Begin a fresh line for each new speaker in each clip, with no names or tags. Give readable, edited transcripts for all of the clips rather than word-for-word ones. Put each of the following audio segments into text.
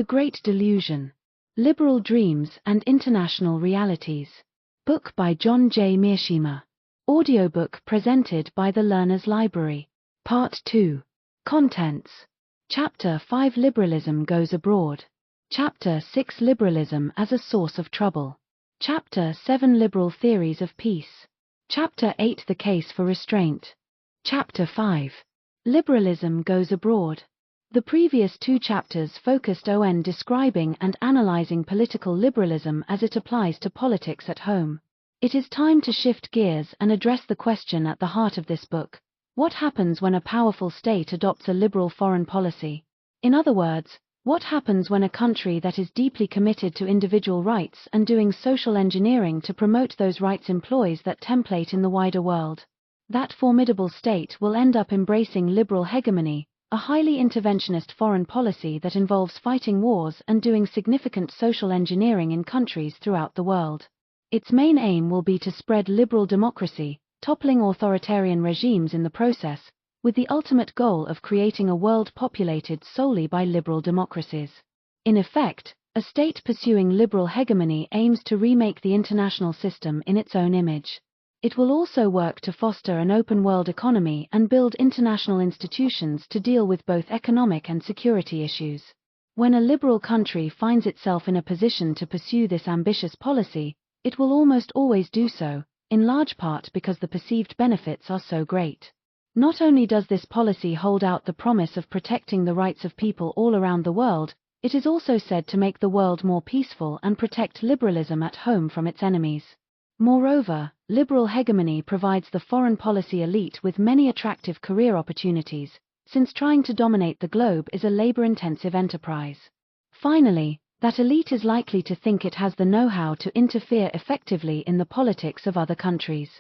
The Great Delusion. Liberal Dreams and International Realities. Book by John J. Mearsheimer. Audiobook presented by the Learner's Library. Part 2. Contents. Chapter 5 Liberalism Goes Abroad. Chapter 6 Liberalism as a Source of Trouble. Chapter 7 Liberal Theories of Peace. Chapter 8 The Case for Restraint. Chapter 5 Liberalism Goes Abroad. The previous two chapters focused on describing and analyzing political liberalism as it applies to politics at home. It is time to shift gears and address the question at the heart of this book. What happens when a powerful state adopts a liberal foreign policy? In other words, what happens when a country that is deeply committed to individual rights and doing social engineering to promote those rights employs that template in the wider world? That formidable state will end up embracing liberal hegemony, a highly interventionist foreign policy that involves fighting wars and doing significant social engineering in countries throughout the world. Its main aim will be to spread liberal democracy, toppling authoritarian regimes in the process, with the ultimate goal of creating a world populated solely by liberal democracies. In effect, a state pursuing liberal hegemony aims to remake the international system in its own image. It will also work to foster an open world economy and build international institutions to deal with both economic and security issues. When a liberal country finds itself in a position to pursue this ambitious policy, it will almost always do so, in large part because the perceived benefits are so great. Not only does this policy hold out the promise of protecting the rights of people all around the world, it is also said to make the world more peaceful and protect liberalism at home from its enemies. Moreover, liberal hegemony provides the foreign policy elite with many attractive career opportunities, since trying to dominate the globe is a labor-intensive enterprise. Finally, that elite is likely to think it has the know-how to interfere effectively in the politics of other countries.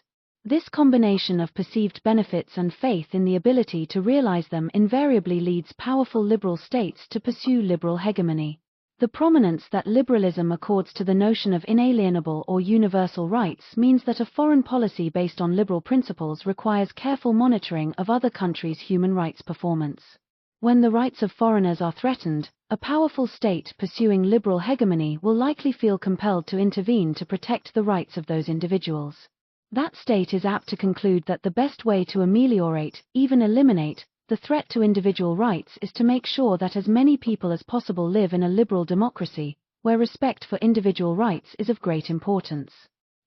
This combination of perceived benefits and faith in the ability to realize them invariably leads powerful liberal states to pursue liberal hegemony. The prominence that liberalism accords to the notion of inalienable or universal rights means that a foreign policy based on liberal principles requires careful monitoring of other countries' human rights performance. When the rights of foreigners are threatened, a powerful state pursuing liberal hegemony will likely feel compelled to intervene to protect the rights of those individuals. That state is apt to conclude that the best way to ameliorate, even eliminate, the threat to individual rights is to make sure that as many people as possible live in a liberal democracy, where respect for individual rights is of great importance.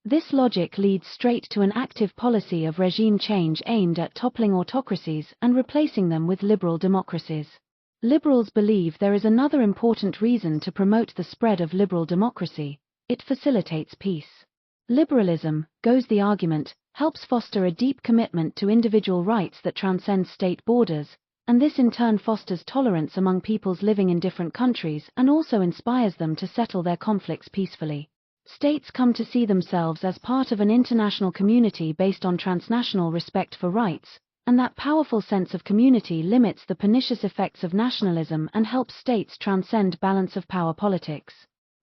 This logic leads straight to an active policy of regime change aimed at toppling autocracies and replacing them with liberal democracies. Liberals believe there is another important reason to promote the spread of liberal democracy: it facilitates peace. Liberalism, goes the argument, helps foster a deep commitment to individual rights that transcends state borders, and this in turn fosters tolerance among peoples living in different countries and also inspires them to settle their conflicts peacefully. States come to see themselves as part of an international community based on transnational respect for rights, and that powerful sense of community limits the pernicious effects of nationalism and helps states transcend balance of power politics.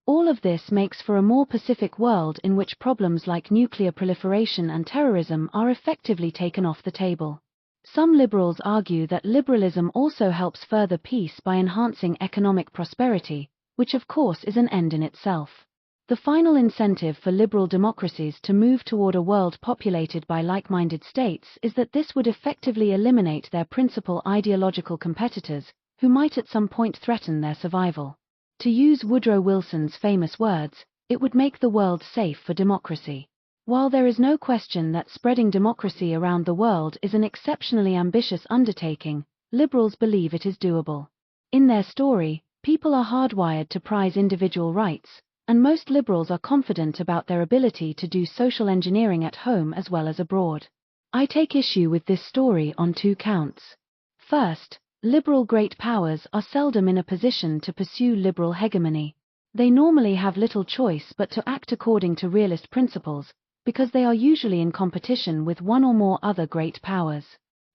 All of this makes for a more pacific world in which problems like nuclear proliferation and terrorism are effectively taken off the table. Some liberals argue that liberalism also helps further peace by enhancing economic prosperity, which of course is an end in itself. The final incentive for liberal democracies to move toward a world populated by like-minded states is that this would effectively eliminate their principal ideological competitors, who might at some point threaten their survival. To use Woodrow Wilson's famous words, it would make the world safe for democracy. While there is no question that spreading democracy around the world is an exceptionally ambitious undertaking, liberals believe it is doable. In their story, people are hardwired to prize individual rights, and most liberals are confident about their ability to do social engineering at home as well as abroad. I take issue with this story on two counts. First, liberal great powers are seldom in a position to pursue liberal hegemony. They normally have little choice but to act according to realist principles, because they are usually in competition with one or more other great powers.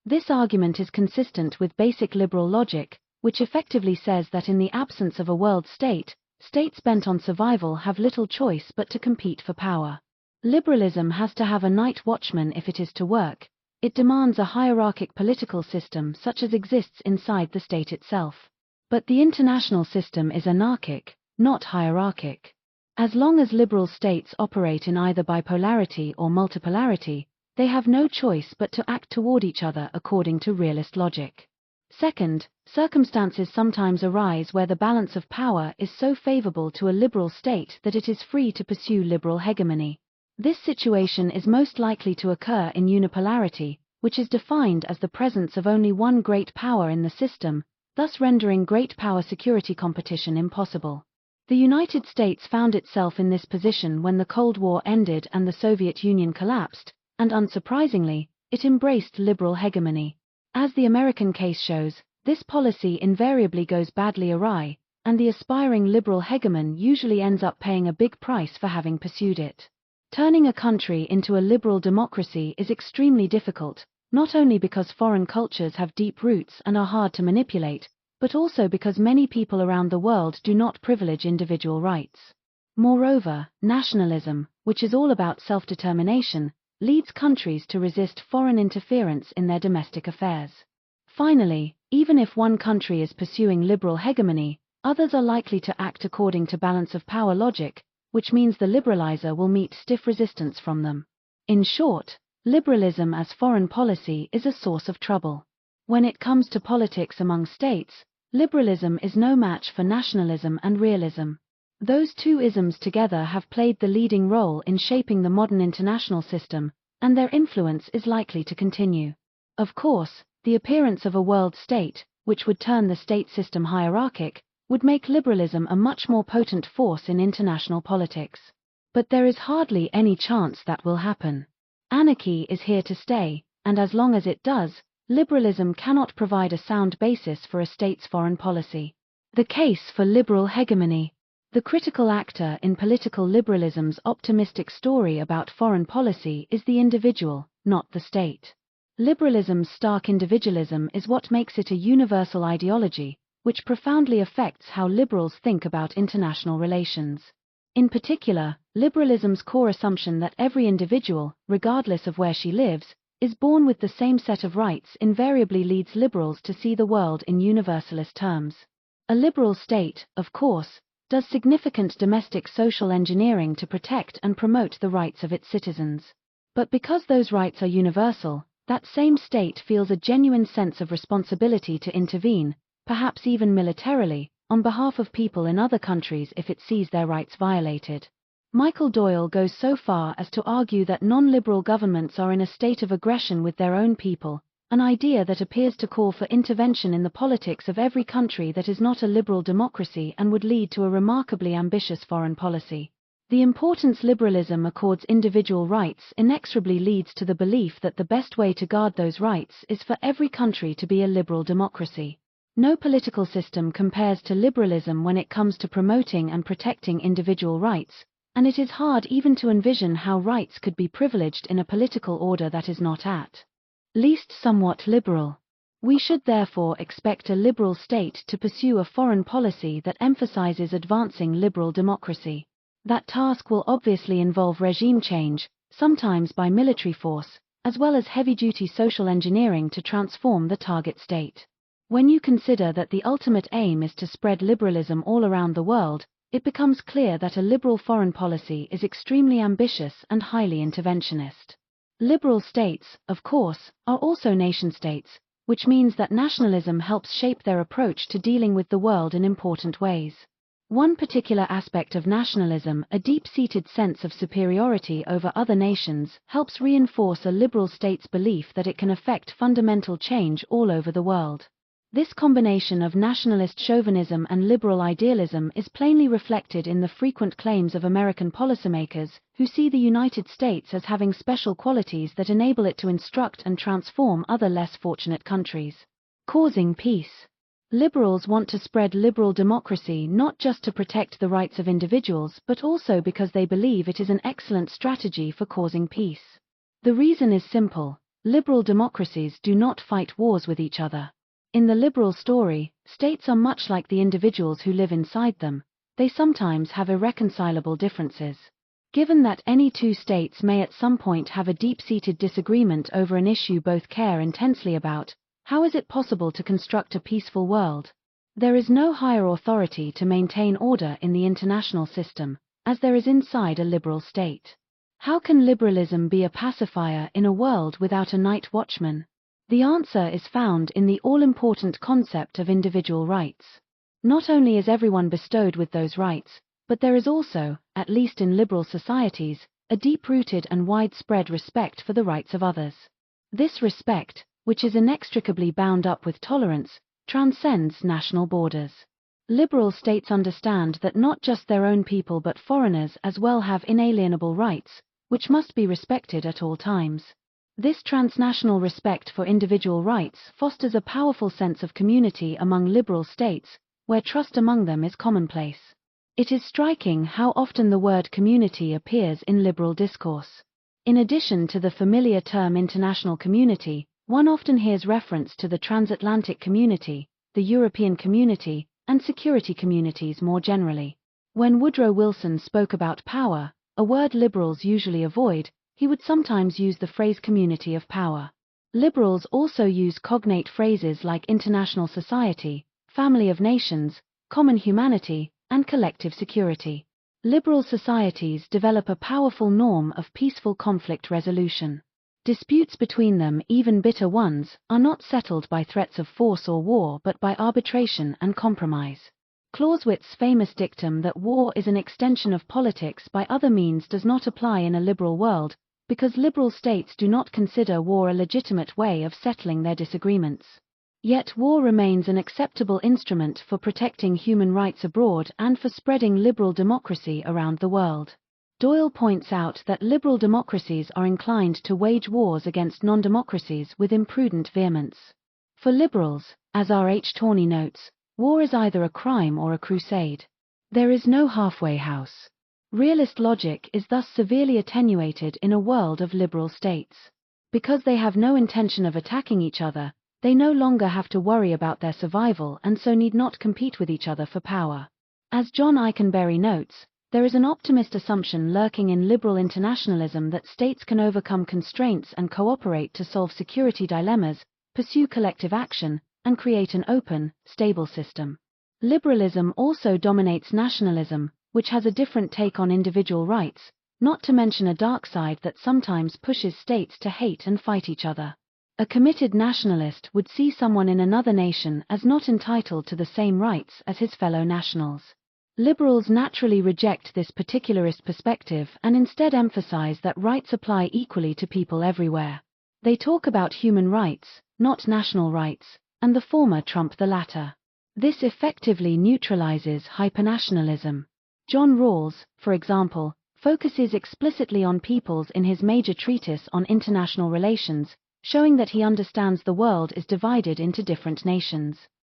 This argument is consistent with basic liberal logic, which effectively says that in the absence of a world state, states bent on survival have little choice but to compete for power. Liberalism has to have a night watchman if it is to work. It demands a hierarchic political system such as exists inside the state itself. But the international system is anarchic, not hierarchic. As long as liberal states operate in either bipolarity or multipolarity, they have no choice but to act toward each other according to realist logic. Second, circumstances sometimes arise where the balance of power is so favorable to a liberal state that it is free to pursue liberal hegemony. This situation is most likely to occur in unipolarity, which is defined as the presence of only one great power in the system, thus rendering great power security competition impossible. The United States found itself in this position when the Cold War ended and the Soviet Union collapsed, and unsurprisingly, it embraced liberal hegemony. As the American case shows, this policy invariably goes badly awry, and the aspiring liberal hegemon usually ends up paying a big price for having pursued it. Turning a country into a liberal democracy is extremely difficult, not only because foreign cultures have deep roots and are hard to manipulate, but also because many people around the world do not privilege individual rights. Moreover, nationalism, which is all about self-determination, leads countries to resist foreign interference in their domestic affairs. Finally, even if one country is pursuing liberal hegemony, others are likely to act according to balance of power logic, which means the liberalizer will meet stiff resistance from them. In short, liberalism as foreign policy is a source of trouble. When it comes to politics among states, liberalism is no match for nationalism and realism. Those two isms together have played the leading role in shaping the modern international system, and their influence is likely to continue. Of course, the appearance of a world state, which would turn the state system hierarchic, would make liberalism a much more potent force in international politics. But there is hardly any chance that will happen. Anarchy is here to stay, and as long as it does, liberalism cannot provide a sound basis for a state's foreign policy. The case for liberal hegemony. The critical actor in political liberalism's optimistic story about foreign policy is the individual, not the state. Liberalism's stark individualism is what makes it a universal ideology, which profoundly affects how liberals think about international relations. In particular, liberalism's core assumption that every individual, regardless of where she lives, is born with the same set of rights invariably leads liberals to see the world in universalist terms. A liberal state, of course, does significant domestic social engineering to protect and promote the rights of its citizens. But because those rights are universal, that same state feels a genuine sense of responsibility to intervene, perhaps even militarily, on behalf of people in other countries if it sees their rights violated. Michael Doyle goes so far as to argue that non-liberal governments are in a state of aggression with their own people, an idea that appears to call for intervention in the politics of every country that is not a liberal democracy and would lead to a remarkably ambitious foreign policy. The importance liberalism accords individual rights inexorably leads to the belief that the best way to guard those rights is for every country to be a liberal democracy. No political system compares to liberalism when it comes to promoting and protecting individual rights, and it is hard even to envision how rights could be privileged in a political order that is not at least somewhat liberal. We should therefore expect a liberal state to pursue a foreign policy that emphasizes advancing liberal democracy. That task will obviously involve regime change, sometimes by military force, as well as heavy-duty social engineering to transform the target state. When you consider that the ultimate aim is to spread liberalism all around the world, it becomes clear that a liberal foreign policy is extremely ambitious and highly interventionist. Liberal states, of course, are also nation-states, which means that nationalism helps shape their approach to dealing with the world in important ways. One particular aspect of nationalism, a deep-seated sense of superiority over other nations, helps reinforce a liberal state's belief that it can effect fundamental change all over the world. This combination of nationalist chauvinism and liberal idealism is plainly reflected in the frequent claims of American policymakers, who see the United States as having special qualities that enable it to instruct and transform other less fortunate countries. Causing peace. Liberals want to spread liberal democracy not just to protect the rights of individuals but also because they believe it is an excellent strategy for causing peace. The reason is simple: liberal democracies do not fight wars with each other. In the liberal story, states are much like the individuals who live inside them. They sometimes have irreconcilable differences. Given that any two states may at some point have a deep-seated disagreement over an issue both care intensely about, how is it possible to construct a peaceful world? There is no higher authority to maintain order in the international system, as there is inside a liberal state. How can liberalism be a pacifier in a world without a night watchman? The answer is found in the all-important concept of individual rights. Not only is everyone bestowed with those rights, but there is also, at least in liberal societies, a deep-rooted and widespread respect for the rights of others. This respect, which is inextricably bound up with tolerance, transcends national borders. Liberal states understand that not just their own people but foreigners as well have inalienable rights, which must be respected at all times. This transnational respect for individual rights fosters a powerful sense of community among liberal states, where trust among them is commonplace. It is striking how often the word community appears in liberal discourse. In addition to the familiar term international community, one often hears reference to the transatlantic community, the European community, and security communities more generally. When Woodrow Wilson spoke about power, a word liberals usually avoid, he would sometimes use the phrase community of power. Liberals also use cognate phrases like international society, family of nations, common humanity, and collective security. Liberal societies develop a powerful norm of peaceful conflict resolution. Disputes between them, even bitter ones, are not settled by threats of force or war but by arbitration and compromise. Clausewitz's famous dictum that war is an extension of politics by other means does not apply in a liberal world, because liberal states do not consider war a legitimate way of settling their disagreements. Yet war remains an acceptable instrument for protecting human rights abroad and for spreading liberal democracy around the world. Doyle points out that liberal democracies are inclined to wage wars against non-democracies with imprudent vehemence. For liberals, as R. H. Tawney notes, war is either a crime or a crusade. There is no halfway house. Realist logic is thus severely attenuated in a world of liberal states. Because they have no intention of attacking each other, they no longer have to worry about their survival and so need not compete with each other for power. As John Eikenberry notes, there is an optimist assumption lurking in liberal internationalism that states can overcome constraints and cooperate to solve security dilemmas, pursue collective action, and create an open, stable system. Liberalism also dominates nationalism, which has a different take on individual rights, not to mention a dark side that sometimes pushes states to hate and fight each other. A committed nationalist would see someone in another nation as not entitled to the same rights as his fellow nationals. Liberals naturally reject this particularist perspective and instead emphasize that rights apply equally to people everywhere. They talk about human rights, not national rights, and the former trump the latter. This effectively neutralizes hypernationalism. John Rawls, for example, focuses explicitly on peoples in his major treatise on international relations, showing that he understands the world is divided into different nations.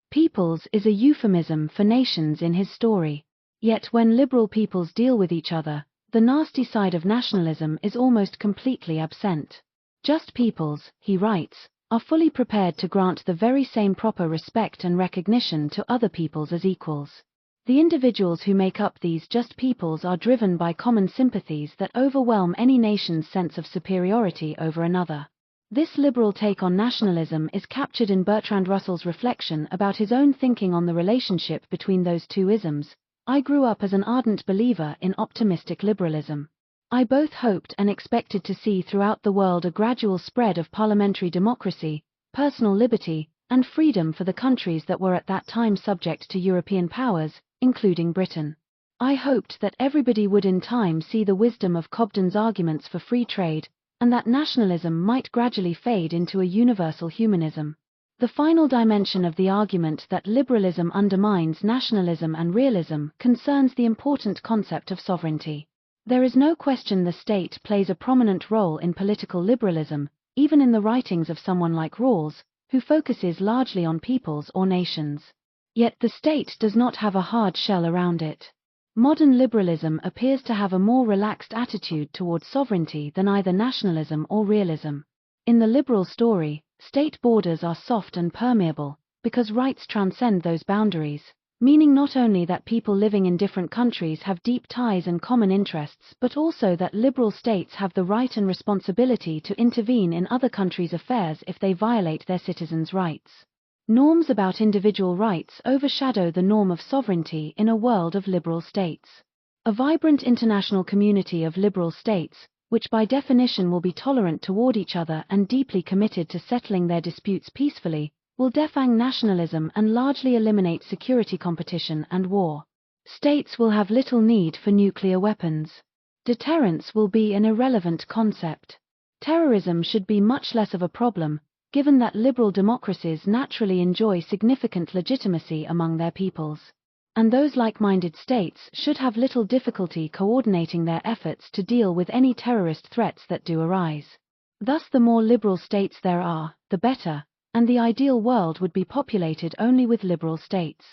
Peoples is a euphemism for nations in his story. Yet when liberal peoples deal with each other, the nasty side of nationalism is almost completely absent. Just peoples, he writes, are fully prepared to grant the very same proper respect and recognition to other peoples as equals. The individuals who make up these just peoples are driven by common sympathies that overwhelm any nation's sense of superiority over another. This liberal take on nationalism is captured in Bertrand Russell's reflection about his own thinking on the relationship between those two isms. I grew up as an ardent believer in optimistic liberalism. I both hoped and expected to see throughout the world a gradual spread of parliamentary democracy, personal liberty, and freedom for the countries that were at that time subject to European powers, including Britain. I hoped that everybody would in time see the wisdom of Cobden's arguments for free trade, and that nationalism might gradually fade into a universal humanism. The final dimension of the argument that liberalism undermines nationalism and realism concerns the important concept of sovereignty. There is no question the state plays a prominent role in political liberalism, even in the writings of someone like Rawls, who focuses largely on peoples or nations. Yet the state does not have a hard shell around it. Modern liberalism appears to have a more relaxed attitude towards sovereignty than either nationalism or realism. In the liberal story, state borders are soft and permeable, because rights transcend those boundaries, meaning not only that people living in different countries have deep ties and common interests but also that liberal states have the right and responsibility to intervene in other countries' affairs if they violate their citizens' rights. Norms about individual rights overshadow the norm of sovereignty in a world of liberal states. A vibrant international community of liberal states, which by definition will be tolerant toward each other and deeply committed to settling their disputes peacefully, will defang nationalism and largely eliminate security competition and war. States will have little need for nuclear weapons. Deterrence will be an irrelevant concept. Terrorism should be much less of a problem, given that liberal democracies naturally enjoy significant legitimacy among their peoples. And those like-minded states should have little difficulty coordinating their efforts to deal with any terrorist threats that do arise. Thus, the more liberal states there are, the better, and the ideal world would be populated only with liberal states.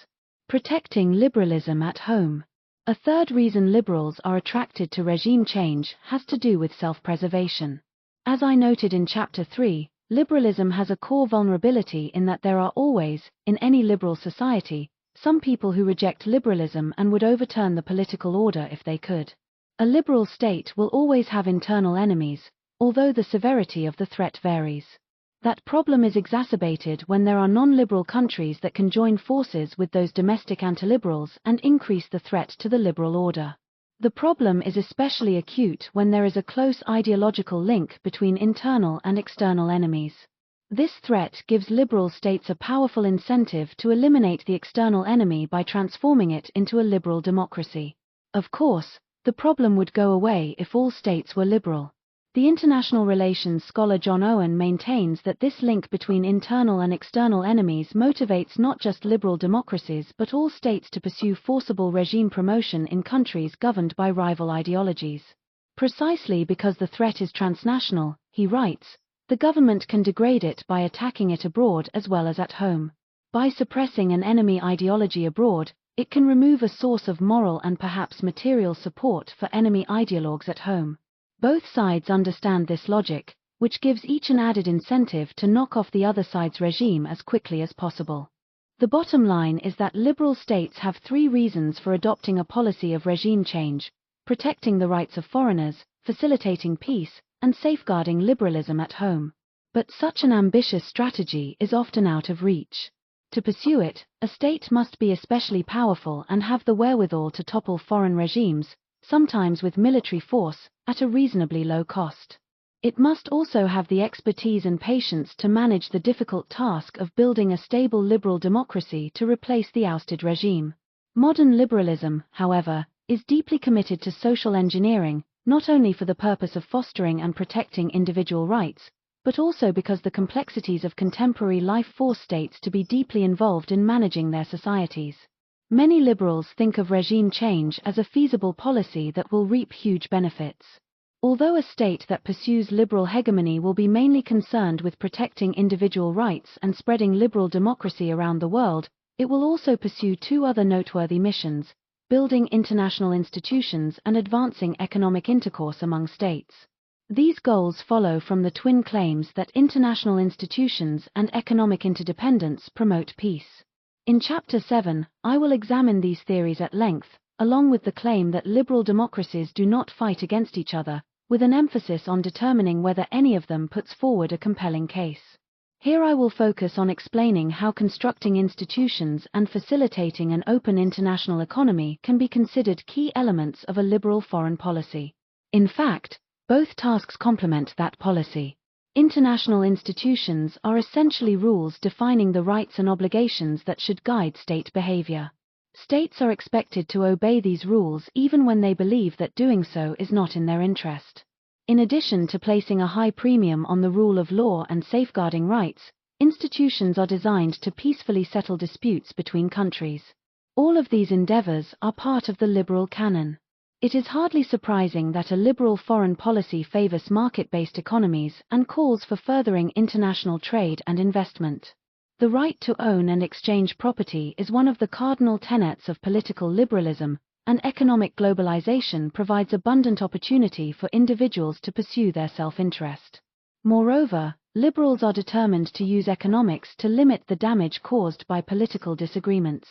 Protecting liberalism at home. A third reason liberals are attracted to regime change has to do with self-preservation. As I noted in Chapter 3, liberalism has a core vulnerability in that there are always, in any liberal society, some people who reject liberalism and would overturn the political order if they could. A liberal state will always have internal enemies, although the severity of the threat varies. That problem is exacerbated when there are non-liberal countries that can join forces with those domestic anti-liberals and increase the threat to the liberal order. The problem is especially acute when there is a close ideological link between internal and external enemies. This threat gives liberal states a powerful incentive to eliminate the external enemy by transforming it into a liberal democracy. Of course, the problem would go away if all states were liberal. The international relations scholar John Owen maintains that this link between internal and external enemies motivates not just liberal democracies but all states to pursue forcible regime promotion in countries governed by rival ideologies. Precisely because the threat is transnational, he writes, the government can degrade it by attacking it abroad as well as at home. By suppressing an enemy ideology abroad, it can remove a source of moral and perhaps material support for enemy ideologues at home. Both sides understand this logic, which gives each an added incentive to knock off the other side's regime as quickly as possible. The bottom line is that liberal states have three reasons for adopting a policy of regime change: protecting the rights of foreigners, facilitating peace, and safeguarding liberalism at home. But such an ambitious strategy is often out of reach. To pursue it, a state must be especially powerful and have the wherewithal to topple foreign regimes, sometimes with military force, at a reasonably low cost. It must also have the expertise and patience to manage the difficult task of building a stable liberal democracy to replace the ousted regime. Modern liberalism, however, is deeply committed to social engineering, not only for the purpose of fostering and protecting individual rights, but also because the complexities of contemporary life force states to be deeply involved in managing their societies. Many liberals think of regime change as a feasible policy that will reap huge benefits. Although a state that pursues liberal hegemony will be mainly concerned with protecting individual rights and spreading liberal democracy around the world, it will also pursue two other noteworthy missions: building international institutions and advancing economic intercourse among states. These goals follow from the twin claims that international institutions and economic interdependence promote peace. In Chapter 7, I will examine these theories at length, along with the claim that liberal democracies do not fight against each other, with an emphasis on determining whether any of them puts forward a compelling case. Here I will focus on explaining how constructing institutions and facilitating an open international economy can be considered key elements of a liberal foreign policy. In fact, both tasks complement that policy. International institutions are essentially rules defining the rights and obligations that should guide state behavior. States are expected to obey these rules even when they believe that doing so is not in their interest. In addition to placing a high premium on the rule of law and safeguarding rights, institutions are designed to peacefully settle disputes between countries. All of these endeavors are part of the liberal canon. It is hardly surprising that a liberal foreign policy favors market-based economies and calls for furthering international trade and investment. The right to own and exchange property is one of the cardinal tenets of political liberalism, and economic globalization provides abundant opportunity for individuals to pursue their self-interest. Moreover, liberals are determined to use economics to limit the damage caused by political disagreements.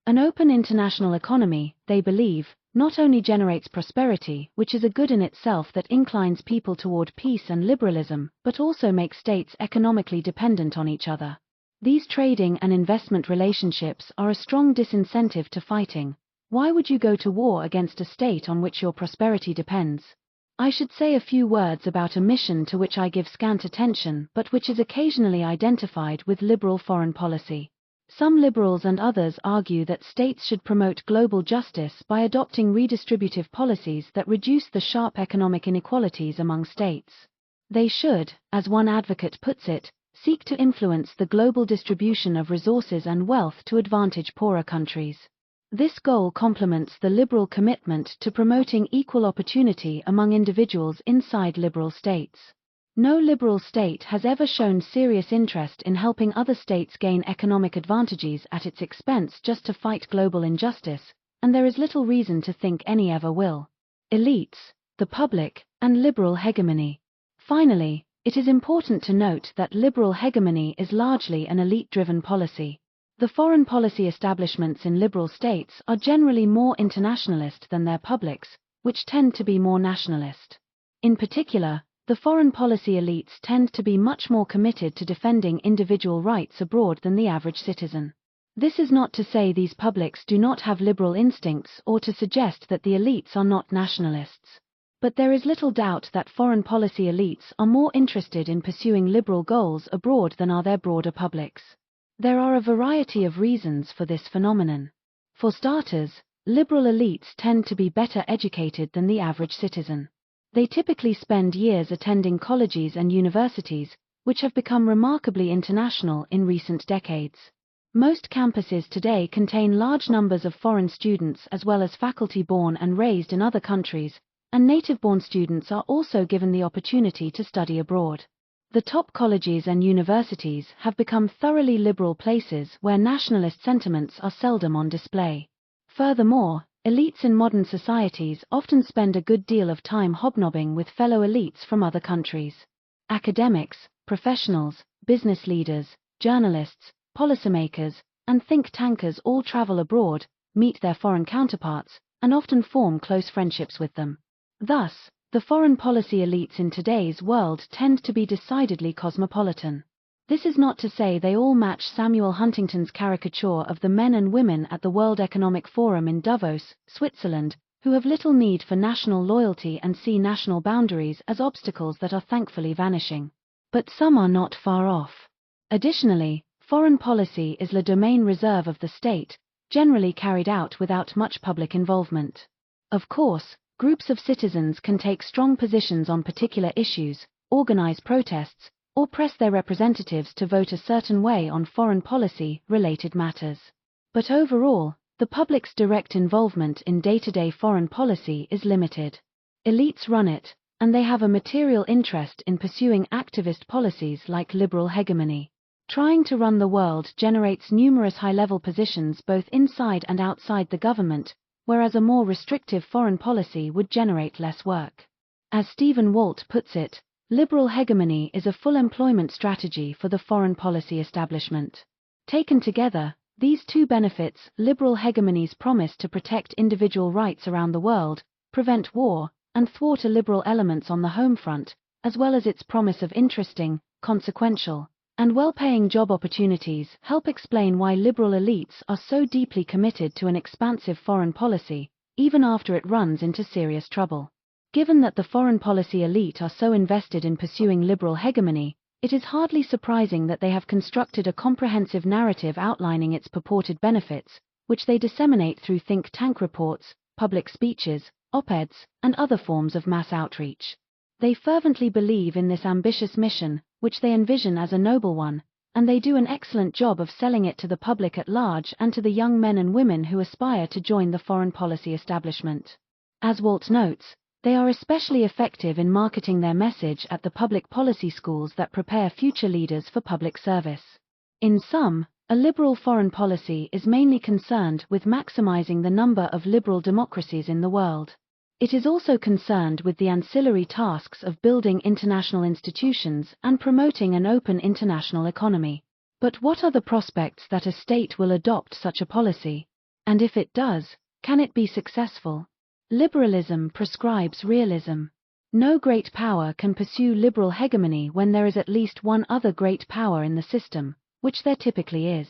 An open international economy, they believe, not only generates prosperity, which is a good in itself that inclines people toward peace and liberalism, but also makes states economically dependent on each other. These trading and investment relationships are a strong disincentive to fighting. Why would you go to war against a state on which your prosperity depends? I should say a few words about a mission to which I give scant attention but which is occasionally identified with liberal foreign policy. Some liberals and others argue that states should promote global justice by adopting redistributive policies that reduce the sharp economic inequalities among states. They should, as one advocate puts it, seek to influence the global distribution of resources and wealth to advantage poorer countries. This goal complements the liberal commitment to promoting equal opportunity among individuals inside liberal states. No liberal state has ever shown serious interest in helping other states gain economic advantages at its expense just to fight global injustice, and there is little reason to think any ever will. Elites, the public, and liberal hegemony. Finally, it is important to note that liberal hegemony is largely an elite-driven policy. The foreign policy establishments in liberal states are generally more internationalist than their publics, which tend to be more nationalist. In particular, the foreign policy elites tend to be much more committed to defending individual rights abroad than the average citizen. This is not to say these publics do not have liberal instincts or to suggest that the elites are not nationalists. But there is little doubt that foreign policy elites are more interested in pursuing liberal goals abroad than are their broader publics. There are a variety of reasons for this phenomenon. For starters, liberal elites tend to be better educated than the average citizen. They typically spend years attending colleges and universities, which have become remarkably international in recent decades. Most campuses today contain large numbers of foreign students as well as faculty born and raised in other countries, and native-born students are also given the opportunity to study abroad. The top colleges and universities have become thoroughly liberal places where nationalist sentiments are seldom on display. Furthermore, elites in modern societies often spend a good deal of time hobnobbing with fellow elites from other countries. Academics, professionals, business leaders, journalists, policymakers, and think tankers all travel abroad, meet their foreign counterparts, and often form close friendships with them. Thus, the foreign policy elites in today's world tend to be decidedly cosmopolitan. This is not to say they all match Samuel Huntington's caricature of the men and women at the World Economic Forum in Davos, Switzerland, who have little need for national loyalty and see national boundaries as obstacles that are thankfully vanishing. But some are not far off. Additionally, foreign policy is le domaine reserve of the state, generally carried out without much public involvement. Of course, groups of citizens can take strong positions on particular issues, organize protests, or press their representatives to vote a certain way on foreign policy-related matters. But overall, the public's direct involvement in day-to-day foreign policy is limited. Elites run it, and they have a material interest in pursuing activist policies like liberal hegemony. Trying to run the world generates numerous high-level positions both inside and outside the government, whereas a more restrictive foreign policy would generate less work. As Stephen Walt puts it, liberal hegemony is a full employment strategy for the foreign policy establishment. Taken together, these two benefits, liberal hegemony's promise to protect individual rights around the world, prevent war, and thwart illiberal elements on the home front, as well as its promise of interesting, consequential, and well-paying job opportunities, help explain why liberal elites are so deeply committed to an expansive foreign policy, even after it runs into serious trouble. Given that the foreign policy elite are so invested in pursuing liberal hegemony, it is hardly surprising that they have constructed a comprehensive narrative outlining its purported benefits, which they disseminate through think tank reports, public speeches, op-eds, and other forms of mass outreach. They fervently believe in this ambitious mission, which they envision as a noble one, and they do an excellent job of selling it to the public at large and to the young men and women who aspire to join the foreign policy establishment. As Walt notes, they are especially effective in marketing their message at the public policy schools that prepare future leaders for public service. In sum, a liberal foreign policy is mainly concerned with maximizing the number of liberal democracies in the world. It is also concerned with the ancillary tasks of building international institutions and promoting an open international economy. But what are the prospects that a state will adopt such a policy? And if it does, can it be successful? Liberalism prescribes realism. No great power can pursue liberal hegemony when there is at least one other great power in the system, which there typically is.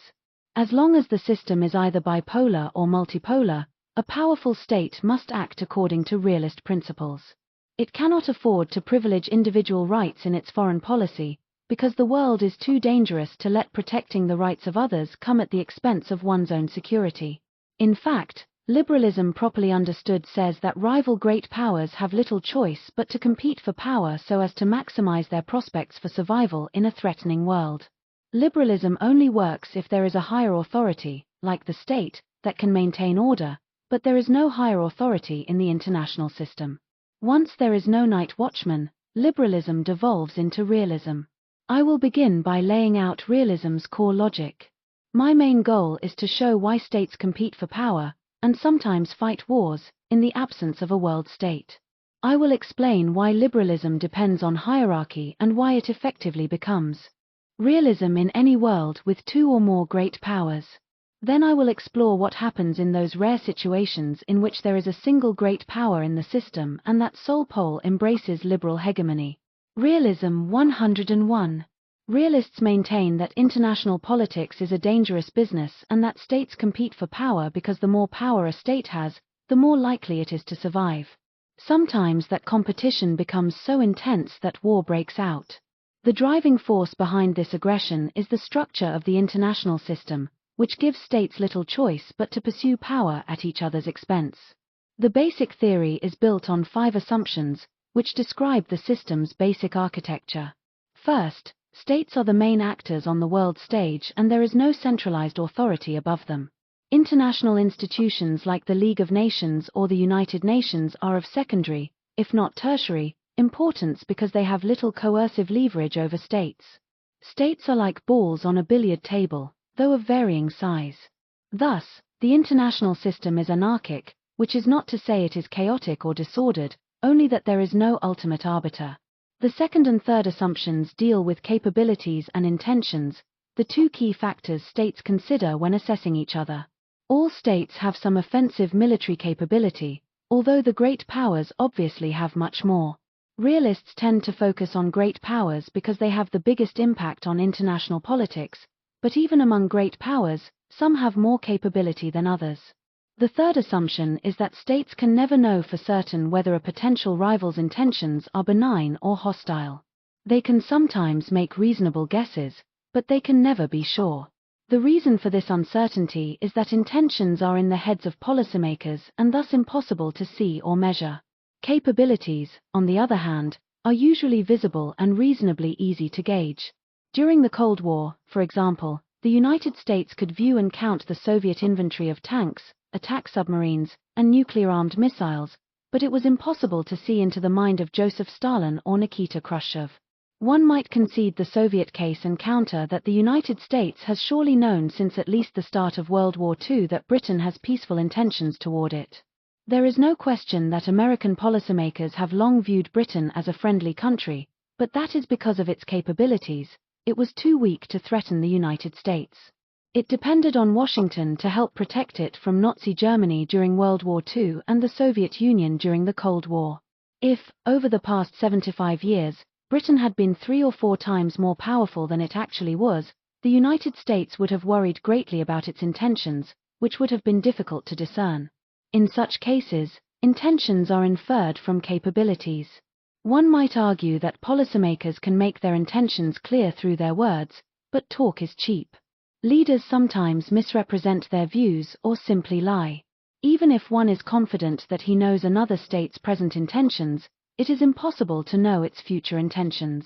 As long as the system is either bipolar or multipolar, a powerful state must act according to realist principles. It cannot afford to privilege individual rights in its foreign policy, because the world is too dangerous to let protecting the rights of others come at the expense of one's own security. In fact, liberalism properly understood says that rival great powers have little choice but to compete for power so as to maximize their prospects for survival in a threatening world. Liberalism only works if there is a higher authority, like the state, that can maintain order, but there is no higher authority in the international system. Once there is no night watchman, liberalism devolves into realism. I will begin by laying out realism's core logic. My main goal is to show why states compete for power, and sometimes fight wars, in the absence of a world state. I will explain why liberalism depends on hierarchy and why it effectively becomes realism in any world with two or more great powers. Then I will explore what happens in those rare situations in which there is a single great power in the system and that sole pole embraces liberal hegemony. Realism 101. Realists maintain that international politics is a dangerous business and that states compete for power because the more power a state has, the more likely it is to survive. Sometimes that competition becomes so intense that war breaks out. The driving force behind this aggression is the structure of the international system, which gives states little choice but to pursue power at each other's expense. The basic theory is built on 5 assumptions, which describe the system's basic architecture. First, states are the main actors on the world stage and there is no centralized authority above them. International institutions like the League of Nations or the United Nations are of secondary, if not tertiary, importance because they have little coercive leverage over states. States are like balls on a billiard table, though of varying size. Thus, the international system is anarchic, which is not to say it is chaotic or disordered, only that there is no ultimate arbiter. The second and third assumptions deal with capabilities and intentions, the 2 key factors states consider when assessing each other. All states have some offensive military capability, although the great powers obviously have much more. Realists tend to focus on great powers because they have the biggest impact on international politics, but even among great powers, some have more capability than others. The third assumption is that states can never know for certain whether a potential rival's intentions are benign or hostile. They can sometimes make reasonable guesses, but they can never be sure. The reason for this uncertainty is that intentions are in the heads of policymakers and thus impossible to see or measure. Capabilities, on the other hand, are usually visible and reasonably easy to gauge. During the Cold War, for example, the United States could view and count the Soviet inventory of tanks, attack submarines, and nuclear-armed missiles, but it was impossible to see into the mind of Joseph Stalin or Nikita Khrushchev. One might concede the Soviet case and counter that the United States has surely known since at least the start of World War II that Britain has peaceful intentions toward it. There is no question that American policymakers have long viewed Britain as a friendly country, but that is because of its capabilities. It was too weak to threaten the United States. It depended on Washington to help protect it from Nazi Germany during World War II and the Soviet Union during the Cold War. If, over the past 75 years, Britain had been 3 or 4 times more powerful than it actually was, the United States would have worried greatly about its intentions, which would have been difficult to discern. In such cases, intentions are inferred from capabilities. One might argue that policymakers can make their intentions clear through their words, but talk is cheap. Leaders sometimes misrepresent their views or simply lie. Even if one is confident that he knows another state's present intentions, it is impossible to know its future intentions.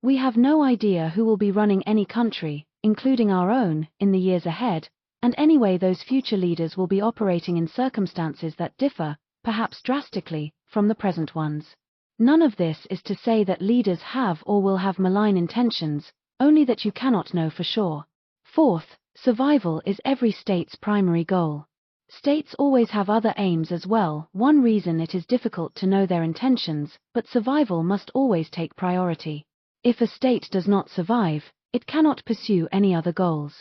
We have no idea who will be running any country, including our own, in the years ahead, and anyway those future leaders will be operating in circumstances that differ, perhaps drastically, from the present ones. None of this is to say that leaders have or will have malign intentions, only that you cannot know for sure. Fourth, survival is every state's primary goal. States always have other aims as well. One reason it is difficult to know their intentions, but survival must always take priority. If a state does not survive, it cannot pursue any other goals.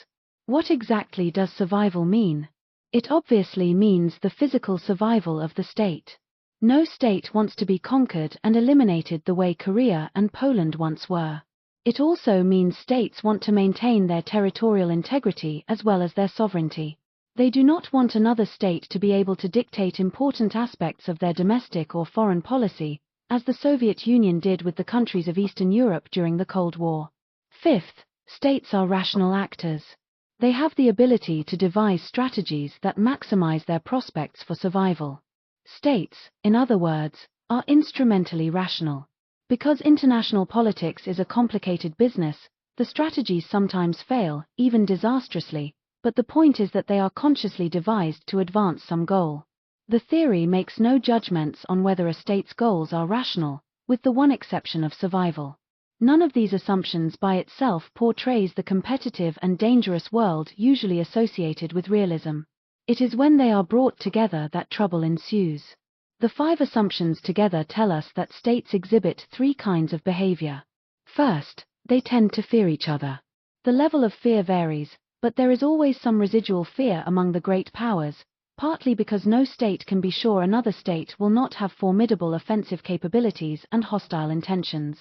What exactly does survival mean? It obviously means the physical survival of the state. No state wants to be conquered and eliminated the way Korea and Poland once were. It also means states want to maintain their territorial integrity as well as their sovereignty. They do not want another state to be able to dictate important aspects of their domestic or foreign policy, as the Soviet Union did with the countries of Eastern Europe during the Cold War. Fifth, states are rational actors. They have the ability to devise strategies that maximize their prospects for survival. States, in other words, are instrumentally rational. Because international politics is a complicated business, the strategies sometimes fail, even disastrously, but the point is that they are consciously devised to advance some goal. The theory makes no judgments on whether a state's goals are rational, with the one exception of survival. None of these assumptions by itself portrays the competitive and dangerous world usually associated with realism. It is when they are brought together that trouble ensues. The 5 assumptions together tell us that states exhibit 3 kinds of behavior. First, they tend to fear each other. The level of fear varies, but there is always some residual fear among the great powers, partly because no state can be sure another state will not have formidable offensive capabilities and hostile intentions.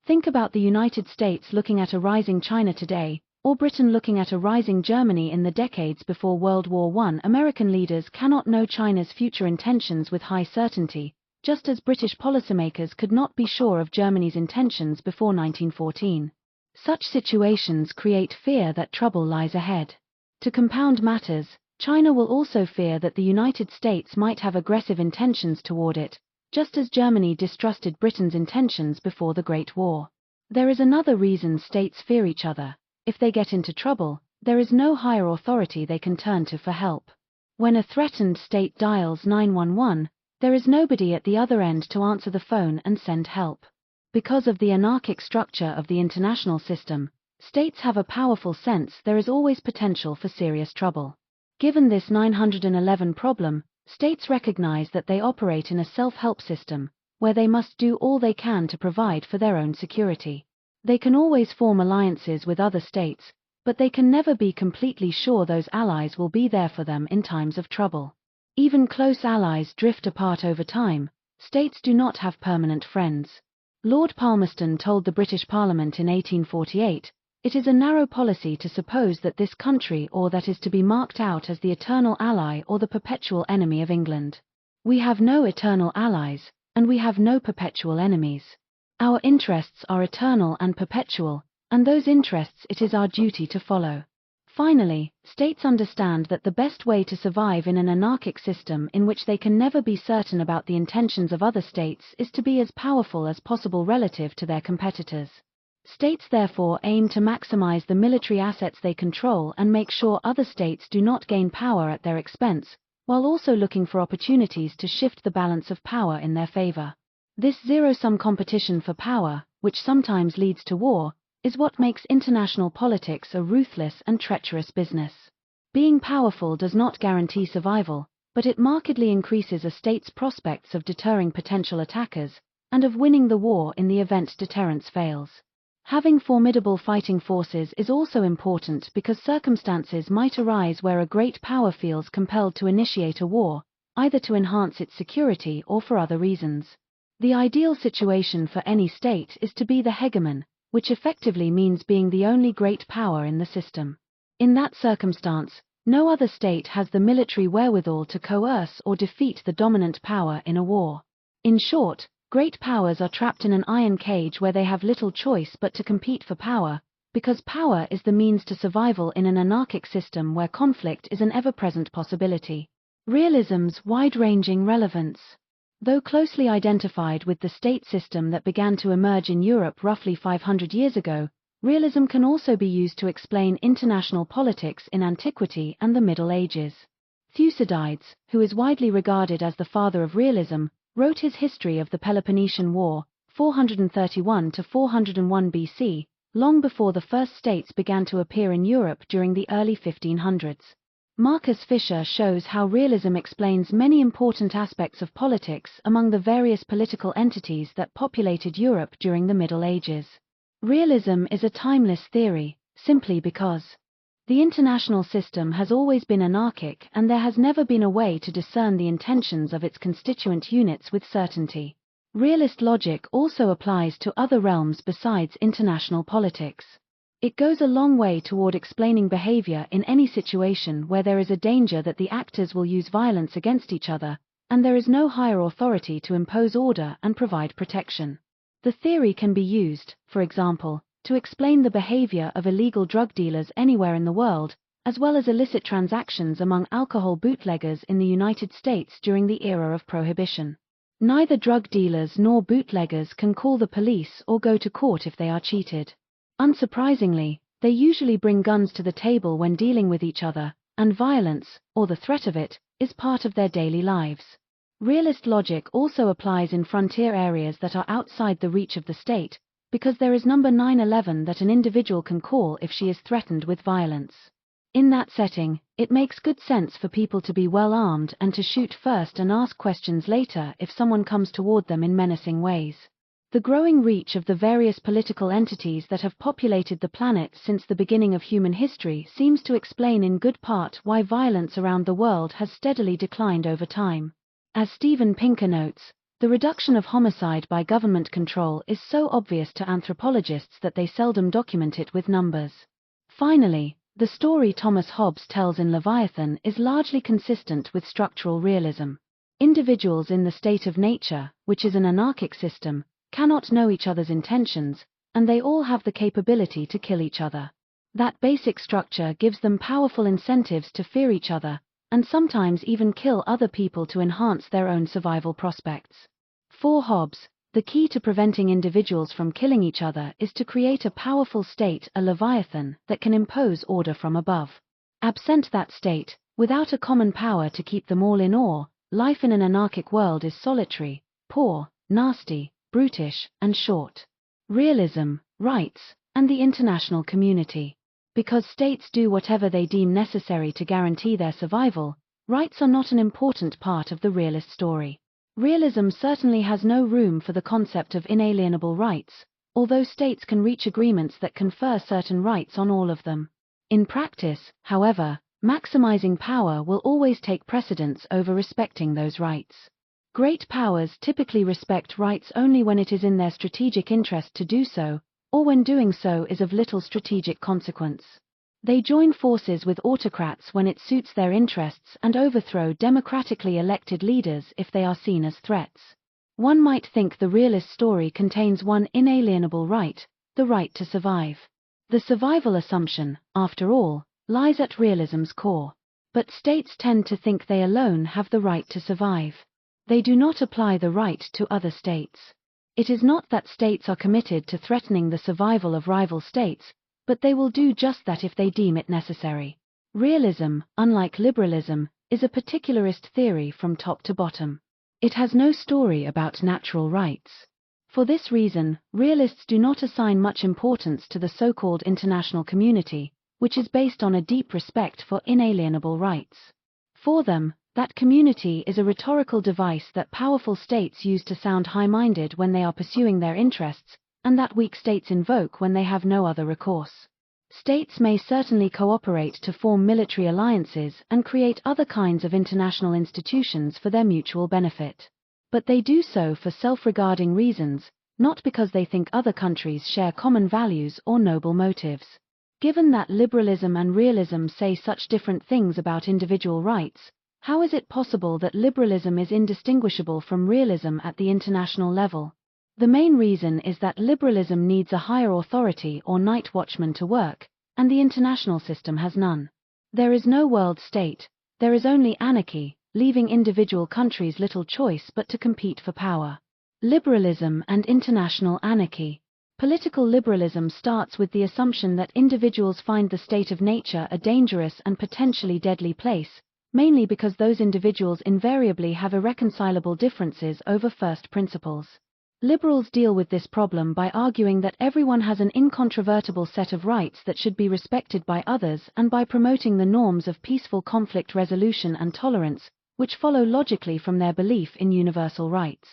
Think about the United States looking at a rising China today, or Britain looking at a rising Germany in the decades before World War I. American leaders cannot know China's future intentions with high certainty, just as British policymakers could not be sure of Germany's intentions before 1914. Such situations create fear that trouble lies ahead. To compound matters, China will also fear that the United States might have aggressive intentions toward it, just as Germany distrusted Britain's intentions before the Great War. There is another reason states fear each other. If they get into trouble, there is no higher authority they can turn to for help. When a threatened state dials 911, there is nobody at the other end to answer the phone and send help. Because of the anarchic structure of the international system, states have a powerful sense there is always potential for serious trouble. Given this 911 problem, states recognize that they operate in a self-help system, where they must do all they can to provide for their own security. They can always form alliances with other states, but they can never be completely sure those allies will be there for them in times of trouble. Even close allies drift apart over time. States do not have permanent friends. Lord Palmerston told the British Parliament in 1848, "It is a narrow policy to suppose that this country or that is to be marked out as the eternal ally or the perpetual enemy of England. We have no eternal allies, and we have no perpetual enemies. Our interests are eternal and perpetual, and those interests it is our duty to follow." Finally, states understand that the best way to survive in an anarchic system in which they can never be certain about the intentions of other states is to be as powerful as possible relative to their competitors. States therefore aim to maximize the military assets they control and make sure other states do not gain power at their expense, while also looking for opportunities to shift the balance of power in their favor. This zero-sum competition for power, which sometimes leads to war, is what makes international politics a ruthless and treacherous business. Being powerful does not guarantee survival, but it markedly increases a state's prospects of deterring potential attackers, and of winning the war in the event deterrence fails. Having formidable fighting forces is also important because circumstances might arise where a great power feels compelled to initiate a war, either to enhance its security or for other reasons. The ideal situation for any state is to be the hegemon, which effectively means being the only great power in the system. In that circumstance, no other state has the military wherewithal to coerce or defeat the dominant power in a war. In short, great powers are trapped in an iron cage where they have little choice but to compete for power, because power is the means to survival in an anarchic system where conflict is an ever-present possibility. Realism's wide-ranging relevance. Though closely identified with the state system that began to emerge in Europe roughly 500 years ago, realism can also be used to explain international politics in antiquity and the Middle Ages. Thucydides, who is widely regarded as the father of realism, wrote his history of the Peloponnesian War, 431 to 401 BC, long before the first states began to appear in Europe during the early 1500s. Marcus Fisher shows how realism explains many important aspects of politics among the various political entities that populated Europe during the Middle Ages. Realism is a timeless theory, simply because the international system has always been anarchic and there has never been a way to discern the intentions of its constituent units with certainty. Realist logic also applies to other realms besides international politics. It goes a long way toward explaining behavior in any situation where there is a danger that the actors will use violence against each other, and there is no higher authority to impose order and provide protection. The theory can be used, for example, to explain the behavior of illegal drug dealers anywhere in the world, as well as illicit transactions among alcohol bootleggers in the United States during the era of Prohibition. Neither drug dealers nor bootleggers can call the police or go to court if they are cheated. Unsurprisingly, they usually bring guns to the table when dealing with each other, and violence, or the threat of it, is part of their daily lives. Realist logic also applies in frontier areas that are outside the reach of the state, because there is number 911 that an individual can call if she is threatened with violence. In that setting, it makes good sense for people to be well armed and to shoot first and ask questions later if someone comes toward them in menacing ways. The growing reach of the various political entities that have populated the planet since the beginning of human history seems to explain in good part why violence around the world has steadily declined over time. As Steven Pinker notes, the reduction of homicide by government control is so obvious to anthropologists that they seldom document it with numbers. Finally, the story Thomas Hobbes tells in Leviathan is largely consistent with structural realism. Individuals in the state of nature, which is an anarchic system, cannot know each other's intentions, and they all have the capability to kill each other. That basic structure gives them powerful incentives to fear each other, and sometimes even kill other people to enhance their own survival prospects. For Hobbes, the key to preventing individuals from killing each other is to create a powerful state, a Leviathan, that can impose order from above. Absent that state, without a common power to keep them all in awe, life in an anarchic world is solitary, poor, nasty, brutish, and short. Realism, rights, and the international community. Because states do whatever they deem necessary to guarantee their survival, rights are not an important part of the realist story. Realism certainly has no room for the concept of inalienable rights, although states can reach agreements that confer certain rights on all of them. In practice, however, maximizing power will always take precedence over respecting those rights. Great powers typically respect rights only when it is in their strategic interest to do so, or when doing so is of little strategic consequence. They join forces with autocrats when it suits their interests and overthrow democratically elected leaders if they are seen as threats. One might think the realist story contains one inalienable right, the right to survive. The survival assumption, after all, lies at realism's core. But states tend to think they alone have the right to survive. They do not apply the right to other states. It is not that states are committed to threatening the survival of rival states, but they will do just that if they deem it necessary. Realism, unlike liberalism, is a particularist theory from top to bottom. It has no story about natural rights. For this reason, realists do not assign much importance to the so-called international community, which is based on a deep respect for inalienable rights. For them, that community is a rhetorical device that powerful states use to sound high-minded when they are pursuing their interests, and that weak states invoke when they have no other recourse. States may certainly cooperate to form military alliances and create other kinds of international institutions for their mutual benefit. But they do so for self-regarding reasons, not because they think other countries share common values or noble motives. Given that liberalism and realism say such different things about individual rights, how is it possible that liberalism is indistinguishable from realism at the international level? The main reason is that liberalism needs a higher authority or night watchman to work, and the international system has none. There is no world state, there is only anarchy, leaving individual countries little choice but to compete for power. Liberalism and international anarchy. Political liberalism starts with the assumption that individuals find the state of nature a dangerous and potentially deadly place, mainly because those individuals invariably have irreconcilable differences over first principles. Liberals deal with this problem by arguing that everyone has an incontrovertible set of rights that should be respected by others, and by promoting the norms of peaceful conflict resolution and tolerance, which follow logically from their belief in universal rights.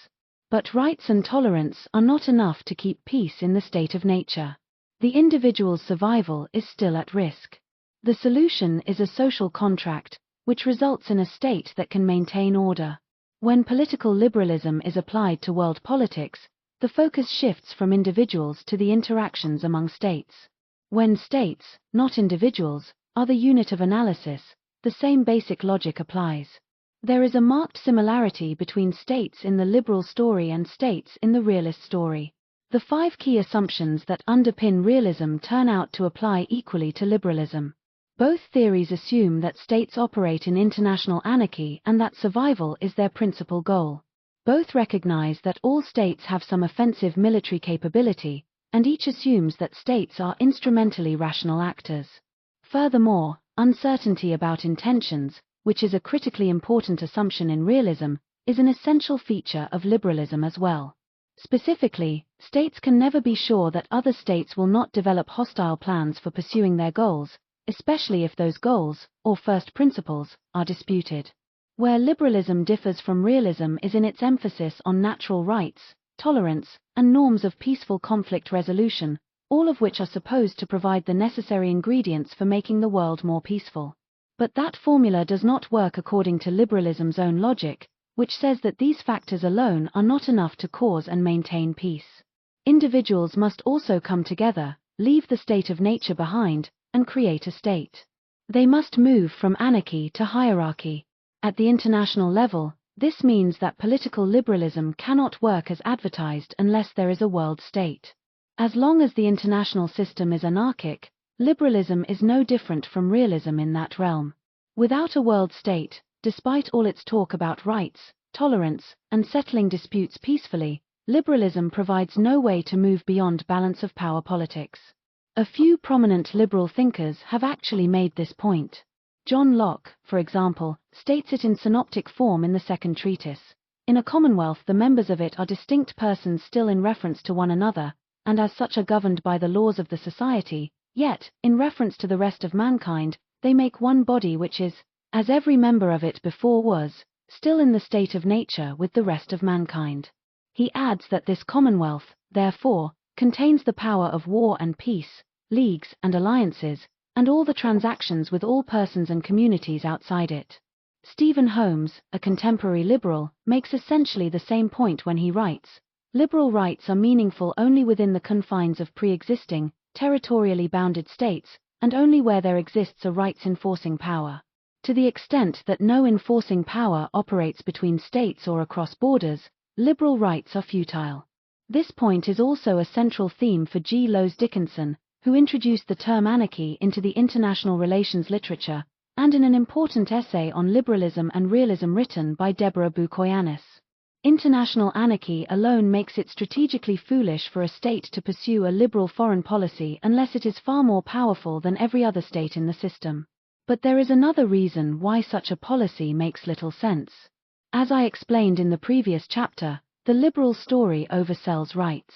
But rights and tolerance are not enough to keep peace in the state of nature. The individual's survival is still at risk. The solution is a social contract, which results in a state that can maintain order. When political liberalism is applied to world politics, the focus shifts from individuals to the interactions among states. When states, not individuals, are the unit of analysis, the same basic logic applies. There is a marked similarity between states in the liberal story and states in the realist story. The 5 key assumptions that underpin realism turn out to apply equally to liberalism. Both theories assume that states operate in international anarchy and that survival is their principal goal. Both recognize that all states have some offensive military capability, and each assumes that states are instrumentally rational actors. Furthermore, uncertainty about intentions, which is a critically important assumption in realism, is an essential feature of liberalism as well. Specifically, states can never be sure that other states will not develop hostile plans for pursuing their goals, especially if those goals, or first principles, are disputed. Where liberalism differs from realism is in its emphasis on natural rights, tolerance, and norms of peaceful conflict resolution, all of which are supposed to provide the necessary ingredients for making the world more peaceful. But that formula does not work according to liberalism's own logic, which says that these factors alone are not enough to cause and maintain peace. Individuals must also come together, leave the state of nature behind, and create a state. They must move from anarchy to hierarchy. At the international level, this means that political liberalism cannot work as advertised unless there is a world state. As long as the international system is anarchic, liberalism is no different from realism in that realm. Without a world state, despite all its talk about rights, tolerance, and settling disputes peacefully, liberalism provides no way to move beyond balance of power politics. A few prominent liberal thinkers have actually made this point. John Locke, for example, states it in synoptic form in the second treatise. In a commonwealth, the members of it are distinct persons still in reference to one another, and as such are governed by the laws of the society, yet, in reference to the rest of mankind, they make one body which is, as every member of it before was, still in the state of nature with the rest of mankind. He adds that this commonwealth, therefore, contains the power of war and peace, leagues and alliances, and all the transactions with all persons and communities outside it. Stephen Holmes, a contemporary liberal, makes essentially the same point when he writes, "Liberal rights are meaningful only within the confines of pre-existing, territorially bounded states, and only where there exists a rights-enforcing power. To the extent that no enforcing power operates between states or across borders, liberal rights are futile." This point is also a central theme for G. Lowes Dickinson, who introduced the term anarchy into the international relations literature, and in an important essay on liberalism and realism written by Deborah Bukoyanis. International anarchy alone makes it strategically foolish for a state to pursue a liberal foreign policy unless it is far more powerful than every other state in the system. But there is another reason why such a policy makes little sense. As I explained in the previous chapter, the liberal story oversells rights.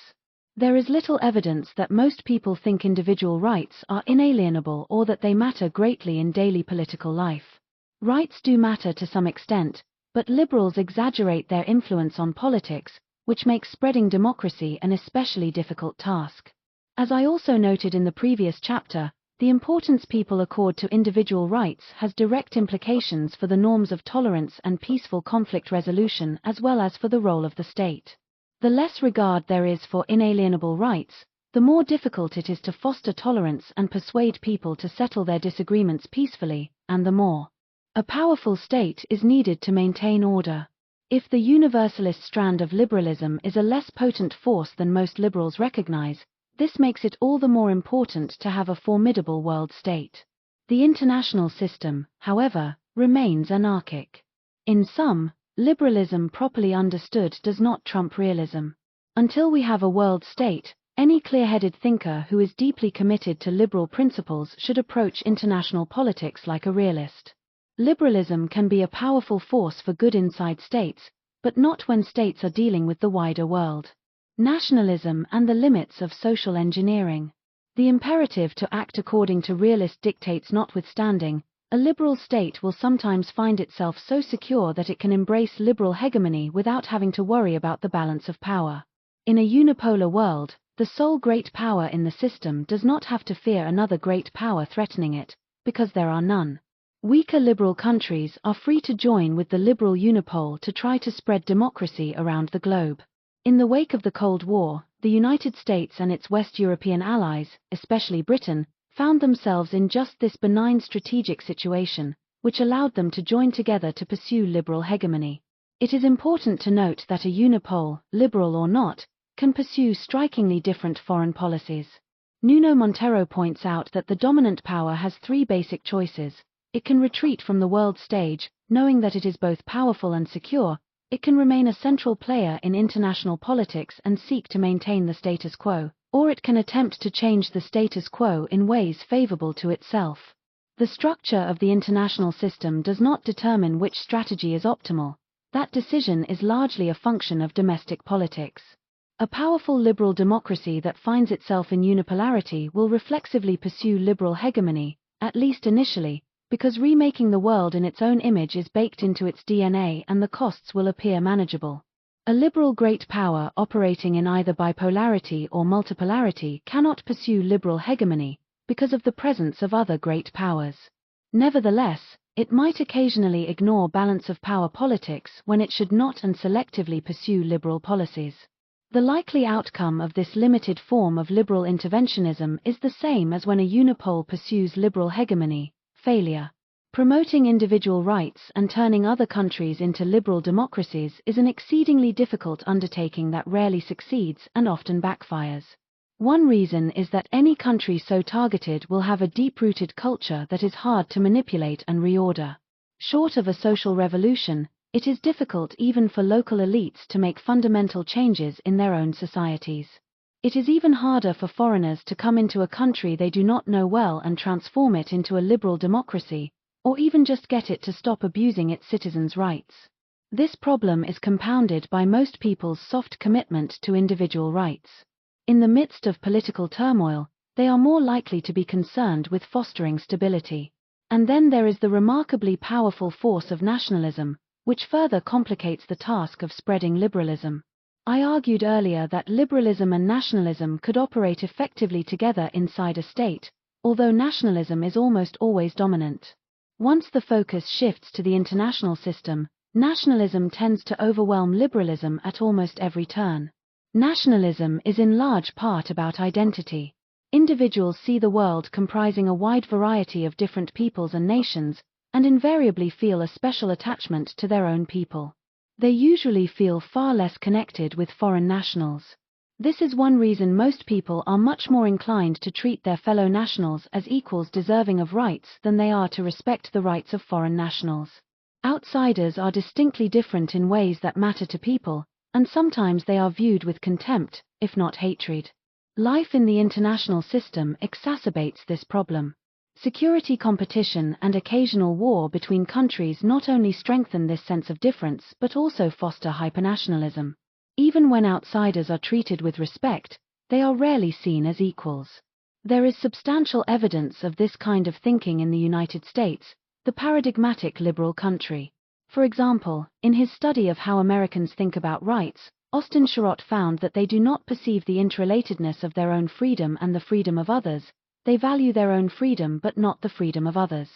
There is little evidence that most people think individual rights are inalienable or that they matter greatly in daily political life. Rights do matter to some extent, but liberals exaggerate their influence on politics, which makes spreading democracy an especially difficult task. As I also noted in the previous chapter, the importance people accord to individual rights has direct implications for the norms of tolerance and peaceful conflict resolution as well as for the role of the state. The less regard there is for inalienable rights, the more difficult it is to foster tolerance and persuade people to settle their disagreements peacefully, and the more a powerful state is needed to maintain order. If the universalist strand of liberalism is a less potent force than most liberals recognize, this makes it all the more important to have a formidable world state. The international system, however, remains anarchic. In sum, liberalism properly understood does not trump realism. Until we have a world state, any clear-headed thinker who is deeply committed to liberal principles should approach international politics like a realist. Liberalism can be a powerful force for good inside states, but not when states are dealing with the wider world. Nationalism and the limits of social engineering. The imperative to act according to realist dictates notwithstanding, a liberal state will sometimes find itself so secure that it can embrace liberal hegemony without having to worry about the balance of power. In a unipolar world, the sole great power in the system does not have to fear another great power threatening it, because there are none. Weaker liberal countries are free to join with the liberal unipole to try to spread democracy around the globe. In the wake of the Cold War, the United States and its West European allies, especially Britain, found themselves in just this benign strategic situation, which allowed them to join together to pursue liberal hegemony. It is important to note that a unipole, liberal or not, can pursue strikingly different foreign policies. Nuno Montero points out that the dominant power has three basic choices. It can retreat from the world stage, knowing that it is both powerful and secure. It can remain a central player in international politics and seek to maintain the status quo, or it can attempt to change the status quo in ways favorable to itself. The structure of the international system does not determine which strategy is optimal. That decision is largely a function of domestic politics. A powerful liberal democracy that finds itself in unipolarity will reflexively pursue liberal hegemony, at least initially, because remaking the world in its own image is baked into its DNA and the costs will appear manageable. A liberal great power operating in either bipolarity or multipolarity cannot pursue liberal hegemony, because of the presence of other great powers. Nevertheless, it might occasionally ignore balance of power politics when it should not and selectively pursue liberal policies. The likely outcome of this limited form of liberal interventionism is the same as when a unipole pursues liberal hegemony: failure. Promoting individual rights and turning other countries into liberal democracies is an exceedingly difficult undertaking that rarely succeeds and often backfires. One reason is that any country so targeted will have a deep-rooted culture that is hard to manipulate and reorder. Short of a social revolution, it is difficult even for local elites to make fundamental changes in their own societies. It is even harder for foreigners to come into a country they do not know well and transform it into a liberal democracy, or even just get it to stop abusing its citizens' rights. This problem is compounded by most people's soft commitment to individual rights. In the midst of political turmoil, they are more likely to be concerned with fostering stability. And then there is the remarkably powerful force of nationalism, which further complicates the task of spreading liberalism. I argued earlier that liberalism and nationalism could operate effectively together inside a state, although nationalism is almost always dominant. Once the focus shifts to the international system, nationalism tends to overwhelm liberalism at almost every turn. Nationalism is in large part about identity. Individuals see the world comprising a wide variety of different peoples and nations, and invariably feel a special attachment to their own people. They usually feel far less connected with foreign nationals. This is one reason most people are much more inclined to treat their fellow nationals as equals deserving of rights than they are to respect the rights of foreign nationals. Outsiders are distinctly different in ways that matter to people, and sometimes they are viewed with contempt, if not hatred. Life in the international system exacerbates this problem. Security competition and occasional war between countries not only strengthen this sense of difference but also foster hypernationalism. Even when outsiders are treated with respect, they are rarely seen as equals. There is substantial evidence of this kind of thinking in the United States, the paradigmatic liberal country. For example, in his study of how Americans think about rights, Austin Sherrott found that they do not perceive the interrelatedness of their own freedom and the freedom of others. They value their own freedom but not the freedom of others.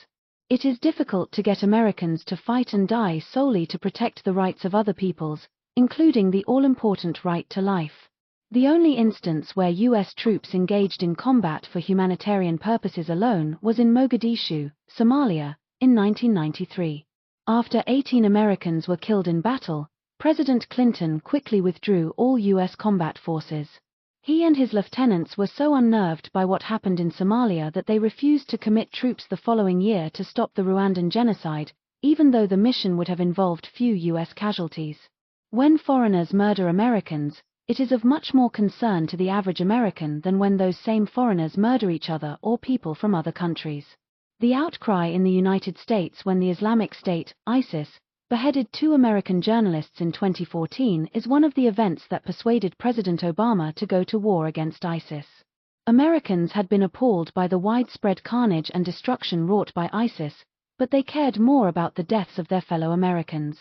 It is difficult to get Americans to fight and die solely to protect the rights of other peoples, including the all-important right to life. The only instance where U.S. troops engaged in combat for humanitarian purposes alone was in Mogadishu, Somalia, in 1993. After 18 Americans were killed in battle, President Clinton quickly withdrew all U.S. combat forces. He and his lieutenants were so unnerved by what happened in Somalia that they refused to commit troops the following year to stop the Rwandan genocide, even though the mission would have involved few U.S. casualties. When foreigners murder Americans, it is of much more concern to the average American than when those same foreigners murder each other or people from other countries. The outcry in the United States when the Islamic State, ISIS, beheaded 2 American journalists in 2014 is one of the events that persuaded President Obama to go to war against ISIS. Americans had been appalled by the widespread carnage and destruction wrought by ISIS, but they cared more about the deaths of their fellow Americans.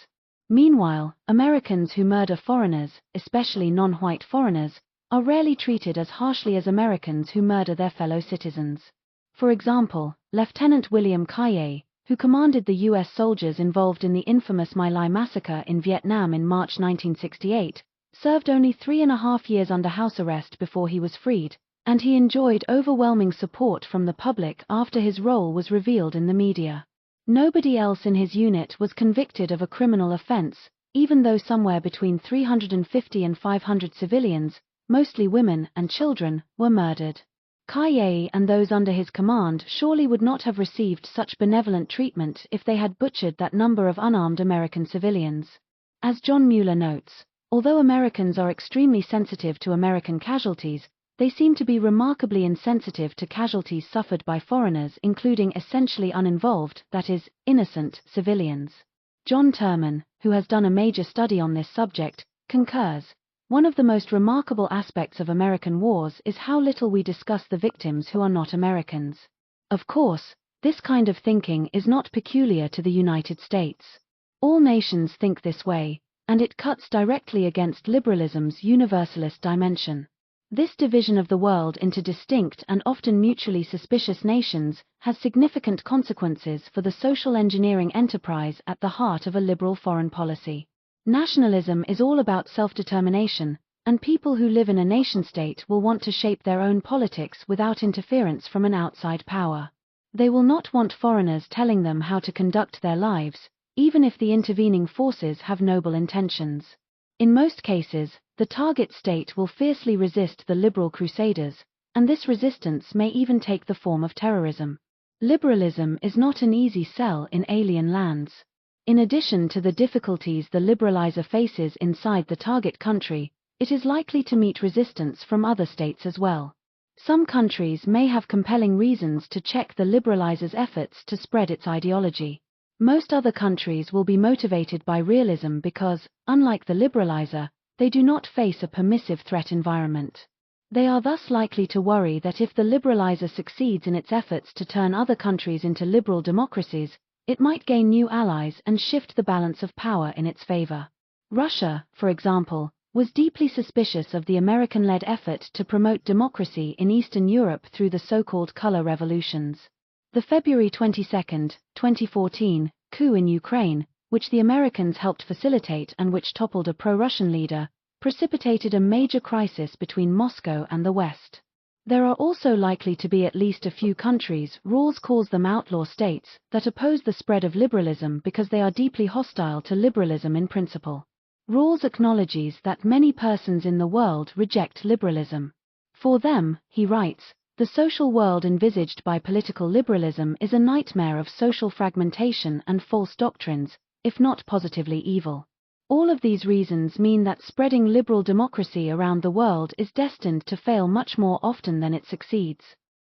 Meanwhile, Americans who murder foreigners, especially non-white foreigners, are rarely treated as harshly as Americans who murder their fellow citizens. For example, Lieutenant William Kaye, who commanded the U.S. soldiers involved in the infamous My Lai massacre in Vietnam in March 1968, served only 3.5 years under house arrest before he was freed, and he enjoyed overwhelming support from the public after his role was revealed in the media. Nobody else in his unit was convicted of a criminal offense, even though somewhere between 350 and 500 civilians, mostly women and children, were murdered. Kaye and those under his command surely would not have received such benevolent treatment if they had butchered that number of unarmed American civilians. As John Mueller notes, although Americans are extremely sensitive to American casualties, they seem to be remarkably insensitive to casualties suffered by foreigners, including essentially uninvolved, that is, innocent, civilians. John Terman, who has done a major study on this subject, concurs. One of the most remarkable aspects of American wars is how little we discuss the victims who are not Americans. Of course, this kind of thinking is not peculiar to the United States. All nations think this way, and it cuts directly against liberalism's universalist dimension. This division of the world into distinct and often mutually suspicious nations has significant consequences for the social engineering enterprise at the heart of a liberal foreign policy. Nationalism is all about self-determination, and people who live in a nation-state will want to shape their own politics without interference from an outside power. They will not want foreigners telling them how to conduct their lives, even if the intervening forces have noble intentions. In most cases, the target state will fiercely resist the liberal crusaders, and this resistance may even take the form of terrorism. Liberalism is not an easy sell in alien lands. In addition to the difficulties the liberalizer faces inside the target country, it is likely to meet resistance from other states as well. Some countries may have compelling reasons to check the liberalizer's efforts to spread its ideology. Most other countries will be motivated by realism because, unlike the liberalizer, they do not face a permissive threat environment. They are thus likely to worry that if the liberalizer succeeds in its efforts to turn other countries into liberal democracies, it might gain new allies and shift the balance of power in its favor. Russia, for example, was deeply suspicious of the American-led effort to promote democracy in Eastern Europe through the so-called color revolutions. The February 22, 2014, coup in Ukraine, which the Americans helped facilitate and which toppled a pro-Russian leader, precipitated a major crisis between Moscow and the West. There are also likely to be at least a few countries, Rawls calls them outlaw states, that oppose the spread of liberalism because they are deeply hostile to liberalism in principle. Rawls acknowledges that many persons in the world reject liberalism. For them, he writes, the social world envisaged by political liberalism is a nightmare of social fragmentation and false doctrines, if not positively evil. All of these reasons mean that spreading liberal democracy around the world is destined to fail much more often than it succeeds.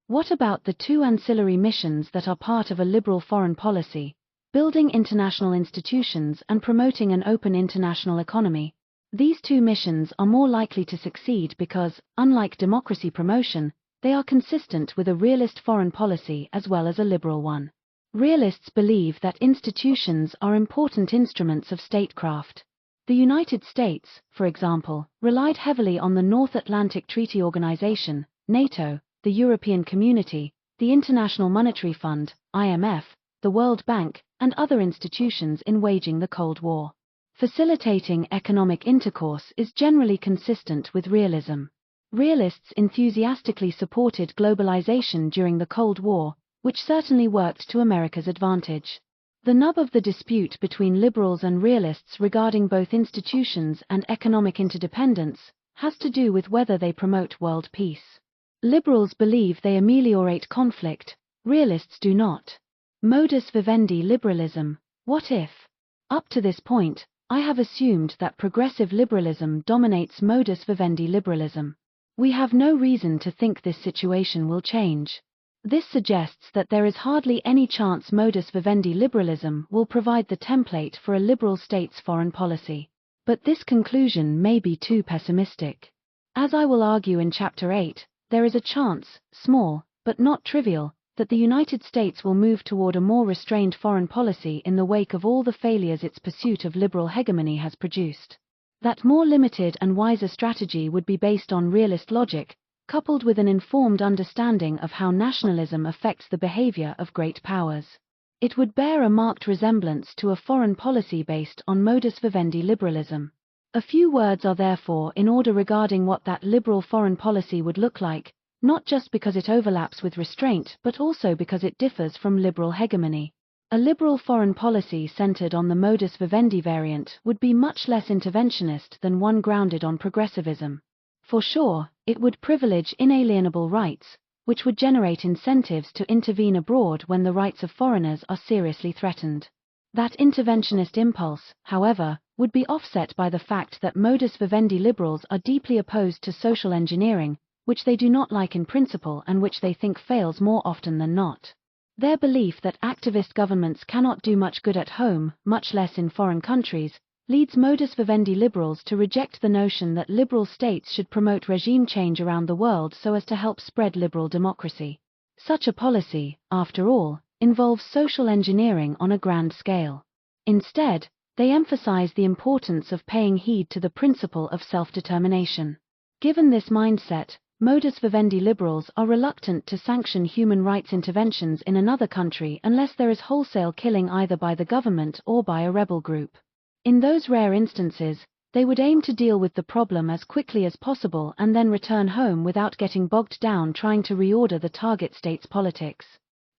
What about the two ancillary missions that are part of a liberal foreign policy, building international institutions and promoting an open international economy? These two missions are more likely to succeed because, unlike democracy promotion, they are consistent with a realist foreign policy as well as a liberal one. Realists believe that institutions are important instruments of statecraft. The United States, for example, relied heavily on the North Atlantic Treaty Organization, NATO, the European Community, the International Monetary Fund, IMF, the World Bank, and other institutions in waging the Cold War. Facilitating economic intercourse is generally consistent with realism. Realists enthusiastically supported globalization during the Cold War, which certainly worked to America's advantage. The nub of the dispute between liberals and realists regarding both institutions and economic interdependence has to do with whether they promote world peace. Liberals believe they ameliorate conflict, realists do not. Modus vivendi liberalism, what if? Up to this point, I have assumed that progressive liberalism dominates modus vivendi liberalism. We have no reason to think this situation will change. This suggests that there is hardly any chance modus vivendi liberalism will provide the template for a liberal state's foreign policy. But this conclusion may be too pessimistic. As I will argue in Chapter 8, there is a chance, small, but not trivial, that the United States will move toward a more restrained foreign policy in the wake of all the failures its pursuit of liberal hegemony has produced. That more limited and wiser strategy would be based on realist logic, coupled with an informed understanding of how nationalism affects the behavior of great powers. It would bear a marked resemblance to a foreign policy based on modus vivendi liberalism. A few words are therefore in order regarding what that liberal foreign policy would look like, not just because it overlaps with restraint but also because it differs from liberal hegemony. A liberal foreign policy centered on the modus vivendi variant would be much less interventionist than one grounded on progressivism. For sure, it would privilege inalienable rights, which would generate incentives to intervene abroad when the rights of foreigners are seriously threatened. That interventionist impulse, however, would be offset by the fact that modus vivendi liberals are deeply opposed to social engineering, which they do not like in principle and which they think fails more often than not. Their belief that activist governments cannot do much good at home, much less in foreign countries, leads modus vivendi liberals to reject the notion that liberal states should promote regime change around the world so as to help spread liberal democracy. Such a policy, after all, involves social engineering on a grand scale. Instead, they emphasize the importance of paying heed to the principle of self-determination. Given this mindset, modus vivendi liberals are reluctant to sanction human rights interventions in another country unless there is wholesale killing either by the government or by a rebel group. In those rare instances, they would aim to deal with the problem as quickly as possible and then return home without getting bogged down trying to reorder the target state's politics.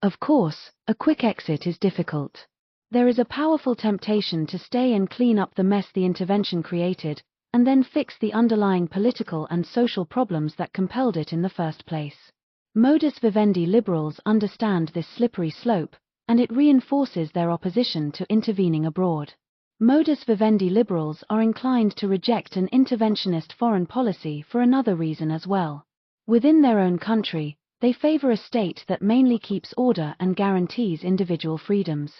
Of course, a quick exit is difficult. There is a powerful temptation to stay and clean up the mess the intervention created, and then fix the underlying political and social problems that compelled it in the first place. Modus vivendi liberals understand this slippery slope, and it reinforces their opposition to intervening abroad. Modus vivendi liberals are inclined to reject an interventionist foreign policy for another reason as well. Within their own country, they favor a state that mainly keeps order and guarantees individual freedoms.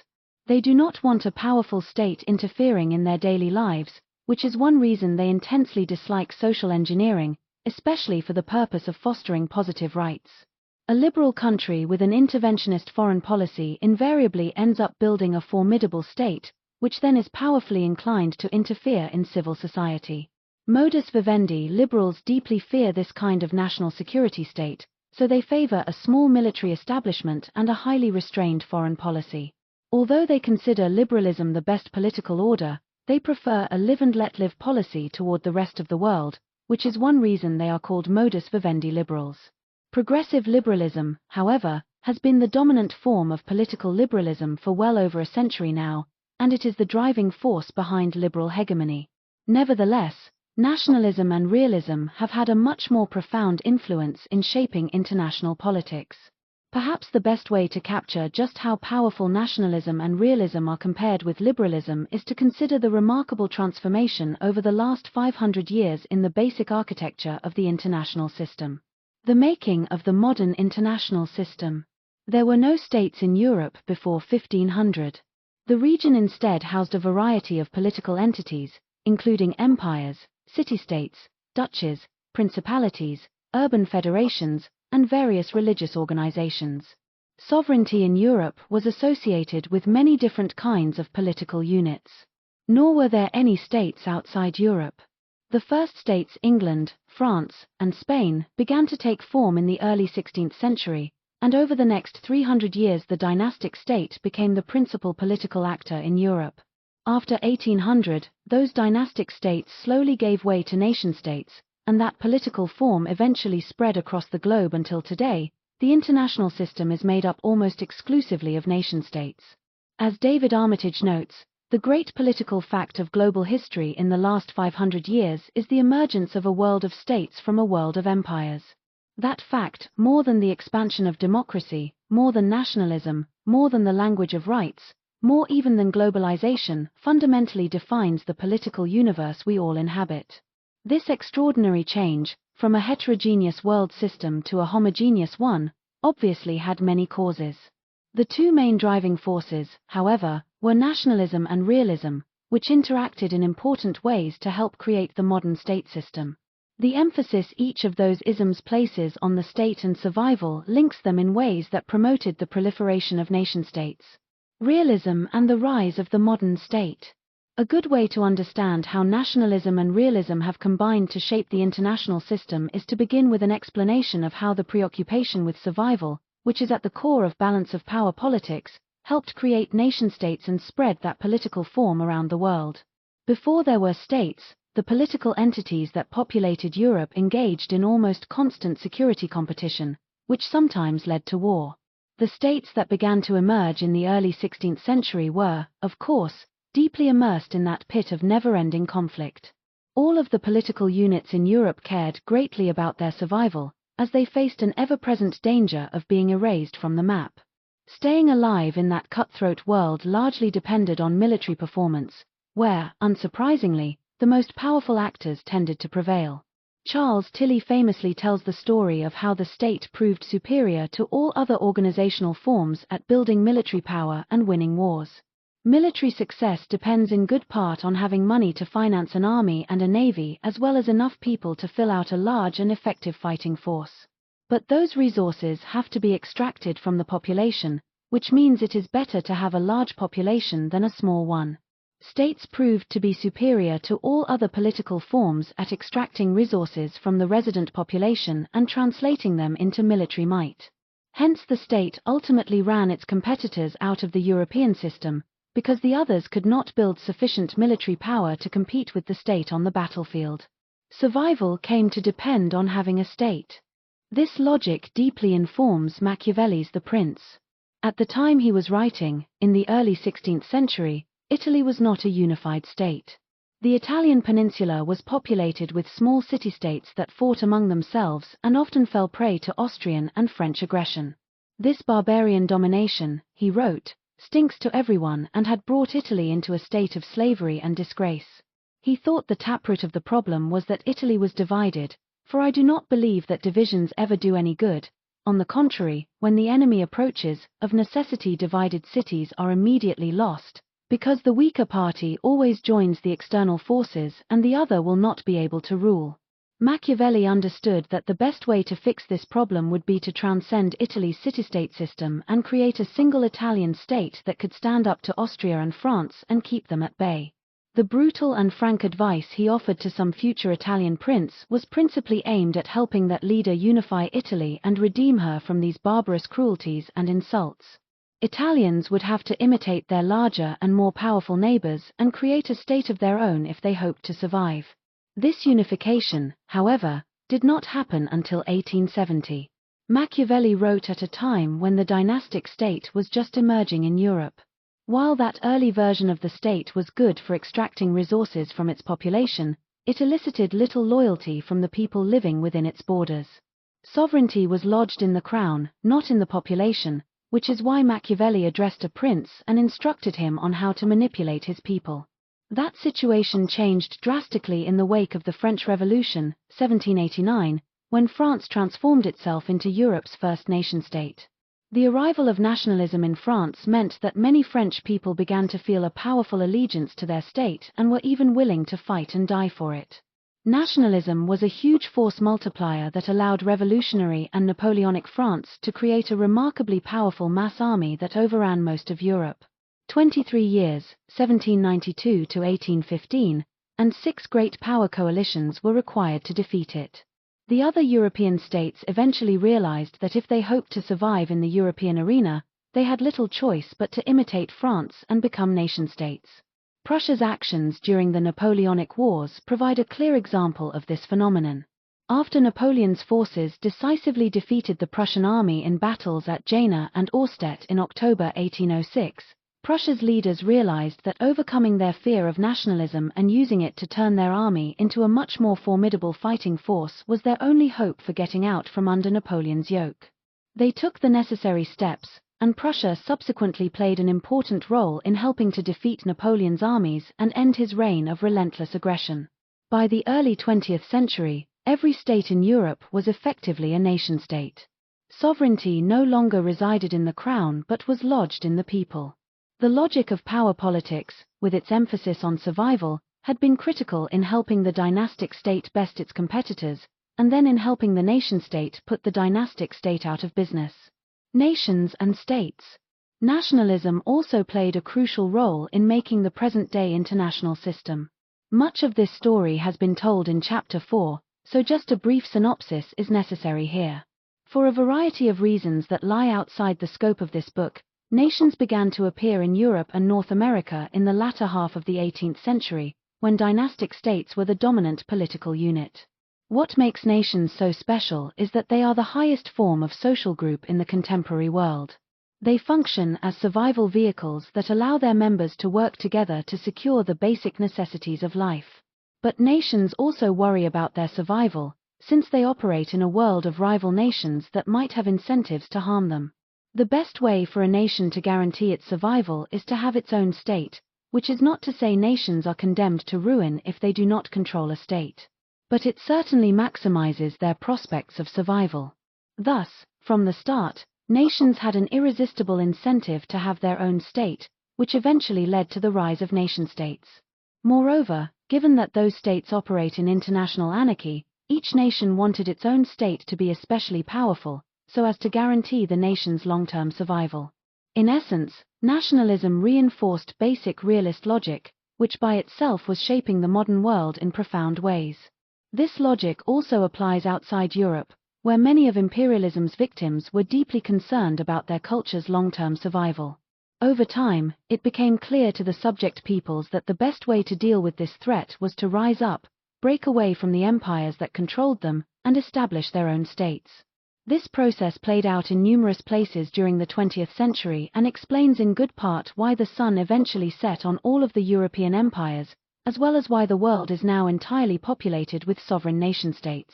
They do not want a powerful state interfering in their daily lives, which is one reason they intensely dislike social engineering, especially for the purpose of fostering positive rights. A liberal country with an interventionist foreign policy invariably ends up building a formidable state, which then is powerfully inclined to interfere in civil society. Modus vivendi liberals deeply fear this kind of national security state, so they favor a small military establishment and a highly restrained foreign policy. Although they consider liberalism the best political order, they prefer a live and let live policy toward the rest of the world, which is one reason they are called modus vivendi liberals. Progressive liberalism, however, has been the dominant form of political liberalism for well over a century now, and it is the driving force behind liberal hegemony. Nevertheless, nationalism and realism have had a much more profound influence in shaping international politics. Perhaps the best way to capture just how powerful nationalism and realism are compared with liberalism is to consider the remarkable transformation over the last 500 years in the basic architecture of the international system. The making of the modern international system. There were no states in Europe before 1500. The region instead housed a variety of political entities, including empires, city-states, duchies, principalities, urban federations, and various religious organizations. Sovereignty in Europe was associated with many different kinds of political units. Nor were there any states outside Europe. The first states, England, France, and Spain, began to take form in the early 16th century, and over the next 300 years the dynastic state became the principal political actor in Europe. After 1800, those dynastic states slowly gave way to nation-states, and that political form eventually spread across the globe until today. The international system is made up almost exclusively of nation-states. As David Armitage notes, the great political fact of global history in the last 500 years is the emergence of a world of states from a world of empires. That fact, more than the expansion of democracy, more than nationalism, more than the language of rights, more even than globalization, fundamentally defines the political universe we all inhabit. This extraordinary change, from a heterogeneous world system to a homogeneous one, obviously had many causes. The two main driving forces, however, were nationalism and realism, which interacted in important ways to help create the modern state system. The emphasis each of those isms places on the state and survival links them in ways that promoted the proliferation of nation-states. Realism and the rise of the modern state. A good way to understand how nationalism and realism have combined to shape the international system is to begin with an explanation of how the preoccupation with survival, which is at the core of balance of power politics, helped create nation-states and spread that political form around the world. Before there were states, the political entities that populated Europe engaged in almost constant security competition, which sometimes led to war. The states that began to emerge in the early 16th century were, of course, deeply immersed in that pit of never-ending conflict. All of the political units in Europe cared greatly about their survival, as they faced an ever-present danger of being erased from the map. Staying alive in that cutthroat world largely depended on military performance, where, unsurprisingly, the most powerful actors tended to prevail. Charles Tilly famously tells the story of how the state proved superior to all other organizational forms at building military power and winning wars. Military success depends in good part on having money to finance an army and a navy as well as enough people to fill out a large and effective fighting force. But those resources have to be extracted from the population, which means it is better to have a large population than a small one. States proved to be superior to all other political forms at extracting resources from the resident population and translating them into military might. Hence the state ultimately ran its competitors out of the European system, because the others could not build sufficient military power to compete with the state on the battlefield. Survival came to depend on having a state. This logic deeply informs Machiavelli's The Prince. At the time he was writing, in the early 16th century, Italy was not a unified state. The Italian peninsula was populated with small city-states that fought among themselves and often fell prey to Austrian and French aggression. This barbarian domination, he wrote, stinks to everyone and had brought Italy into a state of slavery and disgrace. He thought the taproot of the problem was that Italy was divided, for I do not believe that divisions ever do any good. On the contrary, when the enemy approaches, of necessity divided cities are immediately lost, because the weaker party always joins the external forces and the other will not be able to rule. Machiavelli understood that the best way to fix this problem would be to transcend Italy's city-state system and create a single Italian state that could stand up to Austria and France and keep them at bay. The brutal and frank advice he offered to some future Italian prince was principally aimed at helping that leader unify Italy and redeem her from these barbarous cruelties and insults. Italians would have to imitate their larger and more powerful neighbors and create a state of their own if they hoped to survive. This unification, however, did not happen until 1870. Machiavelli wrote at a time when the dynastic state was just emerging in Europe. While that early version of the state was good for extracting resources from its population, it elicited little loyalty from the people living within its borders. Sovereignty was lodged in the crown, not in the population, which is why Machiavelli addressed a prince and instructed him on how to manipulate his people. That situation changed drastically in the wake of the French Revolution, 1789, when France transformed itself into Europe's first nation-state. The arrival of nationalism in France meant that many French people began to feel a powerful allegiance to their state and were even willing to fight and die for it. Nationalism was a huge force multiplier that allowed revolutionary and Napoleonic France to create a remarkably powerful mass army that overran most of Europe. 23 years, 1792 to 1815, and 6 great power coalitions were required to defeat it. The other European states eventually realized that if they hoped to survive in the European arena, they had little choice but to imitate France and become nation-states. Prussia's actions during the Napoleonic Wars provide a clear example of this phenomenon. After Napoleon's forces decisively defeated the Prussian army in battles at Jena and Austerlitz in October 1806, Prussia's leaders realized that overcoming their fear of nationalism and using it to turn their army into a much more formidable fighting force was their only hope for getting out from under Napoleon's yoke. They took the necessary steps, and Prussia subsequently played an important role in helping to defeat Napoleon's armies and end his reign of relentless aggression. By the early 20th century, every state in Europe was effectively a nation-state. Sovereignty no longer resided in the crown but was lodged in the people. The logic of power politics, with its emphasis on survival, had been critical in helping the dynastic state best its competitors, and then in helping the nation-state put the dynastic state out of business. Nations and states. Nationalism also played a crucial role in making the present-day international system. Much of this story has been told in Chapter 4, so just a brief synopsis is necessary here. For a variety of reasons that lie outside the scope of this book, Nations began to appear in Europe and North America in the latter half of the 18th century, when dynastic states were the dominant political unit. What makes nations so special is that they are the highest form of social group in the contemporary world. They function as survival vehicles that allow their members to work together to secure the basic necessities of life. But nations also worry about their survival, since they operate in a world of rival nations that might have incentives to harm them. The best way for a nation to guarantee its survival is to have its own state, which is not to say nations are condemned to ruin if they do not control a state. But it certainly maximizes their prospects of survival. Thus, from the start, nations had an irresistible incentive to have their own state, which eventually led to the rise of nation-states. Moreover, given that those states operate in international anarchy, each nation wanted its own state to be especially powerful, so as to guarantee the nation's long-term survival. In essence, nationalism reinforced basic realist logic, which by itself was shaping the modern world in profound ways. This logic also applies outside Europe, where many of imperialism's victims were deeply concerned about their culture's long-term survival. Over time, it became clear to the subject peoples that the best way to deal with this threat was to rise up, break away from the empires that controlled them, and establish their own states. This process played out in numerous places during the 20th century and explains in good part why the sun eventually set on all of the European empires, as well as why the world is now entirely populated with sovereign nation-states.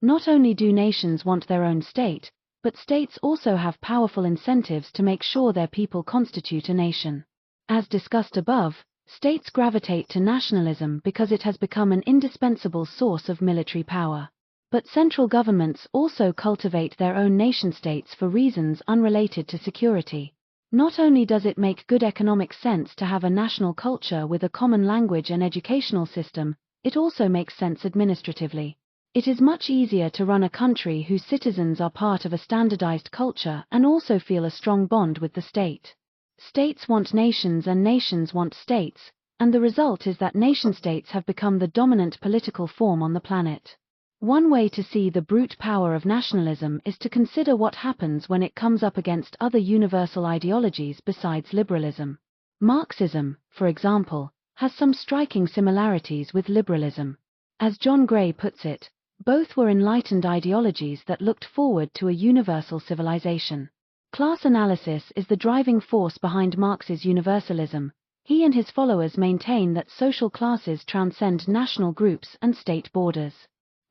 Not only do nations want their own state, but states also have powerful incentives to make sure their people constitute a nation. As discussed above, states gravitate to nationalism because it has become an indispensable source of military power. But central governments also cultivate their own nation-states for reasons unrelated to security. Not only does it make good economic sense to have a national culture with a common language and educational system, it also makes sense administratively. It is much easier to run a country whose citizens are part of a standardized culture and also feel a strong bond with the state. States want nations and nations want states, and the result is that nation-states have become the dominant political form on the planet. One way to see the brute power of nationalism is to consider what happens when it comes up against other universal ideologies besides liberalism. Marxism, for example, has some striking similarities with liberalism. As John Gray puts it, both were enlightened ideologies that looked forward to a universal civilization. Class analysis is the driving force behind Marx's universalism. He and his followers maintain that social classes transcend national groups and state borders.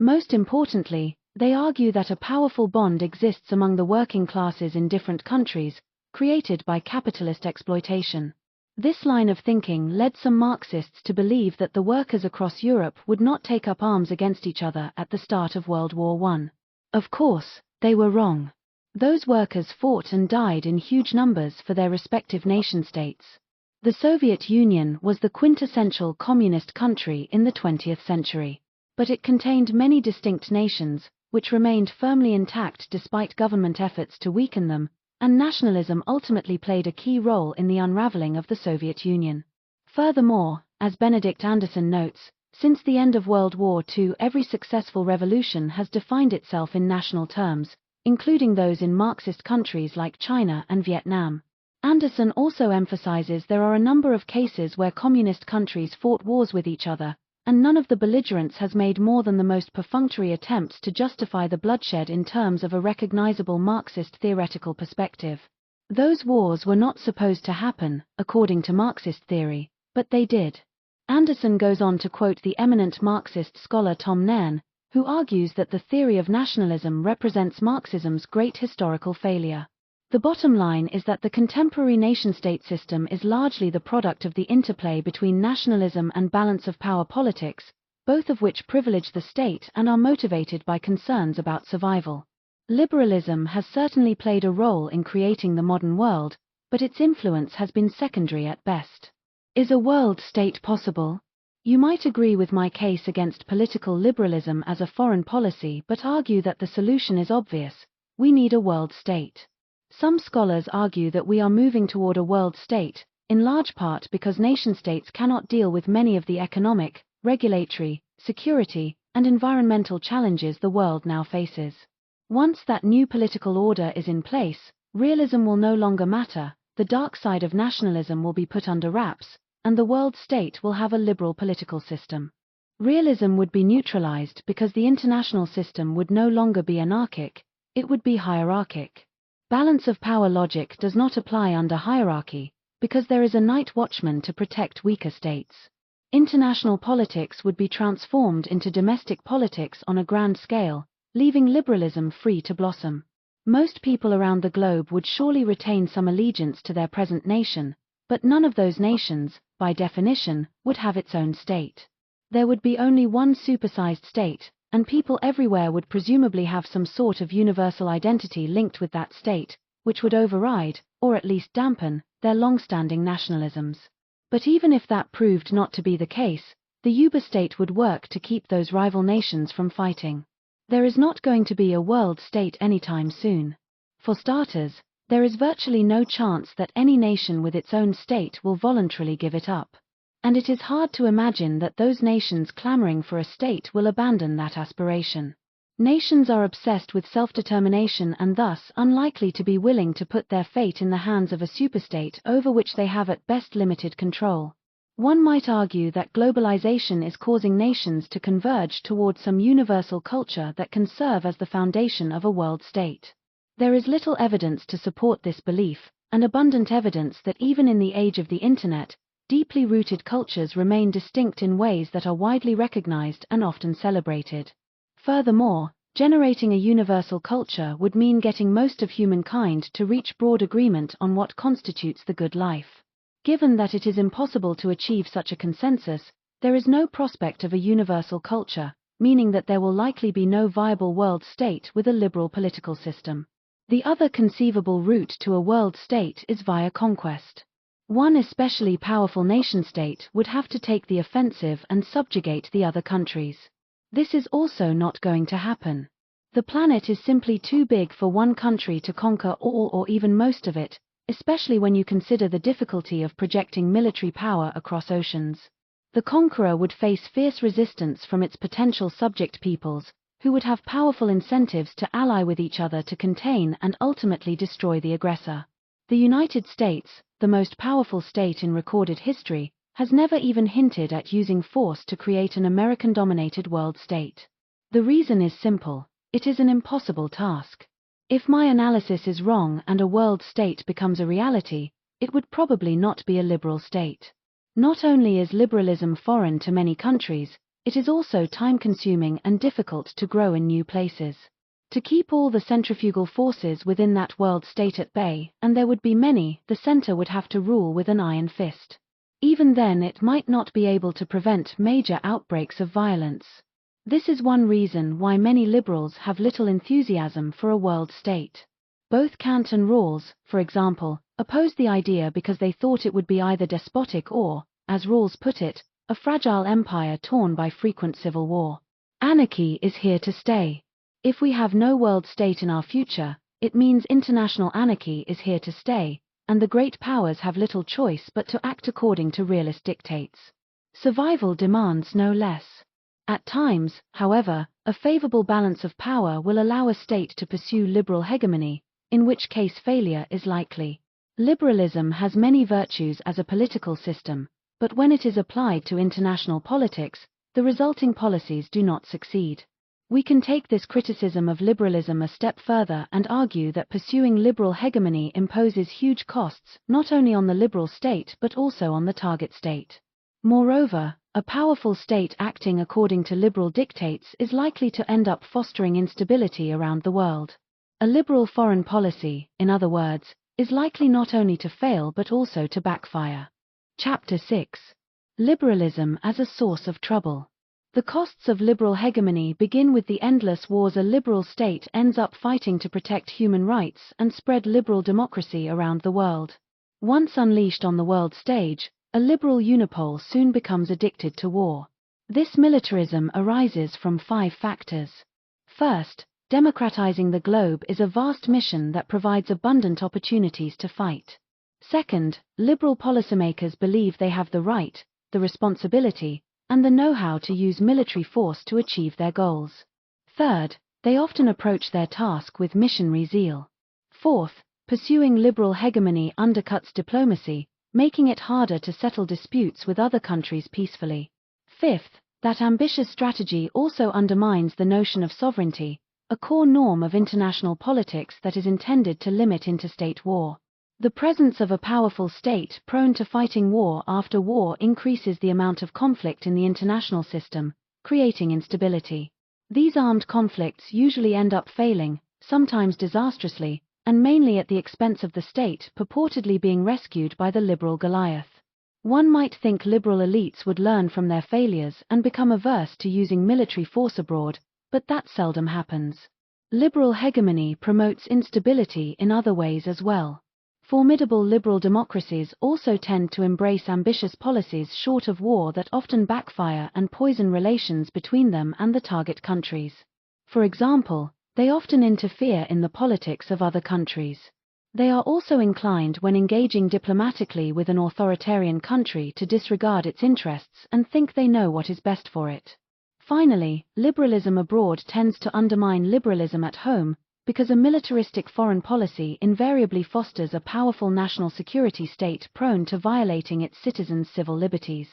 Most importantly, they argue that a powerful bond exists among the working classes in different countries, created by capitalist exploitation. This line of thinking led some Marxists to believe that the workers across Europe would not take up arms against each other at the start of World War I. Of course, they were wrong. Those workers fought and died in huge numbers for their respective nation-states. The Soviet Union was the quintessential communist country in the 20th century. But it contained many distinct nations, which remained firmly intact despite government efforts to weaken them, and nationalism ultimately played a key role in the unraveling of the Soviet Union. Furthermore, as Benedict Anderson notes, since the end of World War II, every successful revolution has defined itself in national terms, including those in Marxist countries like China and Vietnam. Anderson also emphasizes there are a number of cases where communist countries fought wars with each other, and none of the belligerents has made more than the most perfunctory attempts to justify the bloodshed in terms of a recognizable Marxist theoretical perspective. Those wars were not supposed to happen, according to Marxist theory, but they did. Anderson goes on to quote the eminent Marxist scholar Tom Nairn, who argues that the theory of nationalism represents Marxism's great historical failure. The bottom line is that the contemporary nation-state system is largely the product of the interplay between nationalism and balance of power politics, both of which privilege the state and are motivated by concerns about survival. Liberalism has certainly played a role in creating the modern world, but its influence has been secondary at best. Is a world state possible? You might agree with my case against political liberalism as a foreign policy, but argue that the solution is obvious: we need a world state. Some scholars argue that we are moving toward a world state, in large part because nation-states cannot deal with many of the economic, regulatory, security, and environmental challenges the world now faces. Once that new political order is in place, realism will no longer matter, the dark side of nationalism will be put under wraps, and the world state will have a liberal political system. Realism would be neutralized because the international system would no longer be anarchic, it would be hierarchic. Balance of power logic does not apply under hierarchy, because there is a night watchman to protect weaker states. International politics would be transformed into domestic politics on a grand scale, leaving liberalism free to blossom. Most people around the globe would surely retain some allegiance to their present nation, but none of those nations, by definition, would have its own state. There would be only one supersized state, and people everywhere would presumably have some sort of universal identity linked with that state, which would override, or at least dampen, their long-standing nationalisms. But even if that proved not to be the case, the Uber-state would work to keep those rival nations from fighting. There is not going to be a world state anytime soon. For starters, there is virtually no chance that any nation with its own state will voluntarily give it up. And it is hard to imagine that those nations clamoring for a state will abandon that aspiration. Nations are obsessed with self-determination and thus unlikely to be willing to put their fate in the hands of a superstate over which they have at best limited control. One might argue that globalization is causing nations to converge toward some universal culture that can serve as the foundation of a world state. There is little evidence to support this belief, and abundant evidence that even in the age of the Internet, deeply rooted cultures remain distinct in ways that are widely recognized and often celebrated. Furthermore, generating a universal culture would mean getting most of humankind to reach broad agreement on what constitutes the good life. Given that it is impossible to achieve such a consensus, there is no prospect of a universal culture, meaning that there will likely be no viable world state with a liberal political system. The other conceivable route to a world state is via conquest. One especially powerful nation-state would have to take the offensive and subjugate the other countries. This is also not going to happen. The planet is simply too big for one country to conquer all or even most of it, especially when you consider the difficulty of projecting military power across oceans. The conqueror would face fierce resistance from its potential subject peoples, who would have powerful incentives to ally with each other to contain and ultimately destroy the aggressor. The United States, the most powerful state in recorded history, has never even hinted at using force to create an American-dominated world state. The reason is simple: it is an impossible task. If my analysis is wrong and a world state becomes a reality, it would probably not be a liberal state. Not only is liberalism foreign to many countries, it is also time-consuming and difficult to grow in new places. To keep all the centrifugal forces within that world state at bay, and there would be many, the center would have to rule with an iron fist. Even then it might not be able to prevent major outbreaks of violence. This is one reason why many liberals have little enthusiasm for a world state. Both Kant and Rawls, for example, opposed the idea because they thought it would be either despotic or, as Rawls put it, a fragile empire torn by frequent civil war. Anarchy is here to stay. If we have no world state in our future, it means international anarchy is here to stay, and the great powers have little choice but to act according to realist dictates. Survival demands no less. At times, however, a favorable balance of power will allow a state to pursue liberal hegemony, in which case failure is likely. Liberalism has many virtues as a political system, but when it is applied to international politics, the resulting policies do not succeed. We can take this criticism of liberalism a step further and argue that pursuing liberal hegemony imposes huge costs not only on the liberal state but also on the target state. Moreover, a powerful state acting according to liberal dictates is likely to end up fostering instability around the world. A liberal foreign policy, in other words, is likely not only to fail but also to backfire. Chapter 6. Liberalism as a source of trouble. The costs of liberal hegemony begin with the endless wars a liberal state ends up fighting to protect human rights and spread liberal democracy around the world. Once unleashed on the world stage, a liberal unipole soon becomes addicted to war. This militarism arises from 5 factors. First, democratizing the globe is a vast mission that provides abundant opportunities to fight. Second, liberal policymakers believe they have the right, the responsibility, and the know-how to use military force to achieve their goals. Third, they often approach their task with missionary zeal. Fourth, Pursuing liberal hegemony undercuts diplomacy, making it harder to settle disputes with other countries peacefully. Fifth, that ambitious strategy also undermines the notion of sovereignty, a core norm of international politics that is intended to limit interstate war. The presence of a powerful state prone to fighting war after war increases the amount of conflict in the international system, creating instability. These armed conflicts usually end up failing, sometimes disastrously, and mainly at the expense of the state purportedly being rescued by the liberal Goliath. One might think liberal elites would learn from their failures and become averse to using military force abroad, but that seldom happens. Liberal hegemony promotes instability in other ways as well. Formidable liberal democracies also tend to embrace ambitious policies short of war that often backfire and poison relations between them and the target countries. For example, they often interfere in the politics of other countries. They are also inclined when engaging diplomatically with an authoritarian country to disregard its interests and think they know what is best for it. Finally, liberalism abroad tends to undermine liberalism at home, because a militaristic foreign policy invariably fosters a powerful national security state prone to violating its citizens' civil liberties.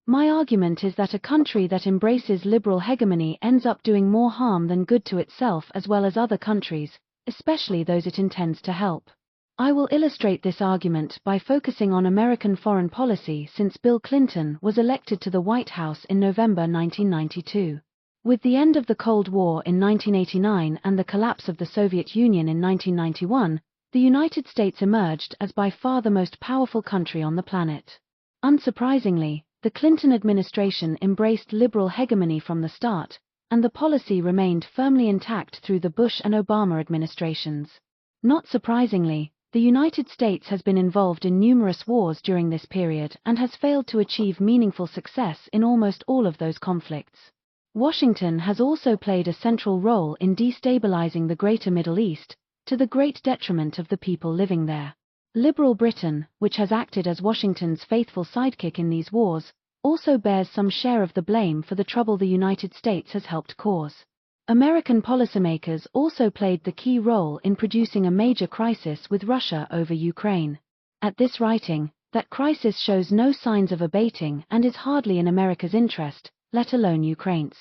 My argument is that a country that embraces liberal hegemony ends up doing more harm than good to itself as well as other countries, especially those it intends to help. I will illustrate this argument by focusing on American foreign policy since Bill Clinton was elected to the White House in November 1992. With the end of the Cold War in 1989 and the collapse of the Soviet Union in 1991, the United States emerged as by far the most powerful country on the planet. Unsurprisingly, the Clinton administration embraced liberal hegemony from the start, and the policy remained firmly intact through the Bush and Obama administrations. Not surprisingly, the United States has been involved in numerous wars during this period and has failed to achieve meaningful success in almost all of those conflicts. Washington has also played a central role in destabilizing the Greater Middle East, to the great detriment of the people living there. Liberal Britain, which has acted as Washington's faithful sidekick in these wars, also bears some share of the blame for the trouble the United States has helped cause. American policymakers also played the key role in producing a major crisis with Russia over Ukraine. At this writing, that crisis shows no signs of abating and is hardly in America's interest, let alone Ukraine's.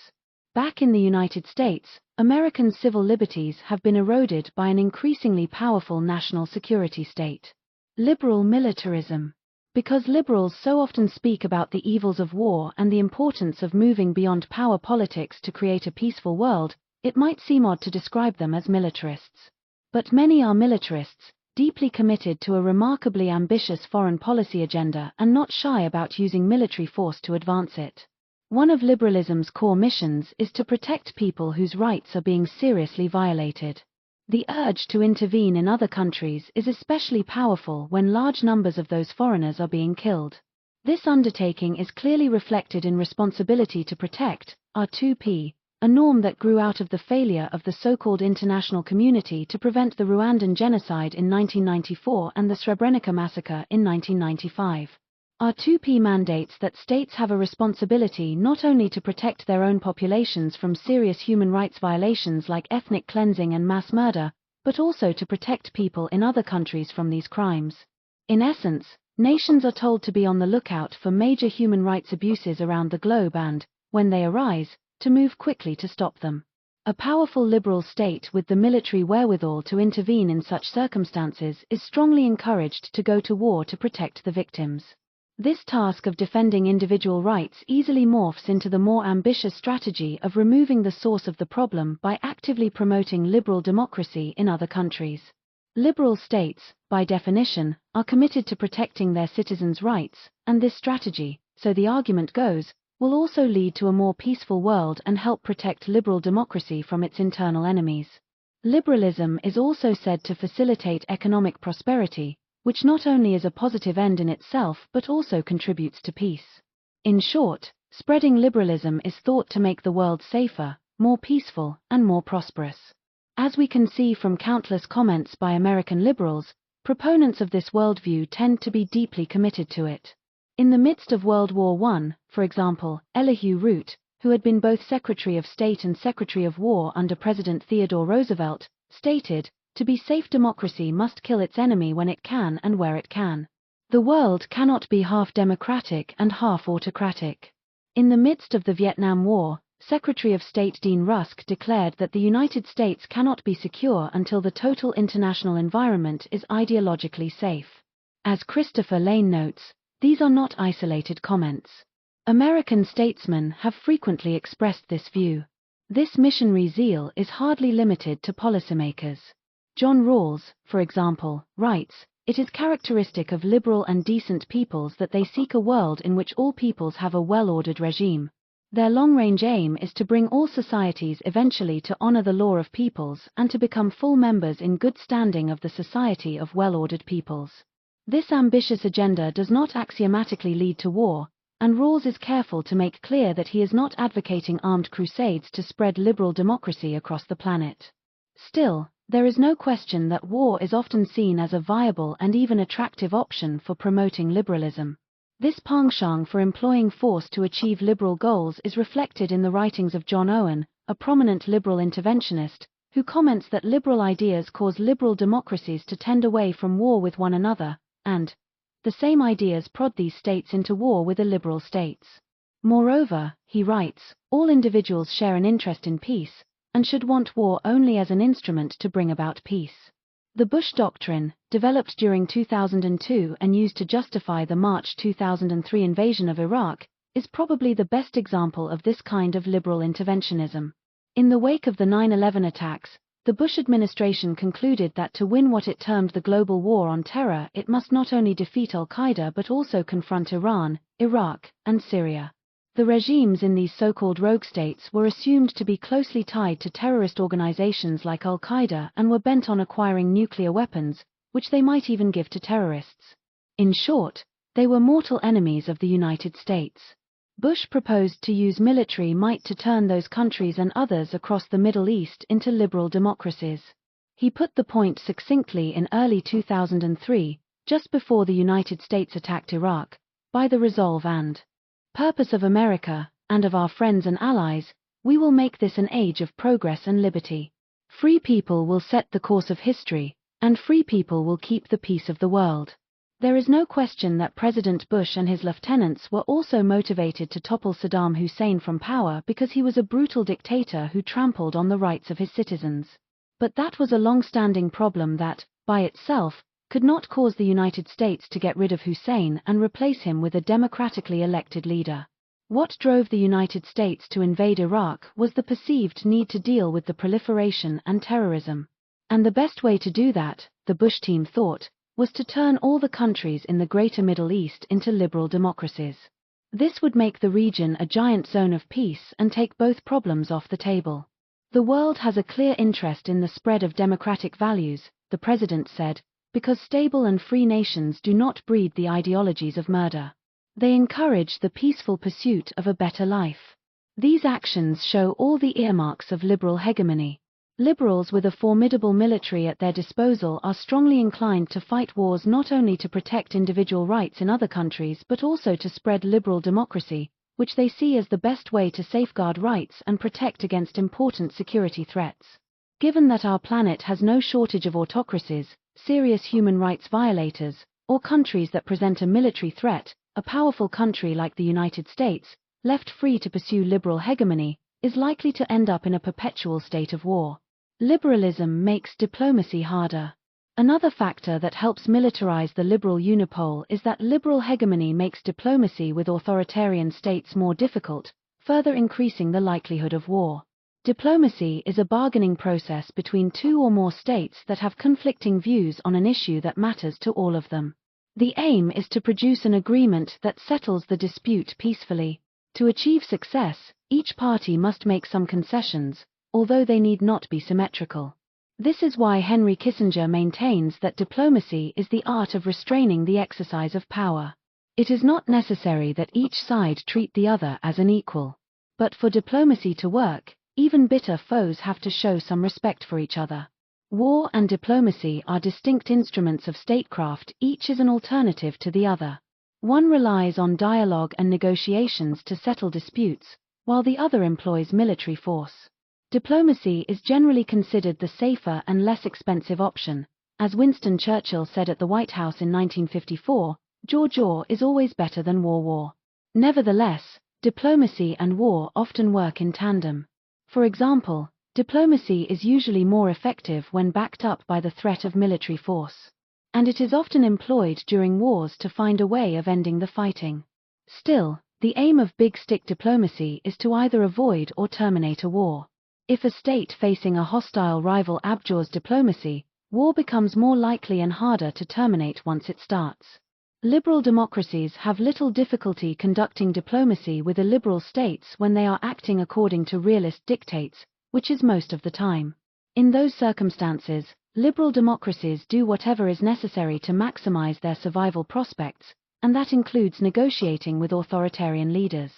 Back in the United States, American civil liberties have been eroded by an increasingly powerful national security state. Liberal militarism. Because liberals so often speak about the evils of war and the importance of moving beyond power politics to create a peaceful world, it might seem odd to describe them as militarists. But many are militarists, deeply committed to a remarkably ambitious foreign policy agenda and not shy about using military force to advance it. One of liberalism's core missions is to protect people whose rights are being seriously violated. The urge to intervene in other countries is especially powerful when large numbers of those foreigners are being killed. This undertaking is clearly reflected in responsibility to protect, R2P, a norm that grew out of the failure of the so-called international community to prevent the Rwandan genocide in 1994 and the Srebrenica massacre in 1995. R2P mandates that states have a responsibility not only to protect their own populations from serious human rights violations like ethnic cleansing and mass murder, but also to protect people in other countries from these crimes. In essence, nations are told to be on the lookout for major human rights abuses around the globe and, when they arise, to move quickly to stop them. A powerful liberal state with the military wherewithal to intervene in such circumstances is strongly encouraged to go to war to protect the victims. This task of defending individual rights easily morphs into the more ambitious strategy of removing the source of the problem by actively promoting liberal democracy in other countries. Liberal states, by definition, are committed to protecting their citizens' rights, and this strategy, so the argument goes, will also lead to a more peaceful world and help protect liberal democracy from its internal enemies. Liberalism is also said to facilitate economic prosperity, which not only is a positive end in itself but also contributes to peace. In short, spreading liberalism is thought to make the world safer, more peaceful, and more prosperous. As we can see from countless comments by American liberals, proponents of this worldview tend to be deeply committed to it. In the midst of World War I, for example, Elihu Root, who had been both Secretary of State and Secretary of War under President Theodore Roosevelt, stated, To be safe, democracy must kill its enemy when it can and where it can. The world cannot be half democratic and half autocratic. In the midst of the Vietnam War, Secretary of State Dean Rusk declared that the United States cannot be secure until the total international environment is ideologically safe. As Christopher Lane notes, these are not isolated comments. American statesmen have frequently expressed this view. This missionary zeal is hardly limited to policymakers. John Rawls, for example, writes, "It is characteristic of liberal and decent peoples that they seek a world in which all peoples have a well-ordered regime. Their long-range aim is to bring all societies eventually to honor the law of peoples and to become full members in good standing of the society of well-ordered peoples." This ambitious agenda does not axiomatically lead to war, and Rawls is careful to make clear that he is not advocating armed crusades to spread liberal democracy across the planet. Still, there is no question that war is often seen as a viable and even attractive option for promoting liberalism. This penchant for employing force to achieve liberal goals is reflected in the writings of John Owen, a prominent liberal interventionist, who comments that liberal ideas cause liberal democracies to tend away from war with one another, and the same ideas prod these states into war with illiberal states. Moreover, he writes, all individuals share an interest in peace, and should want war only as an instrument to bring about peace. The Bush Doctrine, developed during 2002 and used to justify the March 2003 invasion of Iraq, is probably the best example of this kind of liberal interventionism. In the wake of the 9/11 attacks, the Bush administration concluded that to win what it termed the global war on terror, it must not only defeat al-Qaeda but also confront Iran, Iraq, and Syria. The regimes in these so-called rogue states were assumed to be closely tied to terrorist organizations like al-Qaeda and were bent on acquiring nuclear weapons, which they might even give to terrorists. In short, they were mortal enemies of the United States. Bush proposed to use military might to turn those countries and others across the Middle East into liberal democracies. He put the point succinctly in early 2003, just before the United States attacked Iraq, by the resolve and purpose of America, and of our friends and allies, we will make this an age of progress and liberty. Free people will set the course of history, and free people will keep the peace of the world. There is no question that President Bush and his lieutenants were also motivated to topple Saddam Hussein from power because he was a brutal dictator who trampled on the rights of his citizens. But that was a long-standing problem that, by itself, could not cause the United States to get rid of Hussein and replace him with a democratically elected leader. What drove the United States to invade Iraq was the perceived need to deal with the proliferation and terrorism. And the best way to do that, the Bush team thought, was to turn all the countries in the Greater Middle East into liberal democracies. This would make the region a giant zone of peace and take both problems off the table. The world has a clear interest in the spread of democratic values, the president said, because stable and free nations do not breed the ideologies of murder. They encourage the peaceful pursuit of a better life. These actions show all the earmarks of liberal hegemony. Liberals with a formidable military at their disposal are strongly inclined to fight wars not only to protect individual rights in other countries but also to spread liberal democracy, which they see as the best way to safeguard rights and protect against important security threats. Given that our planet has no shortage of autocracies, serious human rights violators, or countries that present a military threat, a powerful country like the United States, left free to pursue liberal hegemony, is likely to end up in a perpetual state of war. Liberalism makes diplomacy harder. Another factor that helps militarize the liberal unipole is that liberal hegemony makes diplomacy with authoritarian states more difficult, further increasing the likelihood of war. Diplomacy is a bargaining process between two or more states that have conflicting views on an issue that matters to all of them. The aim is to produce an agreement that settles the dispute peacefully. To achieve success, each party must make some concessions, although they need not be symmetrical. This is why Henry Kissinger maintains that diplomacy is the art of restraining the exercise of power. It is not necessary that each side treat the other as an equal. But for diplomacy to work, even bitter foes have to show some respect for each other. War and diplomacy are distinct instruments of statecraft, each is an alternative to the other. One relies on dialogue and negotiations to settle disputes, while the other employs military force. Diplomacy is generally considered the safer and less expensive option. As Winston Churchill said at the White House in 1954, "Jaw is always better than war. Nevertheless, diplomacy and war often work in tandem. For example, diplomacy is usually more effective when backed up by the threat of military force. And it is often employed during wars to find a way of ending the fighting. Still, the aim of big stick diplomacy is to either avoid or terminate a war. If a state facing a hostile rival abjures diplomacy, war becomes more likely and harder to terminate once it starts. Liberal democracies have little difficulty conducting diplomacy with illiberal states when they are acting according to realist dictates, which is most of the time. In those circumstances, liberal democracies do whatever is necessary to maximize their survival prospects, and that includes negotiating with authoritarian leaders.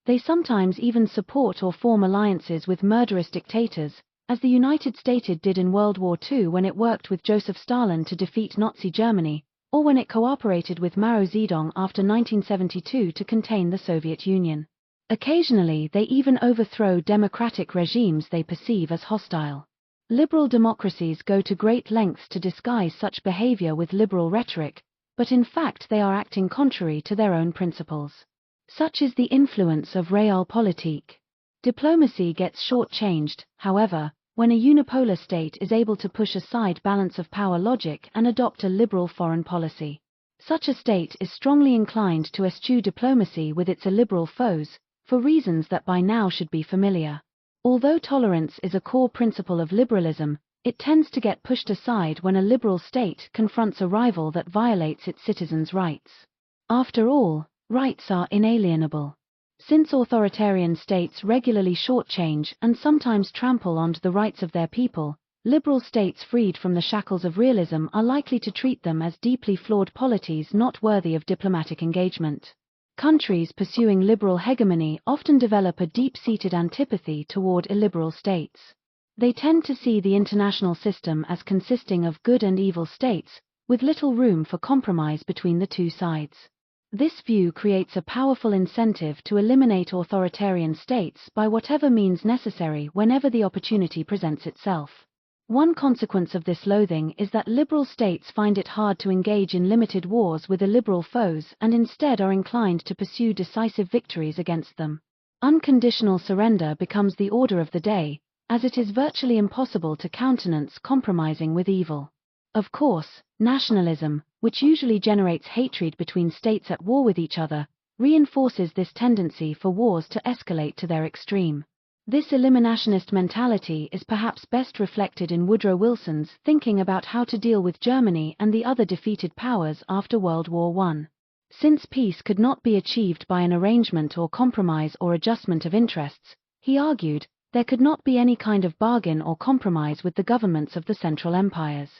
They sometimes even support or form alliances with murderous dictators, as the United States did in World War II when it worked with Joseph Stalin to defeat Nazi Germany, or when it cooperated with Mao Zedong after 1972 to contain the Soviet Union. Occasionally, they even overthrow democratic regimes they perceive as hostile. Liberal democracies go to great lengths to disguise such behavior with liberal rhetoric, but in fact they are acting contrary to their own principles. Such is the influence of Realpolitik. Diplomacy gets shortchanged, however, when a unipolar state is able to push aside balance of power logic and adopt a liberal foreign policy. Such a state is strongly inclined to eschew diplomacy with its illiberal foes, for reasons that by now should be familiar. Although tolerance is a core principle of liberalism, it tends to get pushed aside when a liberal state confronts a rival that violates its citizens' rights. After all, rights are inalienable. Since authoritarian states regularly shortchange and sometimes trample on the rights of their people, liberal states freed from the shackles of realism are likely to treat them as deeply flawed polities not worthy of diplomatic engagement. Countries pursuing liberal hegemony often develop a deep-seated antipathy toward illiberal states. They tend to see the international system as consisting of good and evil states, with little room for compromise between the two sides. This view creates a powerful incentive to eliminate authoritarian states by whatever means necessary whenever the opportunity presents itself. One consequence of this loathing is that liberal states find it hard to engage in limited wars with illiberal foes and instead are inclined to pursue decisive victories against them. Unconditional surrender becomes the order of the day, as it is virtually impossible to countenance compromising with evil. Of course, nationalism, which usually generates hatred between states at war with each other, reinforces this tendency for wars to escalate to their extreme. This eliminationist mentality is perhaps best reflected in Woodrow Wilson's thinking about how to deal with Germany and the other defeated powers after World War I. Since peace could not be achieved by an arrangement or compromise or adjustment of interests, he argued, there could not be any kind of bargain or compromise with the governments of the Central Empires.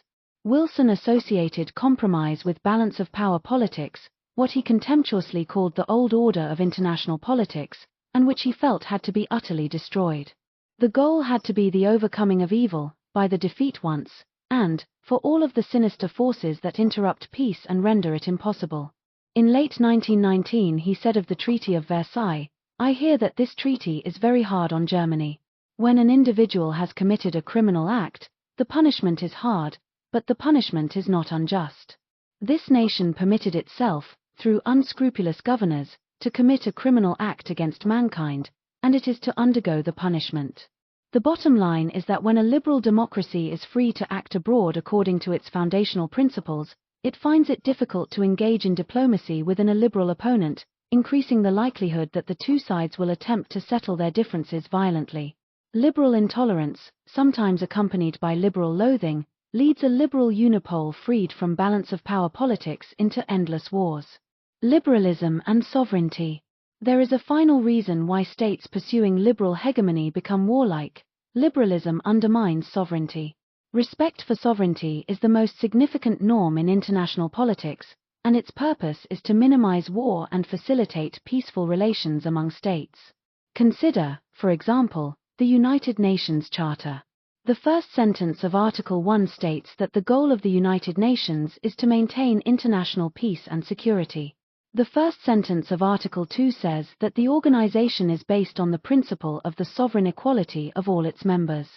Wilson associated compromise with balance of power politics, what he contemptuously called the old order of international politics, and which he felt had to be utterly destroyed. The goal had to be the overcoming of evil, by the defeat once, and, for all of the sinister forces that interrupt peace and render it impossible. In late 1919 he said of the Treaty of Versailles, "I hear that this treaty is very hard on Germany. When an individual has committed a criminal act, the punishment is hard, but the punishment is not unjust. This nation permitted itself, through unscrupulous governors, to commit a criminal act against mankind, and it is to undergo the punishment." The bottom line is that when a liberal democracy is free to act abroad according to its foundational principles, it finds it difficult to engage in diplomacy with an illiberal opponent, increasing the likelihood that the two sides will attempt to settle their differences violently. Liberal intolerance, sometimes accompanied by liberal loathing, leads a liberal unipole freed from balance of power politics into endless wars. Liberalism and sovereignty. There is a final reason why states pursuing liberal hegemony become warlike. Liberalism undermines sovereignty. Respect for sovereignty is the most significant norm in international politics, and its purpose is to minimize war and facilitate peaceful relations among states. Consider, for example, the United Nations Charter. The first sentence of Article 1 states that the goal of the United Nations is to maintain international peace and security. The first sentence of Article 2 says that the organization is based on the principle of the sovereign equality of all its members.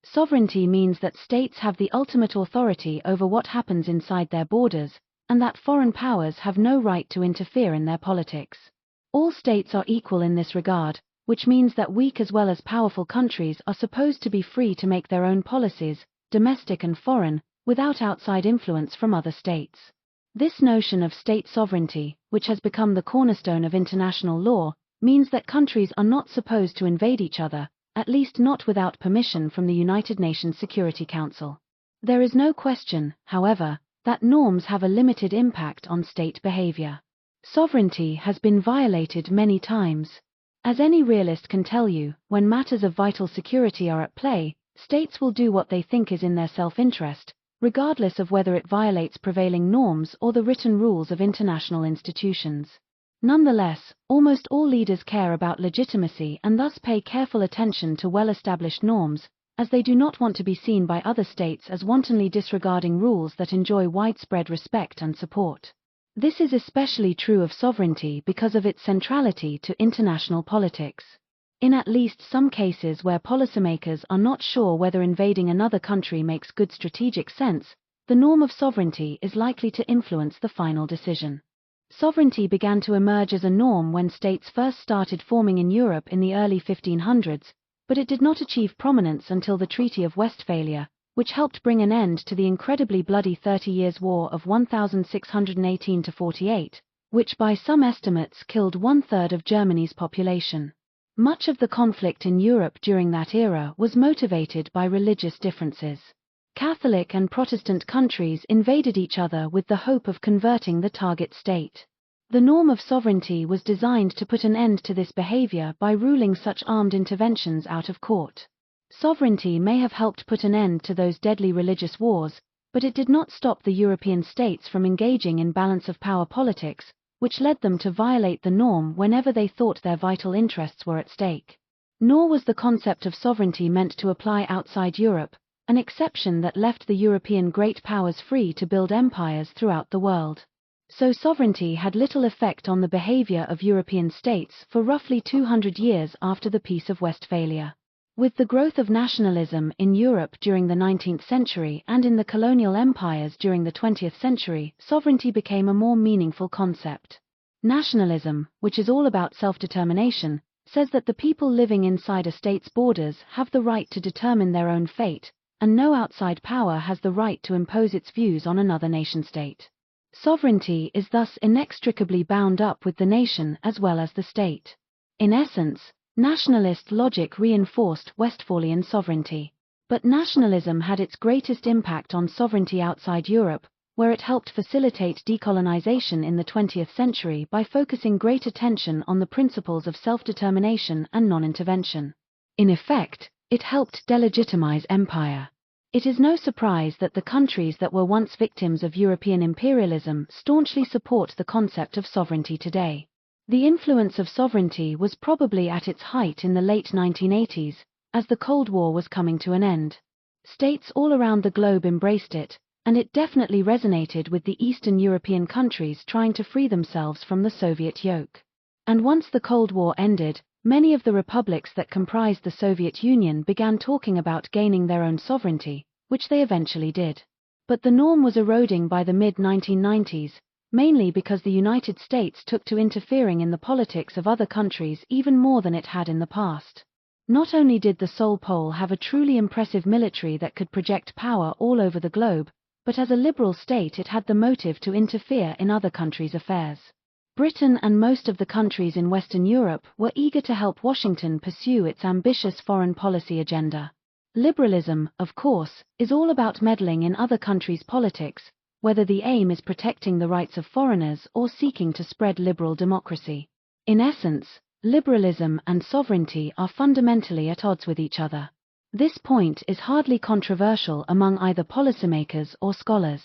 Sovereignty means that states have the ultimate authority over what happens inside their borders, and that foreign powers have no right to interfere in their politics. All states are equal in this regard, which means that weak as well as powerful countries are supposed to be free to make their own policies, domestic and foreign, without outside influence from other states. This notion of state sovereignty, which has become the cornerstone of international law, means that countries are not supposed to invade each other, at least not without permission from the United Nations Security Council. There is no question, however, that norms have a limited impact on state behavior. Sovereignty has been violated many times. As any realist can tell you, when matters of vital security are at play, states will do what they think is in their self-interest, regardless of whether it violates prevailing norms or the written rules of international institutions. Nonetheless, almost all leaders care about legitimacy and thus pay careful attention to well-established norms, as they do not want to be seen by other states as wantonly disregarding rules that enjoy widespread respect and support. This is especially true of sovereignty because of its centrality to international politics. In at least some cases where policymakers are not sure whether invading another country makes good strategic sense, the norm of sovereignty is likely to influence the final decision. Sovereignty began to emerge as a norm when states first started forming in Europe in the early 1500s, but it did not achieve prominence until the Treaty of Westphalia, which helped bring an end to the incredibly bloody 30 Years' War of 1618–48, which by some estimates killed one-third of Germany's population. Much of the conflict in Europe during that era was motivated by religious differences. Catholic and Protestant countries invaded each other with the hope of converting the target state. The norm of sovereignty was designed to put an end to this behavior by ruling such armed interventions out of court. Sovereignty may have helped put an end to those deadly religious wars, but it did not stop the European states from engaging in balance of power politics, which led them to violate the norm whenever they thought their vital interests were at stake. Nor was the concept of sovereignty meant to apply outside Europe, an exception that left the European great powers free to build empires throughout the world. So sovereignty had little effect on the behavior of European states for roughly 200 years after the Peace of Westphalia. With the growth of nationalism in Europe during the 19th century and in the colonial empires during the 20th century, sovereignty became a more meaningful concept. Nationalism, which is all about self-determination, says that the people living inside a state's borders have the right to determine their own fate, and no outside power has the right to impose its views on another nation-state. Sovereignty is thus inextricably bound up with the nation as well as the state. In essence, nationalist logic reinforced Westphalian sovereignty. But nationalism had its greatest impact on sovereignty outside Europe, where it helped facilitate decolonization in the 20th century by focusing great attention on the principles of self-determination and non-intervention. In effect, it helped delegitimize empire. It is no surprise that the countries that were once victims of European imperialism staunchly support the concept of sovereignty today. The influence of sovereignty was probably at its height in the late 1980s, as the Cold War was coming to an end. States all around the globe embraced it, and it definitely resonated with the Eastern European countries trying to free themselves from the Soviet yoke. And once the Cold War ended, many of the republics that comprised the Soviet Union began talking about gaining their own sovereignty, which they eventually did. But the norm was eroding by the mid-1990s, mainly because the United States took to interfering in the politics of other countries even more than it had in the past. Not only did the Sol Pole have a truly impressive military that could project power all over the globe, but as a liberal state it had the motive to interfere in other countries' affairs. Britain and most of the countries in Western Europe were eager to help Washington pursue its ambitious foreign policy agenda. Liberalism, of course, is all about meddling in other countries' politics, whether the aim is protecting the rights of foreigners or seeking to spread liberal democracy. In essence, liberalism and sovereignty are fundamentally at odds with each other. This point is hardly controversial among either policymakers or scholars.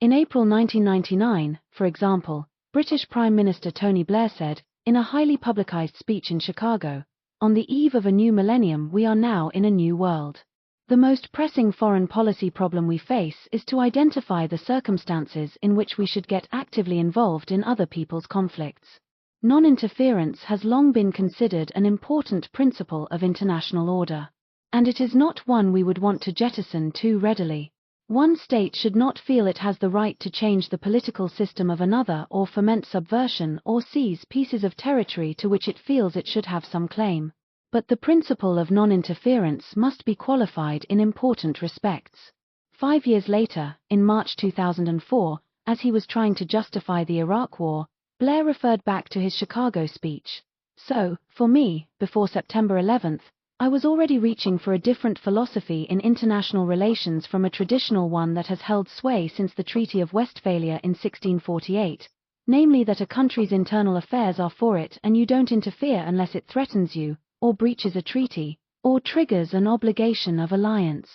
In April 1999, for example, British Prime Minister Tony Blair said, in a highly publicized speech in Chicago, "On the eve of a new millennium, we are now in a new world." The most pressing foreign policy problem we face is to identify the circumstances in which we should get actively involved in other people's conflicts. Non-interference has long been considered an important principle of international order. And it is not one we would want to jettison too readily. One state should not feel it has the right to change the political system of another or foment subversion or seize pieces of territory to which it feels it should have some claim. But the principle of non-interference must be qualified in important respects. 5 years later, in March 2004, as he was trying to justify the Iraq War, Blair referred back to his Chicago speech. So, for me, before September 11th, I was already reaching for a different philosophy in international relations from a traditional one that has held sway since the Treaty of Westphalia in 1648, namely that a country's internal affairs are for it and you don't interfere unless it threatens you, or breaches a treaty, or triggers an obligation of alliance.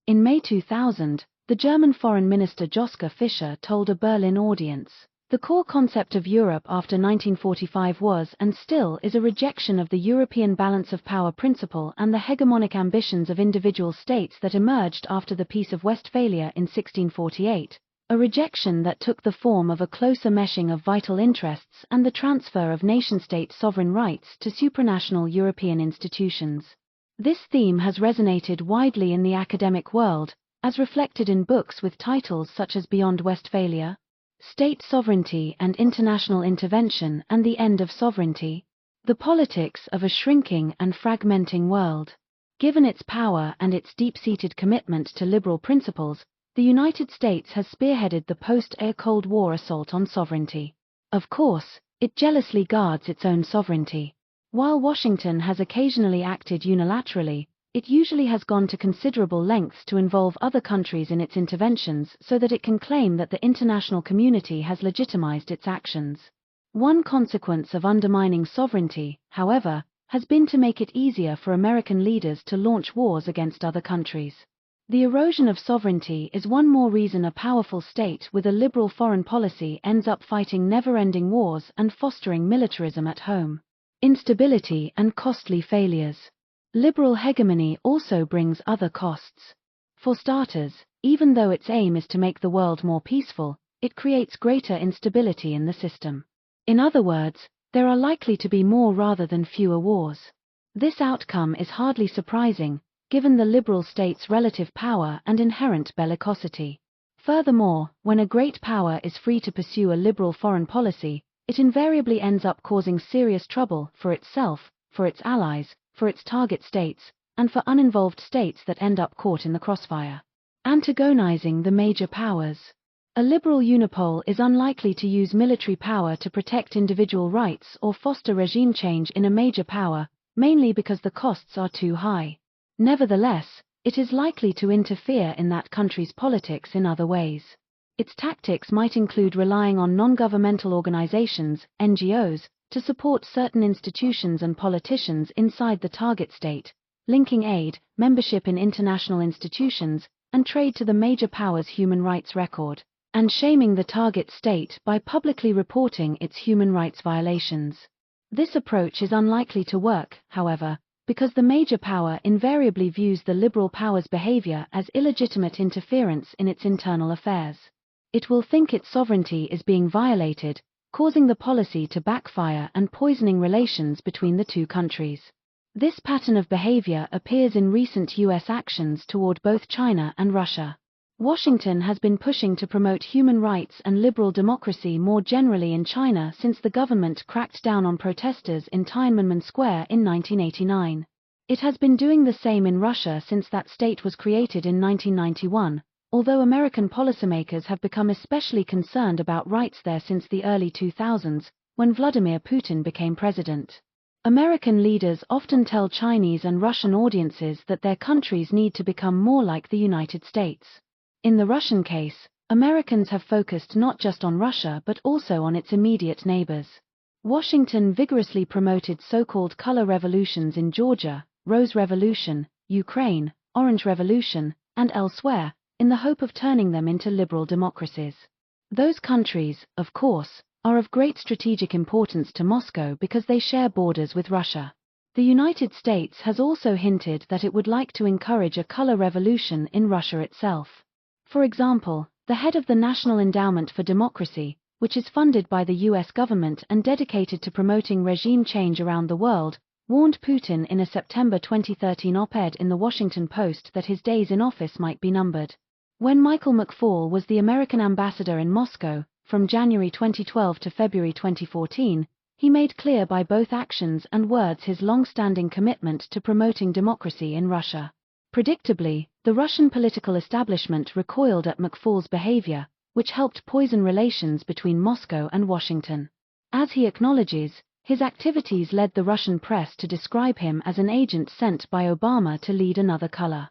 In May 2000, the German Foreign Minister Joschka Fischer told a Berlin audience, "The core concept of Europe after 1945 was and still is a rejection of the European balance of power principle and the hegemonic ambitions of individual states that emerged after the Peace of Westphalia in 1648, a rejection that took the form of a closer meshing of vital interests and the transfer of nation-state sovereign rights to supranational European institutions." This theme has resonated widely in the academic world, as reflected in books with titles such as Beyond Westphalia, State Sovereignty and International Intervention and the End of Sovereignty, The Politics of a Shrinking and Fragmenting World. Given its power and its deep-seated commitment to liberal principles, the United States has spearheaded the post-Cold War assault on sovereignty. Of course, it jealously guards its own sovereignty. While Washington has occasionally acted unilaterally, it usually has gone to considerable lengths to involve other countries in its interventions so that it can claim that the international community has legitimized its actions. One consequence of undermining sovereignty, however, has been to make it easier for American leaders to launch wars against other countries. The erosion of sovereignty is one more reason a powerful state with a liberal foreign policy ends up fighting never-ending wars and fostering militarism at home. Instability and costly failures. Liberal hegemony also brings other costs. For starters, even though its aim is to make the world more peaceful, it creates greater instability in the system. In other words, there are likely to be more rather than fewer wars. This outcome is hardly surprising, given the liberal state's relative power and inherent bellicosity. Furthermore, when a great power is free to pursue a liberal foreign policy, it invariably ends up causing serious trouble for itself, for its allies, for its target states, and for uninvolved states that end up caught in the crossfire. Antagonizing the major powers. A liberal unipole is unlikely to use military power to protect individual rights or foster regime change in a major power, mainly because the costs are too high. Nevertheless, it is likely to interfere in that country's politics in other ways. Its tactics might include relying on non-governmental organizations, NGOs, to support certain institutions and politicians inside the target state, linking aid, membership in international institutions, and trade to the major power's human rights record, and shaming the target state by publicly reporting its human rights violations. This approach is unlikely to work, however, because the major power invariably views the liberal power's behavior as illegitimate interference in its internal affairs. It will think its sovereignty is being violated, causing the policy to backfire and poisoning relations between the two countries. This pattern of behavior appears in recent U.S. actions toward both China and Russia. Washington has been pushing to promote human rights and liberal democracy more generally in China since the government cracked down on protesters in Tiananmen Square in 1989. It has been doing the same in Russia since that state was created in 1991, although American policymakers have become especially concerned about rights there since the early 2000s, when Vladimir Putin became president. American leaders often tell Chinese and Russian audiences that their countries need to become more like the United States. In the Russian case, Americans have focused not just on Russia but also on its immediate neighbors. Washington vigorously promoted so-called color revolutions in Georgia, Rose Revolution, Ukraine, Orange Revolution, and elsewhere, in the hope of turning them into liberal democracies. Those countries, of course, are of great strategic importance to Moscow because they share borders with Russia. The United States has also hinted that it would like to encourage a color revolution in Russia itself. For example, the head of the National Endowment for Democracy, which is funded by the US government and dedicated to promoting regime change around the world, warned Putin in a September 2013 op-ed in the Washington Post that his days in office might be numbered. When Michael McFaul was the American ambassador in Moscow, from January 2012 to February 2014, he made clear by both actions and words his long-standing commitment to promoting democracy in Russia. Predictably, the Russian political establishment recoiled at McFaul's behavior, which helped poison relations between Moscow and Washington. As he acknowledges, his activities led the Russian press to describe him as an agent sent by Obama to lead another color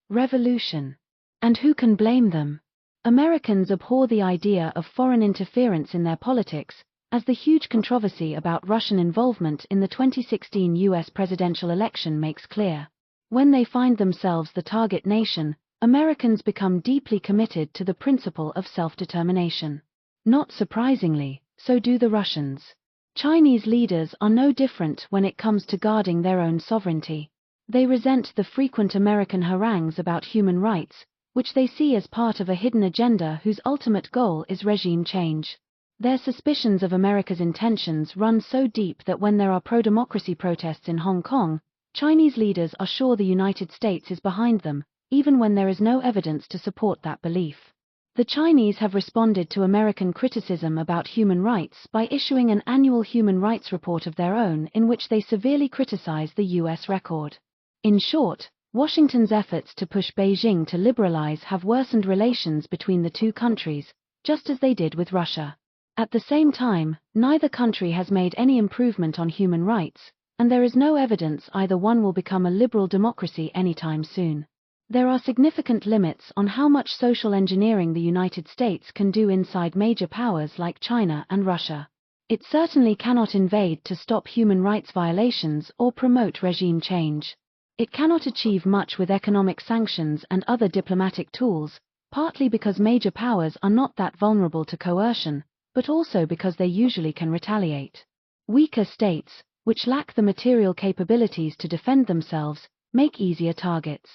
revolution. And who can blame them? Americans abhor the idea of foreign interference in their politics, as the huge controversy about Russian involvement in the 2016 US presidential election makes clear. When they find themselves the target nation, Americans become deeply committed to the principle of self-determination. Not surprisingly, so do the Russians. Chinese leaders are no different when it comes to guarding their own sovereignty. They resent the frequent American harangues about human rights, which they see as part of a hidden agenda whose ultimate goal is regime change. Their suspicions of America's intentions run so deep that when there are pro-democracy protests in Hong Kong, Chinese leaders are sure the United States is behind them, even when there is no evidence to support that belief. The Chinese have responded to American criticism about human rights by issuing an annual human rights report of their own in which they severely criticize the US record. In short, Washington's efforts to push Beijing to liberalize have worsened relations between the two countries, just as they did with Russia. At the same time, neither country has made any improvement on human rights, and there is no evidence either one will become a liberal democracy anytime soon. There are significant limits on how much social engineering the United States can do inside major powers like China and Russia. It certainly cannot invade to stop human rights violations or promote regime change. It cannot achieve much with economic sanctions and other diplomatic tools, partly because major powers are not that vulnerable to coercion, but also because they usually can retaliate. Weaker states, which lack the material capabilities to defend themselves, make easier targets.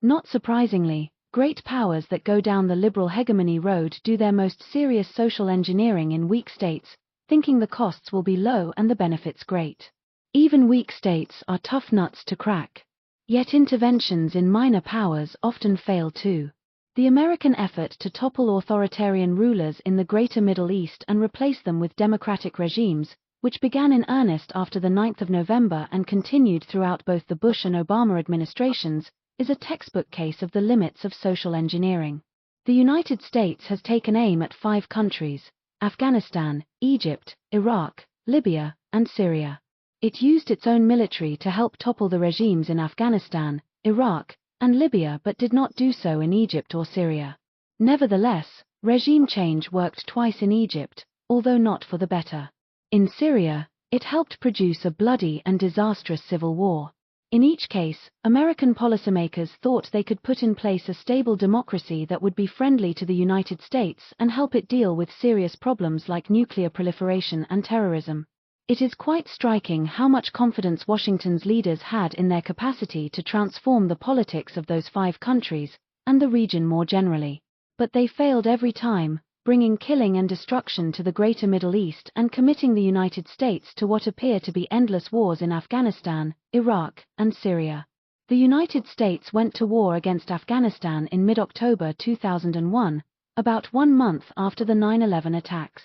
Not surprisingly, great powers that go down the liberal hegemony road do their most serious social engineering in weak states, thinking the costs will be low and the benefits great. Even weak states are tough nuts to crack. Yet interventions in minor powers often fail too. The American effort to topple authoritarian rulers in the Greater Middle East and replace them with democratic regimes, which began in earnest after the 9th of November and continued throughout both the Bush and Obama administrations, is a textbook case of the limits of social engineering. The United States has taken aim at 5 countries: Afghanistan, Egypt, Iraq, Libya, and Syria. It used its own military to help topple the regimes in Afghanistan, Iraq, and Libya, but did not do so in Egypt or Syria. Nevertheless, regime change worked twice in Egypt, although not for the better. In Syria, it helped produce a bloody and disastrous civil war. In each case, American policymakers thought they could put in place a stable democracy that would be friendly to the United States and help it deal with serious problems like nuclear proliferation and terrorism. It is quite striking how much confidence Washington's leaders had in their capacity to transform the politics of those 5 countries, and the region more generally. But they failed every time, bringing killing and destruction to the Greater Middle East and committing the United States to what appear to be endless wars in Afghanistan, Iraq, and Syria. The United States went to war against Afghanistan in mid-October 2001, about 1 month after the 9/11 attacks.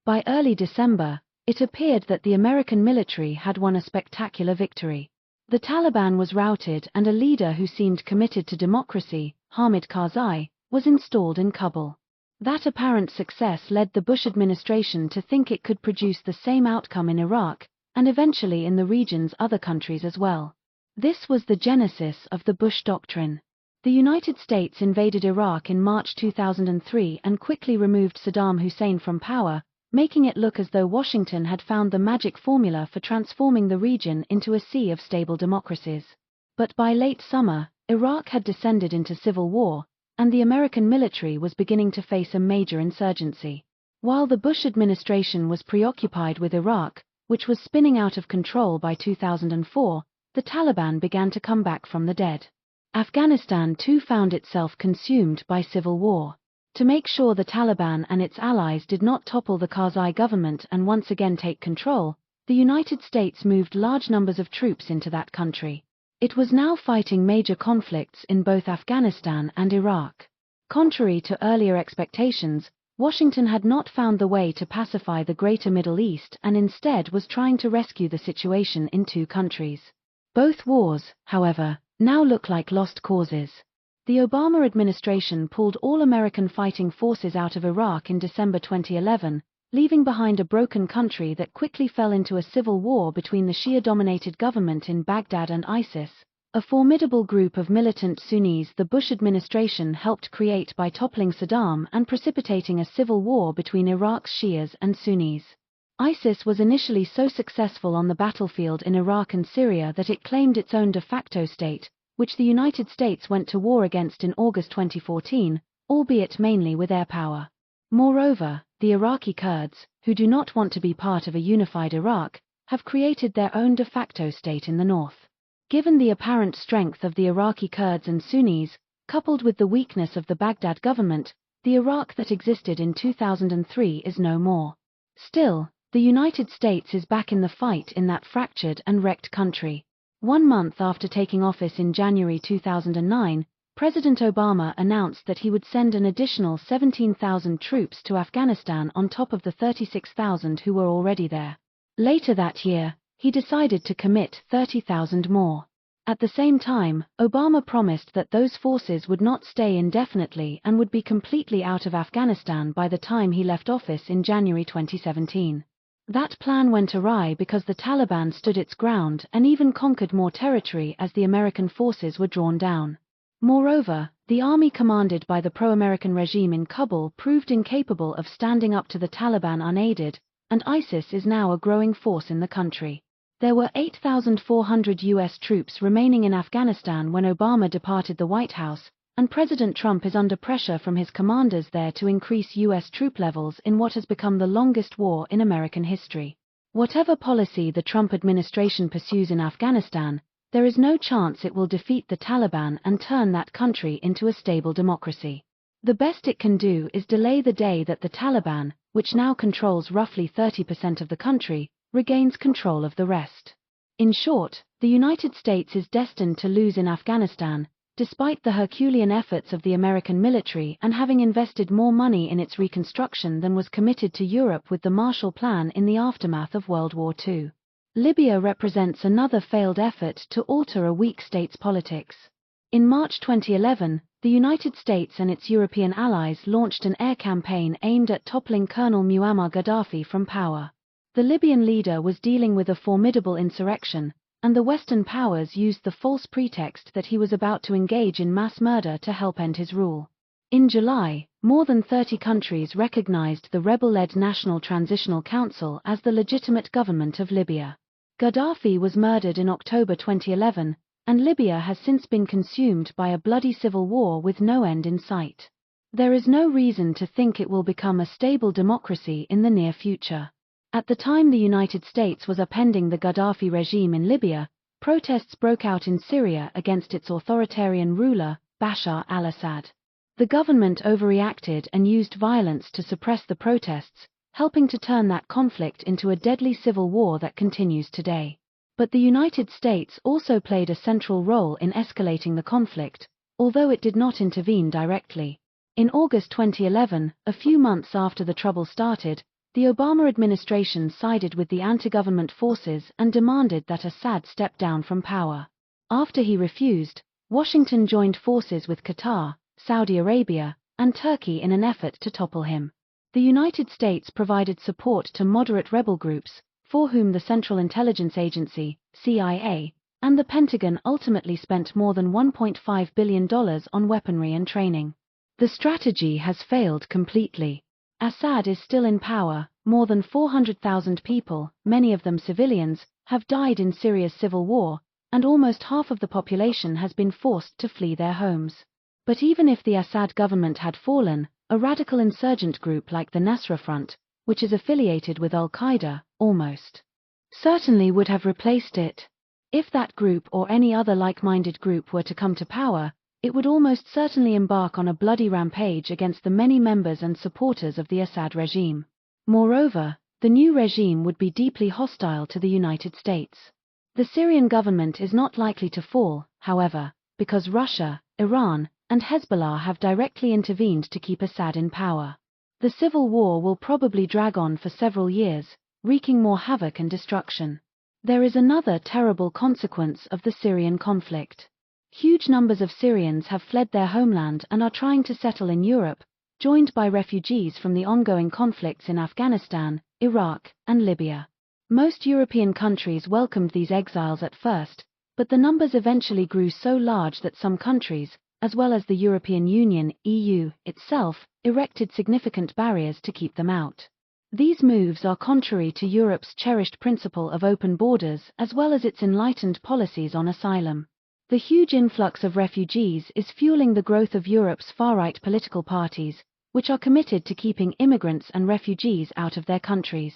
By early December, it appeared that the American military had won a spectacular victory. The Taliban was routed and a leader who seemed committed to democracy, Hamid Karzai, was installed in Kabul. That apparent success led the Bush administration to think it could produce the same outcome in Iraq, and eventually in the region's other countries as well. This was the genesis of the Bush Doctrine. The United States invaded Iraq in March 2003 and quickly removed Saddam Hussein from power, making it look as though Washington had found the magic formula for transforming the region into a sea of stable democracies. But by late summer, Iraq had descended into civil war, and the American military was beginning to face a major insurgency. While the Bush administration was preoccupied with Iraq, which was spinning out of control by 2004, the Taliban began to come back from the dead. Afghanistan too found itself consumed by civil war. To make sure the Taliban and its allies did not topple the Karzai government and once again take control, the United States moved large numbers of troops into that country. It was now fighting major conflicts in both Afghanistan and Iraq. Contrary to earlier expectations, Washington had not found the way to pacify the greater Middle East and instead was trying to rescue the situation in two countries. Both wars, however, now look like lost causes. The Obama administration pulled all American fighting forces out of Iraq in December 2011, leaving behind a broken country that quickly fell into a civil war between the Shia-dominated government in Baghdad and ISIS, a formidable group of militant Sunnis the Bush administration helped create by toppling Saddam and precipitating a civil war between Iraq's Shias and Sunnis. ISIS was initially so successful on the battlefield in Iraq and Syria that it claimed its own de facto state, which the United States went to war against in August 2014, albeit mainly with air power. Moreover, the Iraqi Kurds, who do not want to be part of a unified Iraq, have created their own de facto state in the north. Given the apparent strength of the Iraqi Kurds and Sunnis, coupled with the weakness of the Baghdad government, the Iraq that existed in 2003 is no more. Still, the United States is back in the fight in that fractured and wrecked country. 1 month after taking office in January 2009, President Obama announced that he would send an additional 17,000 troops to Afghanistan on top of the 36,000 who were already there. Later that year, he decided to commit 30,000 more. At the same time, Obama promised that those forces would not stay indefinitely and would be completely out of Afghanistan by the time he left office in January 2017. That plan went awry because the Taliban stood its ground and even conquered more territory as the American forces were drawn down. Moreover, the army commanded by the pro-American regime in Kabul proved incapable of standing up to the Taliban unaided, and ISIS is now a growing force in the country. There were 8,400 U.S. troops remaining in Afghanistan when Obama departed the White House, and President Trump is under pressure from his commanders there to increase U.S. troop levels in what has become the longest war in American history. Whatever policy the Trump administration pursues in Afghanistan, there is no chance it will defeat the Taliban and turn that country into a stable democracy. The best it can do is delay the day that the Taliban, which now controls roughly 30% of the country, regains control of the rest. In short, the United States is destined to lose in Afghanistan, despite the Herculean efforts of the American military and having invested more money in its reconstruction than was committed to Europe with the Marshall Plan in the aftermath of World War II. Libya represents another failed effort to alter a weak state's politics. In March 2011, the United States and its European allies launched an air campaign aimed at toppling Colonel Muammar Gaddafi from power. The Libyan leader was dealing with a formidable insurrection, and the Western powers used the false pretext that he was about to engage in mass murder to help end his rule. In July, more than 30 countries recognized the rebel-led National Transitional Council as the legitimate government of Libya. Gaddafi was murdered in October 2011, and Libya has since been consumed by a bloody civil war with no end in sight. There is no reason to think it will become a stable democracy in the near future. At the time the United States was upending the Gaddafi regime in Libya, protests broke out in Syria against its authoritarian ruler, Bashar al-Assad. The government overreacted and used violence to suppress the protests, helping to turn that conflict into a deadly civil war that continues today. But the United States also played a central role in escalating the conflict, although it did not intervene directly. In August 2011, a few months after the trouble started, the Obama administration sided with the anti-government forces and demanded that Assad step down from power. After he refused, Washington joined forces with Qatar, Saudi Arabia, and Turkey in an effort to topple him. The United States provided support to moderate rebel groups, for whom the Central Intelligence Agency, CIA, and the Pentagon ultimately spent more than $1.5 billion on weaponry and training. The strategy has failed completely. Assad is still in power. More than 400,000 people, many of them civilians, have died in Syria's civil war, and almost half of the population has been forced to flee their homes. But even if the Assad government had fallen, a radical insurgent group like the Nusra Front, which is affiliated with al-Qaeda, almost certainly would have replaced it. If that group or any other like-minded group were to come to power, it would almost certainly embark on a bloody rampage against the many members and supporters of the Assad regime. Moreover, the new regime would be deeply hostile to the United States. The Syrian government is not likely to fall, however, because Russia, Iran, and Hezbollah have directly intervened to keep Assad in power. The civil war will probably drag on for several years, wreaking more havoc and destruction. There is another terrible consequence of the Syrian conflict. Huge numbers of Syrians have fled their homeland and are trying to settle in Europe, joined by refugees from the ongoing conflicts in Afghanistan, Iraq, and Libya. Most European countries welcomed these exiles at first, but the numbers eventually grew so large that some countries, as well as the European Union (EU) itself, erected significant barriers to keep them out. These moves are contrary to Europe's cherished principle of open borders as well as its enlightened policies on asylum. The huge influx of refugees is fueling the growth of Europe's far-right political parties, which are committed to keeping immigrants and refugees out of their countries.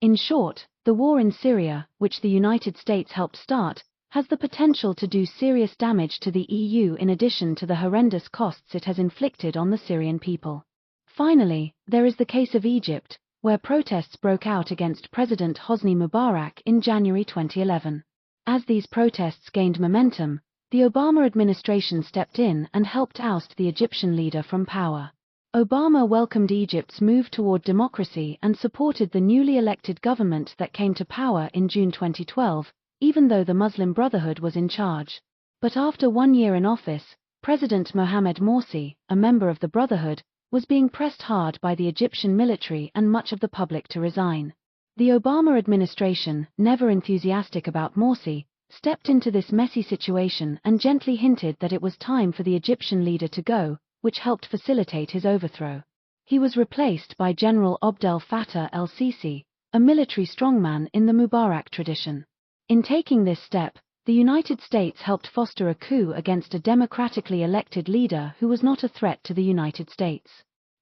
In short, the war in Syria, which the United States helped start, has the potential to do serious damage to the EU in addition to the horrendous costs it has inflicted on the Syrian people. Finally, there is the case of Egypt, where protests broke out against President Hosni Mubarak in January 2011. As these protests gained momentum, the Obama administration stepped in and helped oust the Egyptian leader from power. Obama welcomed Egypt's move toward democracy and supported the newly elected government that came to power in June 2012, even though the Muslim Brotherhood was in charge. But after 1 year in office, President Mohamed Morsi, a member of the Brotherhood, was being pressed hard by the Egyptian military and much of the public to resign. The Obama administration, never enthusiastic about Morsi, stepped into this messy situation and gently hinted that it was time for the Egyptian leader to go, which helped facilitate his overthrow. He was replaced by General Abdel Fattah el-Sisi, a military strongman in the Mubarak tradition. In taking this step, the United States helped foster a coup against a democratically elected leader who was not a threat to the United States.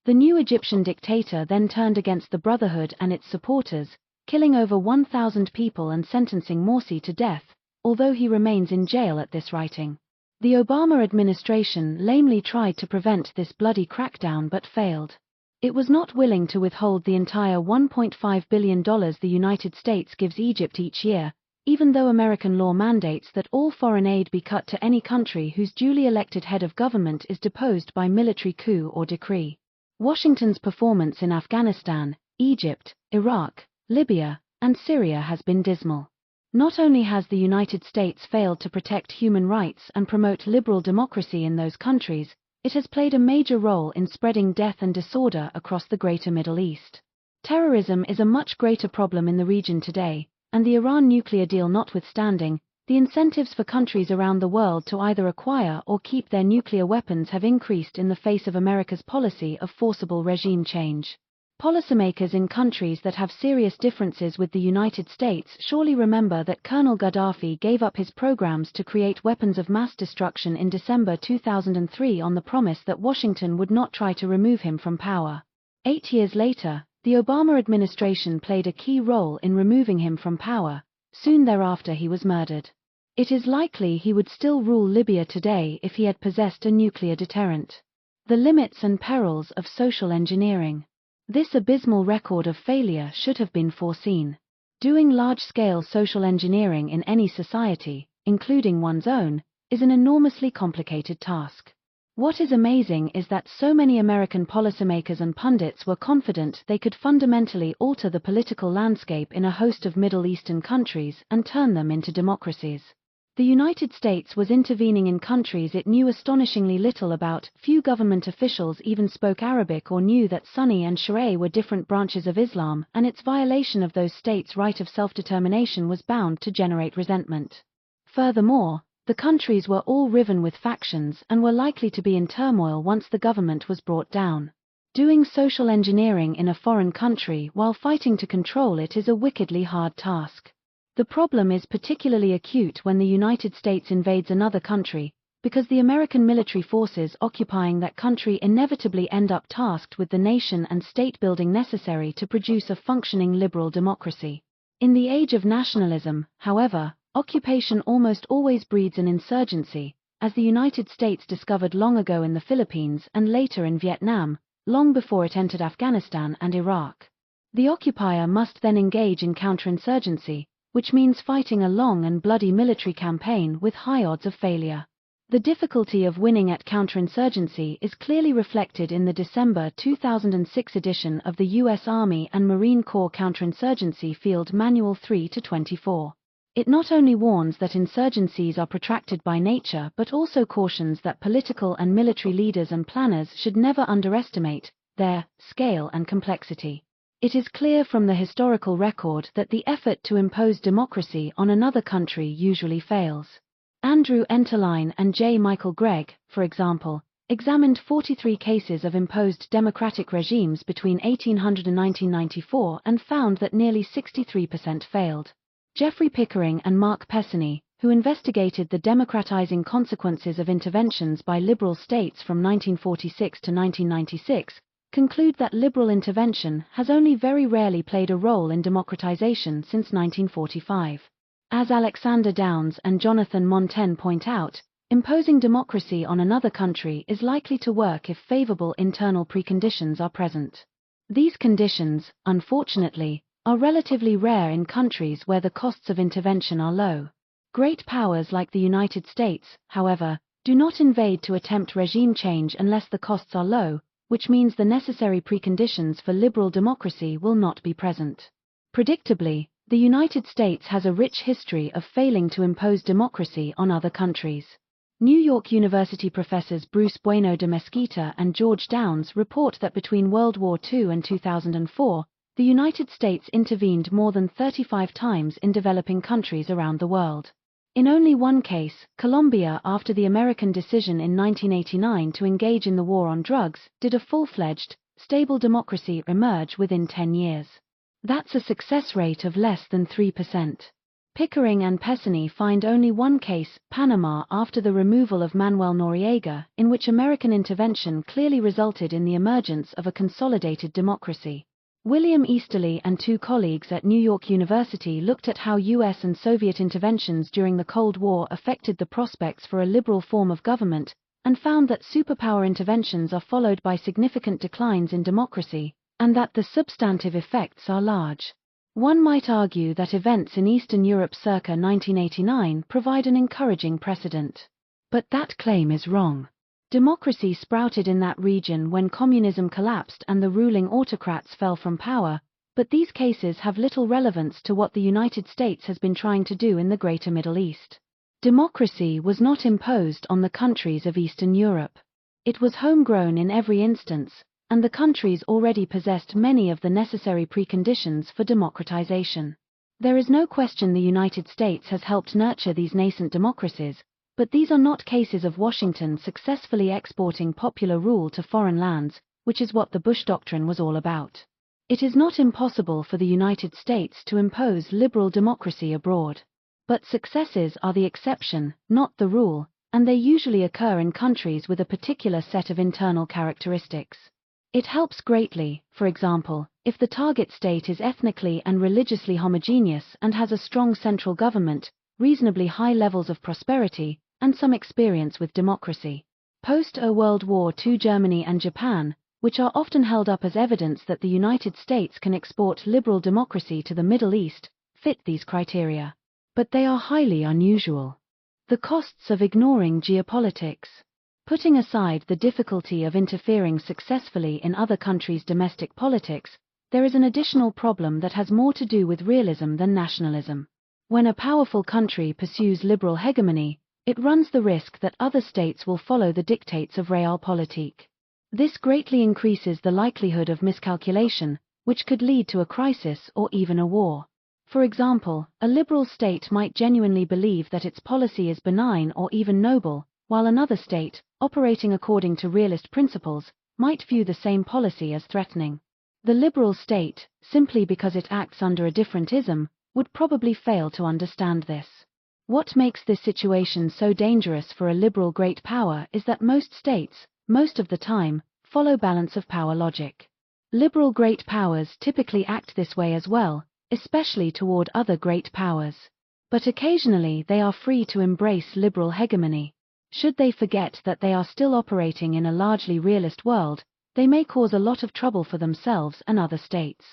The new Egyptian dictator then turned against the Brotherhood and its supporters, killing over 1,000 people and sentencing Morsi to death, although he remains in jail at this writing. The Obama administration lamely tried to prevent this bloody crackdown but failed. It was not willing to withhold the entire $1.5 billion the United States gives Egypt each year, even though American law mandates that all foreign aid be cut to any country whose duly elected head of government is deposed by military coup or decree. Washington's performance in Afghanistan, Egypt, Iraq, Libya, and Syria has been dismal. Not only has the United States failed to protect human rights and promote liberal democracy in those countries, it has played a major role in spreading death and disorder across the greater Middle East. Terrorism is a much greater problem in the region today, and the Iran nuclear deal notwithstanding, the incentives for countries around the world to either acquire or keep their nuclear weapons have increased in the face of America's policy of forcible regime change. Policymakers in countries that have serious differences with the United States surely remember that Colonel Gaddafi gave up his programs to create weapons of mass destruction in December 2003 on the promise that Washington would not try to remove him from power. 8 years later, the Obama administration played a key role in removing him from power. Soon thereafter he was murdered. It is likely he would still rule Libya today if he had possessed a nuclear deterrent. The limits and perils of social engineering. This abysmal record of failure should have been foreseen. Doing large-scale social engineering in any society, including one's own, is an enormously complicated task. What is amazing is that so many American policymakers and pundits were confident they could fundamentally alter the political landscape in a host of Middle Eastern countries and turn them into democracies. The United States was intervening in countries it knew astonishingly little about. Few government officials even spoke Arabic or knew that Sunni and Shia were different branches of Islam, and its violation of those states' right of self-determination was bound to generate resentment. Furthermore, the countries were all riven with factions and were likely to be in turmoil once the government was brought down. Doing social engineering in a foreign country while fighting to control it is a wickedly hard task. The problem is particularly acute when the United States invades another country, because the American military forces occupying that country inevitably end up tasked with the nation and state building necessary to produce a functioning liberal democracy. In the age of nationalism, however, Occupation almost always breeds an insurgency, as the United States discovered long ago in the Philippines and later in Vietnam, long before it entered Afghanistan and Iraq. The occupier must then engage in counterinsurgency, which means fighting a long and bloody military campaign with high odds of failure. The difficulty of winning at counterinsurgency is clearly reflected in the December 2006 edition of the U.S. Army and Marine Corps Counterinsurgency Field Manual 3-24. It not only warns that insurgencies are protracted by nature but also cautions that political and military leaders and planners should never underestimate their scale and complexity. It is clear from the historical record that the effort to impose democracy on another country usually fails. Andrew Int'l and J. Michael Gregg, for example, examined 43 cases of imposed democratic regimes between 1800 and 1994 and found that nearly 63% failed. Jeffrey Pickering and Mark Pesany, who investigated the democratizing consequences of interventions by liberal states from 1946 to 1996, conclude that liberal intervention has only very rarely played a role in democratization since 1945. As Alexander Downs and Jonathan Montaigne point out, imposing democracy on another country is likely to work if favorable internal preconditions are present. These conditions, unfortunately, are relatively rare in countries where the costs of intervention are low. Great powers like the United States, however, do not invade to attempt regime change unless the costs are low, which means the necessary preconditions for liberal democracy will not be present. Predictably, the United States has a rich history of failing to impose democracy on other countries. New York University professors Bruce Bueno de Mesquita and George Downs report that between World War II and 2004, the United States intervened more than 35 times in developing countries around the world. In only one case, Colombia, after the American decision in 1989 to engage in the war on drugs, did a full-fledged, stable democracy emerge within 10 years. That's a success rate of less than 3%. Pickering and Pesany find only one case, Panama, after the removal of Manuel Noriega, in which American intervention clearly resulted in the emergence of a consolidated democracy. William Easterly and two colleagues at New York University looked at how US and Soviet interventions during the Cold War affected the prospects for a liberal form of government, and found that superpower interventions are followed by significant declines in democracy, and that the substantive effects are large. One might argue that events in Eastern Europe circa 1989 provide an encouraging precedent. But that claim is wrong. Democracy sprouted in that region when communism collapsed and the ruling autocrats fell from power, but these cases have little relevance to what the United States has been trying to do in the Greater Middle East. Democracy was not imposed on the countries of Eastern Europe. It was homegrown in every instance, and the countries already possessed many of the necessary preconditions for democratization. There is no question the United States has helped nurture these nascent democracies, but these are not cases of Washington successfully exporting popular rule to foreign lands, which is what the Bush Doctrine was all about. It is not impossible for the United States to impose liberal democracy abroad. But successes are the exception, not the rule, and they usually occur in countries with a particular set of internal characteristics. It helps greatly, for example, if the target state is ethnically and religiously homogeneous and has a strong central government, reasonably high levels of prosperity, and some experience with democracy. Post-World War II Germany and Japan, which are often held up as evidence that the United States can export liberal democracy to the Middle East, fit these criteria. But they are highly unusual. The costs of ignoring geopolitics. Putting aside the difficulty of interfering successfully in other countries' domestic politics, there is an additional problem that has more to do with realism than nationalism. When a powerful country pursues liberal hegemony, it runs the risk that other states will follow the dictates of realpolitik. This greatly increases the likelihood of miscalculation, which could lead to a crisis or even a war. For example, a liberal state might genuinely believe that its policy is benign or even noble, while another state, operating according to realist principles, might view the same policy as threatening. The liberal state, simply because it acts under a different ism, would probably fail to understand this. What makes this situation so dangerous for a liberal great power is that most states, most of the time, follow balance of power logic. Liberal great powers typically act this way as well, especially toward other great powers. But occasionally they are free to embrace liberal hegemony. Should they forget that they are still operating in a largely realist world, they may cause a lot of trouble for themselves and other states.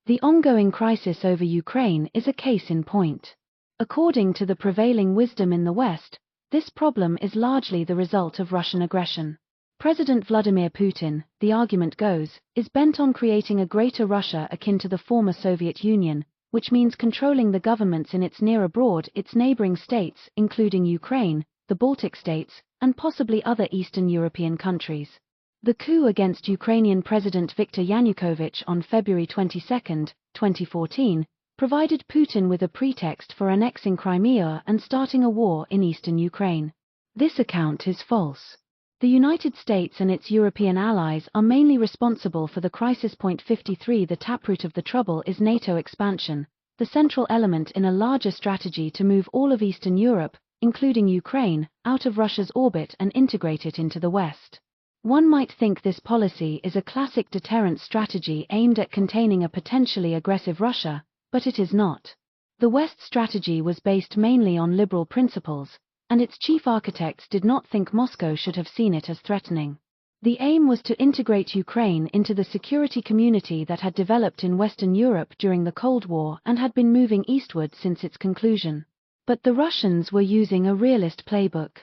The ongoing crisis over Ukraine is a case in point. According to the prevailing wisdom in the West, this problem is largely the result of Russian aggression. President Vladimir Putin, the argument goes, is bent on creating a greater Russia akin to the former Soviet Union, which means controlling the governments in its near abroad, its neighboring states, including Ukraine, the Baltic states, and possibly other Eastern European countries. The coup against Ukrainian President Viktor Yanukovych on February 22, 2014, provided Putin with a pretext for annexing Crimea and starting a war in eastern Ukraine. This account is false. The United States and its European allies are mainly responsible for the crisis. 53 The taproot of the trouble is NATO expansion, the central element in a larger strategy to move all of Eastern Europe, including Ukraine, out of Russia's orbit and integrate it into the West. One might think this policy is a classic deterrence strategy aimed at containing a potentially aggressive Russia, but it is not. The West's strategy was based mainly on liberal principles, and its chief architects did not think Moscow should have seen it as threatening. The aim was to integrate Ukraine into the security community that had developed in Western Europe during the Cold War and had been moving eastward since its conclusion. But the Russians were using a realist playbook.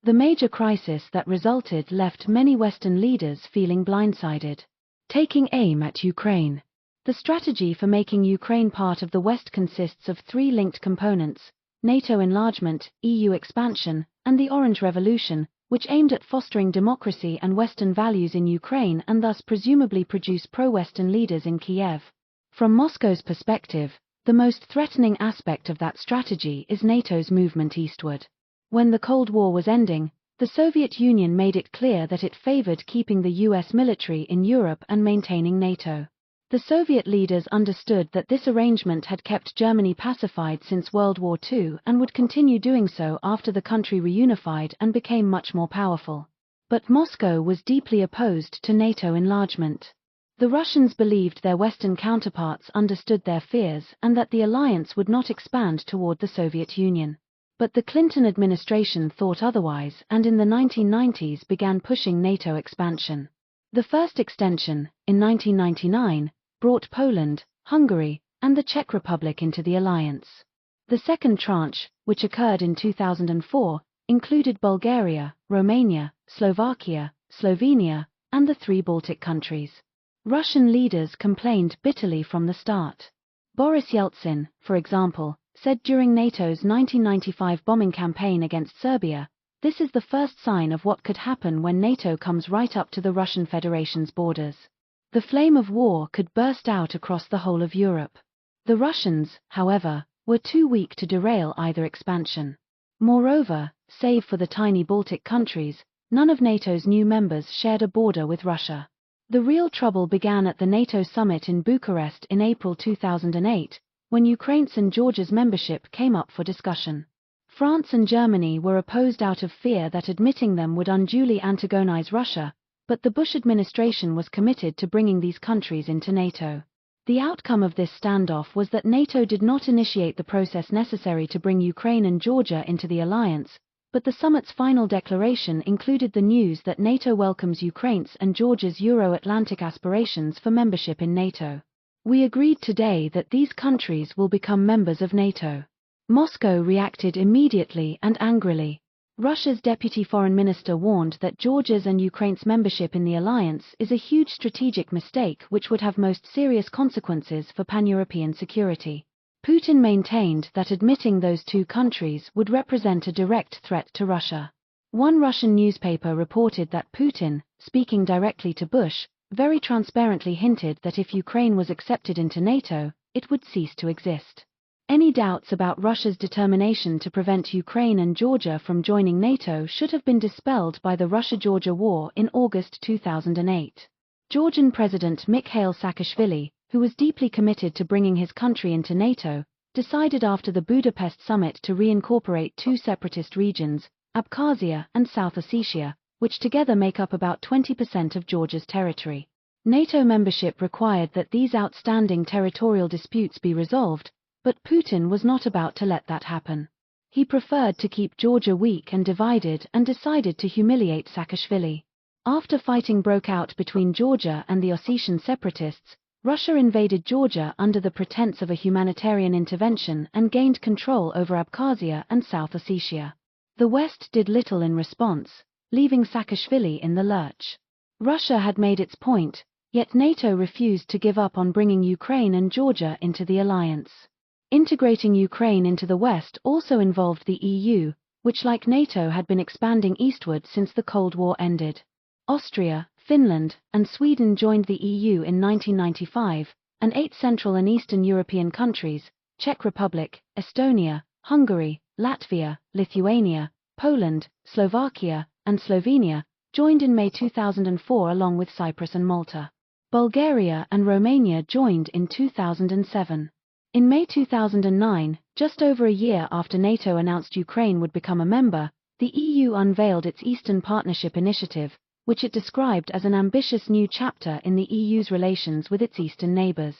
The major crisis that resulted left many Western leaders feeling blindsided. Taking aim at Ukraine. The strategy for making Ukraine part of the West consists of three linked components: NATO enlargement, EU expansion, and the Orange Revolution, which aimed at fostering democracy and Western values in Ukraine and thus presumably produce pro-Western leaders in Kiev. From Moscow's perspective, the most threatening aspect of that strategy is NATO's movement eastward. When the Cold War was ending, the Soviet Union made it clear that it favored keeping the US military in Europe and maintaining NATO. The Soviet leaders understood that this arrangement had kept Germany pacified since World War II and would continue doing so after the country reunified and became much more powerful. But Moscow was deeply opposed to NATO enlargement. The Russians believed their Western counterparts understood their fears and that the alliance would not expand toward the Soviet Union. But the Clinton administration thought otherwise and in the 1990s began pushing NATO expansion. The first extension, in 1999, brought Poland, Hungary, and the Czech Republic into the alliance. The second tranche, which occurred in 2004, included Bulgaria, Romania, Slovakia, Slovenia, and the three Baltic countries. Russian leaders complained bitterly from the start. Boris Yeltsin, for example, said during NATO's 1995 bombing campaign against Serbia, "This is the first sign of what could happen when NATO comes right up to the Russian Federation's borders. The flame of war could burst out across the whole of Europe." The Russians, however, were too weak to derail either expansion. Moreover, save for the tiny Baltic countries, none of NATO's new members shared a border with Russia. The real trouble began at the NATO summit in Bucharest in April 2008, when Ukraine's and Georgia's membership came up for discussion. France and Germany were opposed out of fear that admitting them would unduly antagonize Russia, but the Bush administration was committed to bringing these countries into NATO. The outcome of this standoff was that NATO did not initiate the process necessary to bring Ukraine and Georgia into the alliance, but the summit's final declaration included the news that NATO welcomes Ukraine's and Georgia's Euro-Atlantic aspirations for membership in NATO. "We agreed today that these countries will become members of NATO." Moscow reacted immediately and angrily. Russia's deputy foreign minister warned that Georgia's and Ukraine's membership in the alliance is a huge strategic mistake which would have most serious consequences for pan-European security. Putin maintained that admitting those two countries would represent a direct threat to Russia. One Russian newspaper reported that Putin, speaking directly to Bush, very transparently hinted that if Ukraine was accepted into NATO, it would cease to exist. Any doubts about Russia's determination to prevent Ukraine and Georgia from joining NATO should have been dispelled by the Russia-Georgia War in August 2008. Georgian President Mikhail Saakashvili, who was deeply committed to bringing his country into NATO, decided after the Budapest summit to reincorporate two separatist regions, Abkhazia and South Ossetia, which together make up about 20% of Georgia's territory. NATO membership required that these outstanding territorial disputes be resolved, But Putin was not about to let that happen. He preferred to keep Georgia weak and divided and decided to humiliate Saakashvili. After fighting broke out between Georgia and the Ossetian separatists, Russia invaded Georgia under the pretense of a humanitarian intervention and gained control over Abkhazia and South Ossetia. The West did little in response, leaving Saakashvili in the lurch. Russia had made its point, yet NATO refused to give up on bringing Ukraine and Georgia into the alliance. Integrating Ukraine into the West also involved the EU, which like NATO had been expanding eastward since the Cold War ended. Austria, Finland, and Sweden joined the EU in 1995, and 8 Central and Eastern European countries, Czech Republic, Estonia, Hungary, Latvia, Lithuania, Poland, Slovakia, and Slovenia, joined in May 2004 along with Cyprus and Malta. Bulgaria and Romania joined in 2007. In May 2009, just over a year after NATO announced Ukraine would become a member, the EU unveiled its Eastern Partnership Initiative, which it described as an ambitious new chapter in the EU's relations with its eastern neighbors.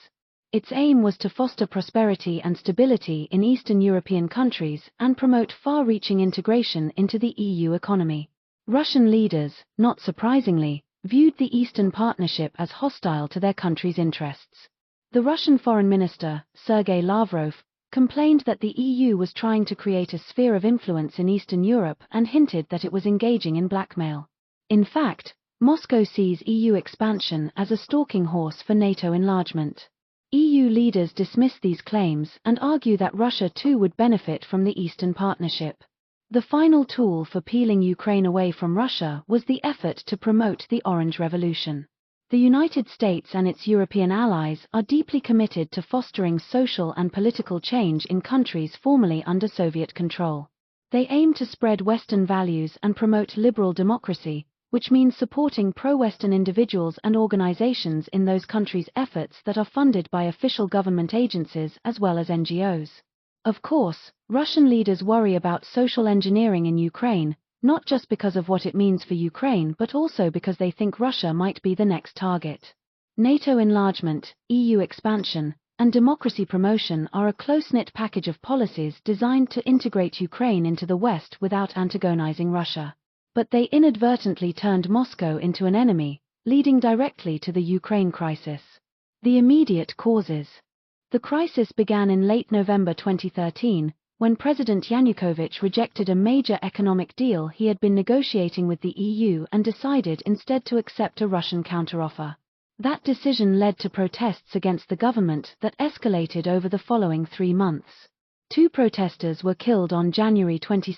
Its aim was to foster prosperity and stability in Eastern European countries and promote far-reaching integration into the EU economy. Russian leaders, not surprisingly, viewed the Eastern Partnership as hostile to their country's interests. The Russian Foreign Minister, Sergei Lavrov, complained that the EU was trying to create a sphere of influence in Eastern Europe and hinted that it was engaging in blackmail. In fact, Moscow sees EU expansion as a stalking horse for NATO enlargement. EU leaders dismiss these claims and argue that Russia too would benefit from the Eastern Partnership. The final tool for peeling Ukraine away from Russia was the effort to promote the Orange Revolution. The United States and its European allies are deeply committed to fostering social and political change in countries formerly under Soviet control. They aim to spread Western values and promote liberal democracy, which means supporting pro-Western individuals and organizations in those countries' efforts that are funded by official government agencies as well as NGOs. Of course, Russian leaders worry about social engineering in Ukraine, not just because of what it means for Ukraine but also because they think Russia might be the next target. NATO enlargement, EU expansion, and democracy promotion are a close-knit package of policies designed to integrate Ukraine into the West without antagonizing Russia. But they inadvertently turned Moscow into an enemy, leading directly to the Ukraine crisis. The immediate causes. The crisis began in late November 2013, when President Yanukovych rejected a major economic deal he had been negotiating with the EU and decided instead to accept a Russian counteroffer. That decision led to protests against the government that escalated over the following 3 months. 2 protesters were killed on January 22,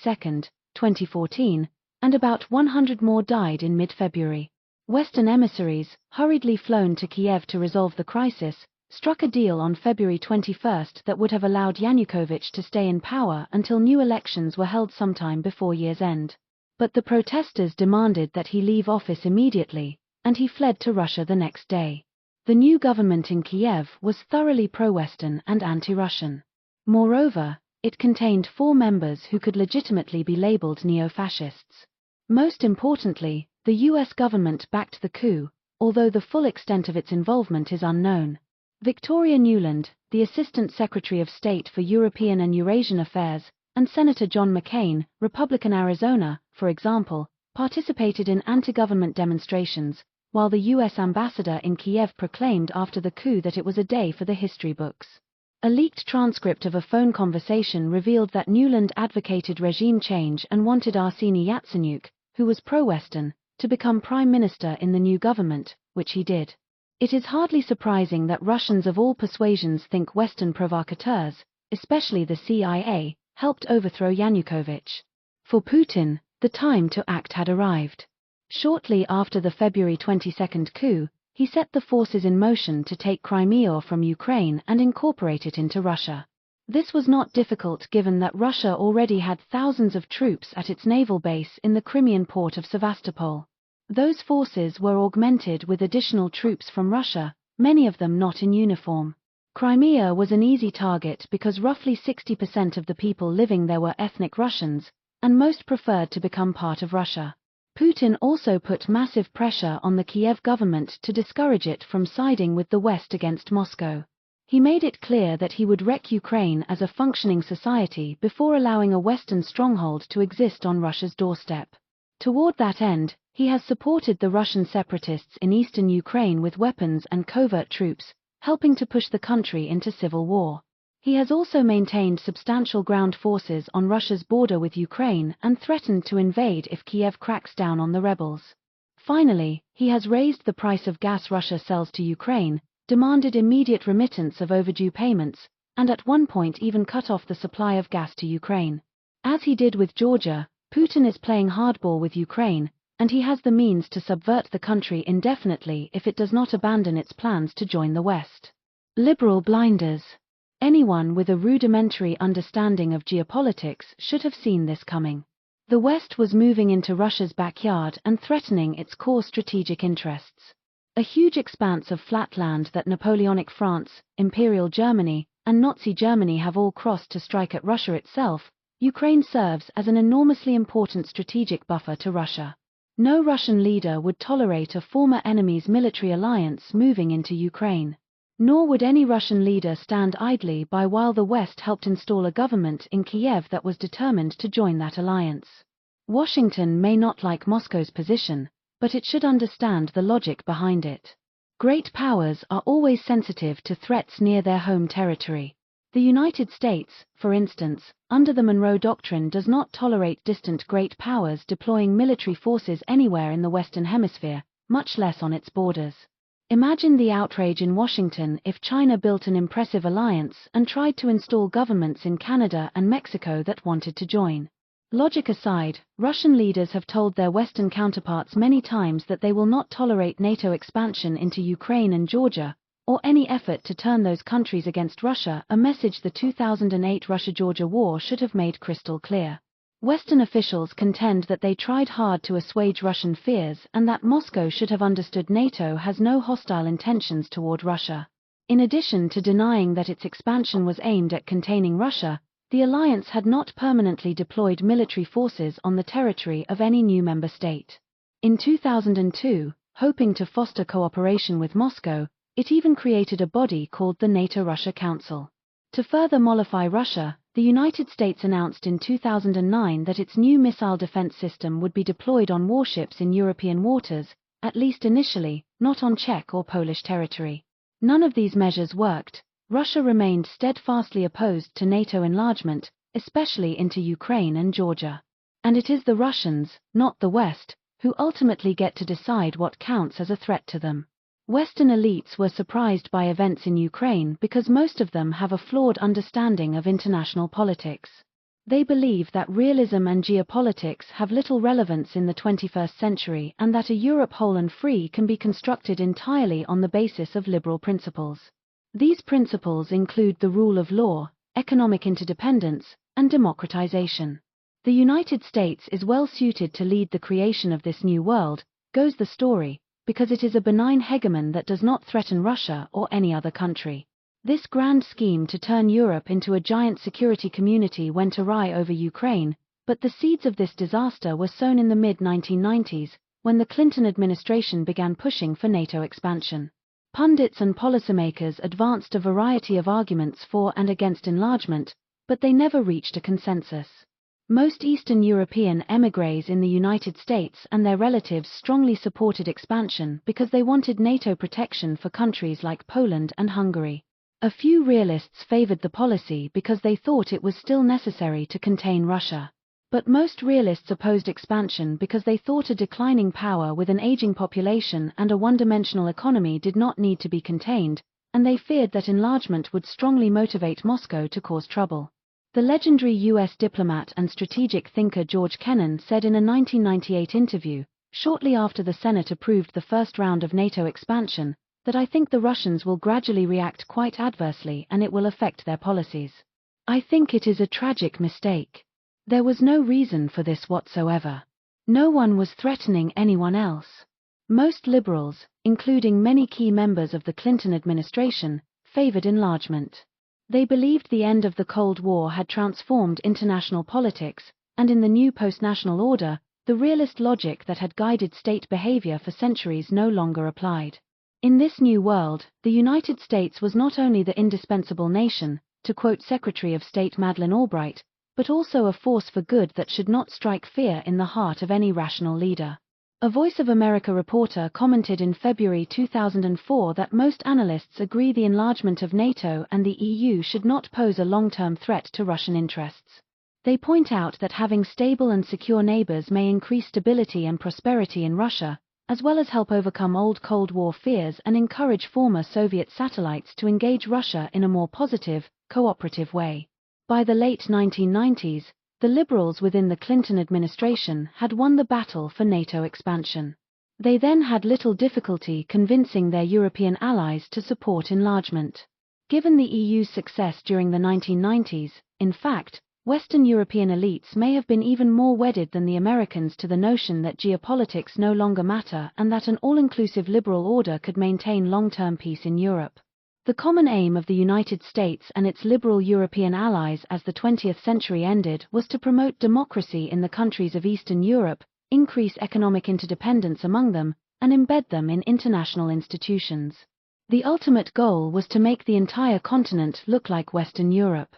2014, and about 100 more died in mid-February. Western emissaries, hurriedly flown to Kiev to resolve the crisis, struck a deal on February 21 that would have allowed Yanukovych to stay in power until new elections were held sometime before year's end. But the protesters demanded that he leave office immediately, and he fled to Russia the next day. The new government in Kiev was thoroughly pro-Western and anti-Russian. Moreover, it contained 4 members who could legitimately be labeled neo-fascists. Most importantly, the US government backed the coup, although the full extent of its involvement is unknown. Victoria Nuland, the Assistant Secretary of State for European and Eurasian Affairs, and Senator John McCain, Republican Arizona, for example, participated in anti-government demonstrations, while the US ambassador in Kiev proclaimed after the coup that it was a day for the history books. A leaked transcript of a phone conversation revealed that Nuland advocated regime change and wanted Arseniy Yatsenyuk, who was pro-Western, to become prime minister in the new government, which he did. It is hardly surprising that Russians of all persuasions think Western provocateurs, especially the CIA, helped overthrow Yanukovych. For Putin, the time to act had arrived. Shortly after the February 22 coup, he set the forces in motion to take Crimea from Ukraine and incorporate it into Russia. This was not difficult given that Russia already had thousands of troops at its naval base in the Crimean port of Sevastopol. Those forces were augmented with additional troops from Russia, many of them not in uniform. Crimea was an easy target because roughly 60% of the people living there were ethnic Russians, and most preferred to become part of Russia. Putin also put massive pressure on the Kiev government to discourage it from siding with the West against Moscow. He made it clear that he would wreck Ukraine as a functioning society before allowing a Western stronghold to exist on Russia's doorstep. Toward that end, he has supported the Russian separatists in eastern Ukraine with weapons and covert troops, helping to push the country into civil war. He has also maintained substantial ground forces on Russia's border with Ukraine and threatened to invade if Kiev cracks down on the rebels. Finally, he has raised the price of gas Russia sells to Ukraine, demanded immediate remittance of overdue payments, and at one point even cut off the supply of gas to Ukraine. As he did with Georgia, Putin is playing hardball with Ukraine, and he has the means to subvert the country indefinitely if it does not abandon its plans to join the West. Liberal blinders. Anyone with a rudimentary understanding of geopolitics should have seen this coming. The West was moving into Russia's backyard and threatening its core strategic interests. A huge expanse of flat land that Napoleonic France, Imperial Germany, and Nazi Germany have all crossed to strike at Russia itself, Ukraine serves as an enormously important strategic buffer to Russia. No Russian leader would tolerate a former enemy's military alliance moving into Ukraine. Nor would any Russian leader stand idly by while the West helped install a government in Kiev that was determined to join that alliance. Washington may not like Moscow's position, but it should understand the logic behind it. Great powers are always sensitive to threats near their home territory. The United States, for instance, under the Monroe Doctrine does not tolerate distant great powers deploying military forces anywhere in the Western Hemisphere, much less on its borders. Imagine the outrage in Washington if China built an impressive alliance and tried to install governments in Canada and Mexico that wanted to join. Logic aside, Russian leaders have told their Western counterparts many times that they will not tolerate NATO expansion into Ukraine and Georgia, or any effort to turn those countries against Russia, a message the 2008 Russia-Georgia war should have made crystal clear. Western officials contend that they tried hard to assuage Russian fears and that Moscow should have understood NATO has no hostile intentions toward Russia. In addition to denying that its expansion was aimed at containing Russia, the alliance had not permanently deployed military forces on the territory of any new member state. In 2002, hoping to foster cooperation with Moscow, it even created a body called the NATO-Russia Council. To further mollify Russia, the United States announced in 2009 that its new missile defense system would be deployed on warships in European waters, at least initially, not on Czech or Polish territory. None of these measures worked. Russia remained steadfastly opposed to NATO enlargement, especially into Ukraine and Georgia. And it is the Russians, not the West, who ultimately get to decide what counts as a threat to them. Western elites were surprised by events in Ukraine because most of them have a flawed understanding of international politics. They believe that realism and geopolitics have little relevance in the 21st century and that a Europe whole and free can be constructed entirely on the basis of liberal principles. These principles include the rule of law, economic interdependence, and democratization. The United States is well suited to lead the creation of this new world, goes the story, because it is a benign hegemon that does not threaten Russia or any other country. This grand scheme to turn Europe into a giant security community went awry over Ukraine, but the seeds of this disaster were sown in the mid-1990s, when the Clinton administration began pushing for NATO expansion. Pundits and policymakers advanced a variety of arguments for and against enlargement, but they never reached a consensus. Most Eastern European émigrés in the United States and their relatives strongly supported expansion because they wanted NATO protection for countries like Poland and Hungary. A few realists favored the policy because they thought it was still necessary to contain Russia. But most realists opposed expansion because they thought a declining power with an aging population and a one-dimensional economy did not need to be contained, and they feared that enlargement would strongly motivate Moscow to cause trouble. The legendary U.S. diplomat and strategic thinker George Kennan said in a 1998 interview, shortly after the Senate approved the first round of NATO expansion, that I think the Russians will gradually react quite adversely and it will affect their policies. I think it is a tragic mistake. There was no reason for this whatsoever. No one was threatening anyone else. Most liberals, including many key members of the Clinton administration, favored enlargement. They believed the end of the Cold War had transformed international politics, and in the new post-national order, the realist logic that had guided state behavior for centuries no longer applied. In this new world, the United States was not only the indispensable nation, to quote Secretary of State Madeleine Albright, but also a force for good that should not strike fear in the heart of any rational leader. A Voice of America reporter commented in February 2004 that most analysts agree the enlargement of NATO and the EU should not pose a long-term threat to Russian interests. They point out that having stable and secure neighbors may increase stability and prosperity in Russia, as well as help overcome old Cold War fears and encourage former Soviet satellites to engage Russia in a more positive, cooperative way. By the late 1990s, the liberals within the Clinton administration had won the battle for NATO expansion. They then had little difficulty convincing their European allies to support enlargement. Given the EU's success during the 1990s, in fact, Western European elites may have been even more wedded than the Americans to the notion that geopolitics no longer matter and that an all-inclusive liberal order could maintain long-term peace in Europe. The common aim of the United States and its liberal European allies as the 20th century ended was to promote democracy in the countries of Eastern Europe, increase economic interdependence among them, and embed them in international institutions. The ultimate goal was to make the entire continent look like Western Europe.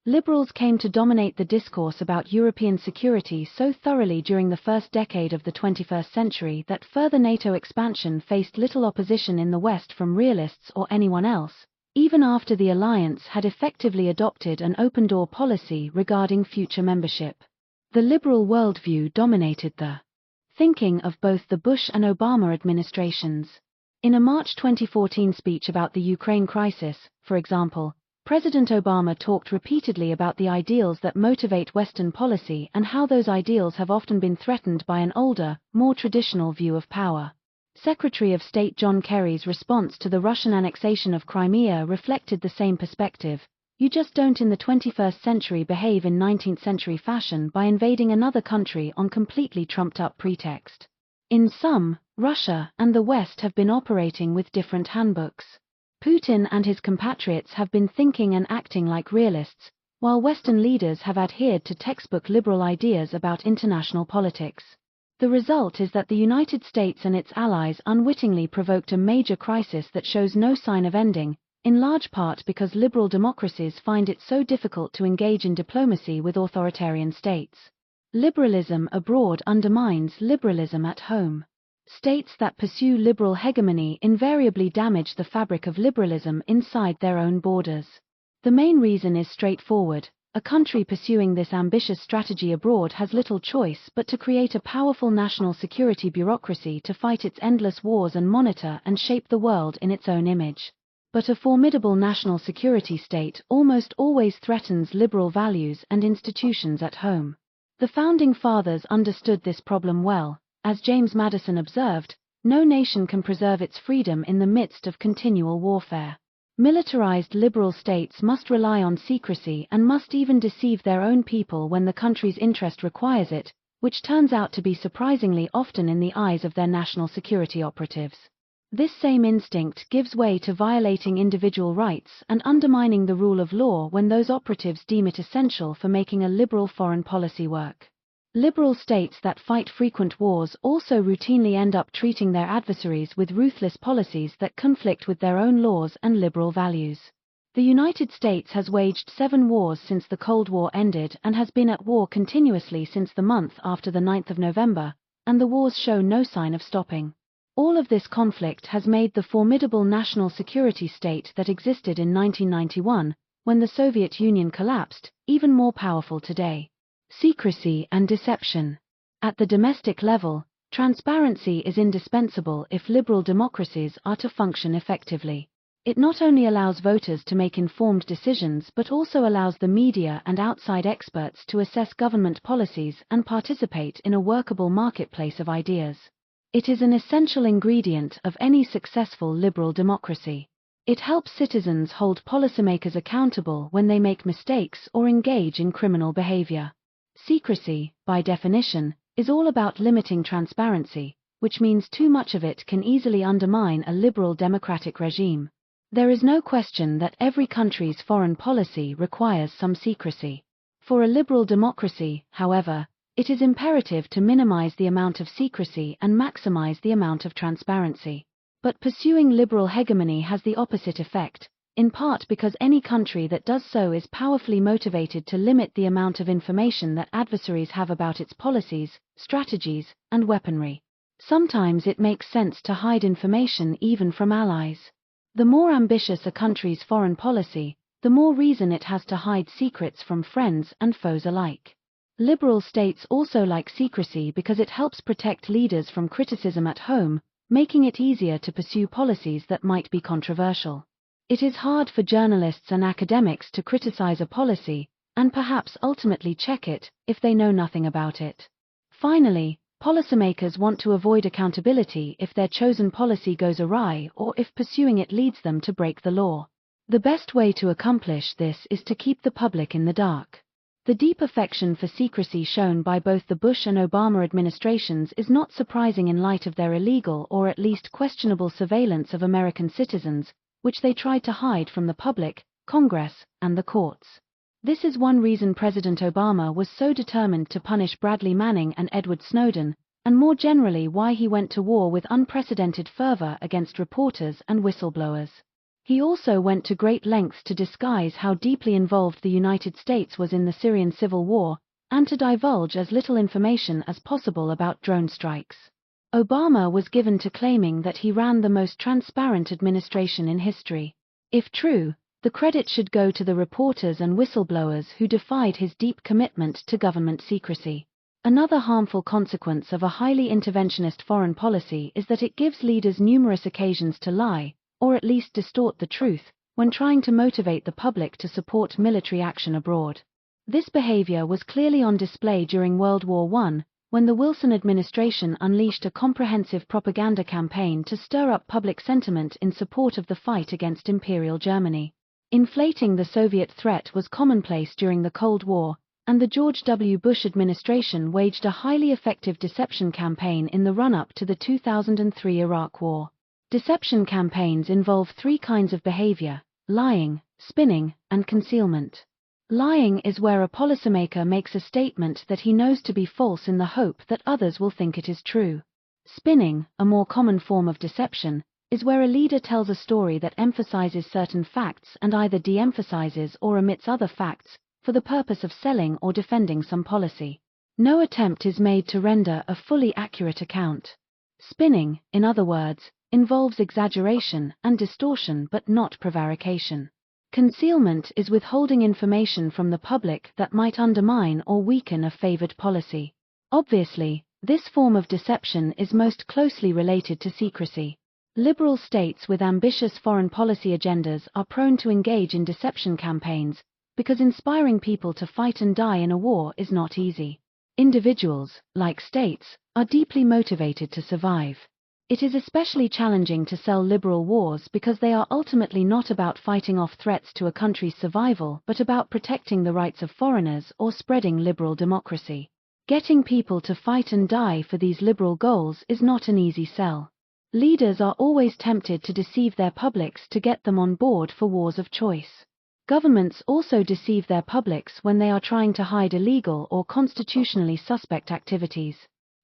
Liberals came to dominate the discourse about European security so thoroughly during the first decade of the 21st century that further NATO expansion faced little opposition in the West from realists or anyone else, even after the alliance had effectively adopted an open-door policy regarding future membership. The liberal worldview dominated the thinking of both the Bush and Obama administrations. In a March 2014 speech about the Ukraine crisis, for example, President Obama talked repeatedly about the ideals that motivate Western policy and how those ideals have often been threatened by an older, more traditional view of power. Secretary of State John Kerry's response to the Russian annexation of Crimea reflected the same perspective. You just don't in the 21st century behave in 19th century fashion by invading another country on completely trumped-up pretext. In sum, Russia and the West have been operating with different handbooks. Putin and his compatriots have been thinking and acting like realists, while Western leaders have adhered to textbook liberal ideas about international politics. The result is that the United States and its allies unwittingly provoked a major crisis that shows no sign of ending, in large part because liberal democracies find it so difficult to engage in diplomacy with authoritarian states. Liberalism abroad undermines liberalism at home. States that pursue liberal hegemony invariably damage the fabric of liberalism inside their own borders. The main reason is straightforward. A country pursuing this ambitious strategy abroad has little choice but to create a powerful national security bureaucracy to fight its endless wars and monitor and shape the world in its own image. But a formidable national security state almost always threatens liberal values and institutions at home. The Founding Fathers understood this problem well. As James Madison observed, no nation can preserve its freedom in the midst of continual warfare. Militarized liberal states must rely on secrecy and must even deceive their own people when the country's interest requires it, which turns out to be surprisingly often in the eyes of their national security operatives. This same instinct gives way to violating individual rights and undermining the rule of law when those operatives deem it essential for making a liberal foreign policy work. Liberal states that fight frequent wars also routinely end up treating their adversaries with ruthless policies that conflict with their own laws and liberal values. The United States has waged 7 wars since the Cold War ended and has been at war continuously since the month after the 9th of November, and the wars show no sign of stopping. All of this conflict has made the formidable national security state that existed in 1991, when the Soviet Union collapsed, even more powerful today. Secrecy and deception. At the domestic level, transparency is indispensable if liberal democracies are to function effectively. It not only allows voters to make informed decisions but also allows the media and outside experts to assess government policies and participate in a workable marketplace of ideas. It is an essential ingredient of any successful liberal democracy. It helps citizens hold policymakers accountable when they make mistakes or engage in criminal behavior. Secrecy, by definition, is all about limiting transparency, which means too much of it can easily undermine a liberal democratic regime. There is no question that every country's foreign policy requires some secrecy. For a liberal democracy, however, it is imperative to minimize the amount of secrecy and maximize the amount of transparency. But pursuing liberal hegemony has the opposite effect, in part because any country that does so is powerfully motivated to limit the amount of information that adversaries have about its policies, strategies, and weaponry. Sometimes it makes sense to hide information even from allies. The more ambitious a country's foreign policy, the more reason it has to hide secrets from friends and foes alike. Liberal states also like secrecy because it helps protect leaders from criticism at home, making it easier to pursue policies that might be controversial. It is hard for journalists and academics to criticize a policy, and perhaps ultimately check it, if they know nothing about it. Finally, policymakers want to avoid accountability if their chosen policy goes awry or if pursuing it leads them to break the law. The best way to accomplish this is to keep the public in the dark. The deep affection for secrecy shown by both the Bush and Obama administrations is not surprising in light of their illegal or at least questionable surveillance of American citizens, which they tried to hide from the public, Congress, and the courts. This is one reason President Obama was so determined to punish Bradley Manning and Edward Snowden, and more generally why he went to war with unprecedented fervor against reporters and whistleblowers. He also went to great lengths to disguise how deeply involved the United States was in the Syrian civil war, and to divulge as little information as possible about drone strikes. Obama was given to claiming that he ran the most transparent administration in history. If true, the credit should go to the reporters and whistleblowers who defied his deep commitment to government secrecy. Another harmful consequence of a highly interventionist foreign policy is that it gives leaders numerous occasions to lie, or at least distort the truth, when trying to motivate the public to support military action abroad. This behavior was clearly on display during World War I, when the Wilson administration unleashed a comprehensive propaganda campaign to stir up public sentiment in support of the fight against Imperial Germany. Inflating the Soviet threat was commonplace during the Cold War, and the George W. Bush administration waged a highly effective deception campaign in the run-up to the 2003 Iraq War. Deception campaigns involve three kinds of behavior: lying, spinning, and concealment. Lying is where a policymaker makes a statement that he knows to be false in the hope that others will think it is true. Spinning, a more common form of deception, is where a leader tells a story that emphasizes certain facts and either de-emphasizes or omits other facts, for the purpose of selling or defending some policy. No attempt is made to render a fully accurate account. Spinning, in other words, involves exaggeration and distortion but not prevarication. Concealment is withholding information from the public that might undermine or weaken a favored policy. Obviously, this form of deception is most closely related to secrecy. Liberal states with ambitious foreign policy agendas are prone to engage in deception campaigns, because inspiring people to fight and die in a war is not easy. Individuals, like states, are deeply motivated to survive. It is especially challenging to sell liberal wars because they are ultimately not about fighting off threats to a country's survival but about protecting the rights of foreigners or spreading liberal democracy. Getting people to fight and die for these liberal goals is not an easy sell. Leaders are always tempted to deceive their publics to get them on board for wars of choice. Governments also deceive their publics when they are trying to hide illegal or constitutionally suspect activities.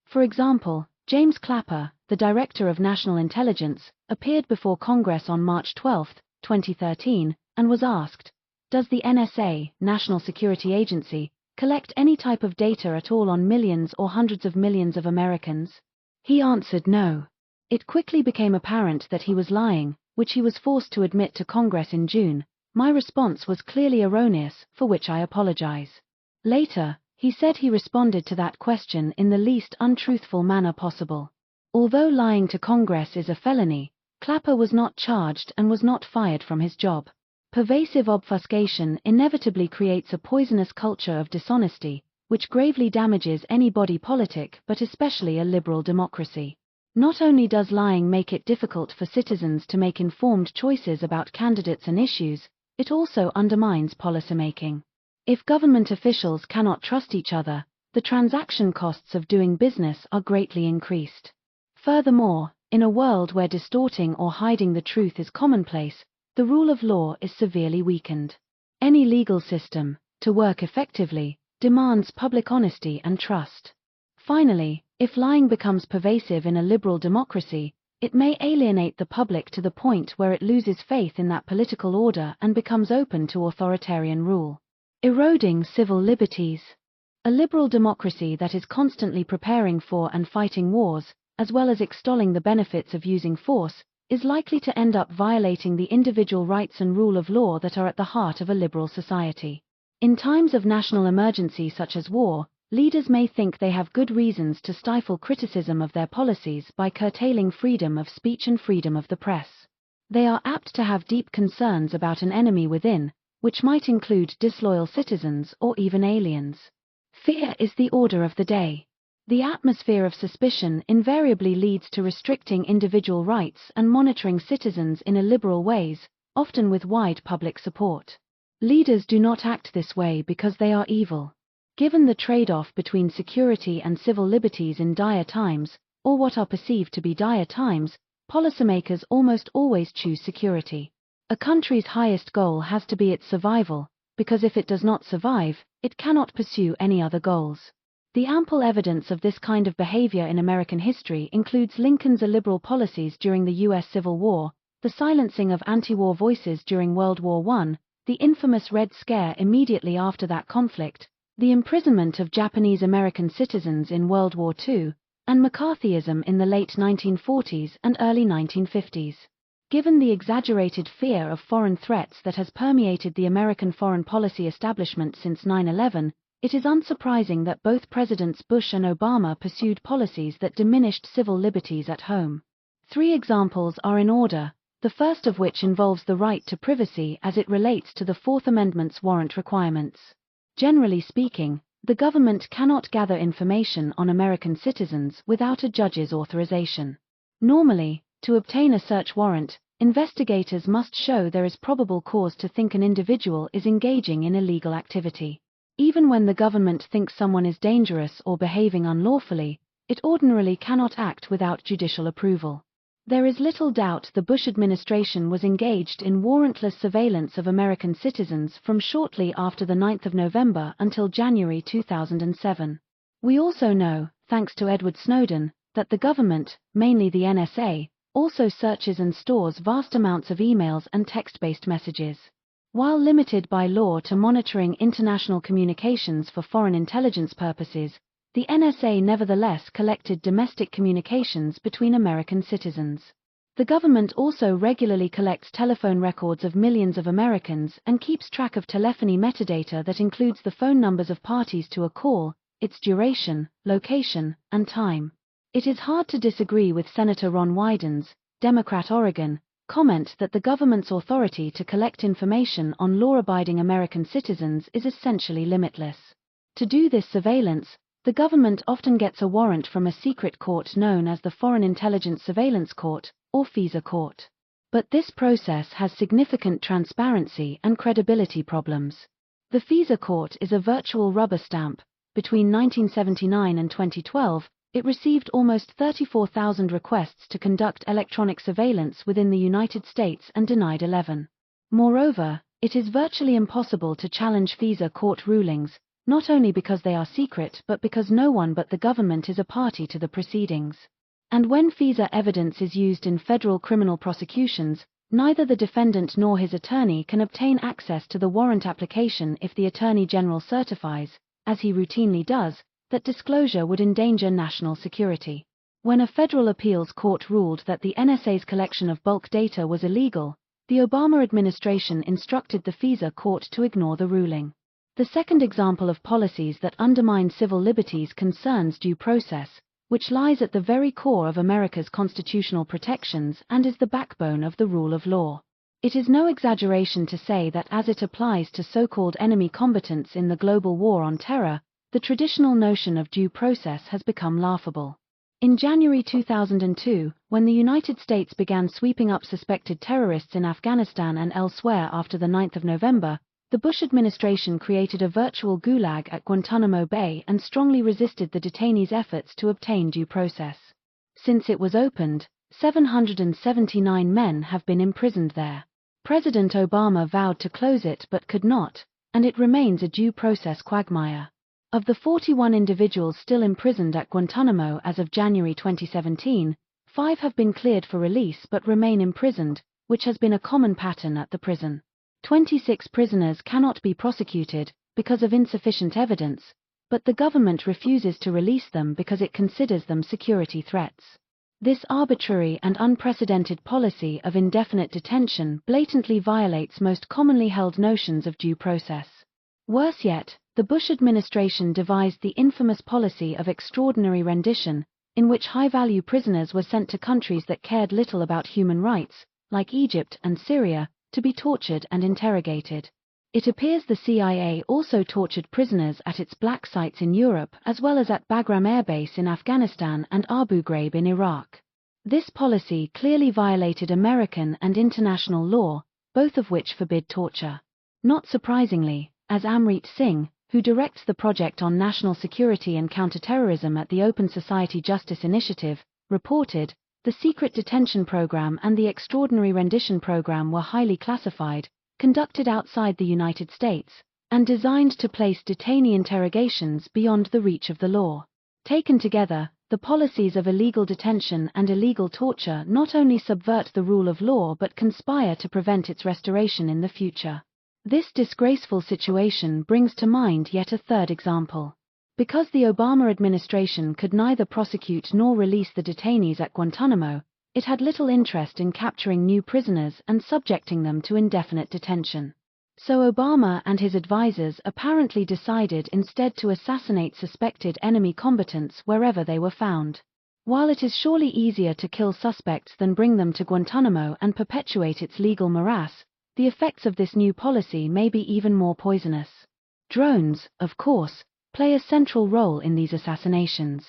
For example, James Clapper, the Director of National Intelligence, appeared before Congress on March 12, 2013, and was asked, "Does the NSA, National Security Agency, collect any type of data at all on millions or hundreds of millions of Americans?" He answered no. It quickly became apparent that he was lying, which he was forced to admit to Congress in June. "My response was clearly erroneous, for which I apologize." Later, he said he responded to that question in the least untruthful manner possible. Although lying to Congress is a felony, Clapper was not charged and was not fired from his job. Pervasive obfuscation inevitably creates a poisonous culture of dishonesty, which gravely damages any body politic but especially a liberal democracy. Not only does lying make it difficult for citizens to make informed choices about candidates and issues, it also undermines policymaking. If government officials cannot trust each other, the transaction costs of doing business are greatly increased. Furthermore, in a world where distorting or hiding the truth is commonplace, the rule of law is severely weakened. Any legal system, to work effectively, demands public honesty and trust. Finally, if lying becomes pervasive in a liberal democracy, It may alienate the public to the point where it loses faith in that political order and becomes open to authoritarian rule. Eroding civil liberties. A liberal democracy that is constantly preparing for and fighting wars, as well as extolling the benefits of using force, is likely to end up violating the individual rights and rule of law that are at the heart of a liberal society. In times of national emergency such as war, leaders may think they have good reasons to stifle criticism of their policies by curtailing freedom of speech and freedom of the press. They are apt to have deep concerns about an enemy within, which might include disloyal citizens or even aliens. Fear is the order of the day. The atmosphere of suspicion invariably leads to restricting individual rights and monitoring citizens in illiberal ways, often with wide public support. Leaders do not act this way because they are evil. Given the trade-off between security and civil liberties in dire times, or what are perceived to be dire times, policymakers almost always choose security. A country's highest goal has to be its survival, because if it does not survive, it cannot pursue any other goals. The ample evidence of this kind of behavior in American history includes Lincoln's illiberal policies during the U.S. Civil War, the silencing of anti-war voices during World War I, the infamous Red Scare immediately after that conflict, the imprisonment of Japanese American citizens in World War II, and McCarthyism in the late 1940s and early 1950s. Given the exaggerated fear of foreign threats that has permeated the American foreign policy establishment since 9/11, it is unsurprising that both Presidents Bush and Obama pursued policies that diminished civil liberties at home. 3 examples are in order, the first of which involves the right to privacy as it relates to the Fourth Amendment's warrant requirements. Generally speaking, the government cannot gather information on American citizens without a judge's authorization. Normally, to obtain a search warrant, investigators must show there is probable cause to think an individual is engaging in illegal activity. Even when the government thinks someone is dangerous or behaving unlawfully, it ordinarily cannot act without judicial approval. There is little doubt the Bush administration was engaged in warrantless surveillance of American citizens from shortly after the 9th of November until January 2007. We also know, thanks to Edward Snowden, that the government, mainly the NSA, also searches and stores vast amounts of emails and text-based messages. While limited by law to monitoring international communications for foreign intelligence purposes, the NSA nevertheless collected domestic communications between American citizens. The government also regularly collects telephone records of millions of Americans and keeps track of telephony metadata that includes the phone numbers of parties to a call, its duration, location, and time. It is hard to disagree with Senator Ron Wyden's, Democrat Oregon, comment that the government's authority to collect information on law-abiding American citizens is essentially limitless. To do this surveillance, the government often gets a warrant from a secret court known as the Foreign Intelligence Surveillance Court, or FISA court. But this process has significant transparency and credibility problems. The FISA court is a virtual rubber stamp. Between 1979 and 2012, it received almost 34,000 requests to conduct electronic surveillance within the United States and denied 11. Moreover, it is virtually impossible to challenge FISA court rulings, not only because they are secret but because no one but the government is a party to the proceedings. And when FISA evidence is used in federal criminal prosecutions, neither the defendant nor his attorney can obtain access to the warrant application if the Attorney General certifies, as he routinely does, that disclosure would endanger national security. When a federal appeals court ruled that the NSA's collection of bulk data was illegal, the Obama administration instructed the FISA court to ignore the ruling. The second example of policies that undermine civil liberties concerns due process, which lies at the very core of America's constitutional protections and is the backbone of the rule of law. It is no exaggeration to say that as it applies to so-called enemy combatants in the global war on terror, the traditional notion of due process has become laughable. In January 2002, when the United States began sweeping up suspected terrorists in Afghanistan and elsewhere after the 9th of November, the Bush administration created a virtual gulag at Guantanamo Bay and strongly resisted the detainees' efforts to obtain due process. Since it was opened, 779 men have been imprisoned there. President Obama vowed to close it but could not, and it remains a due process quagmire. Of the 41 individuals still imprisoned at Guantanamo as of January 2017, 5 have been cleared for release but remain imprisoned, which has been a common pattern at the prison. 26 prisoners cannot be prosecuted because of insufficient evidence, but the government refuses to release them because it considers them security threats. This arbitrary and unprecedented policy of indefinite detention blatantly violates most commonly held notions of due process. Worse yet, the Bush administration devised the infamous policy of extraordinary rendition, in which high-value prisoners were sent to countries that cared little about human rights, like Egypt and Syria, to be tortured and interrogated. It appears the CIA also tortured prisoners at its black sites in Europe as well as at Bagram Air Base in Afghanistan and Abu Ghraib in Iraq. This policy clearly violated American and international law, both of which forbid torture. Not surprisingly, as Amrit Singh, who directs the Project on National Security and Counterterrorism at the Open Society Justice Initiative, reported, the secret detention program and the extraordinary rendition program were highly classified, conducted outside the United States, and designed to place detainee interrogations beyond the reach of the law. Taken together, the policies of illegal detention and illegal torture not only subvert the rule of law but conspire to prevent its restoration in the future. This disgraceful situation brings to mind yet a third example. Because the Obama administration could neither prosecute nor release the detainees at Guantanamo, it had little interest in capturing new prisoners and subjecting them to indefinite detention. So Obama and his advisors apparently decided instead to assassinate suspected enemy combatants wherever they were found. While it is surely easier to kill suspects than bring them to Guantanamo and perpetuate its legal morass, the effects of this new policy may be even more poisonous. Drones, of course, play a central role in these assassinations.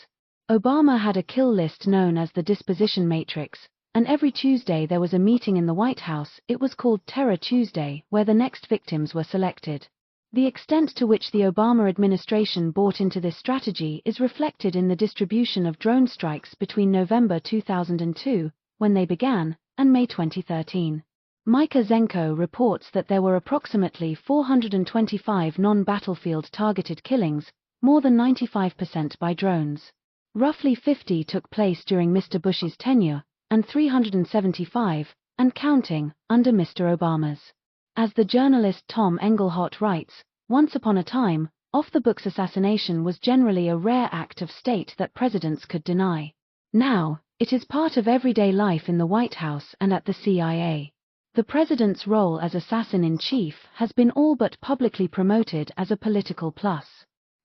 Obama had a kill list known as the Disposition Matrix, and every Tuesday there was a meeting in the White House. It was called Terror Tuesday, where the next victims were selected. The extent to which the Obama administration bought into this strategy is reflected in the distribution of drone strikes between November 2002, when they began, and May 2013. Micah Zenko reports that there were approximately 425 non-battlefield targeted killings, more than 95% by drones. Roughly 50 took place during Mr. Bush's tenure, and 375, and counting, under Mr. Obama's. As the journalist Tom Engelhart writes, once upon a time, off-the-books assassination was generally a rare act of state that presidents could deny. Now, it is part of everyday life in the White House and at the CIA. The president's role as assassin-in-chief has been all but publicly promoted as a political plus.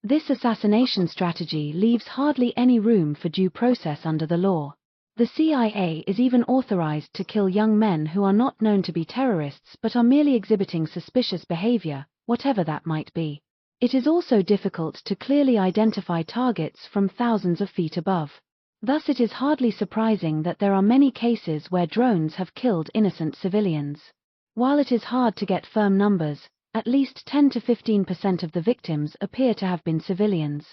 This assassination strategy leaves hardly any room for due process under the law. The CIA is even authorized to kill young men who are not known to be terrorists but are merely exhibiting suspicious behavior, whatever that might be. It is also difficult to clearly identify targets from thousands of feet above. Thus it is hardly surprising that there are many cases where drones have killed innocent civilians. While it is hard to get firm numbers, at least 10 to 15% of the victims appear to have been civilians.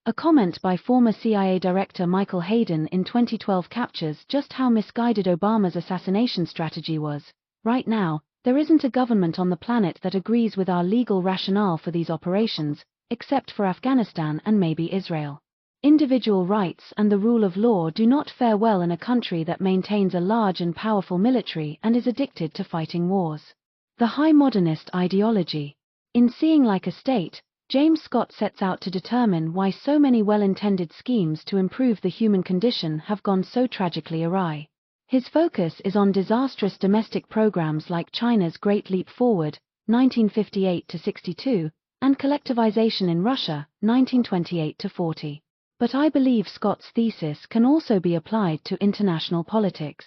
A comment by former CIA Director Michael Hayden in 2012 captures just how misguided Obama's assassination strategy was. Right now, there isn't a government on the planet that agrees with our legal rationale for these operations, except for Afghanistan and maybe Israel. Individual rights and the rule of law do not fare well in a country that maintains a large and powerful military and is addicted to fighting wars. The high modernist ideology. In Seeing Like a State, James Scott sets out to determine why so many well-intended schemes to improve the human condition have gone so tragically awry. His focus is on disastrous domestic programs like China's Great Leap Forward, 1958-62, and collectivization in Russia, 1928-40. But I believe Scott's thesis can also be applied to international politics.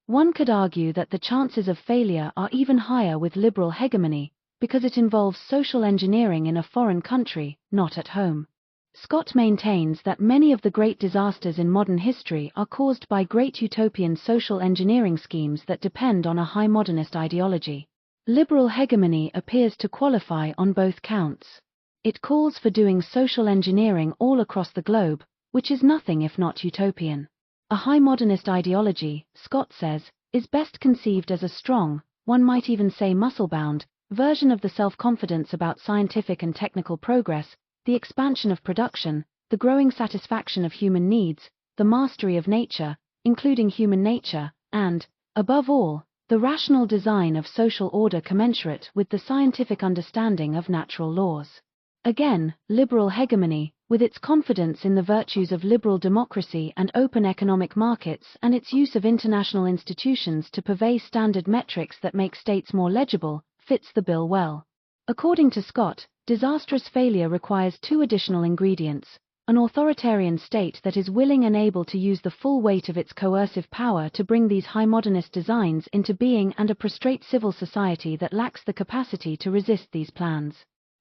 One could argue that the chances of failure are even higher with liberal hegemony, because it involves social engineering in a foreign country, not at home. Scott maintains that many of the great disasters in modern history are caused by great utopian social engineering schemes that depend on a high modernist ideology. Liberal hegemony appears to qualify on both counts. It calls for doing social engineering all across the globe, which is nothing if not utopian. A high modernist ideology, Scott says, is best conceived as a strong, one might even say muscle-bound, version of the self-confidence about scientific and technical progress, the expansion of production, the growing satisfaction of human needs, the mastery of nature, including human nature, and, above all, the rational design of social order commensurate with the scientific understanding of natural laws. Again, liberal hegemony, with its confidence in the virtues of liberal democracy and open economic markets and its use of international institutions to purvey standard metrics that make states more legible, fits the bill well. According to Scott, disastrous failure requires two additional ingredients: an authoritarian state that is willing and able to use the full weight of its coercive power to bring these high modernist designs into being, and a prostrate civil society that lacks the capacity to resist these plans.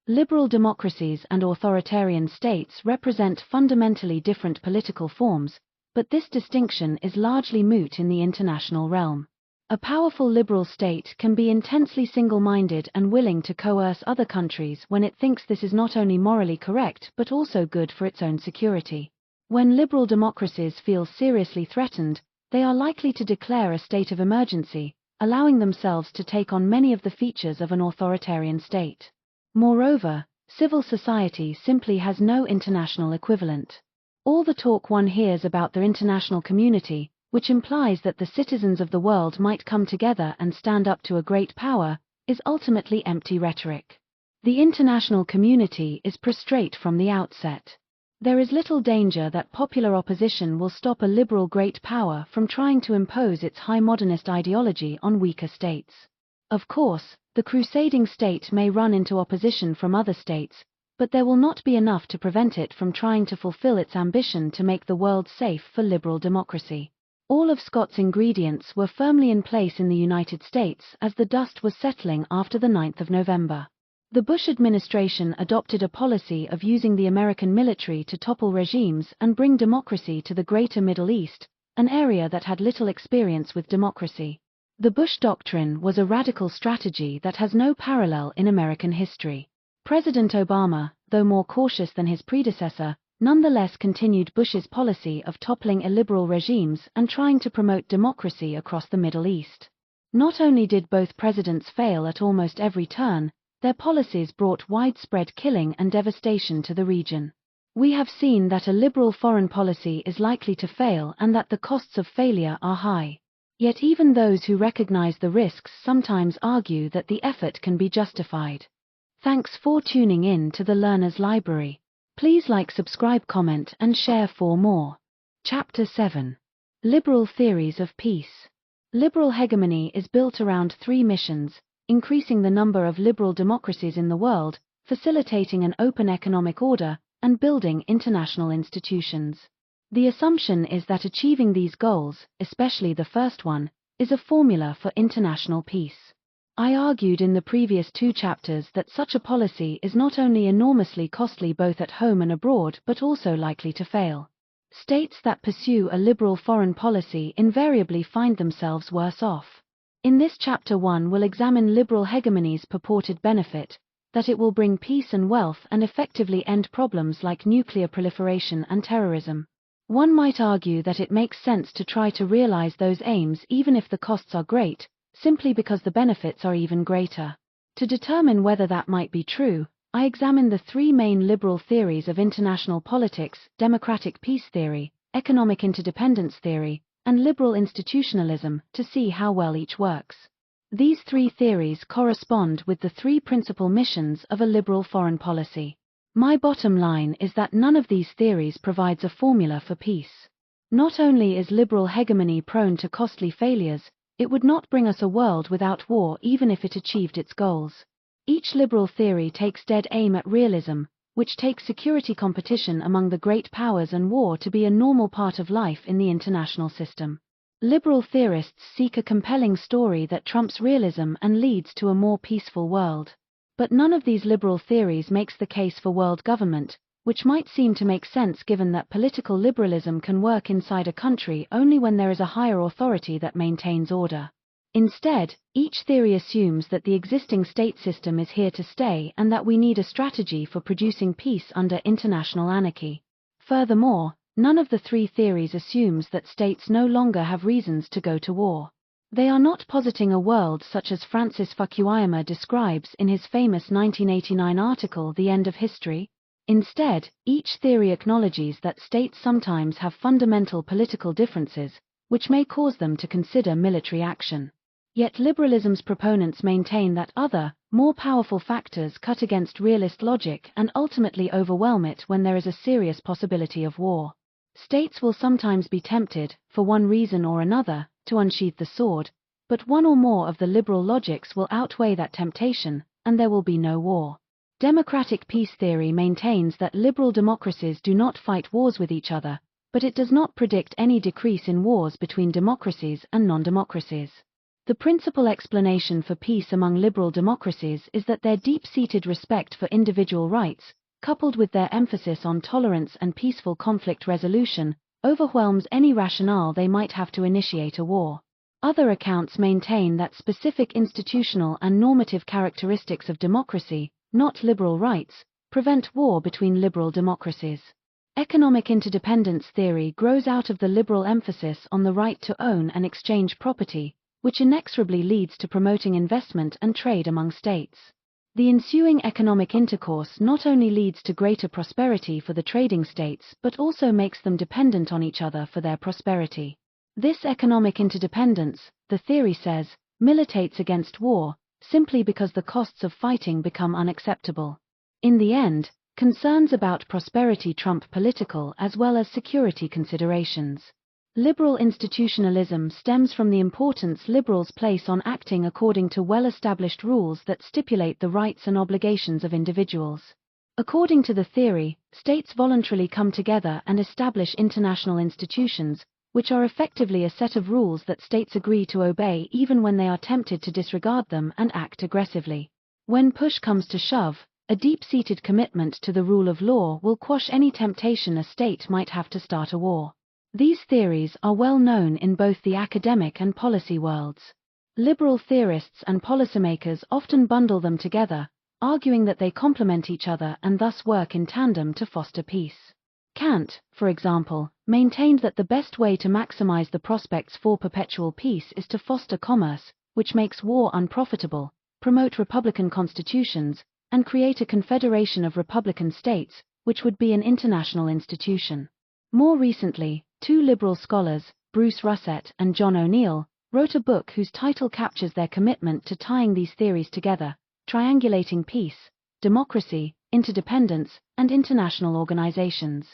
Liberal democracies and authoritarian states represent fundamentally different political forms, but this distinction is largely moot in the international realm. A powerful liberal state can be intensely single-minded and willing to coerce other countries when it thinks this is not only morally correct but also good for its own security. When liberal democracies feel seriously threatened, they are likely to declare a state of emergency, allowing themselves to take on many of the features of an authoritarian state. Moreover, civil society simply has no international equivalent. All the talk one hears about the international community, which implies that the citizens of the world might come together and stand up to a great power, is ultimately empty rhetoric. The international community is prostrate from the outset. There is little danger that popular opposition will stop a liberal great power from trying to impose its high modernist ideology on weaker states. Of course, the crusading state may run into opposition from other states, but there will not be enough to prevent it from trying to fulfill its ambition to make the world safe for liberal democracy. All of Scott's ingredients were firmly in place in the United States as the dust was settling after the 9th of November. The Bush administration adopted a policy of using the American military to topple regimes and bring democracy to the Greater Middle East, an area that had little experience with democracy. The Bush Doctrine was a radical strategy that has no parallel in American history. President Obama, though more cautious than his predecessor, nonetheless continued Bush's policy of toppling illiberal regimes and trying to promote democracy across the Middle East. Not only did both presidents fail at almost every turn, their policies brought widespread killing and devastation to the region. We have seen that a liberal foreign policy is likely to fail and that the costs of failure are high. Yet even those who recognize the risks sometimes argue that the effort can be justified. Thanks for tuning in to the Learner's Library. Please like, subscribe, comment, and share for more. Chapter 7. Liberal Theories of Peace. Liberal hegemony is built around three missions: increasing the number of liberal democracies in the world, facilitating an open economic order, and building international institutions. The assumption is that achieving these goals, especially the first one, is a formula for international peace. I argued in the previous two chapters that such a policy is not only enormously costly both at home and abroad but also likely to fail. States that pursue a liberal foreign policy invariably find themselves worse off. In this chapter 1 will examine liberal hegemony's purported benefit, that it will bring peace and wealth and effectively end problems like nuclear proliferation and terrorism. One might argue that it makes sense to try to realize those aims even if the costs are great, simply because the benefits are even greater. To determine whether that might be true, I examine the three main liberal theories of international politics: democratic peace theory, economic interdependence theory, and liberal institutionalism, to see how well each works. These three theories correspond with the three principal missions of a liberal foreign policy. My bottom line is that none of these theories provides a formula for peace. Not only is liberal hegemony prone to costly failures, it would not bring us a world without war even if it achieved its goals. Each liberal theory takes dead aim at realism, which takes security competition among the great powers and war to be a normal part of life in the international system. Liberal theorists seek a compelling story that trumps realism and leads to a more peaceful world. But none of these liberal theories makes the case for world government, which might seem to make sense given that political liberalism can work inside a country only when there is a higher authority that maintains order. Instead, each theory assumes that the existing state system is here to stay and that we need a strategy for producing peace under international anarchy. Furthermore, none of the three theories assumes that states no longer have reasons to go to war. They are not positing a world such as Francis Fukuyama describes in his famous 1989 article The End of History. Instead, each theory acknowledges that states sometimes have fundamental political differences, which may cause them to consider military action. Yet liberalism's proponents maintain that other, more powerful factors cut against realist logic and ultimately overwhelm it when there is a serious possibility of war. States will sometimes be tempted, for one reason or another, to unsheath the sword, but one or more of the liberal logics will outweigh that temptation, and there will be no war. Democratic peace theory maintains that liberal democracies do not fight wars with each other, but it does not predict any decrease in wars between democracies and non-democracies. The principal explanation for peace among liberal democracies is that their deep-seated respect for individual rights, coupled with their emphasis on tolerance and peaceful conflict resolution, overwhelms any rationale they might have to initiate a war. Other accounts maintain that specific institutional and normative characteristics of democracy, not liberal rights, prevent war between liberal democracies. Economic interdependence theory grows out of the liberal emphasis on the right to own and exchange property, which inexorably leads to promoting investment and trade among states. The ensuing economic intercourse not only leads to greater prosperity for the trading states but also makes them dependent on each other for their prosperity. This economic interdependence, the theory says, militates against war, simply because the costs of fighting become unacceptable. In the end, concerns about prosperity trump political as well as security considerations. Liberal institutionalism stems from the importance liberals place on acting according to well-established rules that stipulate the rights and obligations of individuals. According to the theory, states voluntarily come together and establish international institutions, which are effectively a set of rules that states agree to obey even when they are tempted to disregard them and act aggressively. When push comes to shove, a deep-seated commitment to the rule of law will quash any temptation a state might have to start a war. These theories are well known in both the academic and policy worlds. Liberal theorists and policymakers often bundle them together, arguing that they complement each other and thus work in tandem to foster peace. Kant, for example, maintained that the best way to maximize the prospects for perpetual peace is to foster commerce, which makes war unprofitable, promote republican constitutions, and create a confederation of republican states, which would be an international institution. More recently, two liberal scholars, Bruce Russett and John O'Neill, wrote a book whose title captures their commitment to tying these theories together, triangulating peace, democracy, interdependence, and international organizations.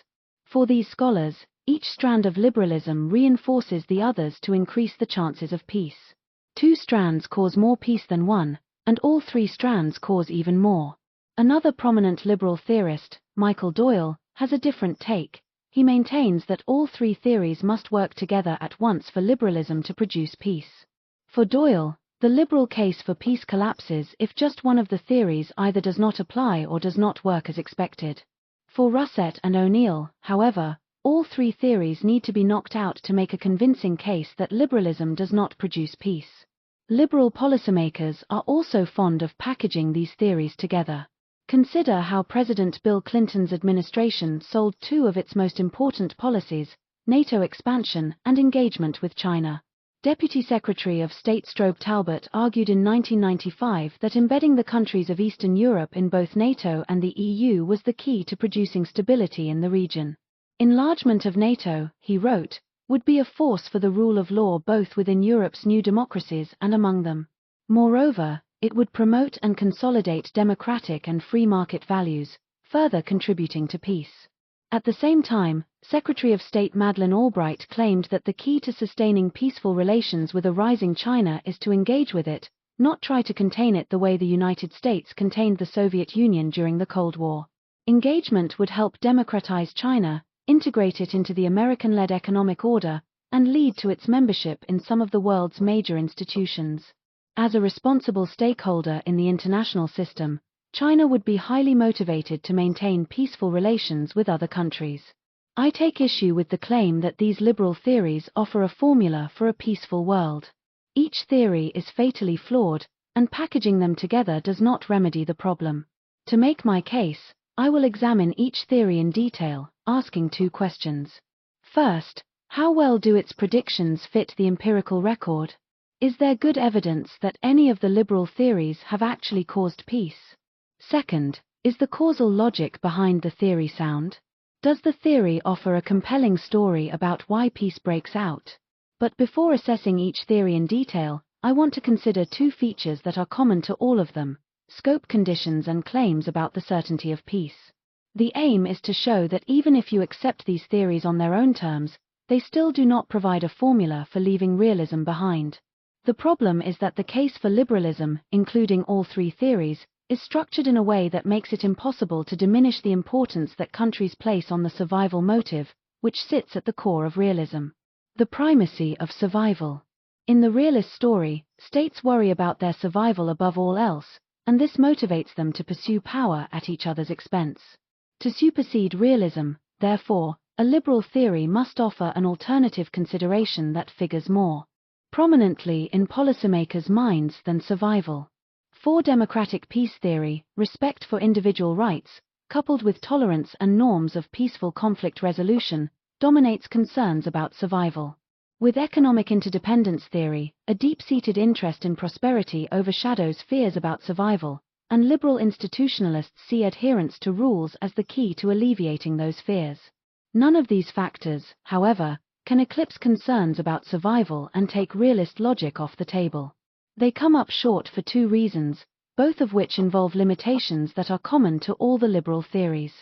For these scholars, each strand of liberalism reinforces the others to increase the chances of peace. Two strands cause more peace than one, and all three strands cause even more. Another prominent liberal theorist, Michael Doyle, has a different take. He maintains that all three theories must work together at once for liberalism to produce peace. For Doyle, the liberal case for peace collapses if just one of the theories either does not apply or does not work as expected. For Russett and O'Neill, however, all three theories need to be knocked out to make a convincing case that liberalism does not produce peace. Liberal policymakers are also fond of packaging these theories together. Consider how President Bill Clinton's administration sold two of its most important policies, NATO expansion and engagement with China. Deputy Secretary of State Strobe Talbot argued in 1995 that embedding the countries of Eastern Europe in both NATO and the EU was the key to producing stability in the region. Enlargement of NATO, he wrote, would be a force for the rule of law both within Europe's new democracies and among them. Moreover, it would promote and consolidate democratic and free market values, further contributing to peace. At the same time, Secretary of State Madeleine Albright claimed that the key to sustaining peaceful relations with a rising China is to engage with it, not try to contain it the way the United States contained the Soviet Union during the Cold War. Engagement would help democratize China, integrate it into the American-led economic order, and lead to its membership in some of the world's major institutions. As a responsible stakeholder in the international system, China would be highly motivated to maintain peaceful relations with other countries. I take issue with the claim that these liberal theories offer a formula for a peaceful world. Each theory is fatally flawed, and packaging them together does not remedy the problem. To make my case, I will examine each theory in detail, asking two questions. First, how well do its predictions fit the empirical record? Is there good evidence that any of the liberal theories have actually caused peace? Second, is the causal logic behind the theory sound? Does the theory offer a compelling story about why peace breaks out? But before assessing each theory in detail, I want to consider two features that are common to all of them: scope conditions and claims about the certainty of peace. The aim is to show that even if you accept these theories on their own terms, they still do not provide a formula for leaving realism behind. The problem is that the case for liberalism, including all three theories, is structured in a way that makes it impossible to diminish the importance that countries place on the survival motive, which sits at the core of realism. The primacy of survival. In the realist story, states worry about their survival above all else, and this motivates them to pursue power at each other's expense. To supersede realism, therefore, a liberal theory must offer an alternative consideration that figures more prominently in policymakers' minds than survival. For democratic peace theory, respect for individual rights, coupled with tolerance and norms of peaceful conflict resolution, dominates concerns about survival. With economic interdependence theory, a deep-seated interest in prosperity overshadows fears about survival, and liberal institutionalists see adherence to rules as the key to alleviating those fears. None of these factors, however, can eclipse concerns about survival and take realist logic off the table. They come up short for two reasons, both of which involve limitations that are common to all the liberal theories.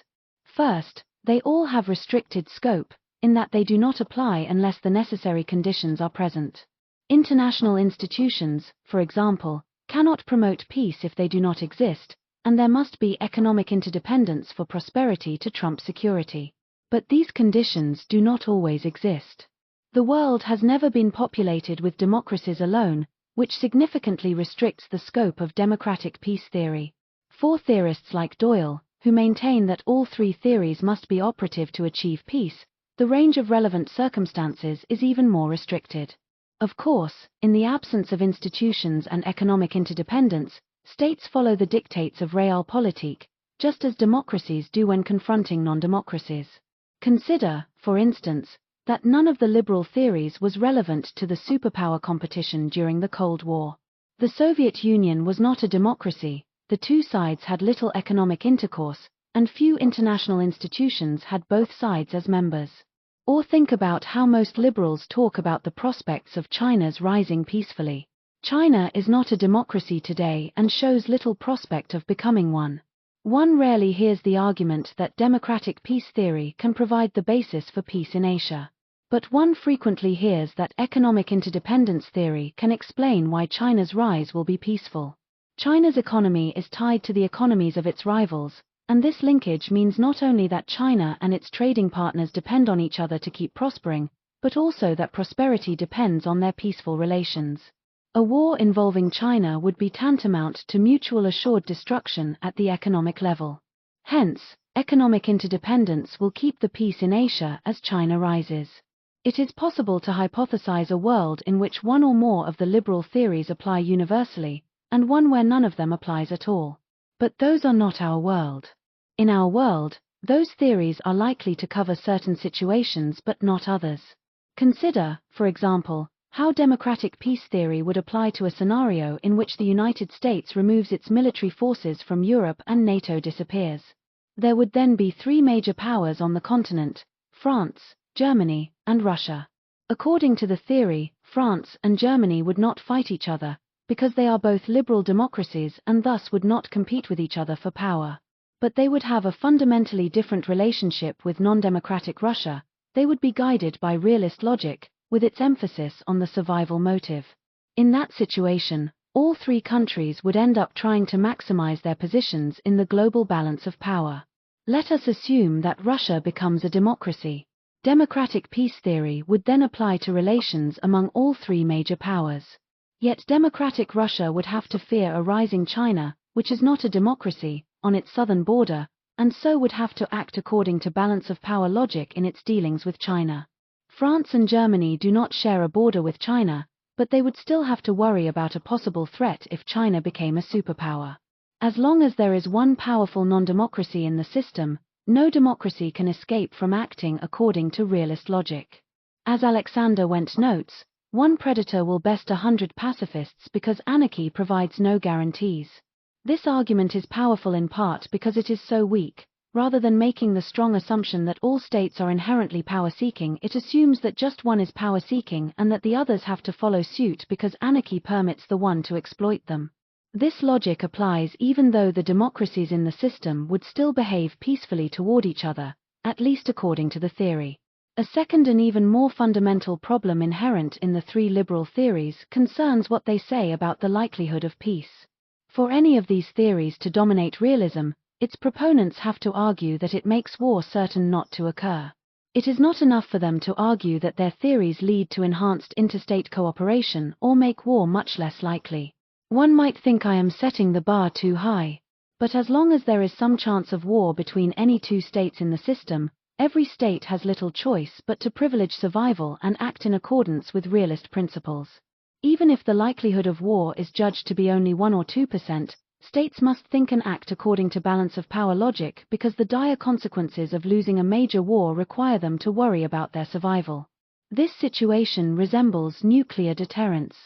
First, they all have restricted scope, in that they do not apply unless the necessary conditions are present. International institutions, for example, cannot promote peace if they do not exist, and there must be economic interdependence for prosperity to trump security. But these conditions do not always exist. The world has never been populated with democracies alone, which significantly restricts the scope of democratic peace theory. For theorists like Doyle, who maintain that all three theories must be operative to achieve peace, the range of relevant circumstances is even more restricted. Of course, in the absence of institutions and economic interdependence, states follow the dictates of Realpolitik, just as democracies do when confronting non-democracies. Consider, for instance, that none of the liberal theories was relevant to the superpower competition during the Cold War. The Soviet Union was not a democracy, the two sides had little economic intercourse, and few international institutions had both sides as members. Or think about how most liberals talk about the prospects of China's rising peacefully. China is not a democracy today and shows little prospect of becoming one. One rarely hears the argument that democratic peace theory can provide the basis for peace in Asia. But one frequently hears that economic interdependence theory can explain why China's rise will be peaceful. China's economy is tied to the economies of its rivals, and this linkage means not only that China and its trading partners depend on each other to keep prospering, but also that prosperity depends on their peaceful relations. A war involving China would be tantamount to mutual assured destruction at the economic level. Hence, economic interdependence will keep the peace in Asia as China rises. It is possible to hypothesize a world in which one or more of the liberal theories apply universally, and one where none of them applies at all. But those are not our world. In our world, those theories are likely to cover certain situations but not others. Consider, for example, how democratic peace theory would apply to a scenario in which the United States removes its military forces from Europe and NATO disappears. There would then be three major powers on the continent: France, Germany, and Russia. According to the theory, France and Germany would not fight each other, because they are both liberal democracies and thus would not compete with each other for power. But they would have a fundamentally different relationship with non-democratic Russia. They would be guided by realist logic, with its emphasis on the survival motive. In that situation, all three countries would end up trying to maximize their positions in the global balance of power. Let us assume that Russia becomes a democracy. Democratic peace theory would then apply to relations among all three major powers. Yet democratic Russia would have to fear a rising China, which is not a democracy, on its southern border, and so would have to act according to balance of power logic in its dealings with China. France and Germany do not share a border with China, but they would still have to worry about a possible threat if China became a superpower. As long as there is one powerful non-democracy in the system, no democracy can escape from acting according to realist logic. As Alexander Wendt notes, one predator will best 100 pacifists because anarchy provides no guarantees. This argument is powerful in part because it is so weak, Rather than making the strong assumption that all states are inherently power-seeking, it assumes that just one is power-seeking and that the others have to follow suit because anarchy permits the one to exploit them. This logic applies even though the democracies in the system would still behave peacefully toward each other, at least according to the theory. A second and even more fundamental problem inherent in the three liberal theories concerns what they say about the likelihood of peace. For any of these theories to dominate realism, its proponents have to argue that it makes war certain not to occur. It is not enough for them to argue that their theories lead to enhanced interstate cooperation or make war much less likely. One might think I am setting the bar too high. But as long as there is some chance of war between any two states in the system, every state has little choice but to privilege survival and act in accordance with realist principles. Even if the likelihood of war is judged to be only 1 or 2%, states must think and act according to balance of power logic because the dire consequences of losing a major war require them to worry about their survival. This situation resembles nuclear deterrence.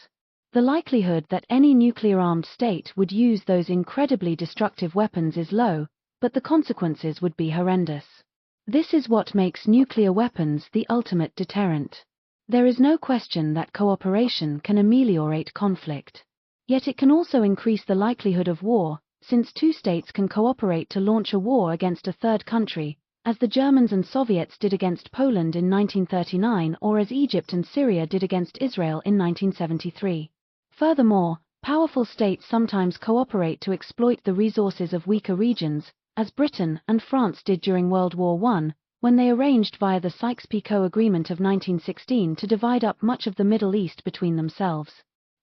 The likelihood that any nuclear-armed state would use those incredibly destructive weapons is low, but the consequences would be horrendous. This is what makes nuclear weapons the ultimate deterrent. There is no question that cooperation can ameliorate conflict. Yet it can also increase the likelihood of war, since two states can cooperate to launch a war against a third country, as the Germans and Soviets did against Poland in 1939 or as Egypt and Syria did against Israel in 1973. Furthermore, powerful states sometimes cooperate to exploit the resources of weaker regions, as Britain and France did during World War I, when they arranged via the Sykes-Picot Agreement of 1916 to divide up much of the Middle East between themselves.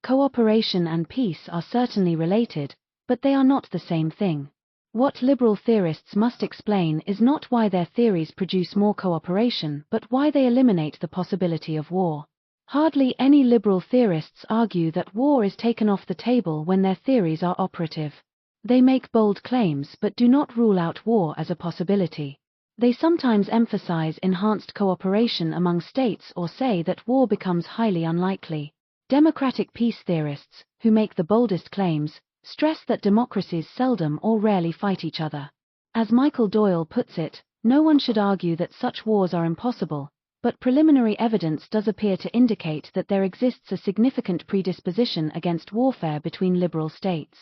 Cooperation and peace are certainly related, but they are not the same thing. What liberal theorists must explain is not why their theories produce more cooperation, but why they eliminate the possibility of war. Hardly any liberal theorists argue that war is taken off the table when their theories are operative. They make bold claims but do not rule out war as a possibility. They sometimes emphasize enhanced cooperation among states or say that war becomes highly unlikely. Democratic peace theorists, who make the boldest claims, stress that democracies seldom or rarely fight each other. As Michael Doyle puts it, no one should argue that such wars are impossible, but preliminary evidence does appear to indicate that there exists a significant predisposition against warfare between liberal states.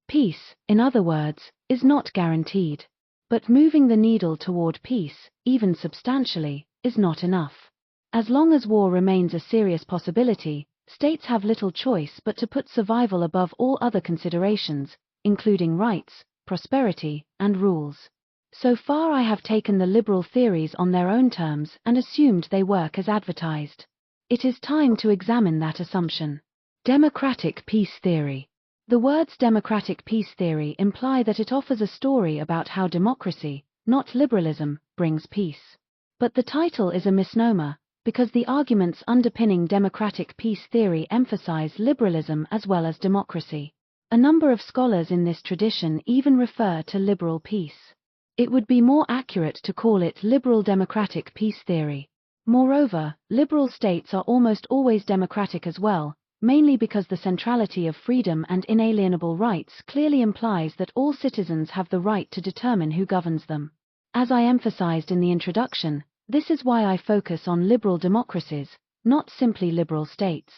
Peace, in other words, is not guaranteed. But moving the needle toward peace, even substantially, is not enough. As long as war remains a serious possibility, states have little choice but to put survival above all other considerations, including rights, prosperity, and rules. So far I have taken the liberal theories on their own terms and assumed they work as advertised. It is time to examine that assumption. Democratic peace theory. The words democratic peace theory imply that it offers a story about how democracy, not liberalism, brings peace. But the title is a misnomer, because the arguments underpinning democratic peace theory emphasize liberalism as well as democracy. A number of scholars in this tradition even refer to liberal peace. It would be more accurate to call it liberal democratic peace theory. Moreover, liberal states are almost always democratic as well, mainly because the centrality of freedom and inalienable rights clearly implies that all citizens have the right to determine who governs them. As I emphasized in the introduction, this is why I focus on liberal democracies, not simply liberal states.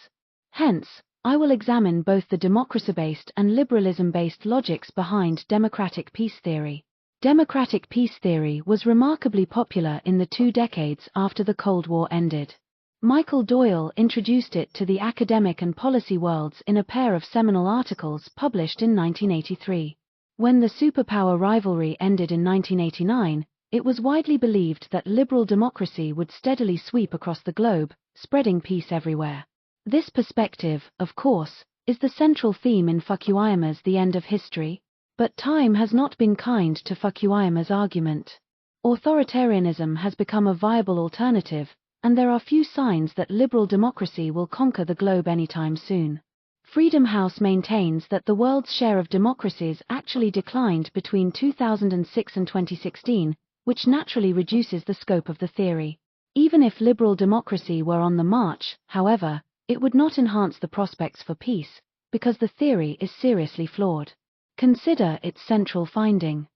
Hence, I will examine both the democracy-based and liberalism-based logics behind democratic peace theory. Democratic peace theory was remarkably popular in the 2 decades after the Cold War ended. Michael Doyle introduced it to the academic and policy worlds in a pair of seminal articles published in 1983. When the superpower rivalry ended in 1989, it was widely believed that liberal democracy would steadily sweep across the globe, spreading peace everywhere. This perspective, of course, is the central theme in Fukuyama's The End of History, but time has not been kind to Fukuyama's argument. Authoritarianism has become a viable alternative, and there are few signs that liberal democracy will conquer the globe anytime soon. Freedom House maintains that the world's share of democracies actually declined between 2006 and 2016, which naturally reduces the scope of the theory. Even if liberal democracy were on the march, however, it would not enhance the prospects for peace, because the theory is seriously flawed. Consider its central finding.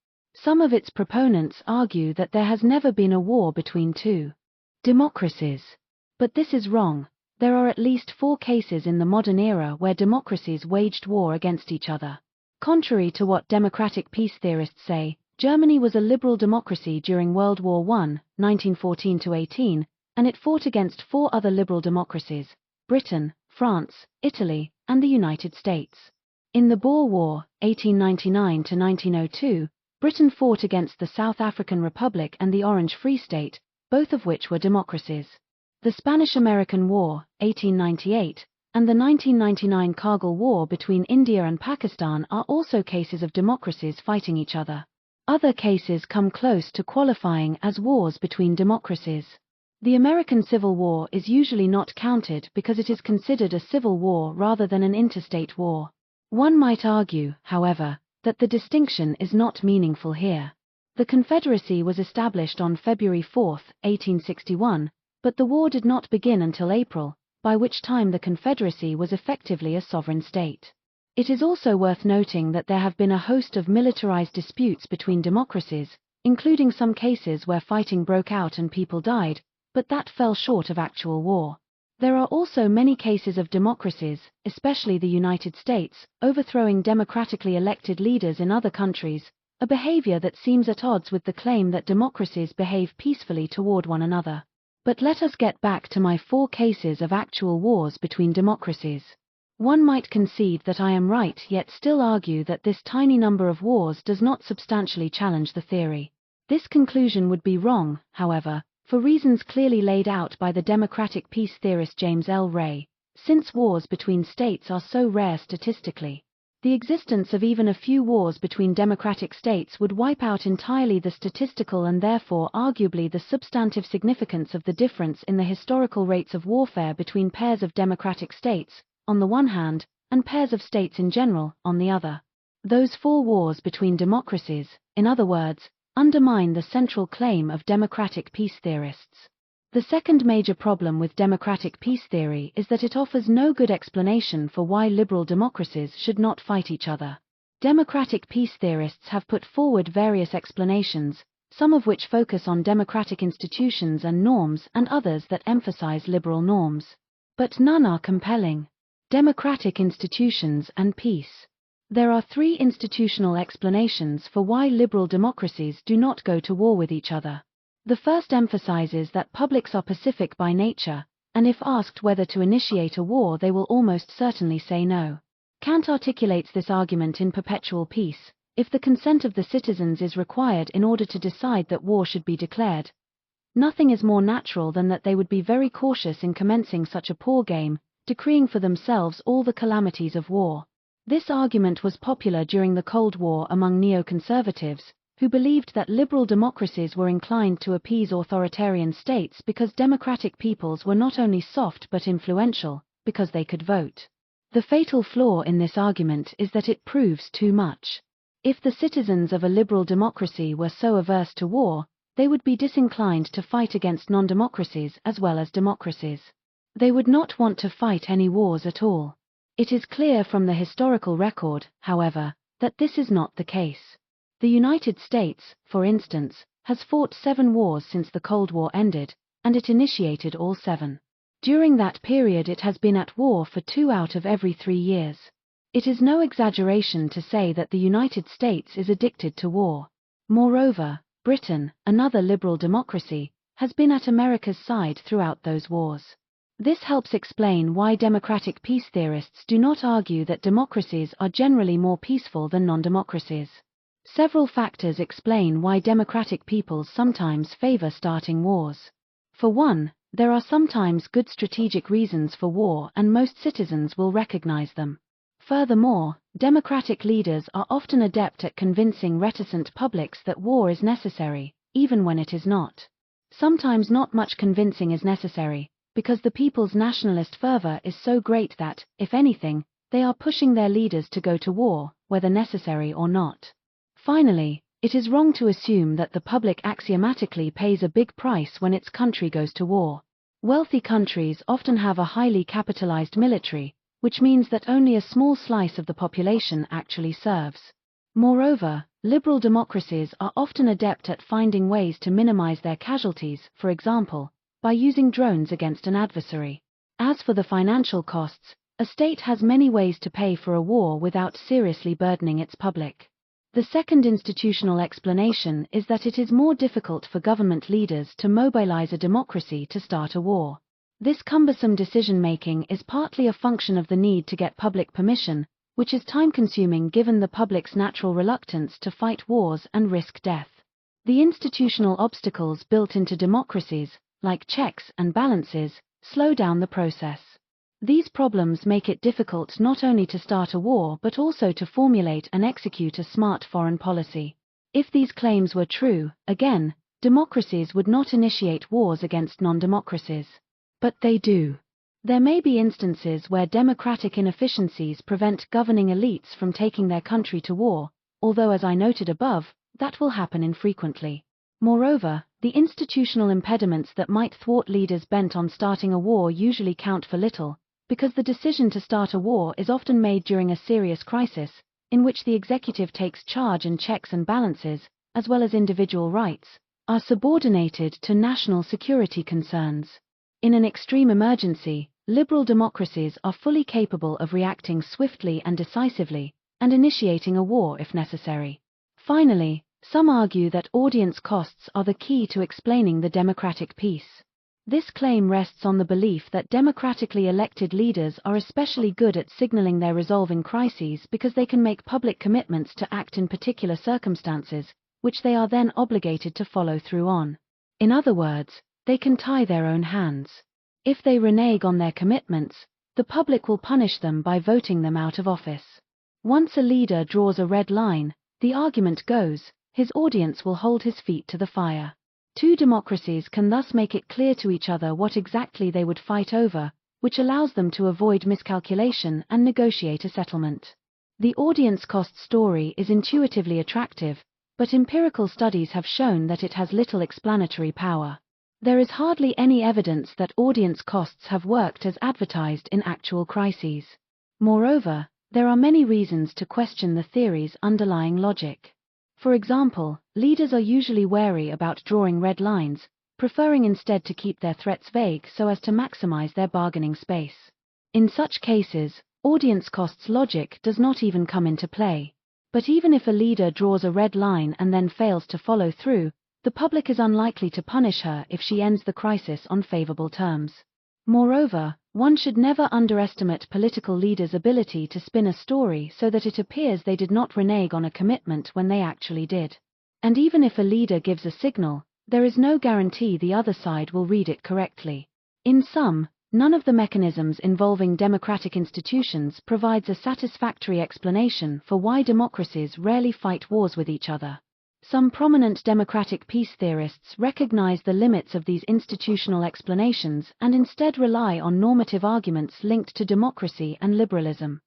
Some of its proponents argue that there has never been a war between two democracies. But this is wrong. There are at least 4 cases in the modern era where democracies waged war against each other. Contrary to what democratic peace theorists say, Germany was a liberal democracy during World War I, 1914–18, and it fought against 4 other liberal democracies: Britain, France, Italy, and the United States. In the Boer War, 1899–1902, Britain fought against the South African Republic and the Orange Free State, both of which were democracies. The Spanish–American War, 1898, and the 1999 Kargil War between India and Pakistan are also cases of democracies fighting each other. Other cases come close to qualifying as wars between democracies. The American Civil War is usually not counted because it is considered a civil war rather than an interstate war. One might argue, however, that the distinction is not meaningful here. The Confederacy was established on February 4, 1861, but the war did not begin until April, by which time the Confederacy was effectively a sovereign state. It is also worth noting that there have been a host of militarized disputes between democracies, including some cases where fighting broke out and people died, but that fell short of actual war. There are also many cases of democracies, especially the United States, overthrowing democratically elected leaders in other countries, a behavior that seems at odds with the claim that democracies behave peacefully toward one another. But let us get back to my 4 cases of actual wars between democracies. One might concede that I am right, yet still argue that this tiny number of wars does not substantially challenge the theory. This conclusion would be wrong, however, for reasons clearly laid out by the democratic peace theorist James L. Ray, since wars between states are so rare statistically. The existence of even a few wars between democratic states would wipe out entirely the statistical and therefore arguably the substantive significance of the difference in the historical rates of warfare between pairs of democratic states, on the one hand, and pairs of states in general, on the other. Those 4 wars between democracies, in other words, undermine the central claim of democratic peace theorists. The second major problem with democratic peace theory is that it offers no good explanation for why liberal democracies should not fight each other. Democratic peace theorists have put forward various explanations, some of which focus on democratic institutions and norms and others that emphasize liberal norms. But none are compelling. Democratic institutions and peace. There are 3 institutional explanations for why liberal democracies do not go to war with each other. The first emphasizes that publics are pacific by nature, and if asked whether to initiate a war they will almost certainly say no. Kant articulates this argument in Perpetual Peace: if the consent of the citizens is required in order to decide that war should be declared, nothing is more natural than that they would be very cautious in commencing such a poor game, decreeing for themselves all the calamities of war. This argument was popular during the Cold War among neoconservatives, who believed that liberal democracies were inclined to appease authoritarian states because democratic peoples were not only soft but influential, because they could vote. The fatal flaw in this argument is that it proves too much. If the citizens of a liberal democracy were so averse to war, they would be disinclined to fight against non-democracies as well as democracies. They would not want to fight any wars at all. It is clear from the historical record, however, that this is not the case. The United States, for instance, has fought 7 wars since the Cold War ended, and it initiated all 7. During that period it has been at war for 2 out of every 3 years. It is no exaggeration to say that the United States is addicted to war. Moreover, Britain, another liberal democracy, has been at America's side throughout those wars. This helps explain why democratic peace theorists do not argue that democracies are generally more peaceful than non-democracies. Several factors explain why democratic peoples sometimes favor starting wars. For one, there are sometimes good strategic reasons for war and most citizens will recognize them. Furthermore, democratic leaders are often adept at convincing reticent publics that war is necessary, even when it is not. Sometimes not much convincing is necessary, because the people's nationalist fervor is so great that, if anything, they are pushing their leaders to go to war, whether necessary or not. Finally, it is wrong to assume that the public axiomatically pays a big price when its country goes to war. Wealthy countries often have a highly capitalized military, which means that only a small slice of the population actually serves. Moreover, liberal democracies are often adept at finding ways to minimize their casualties, for example, by using drones against an adversary. As for the financial costs, a state has many ways to pay for a war without seriously burdening its public. The second institutional explanation is that it is more difficult for government leaders to mobilize a democracy to start a war. This cumbersome decision-making is partly a function of the need to get public permission, which is time-consuming given the public's natural reluctance to fight wars and risk death. The institutional obstacles built into democracies, like checks and balances, slow down the process. These problems make it difficult not only to start a war but also to formulate and execute a smart foreign policy. If these claims were true, again, democracies would not initiate wars against non-democracies. But they do. There may be instances where democratic inefficiencies prevent governing elites from taking their country to war, although as I noted above, that will happen infrequently. Moreover, the institutional impediments that might thwart leaders bent on starting a war usually count for little, because the decision to start a war is often made during a serious crisis, in which the executive takes charge and checks and balances, as well as individual rights, are subordinated to national security concerns. In an extreme emergency, liberal democracies are fully capable of reacting swiftly and decisively, and initiating a war if necessary. Finally, some argue that audience costs are the key to explaining the democratic peace. This claim rests on the belief that democratically elected leaders are especially good at signaling their resolving crises because they can make public commitments to act in particular circumstances, which they are then obligated to follow through on. In other words, they can tie their own hands. If they renege on their commitments, the public will punish them by voting them out of office. Once a leader draws a red line, the argument goes, his audience will hold his feet to the fire. Two democracies can thus make it clear to each other what exactly they would fight over, which allows them to avoid miscalculation and negotiate a settlement. The audience cost story is intuitively attractive, but empirical studies have shown that it has little explanatory power. There is hardly any evidence that audience costs have worked as advertised in actual crises. Moreover, there are many reasons to question the theory's underlying logic. For example, leaders are usually wary about drawing red lines, preferring instead to keep their threats vague so as to maximize their bargaining space. In such cases, audience costs logic does not even come into play. But even if a leader draws a red line and then fails to follow through, the public is unlikely to punish her if she ends the crisis on favorable terms. Moreover, one should never underestimate political leaders' ability to spin a story so that it appears they did not renege on a commitment when they actually did. And even if a leader gives a signal, there is no guarantee the other side will read it correctly. In sum, none of the mechanisms involving democratic institutions provides a satisfactory explanation for why democracies rarely fight wars with each other. Some prominent democratic peace theorists recognize the limits of these institutional explanations and instead rely on normative arguments linked to democracy and liberalism.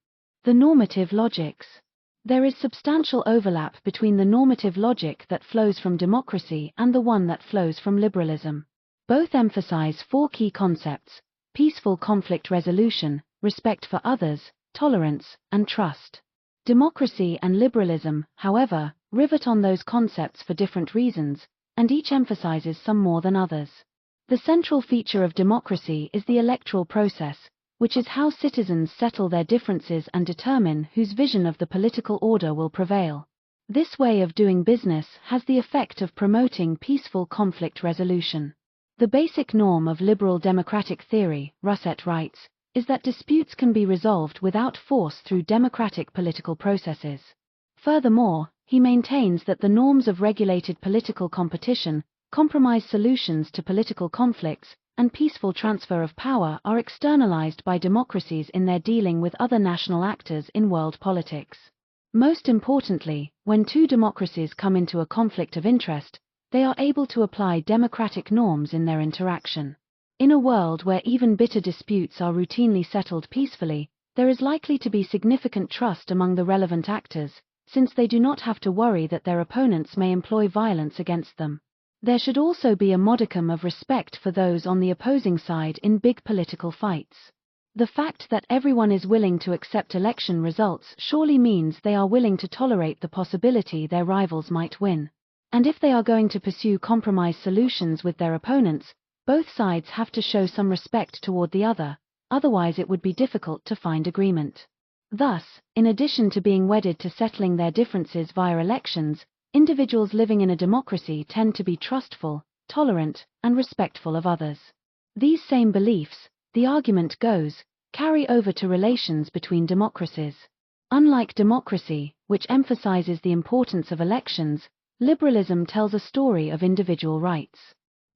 The normative logics. There is substantial overlap between the normative logic that flows from democracy and the one that flows from liberalism. Both emphasize four key concepts: peaceful conflict resolution, respect for others, tolerance, and trust. Democracy and liberalism, however, rivet on those concepts for different reasons, and each emphasizes some more than others. The central feature of democracy is the electoral process, which is how citizens settle their differences and determine whose vision of the political order will prevail. This way of doing business has the effect of promoting peaceful conflict resolution. The basic norm of liberal democratic theory, Russet writes, is that disputes can be resolved without force through democratic political processes. Furthermore, he maintains that the norms of regulated political competition, compromise solutions to political conflicts, and peaceful transfer of power are externalized by democracies in their dealing with other national actors in world politics. Most importantly, when two democracies come into a conflict of interest, they are able to apply democratic norms in their interaction. In a world where even bitter disputes are routinely settled peacefully, there is likely to be significant trust among the relevant actors, since they do not have to worry that their opponents may employ violence against them. There should also be a modicum of respect for those on the opposing side in big political fights. The fact that everyone is willing to accept election results surely means they are willing to tolerate the possibility their rivals might win. And if they are going to pursue compromise solutions with their opponents, both sides have to show some respect toward the other, otherwise it would be difficult to find agreement. Thus, in addition to being wedded to settling their differences via elections, individuals living in a democracy tend to be trustful, tolerant, and respectful of others. These same beliefs, the argument goes, carry over to relations between democracies. Unlike democracy, which emphasizes the importance of elections, liberalism tells a story of individual rights.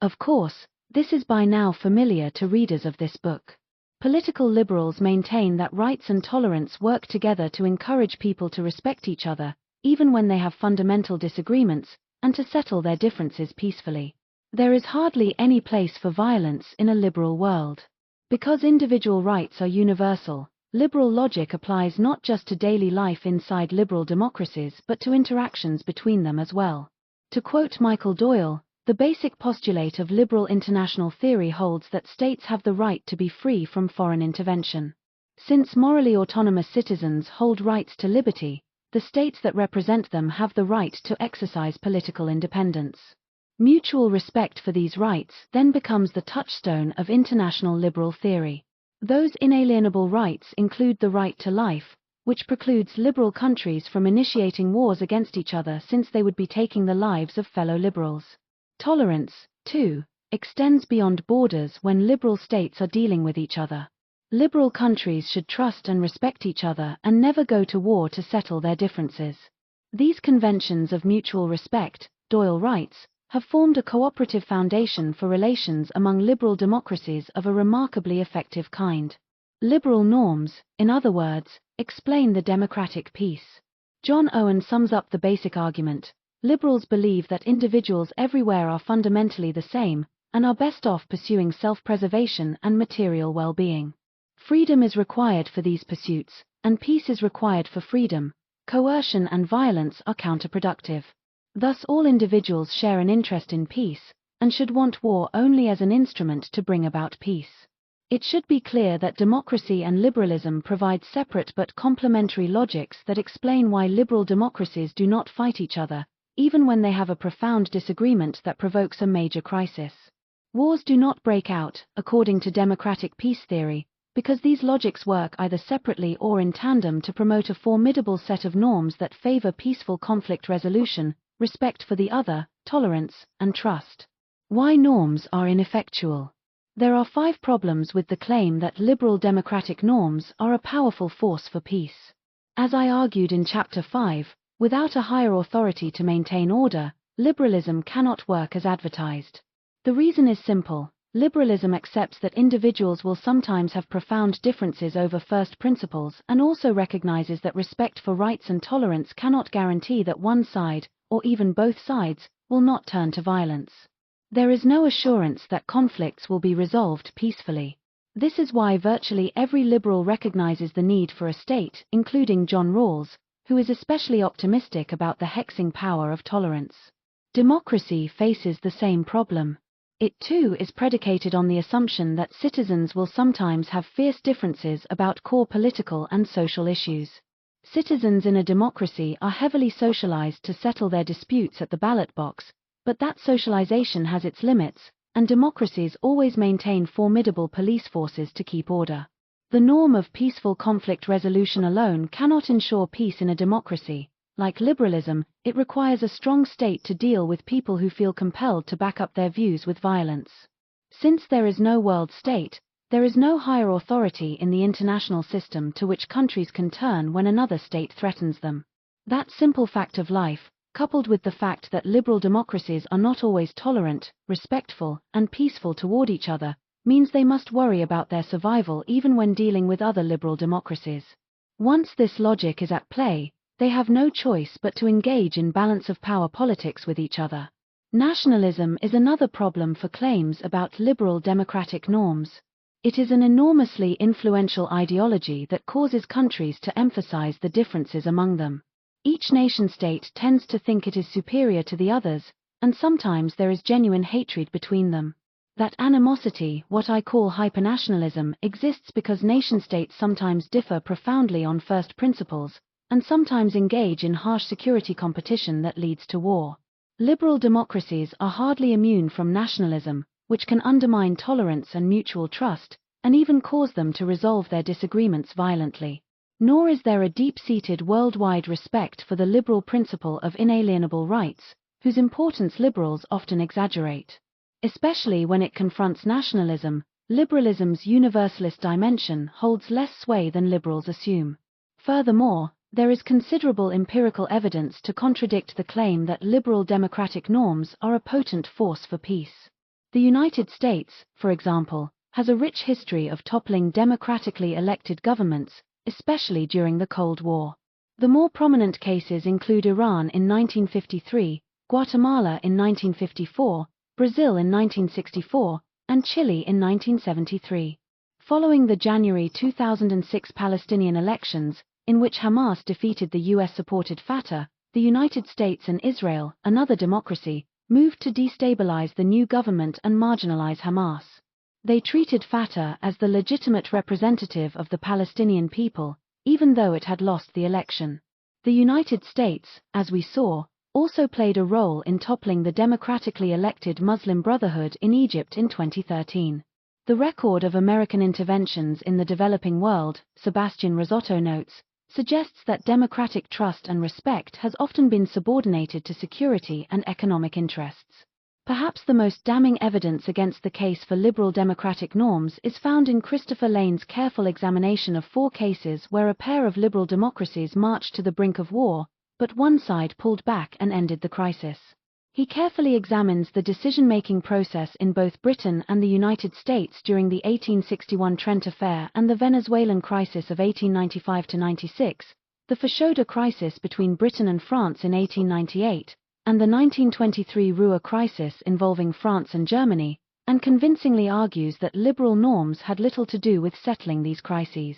Of course, this is by now familiar to readers of this book. Political liberals maintain that rights and tolerance work together to encourage people to respect each other, even when they have fundamental disagreements, and to settle their differences peacefully. There is hardly any place for violence in a liberal world. Because individual rights are universal, liberal logic applies not just to daily life inside liberal democracies but to interactions between them as well. To quote Michael Doyle, the basic postulate of liberal international theory holds that states have the right to be free from foreign intervention. Since morally autonomous citizens hold rights to liberty, the states that represent them have the right to exercise political independence. Mutual respect for these rights then becomes the touchstone of international liberal theory. Those inalienable rights include the right to life, which precludes liberal countries from initiating wars against each other since they would be taking the lives of fellow liberals. Tolerance, too, extends beyond borders when liberal states are dealing with each other. Liberal countries should trust and respect each other and never go to war to settle their differences. These conventions of mutual respect, Doyle writes, have formed a cooperative foundation for relations among liberal democracies of a remarkably effective kind. Liberal norms, in other words, explain the democratic peace. John Owen sums up the basic argument. Liberals believe that individuals everywhere are fundamentally the same, and are best off pursuing self-preservation and material well-being. Freedom is required for these pursuits, and peace is required for freedom. Coercion and violence are counterproductive. Thus all individuals share an interest in peace, and should want war only as an instrument to bring about peace. It should be clear that democracy and liberalism provide separate but complementary logics that explain why liberal democracies do not fight each other, even when they have a profound disagreement that provokes a major crisis. Wars do not break out, according to democratic peace theory, because these logics work either separately or in tandem to promote a formidable set of norms that favor peaceful conflict resolution, respect for the other, tolerance, and trust. Why norms are ineffectual. There are 5 problems with the claim that liberal democratic norms are a powerful force for peace. As I argued in Chapter 5, without a higher authority to maintain order, liberalism cannot work as advertised. The reason is simple. Liberalism accepts that individuals will sometimes have profound differences over first principles and also recognizes that respect for rights and tolerance cannot guarantee that one side, or even both sides, will not turn to violence. There is no assurance that conflicts will be resolved peacefully. This is why virtually every liberal recognizes the need for a state, including John Rawls, who is especially optimistic about the hexing power of tolerance. Democracy faces the same problem. It too is predicated on the assumption that citizens will sometimes have fierce differences about core political and social issues. Citizens in a democracy are heavily socialized to settle their disputes at the ballot box, but that socialization has its limits, and democracies always maintain formidable police forces to keep order. The norm of peaceful conflict resolution alone cannot ensure peace in a democracy. Like liberalism, it requires a strong state to deal with people who feel compelled to back up their views with violence. Since there is no world state, there is no higher authority in the international system to which countries can turn when another state threatens them. That simple fact of life, coupled with the fact that liberal democracies are not always tolerant, respectful, and peaceful toward each other, means they must worry about their survival even when dealing with other liberal democracies. Once this logic is at play, they have no choice but to engage in balance of power politics with each other. Nationalism is another problem for claims about liberal democratic norms. It is an enormously influential ideology that causes countries to emphasize the differences among them. Each nation-state tends to think it is superior to the others, and sometimes there is genuine hatred between them. That animosity, what I call hypernationalism, exists because nation-states sometimes differ profoundly on first principles, and sometimes engage in harsh security competition that leads to war. Liberal democracies are hardly immune from nationalism, which can undermine tolerance and mutual trust, and even cause them to resolve their disagreements violently. Nor is there a deep-seated worldwide respect for the liberal principle of inalienable rights, whose importance liberals often exaggerate. Especially when it confronts nationalism, liberalism's universalist dimension holds less sway than liberals assume. Furthermore, there is considerable empirical evidence to contradict the claim that liberal democratic norms are a potent force for peace. The United States, for example, has a rich history of toppling democratically elected governments, especially during the Cold War. The more prominent cases include Iran in 1953, Guatemala in 1954, Brazil in 1964, and Chile in 1973. Following the January 2006 Palestinian elections, in which Hamas defeated the US-supported Fatah, the United States and Israel, another democracy, moved to destabilize the new government and marginalize Hamas. They treated Fatah as the legitimate representative of the Palestinian people, even though it had lost the election. The United States, as we saw, also played a role in toppling the democratically elected Muslim Brotherhood in Egypt in 2013. The record of American interventions in the developing world, Sebastian Risotto notes, suggests that democratic trust and respect has often been subordinated to security and economic interests. Perhaps the most damning evidence against the case for liberal democratic norms is found in Christopher Lane's careful examination of 4 cases where a pair of liberal democracies marched to the brink of war, but one side pulled back and ended the crisis. He carefully examines the decision-making process in both Britain and the United States during the 1861 Trent Affair and the Venezuelan crisis of 1895–96, the Fashoda crisis between Britain and France in 1898, and the 1923 Rouen crisis involving France and Germany, and convincingly argues that liberal norms had little to do with settling these crises.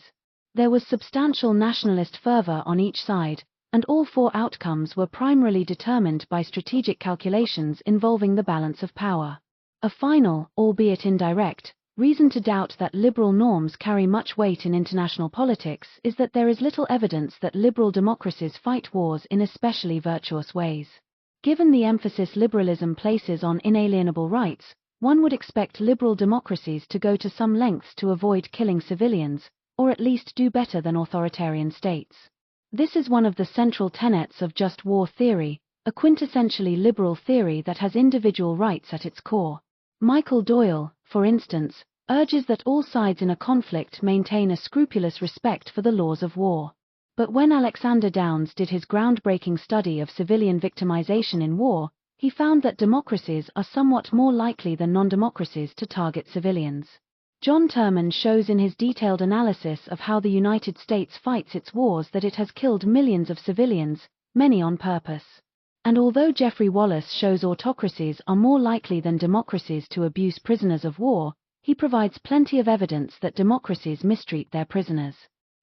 There was substantial nationalist fervor on each side, and all 4 outcomes were primarily determined by strategic calculations involving the balance of power. A final, albeit indirect, reason to doubt that liberal norms carry much weight in international politics is that there is little evidence that liberal democracies fight wars in especially virtuous ways. Given the emphasis liberalism places on inalienable rights, one would expect liberal democracies to go to some lengths to avoid killing civilians, or at least do better than authoritarian states. This is one of the central tenets of just war theory, a quintessentially liberal theory that has individual rights at its core. Michael Doyle, for instance, urges that all sides in a conflict maintain a scrupulous respect for the laws of war. But when Alexander Downes did his groundbreaking study of civilian victimization in war, he found that democracies are somewhat more likely than non-democracies to target civilians. John Terman shows in his detailed analysis of how the United States fights its wars that it has killed millions of civilians, many on purpose. And although Jeffrey Wallace shows autocracies are more likely than democracies to abuse prisoners of war, he provides plenty of evidence that democracies mistreat their prisoners.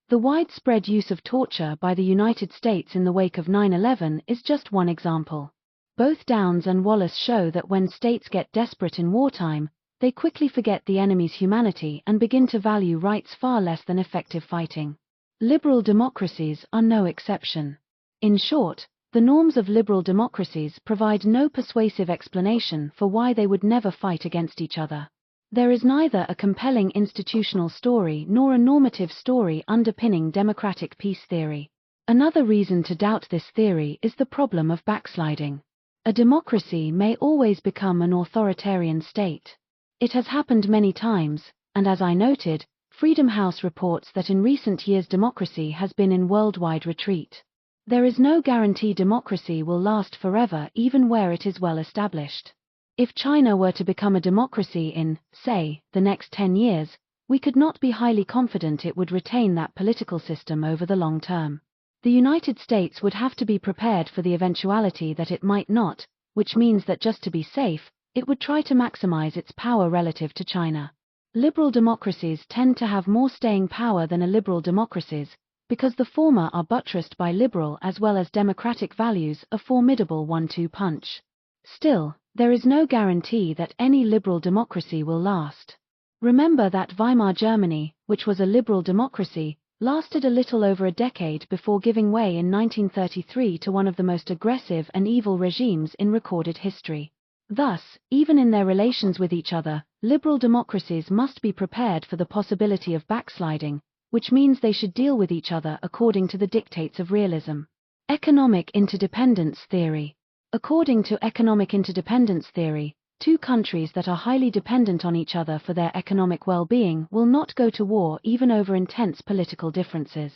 The widespread use of torture by the United States in the wake of 9/11 is just one example. Both Downes and Wallace show that when states get desperate in wartime, they quickly forget the enemy's humanity and begin to value rights far less than effective fighting. Liberal democracies are no exception. In short, the norms of liberal democracies provide no persuasive explanation for why they would never fight against each other. There is neither a compelling institutional story nor a normative story underpinning democratic peace theory. Another reason to doubt this theory is the problem of backsliding. A democracy may always become an authoritarian state. It has happened many times, and as I noted, Freedom House reports that in recent years democracy has been in worldwide retreat. There is no guarantee democracy will last forever even where it is well established. If China were to become a democracy in, say, the next 10 years, we could not be highly confident it would retain that political system over the long term. The United States would have to be prepared for the eventuality that it might not, which means that just to be safe, it would try to maximize its power relative to China. Liberal democracies tend to have more staying power than illiberal democracies, because the former are buttressed by liberal as well as democratic values, a formidable one-two punch. Still, there is no guarantee that any liberal democracy will last. Remember that Weimar Germany, which was a liberal democracy, lasted a little over a decade before giving way in 1933 to one of the most aggressive and evil regimes in recorded history. Thus, even in their relations with each other, liberal democracies must be prepared for the possibility of backsliding, which means they should deal with each other according to the dictates of realism. Economic interdependence theory. According to economic interdependence theory, two countries that are highly dependent on each other for their economic well-being will not go to war even over intense political differences.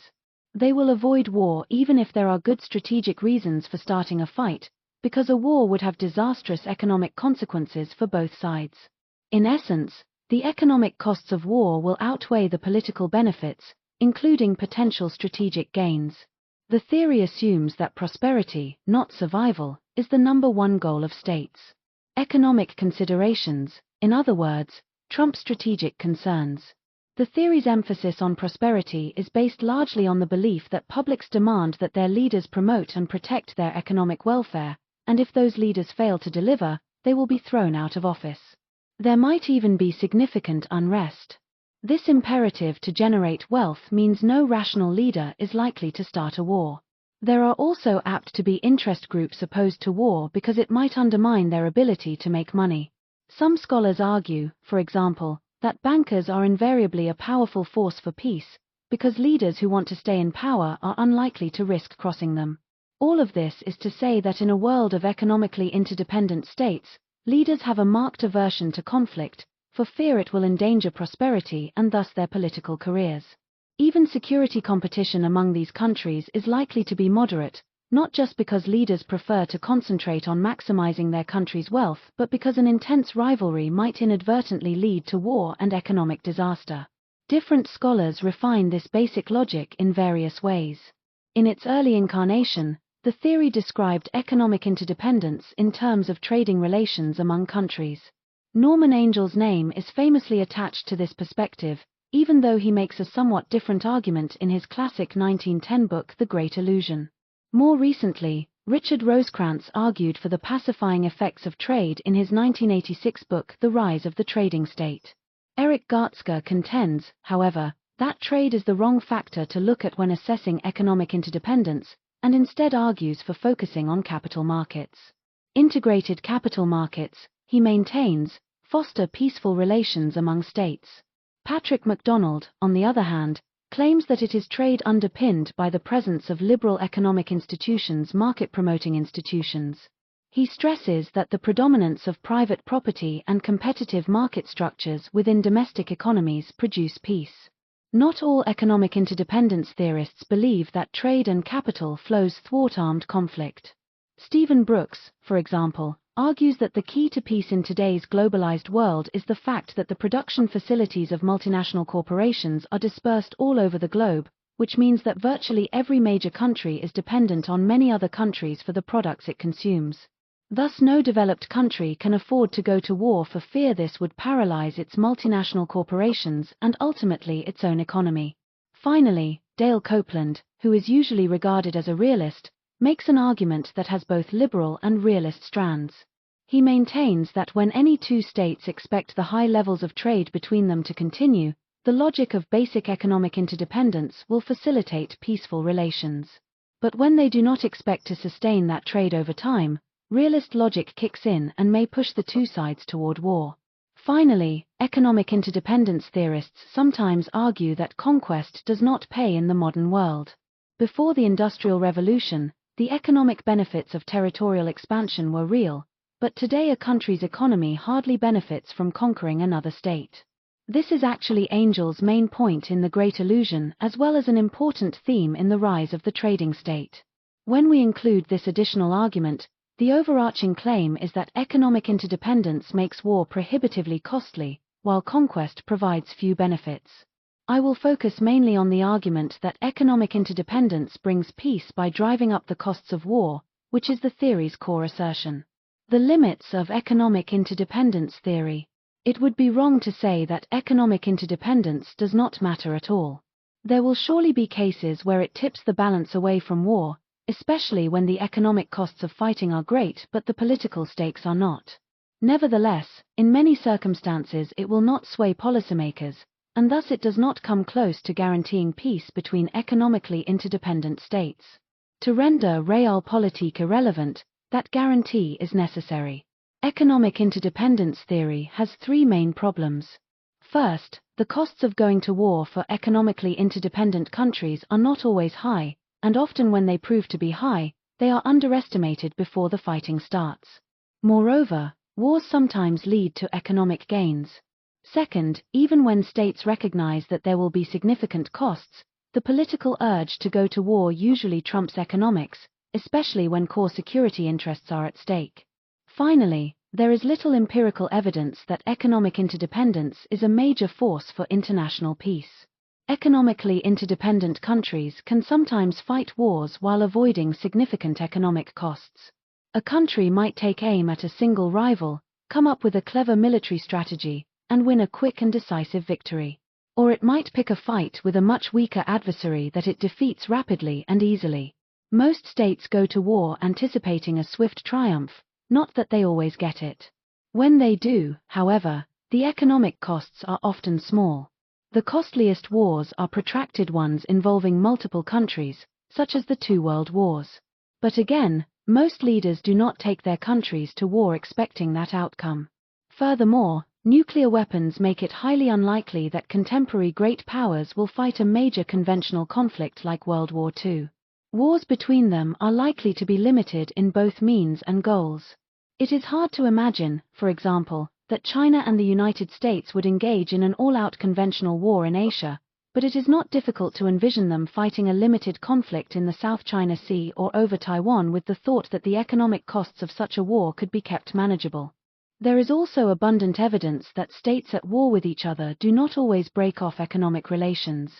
They will avoid war even if there are good strategic reasons for starting a fight, because a war would have disastrous economic consequences for both sides. In essence, the economic costs of war will outweigh the political benefits, including potential strategic gains. The theory assumes that prosperity, not survival, is the number one goal of states. Economic considerations, in other words, trump strategic concerns. The theory's emphasis on prosperity is based largely on the belief that publics demand that their leaders promote and protect their economic welfare, and if those leaders fail to deliver, they will be thrown out of office. There might even be significant unrest. This imperative to generate wealth means no rational leader is likely to start a war. There are also apt to be interest groups opposed to war because it might undermine their ability to make money. Some scholars argue, for example, that bankers are invariably a powerful force for peace, because leaders who want to stay in power are unlikely to risk crossing them. All of this is to say that in a world of economically interdependent states, leaders have a marked aversion to conflict, for fear it will endanger prosperity and thus their political careers. Even security competition among these countries is likely to be moderate, not just because leaders prefer to concentrate on maximizing their country's wealth, but because an intense rivalry might inadvertently lead to war and economic disaster. Different scholars refine this basic logic in various ways. In its early incarnation, the theory described economic interdependence in terms of trading relations among countries. Norman Angel's name is famously attached to this perspective, even though he makes a somewhat different argument in his classic 1910 book The Great Illusion. More recently, Richard Rosecrans argued for the pacifying effects of trade in his 1986 book The Rise of the Trading State. Eric Gartzker contends, however, that trade is the wrong factor to look at when assessing economic interdependence, and instead argues for focusing on capital markets. Integrated capital markets, he maintains, foster peaceful relations among states. Patrick MacDonald, on the other hand, claims that it is trade underpinned by the presence of liberal economic institutions, market-promoting institutions. He stresses that the predominance of private property and competitive market structures within domestic economies produce peace. Not all economic interdependence theorists believe that trade and capital flows thwart armed conflict. Stephen Brooks, for example, argues that the key to peace in today's globalized world is the fact that the production facilities of multinational corporations are dispersed all over the globe, which means that virtually every major country is dependent on many other countries for the products it consumes. Thus, no developed country can afford to go to war for fear this would paralyze its multinational corporations and ultimately its own economy. Finally, Dale Copeland, who is usually regarded as a realist, makes an argument that has both liberal and realist strands. He maintains that when any two states expect the high levels of trade between them to continue, the logic of basic economic interdependence will facilitate peaceful relations. But when they do not expect to sustain that trade over time, realist logic kicks in and may push the two sides toward war. Finally, economic interdependence theorists sometimes argue that conquest does not pay in the modern world. Before the Industrial Revolution, the economic benefits of territorial expansion were real, but today a country's economy hardly benefits from conquering another state. This is actually Angel's main point in The Great Illusion, as well as an important theme in The Rise of the Trading State. When we include this additional argument, the overarching claim is that economic interdependence makes war prohibitively costly, while conquest provides few benefits. I will focus mainly on the argument that economic interdependence brings peace by driving up the costs of war, which is the theory's core assertion. The limits of economic interdependence theory. It would be wrong to say that economic interdependence does not matter at all. There will surely be cases where it tips the balance away from war, especially when the economic costs of fighting are great but the political stakes are not. Nevertheless, in many circumstances it will not sway policymakers, and thus it does not come close to guaranteeing peace between economically interdependent states. To render Realpolitik irrelevant, that guarantee is necessary. Economic interdependence theory has three main problems. First, the costs of going to war for economically interdependent countries are not always high, and often when they prove to be high, they are underestimated before the fighting starts. Moreover, wars sometimes lead to economic gains. Second, even when states recognize that there will be significant costs, the political urge to go to war usually trumps economics, especially when core security interests are at stake. Finally, there is little empirical evidence that economic interdependence is a major force for international peace. Economically interdependent countries can sometimes fight wars while avoiding significant economic costs. A country might take aim at a single rival, come up with a clever military strategy, and win a quick and decisive victory. Or it might pick a fight with a much weaker adversary that it defeats rapidly and easily. Most states go to war anticipating a swift triumph, not that they always get it. When they do, however, the economic costs are often small. The costliest wars are protracted ones involving multiple countries, such as the two world wars. But again, most leaders do not take their countries to war expecting that outcome. Furthermore, nuclear weapons make it highly unlikely that contemporary great powers will fight a major conventional conflict like World War II. Wars between them are likely to be limited in both means and goals. It is hard to imagine, for example, that China and the United States would engage in an all-out conventional war in Asia, but it is not difficult to envision them fighting a limited conflict in the South China Sea or over Taiwan with the thought that the economic costs of such a war could be kept manageable. There is also abundant evidence that states at war with each other do not always break off economic relations.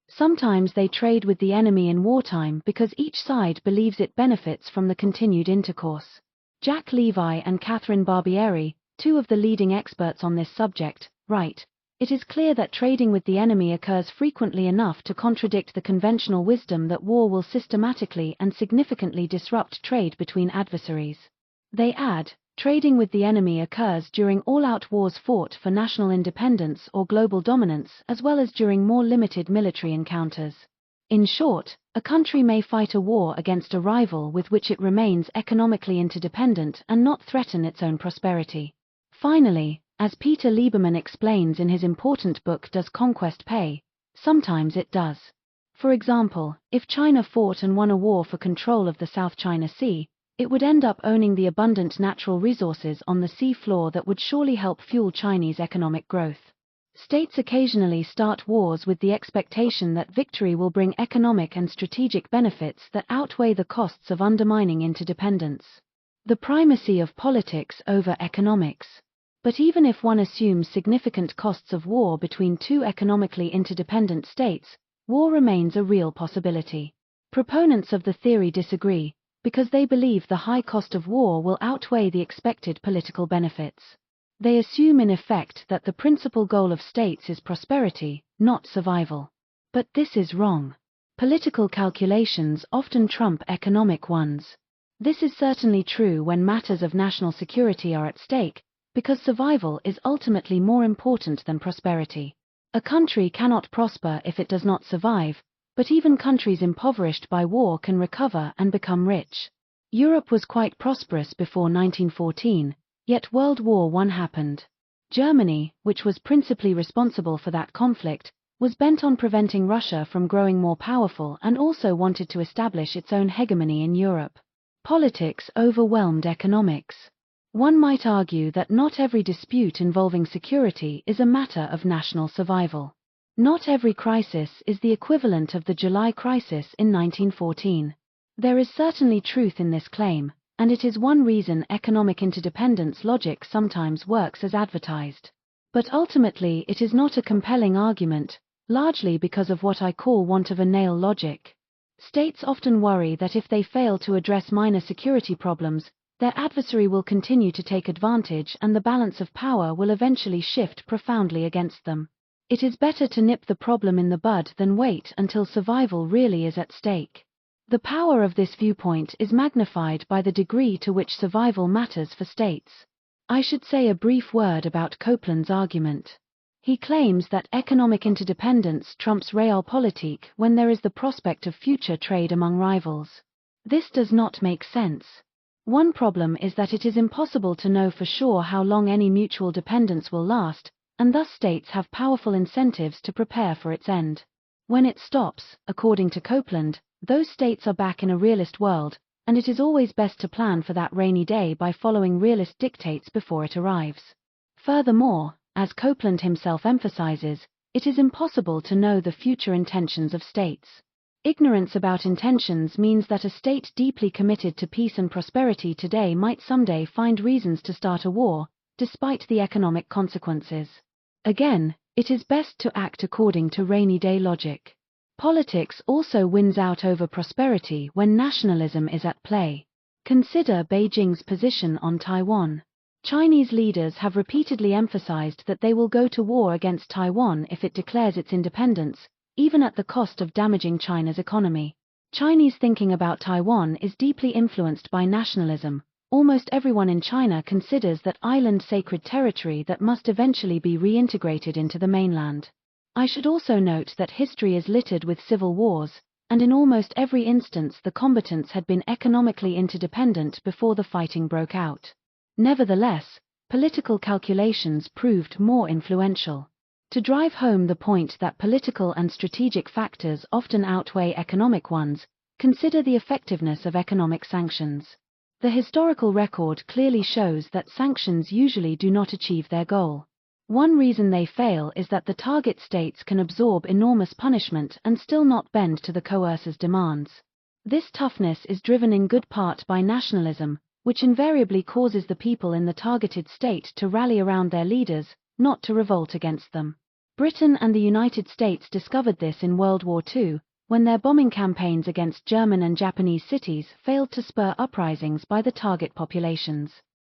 Sometimes they trade with the enemy in wartime because each side believes it benefits from the continued intercourse. Jack Levi and Catherine Barbieri, two of the leading experts on this subject, write, "It is clear that trading with the enemy occurs frequently enough to contradict the conventional wisdom that war will systematically and significantly disrupt trade between adversaries." They add, trading with the enemy occurs during all-out wars fought for national independence or global dominance as well as during more limited military encounters. In short, a country may fight a war against a rival with which it remains economically interdependent and not threaten its own prosperity. Finally, as Peter Lieberman explains in his important book Does Conquest Pay? Sometimes it does. For example, if China fought and won a war for control of the South China Sea, it would end up owning the abundant natural resources on the sea floor that would surely help fuel Chinese economic growth. States occasionally start wars with the expectation that victory will bring economic and strategic benefits that outweigh the costs of undermining interdependence. The primacy of politics over economics. But even if one assumes significant costs of war between two economically interdependent states, war remains a real possibility. Proponents of the theory disagree, because they believe the high cost of war will outweigh the expected political benefits. They assume in effect that the principal goal of states is prosperity, not survival. But this is wrong. Political calculations often trump economic ones. This is certainly true when matters of national security are at stake, because survival is ultimately more important than prosperity. A country cannot prosper if it does not survive, but even countries impoverished by war can recover and become rich. Europe was quite prosperous before 1914, yet World War I happened. Germany, which was principally responsible for that conflict, was bent on preventing Russia from growing more powerful and also wanted to establish its own hegemony in Europe. Politics overwhelmed economics. One might argue that not every dispute involving security is a matter of national survival. Not every crisis is the equivalent of the July crisis in 1914. There is certainly truth in this claim, and it is one reason economic interdependence logic sometimes works as advertised. But ultimately it is not a compelling argument, largely because of what I call want of a nail logic. States often worry that if they fail to address minor security problems, their adversary will continue to take advantage and the balance of power will eventually shift profoundly against them. It is better to nip the problem in the bud than wait until survival really is at stake. The power of this viewpoint is magnified by the degree to which survival matters for states. I should say a brief word about Copeland's argument. He claims that economic interdependence trumps realpolitik when there is the prospect of future trade among rivals. This does not make sense. One problem is that it is impossible to know for sure how long any mutual dependence will last, and thus states have powerful incentives to prepare for its end. When it stops, according to Copeland, those states are back in a realist world, and it is always best to plan for that rainy day by following realist dictates before it arrives. Furthermore, as Copeland himself emphasizes, it is impossible to know the future intentions of states. Ignorance about intentions means that a state deeply committed to peace and prosperity today might someday find reasons to start a war, despite the economic consequences. Again, it is best to act according to rainy day logic. Politics also wins out over prosperity when nationalism is at play. Consider Beijing's position on Taiwan. Chinese leaders have repeatedly emphasized that they will go to war against Taiwan if it declares its independence, even at the cost of damaging China's economy. Chinese thinking about Taiwan is deeply influenced by nationalism. Almost everyone in China considers that island sacred territory that must eventually be reintegrated into the mainland. I should also note that history is littered with civil wars, and in almost every instance the combatants had been economically interdependent before the fighting broke out. Nevertheless, political calculations proved more influential. To drive home the point that political and strategic factors often outweigh economic ones, consider the effectiveness of economic sanctions. The historical record clearly shows that sanctions usually do not achieve their goal. One reason they fail is that the target states can absorb enormous punishment and still not bend to the coercer's demands. This toughness is driven in good part by nationalism, which invariably causes the people in the targeted state to rally around their leaders, not to revolt against them. Britain and the United States discovered this in World War II, when their bombing campaigns against German and Japanese cities failed to spur uprisings by the target populations.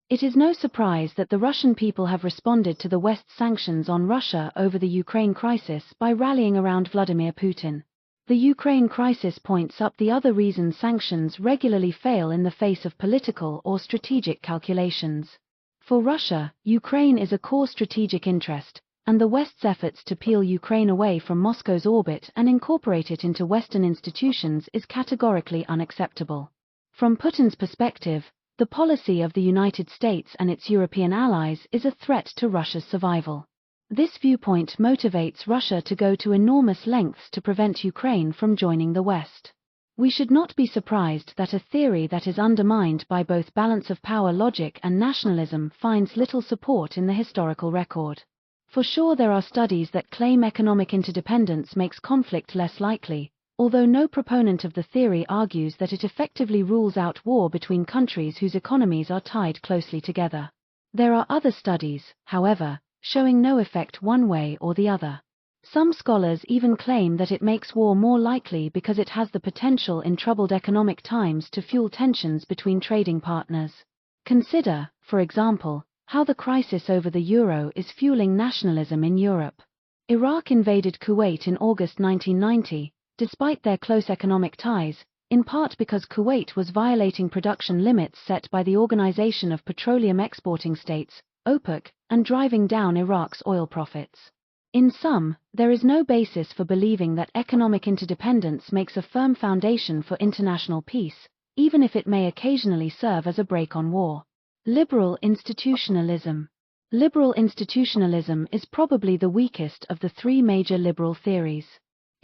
It is no surprise that the Russian people have responded to the West's sanctions on Russia over the Ukraine crisis by rallying around Vladimir Putin. The Ukraine crisis points up the other reason sanctions regularly fail in the face of political or strategic calculations. For Russia, Ukraine is a core strategic interest, and the West's efforts to peel Ukraine away from Moscow's orbit and incorporate it into Western institutions is categorically unacceptable. From Putin's perspective, the policy of the United States and its European allies is a threat to Russia's survival. This viewpoint motivates Russia to go to enormous lengths to prevent Ukraine from joining the West. We should not be surprised that a theory that is undermined by both balance of power logic and nationalism finds little support in the historical record. For sure, there are studies that claim economic interdependence makes conflict less likely, although no proponent of the theory argues that it effectively rules out war between countries whose economies are tied closely together. There are other studies, however, showing no effect one way or the other. Some scholars even claim that it makes war more likely because it has the potential in troubled economic times to fuel tensions between trading partners. Consider, for example, how the crisis over the euro is fueling nationalism in Europe. Iraq invaded Kuwait in August 1990, despite their close economic ties, in part because Kuwait was violating production limits set by the Organization of Petroleum Exporting States, OPEC, and driving down Iraq's oil profits. In sum, there is no basis for believing that economic interdependence makes a firm foundation for international peace, even if it may occasionally serve as a brake on war. Liberal institutionalism. Liberal institutionalism is probably the weakest of the three major liberal theories.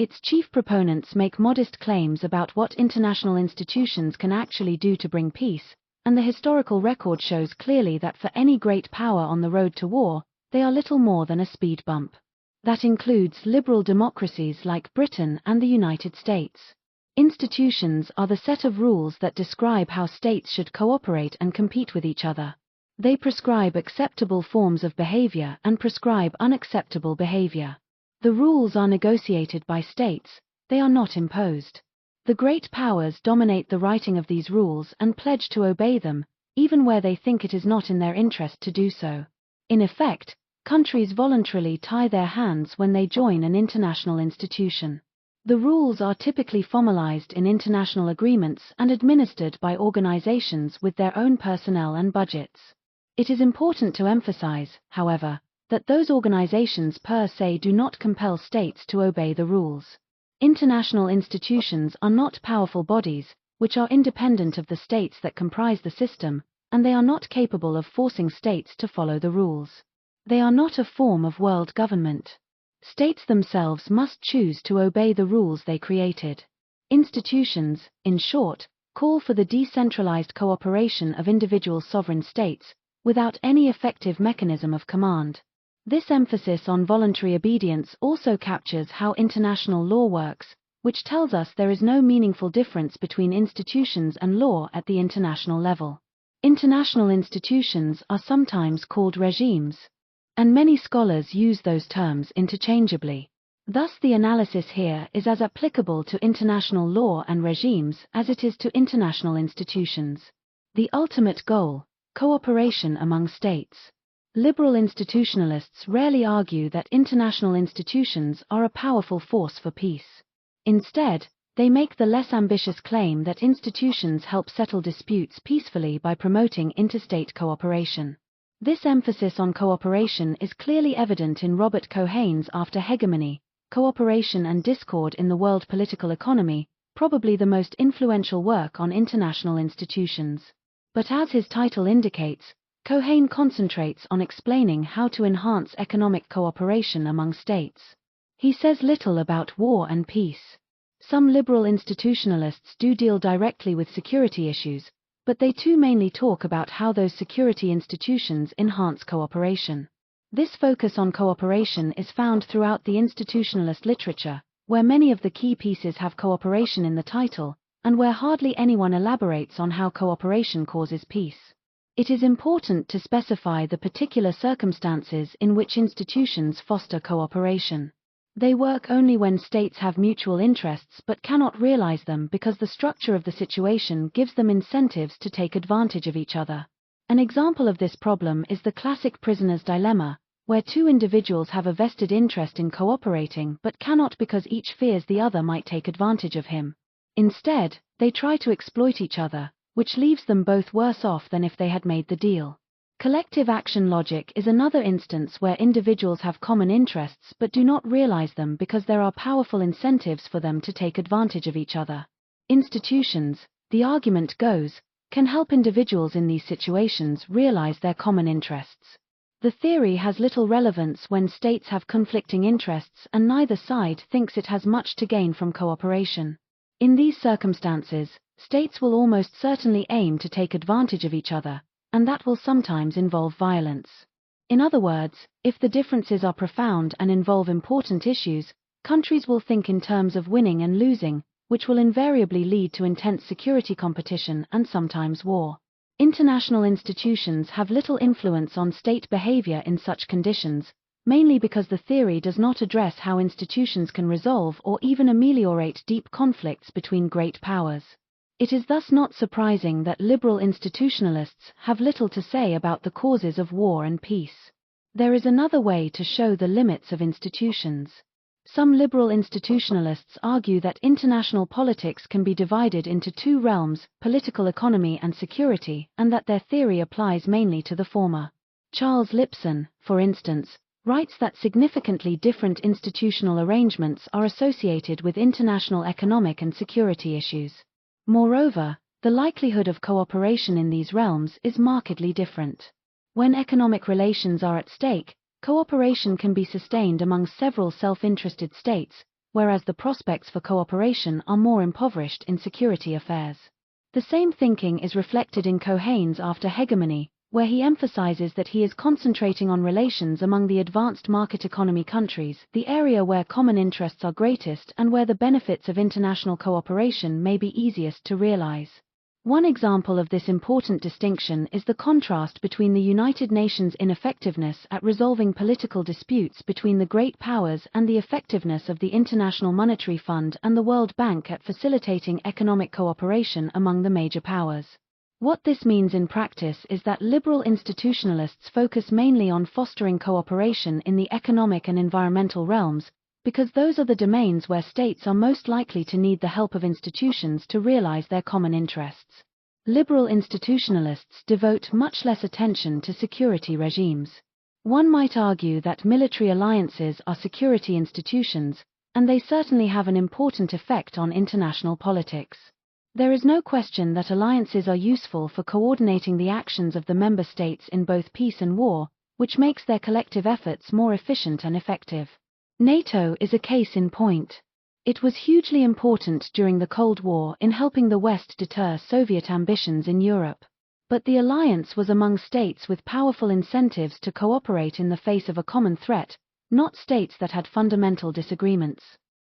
Its chief proponents make modest claims about what international institutions can actually do to bring peace, and the historical record shows clearly that for any great power on the road to war, they are little more than a speed bump. That includes liberal democracies like Britain and the United States. Institutions are the set of rules that describe how states should cooperate and compete with each other. They prescribe acceptable forms of behavior and prescribe unacceptable behavior. The rules are negotiated by states, they are not imposed. The great powers dominate the writing of these rules and pledge to obey them, even where they think it is not in their interest to do so. In effect, countries voluntarily tie their hands when they join an international institution. The rules are typically formalized in international agreements and administered by organizations with their own personnel and budgets. It is important to emphasize, however, that those organizations per se do not compel states to obey the rules. International institutions are not powerful bodies, which are independent of the states that comprise the system, and they are not capable of forcing states to follow the rules. They are not a form of world government. States themselves must choose to obey the rules they created. Institutions, in short, call for the decentralized cooperation of individual sovereign states, without any effective mechanism of command. This emphasis on voluntary obedience also captures how international law works, which tells us there is no meaningful difference between institutions and law at the international level. International institutions are sometimes called regimes, and many scholars use those terms interchangeably. Thus, the analysis here is as applicable to international law and regimes as it is to international institutions. The ultimate goal: cooperation among states. Liberal institutionalists rarely argue that international institutions are a powerful force for peace. Instead, they make the less ambitious claim that institutions help settle disputes peacefully by promoting interstate cooperation. This emphasis on cooperation is clearly evident in Robert Cohen's After Hegemony, Cooperation and Discord in the World Political Economy, probably the most influential work on international institutions. But as his title indicates, Cohen concentrates on explaining how to enhance economic cooperation among states. He says little about war and peace. Some liberal institutionalists do deal directly with security issues, but they too mainly talk about how those security institutions enhance cooperation. This focus on cooperation is found throughout the institutionalist literature, where many of the key pieces have cooperation in the title, and where hardly anyone elaborates on how cooperation causes peace. It is important to specify the particular circumstances in which institutions foster cooperation. They work only when states have mutual interests but cannot realize them because the structure of the situation gives them incentives to take advantage of each other. An example of this problem is the classic prisoner's dilemma, where two individuals have a vested interest in cooperating but cannot because each fears the other might take advantage of him. Instead, they try to exploit each other, which leaves them both worse off than if they had made the deal. Collective action logic is another instance where individuals have common interests but do not realize them because there are powerful incentives for them to take advantage of each other. Institutions, the argument goes, can help individuals in these situations realize their common interests. The theory has little relevance when states have conflicting interests and neither side thinks it has much to gain from cooperation. In these circumstances, states will almost certainly aim to take advantage of each other, and that will sometimes involve violence. In other words, if the differences are profound and involve important issues, countries will think in terms of winning and losing, which will invariably lead to intense security competition and sometimes war. International institutions have little influence on state behavior in such conditions, mainly because the theory does not address how institutions can resolve or even ameliorate deep conflicts between great powers. It is thus not surprising that liberal institutionalists have little to say about the causes of war and peace. There is another way to show the limits of institutions. Some liberal institutionalists argue that international politics can be divided into two realms, political economy and security, and that their theory applies mainly to the former. Charles Lipson, for instance, writes that significantly different institutional arrangements are associated with international economic and security issues. Moreover, the likelihood of cooperation in these realms is markedly different. When economic relations are at stake, cooperation can be sustained among several self-interested states, whereas the prospects for cooperation are more impoverished in security affairs. The same thinking is reflected in Cohen's After Hegemony, where he emphasizes that he is concentrating on relations among the advanced market economy countries, the area where common interests are greatest and where the benefits of international cooperation may be easiest to realize. One example of this important distinction is the contrast between the United Nations' ineffectiveness at resolving political disputes between the great powers and the effectiveness of the International Monetary Fund and the World Bank at facilitating economic cooperation among the major powers. What this means in practice is that liberal institutionalists focus mainly on fostering cooperation in the economic and environmental realms, because those are the domains where states are most likely to need the help of institutions to realize their common interests. Liberal institutionalists devote much less attention to security regimes. One might argue that military alliances are security institutions, and they certainly have an important effect on international politics. There is no question that alliances are useful for coordinating the actions of the member states in both peace and war, which makes their collective efforts more efficient and effective. NATO is a case in point. It was hugely important during the Cold War in helping the West deter Soviet ambitions in Europe. But the alliance was among states with powerful incentives to cooperate in the face of a common threat, not states that had fundamental disagreements.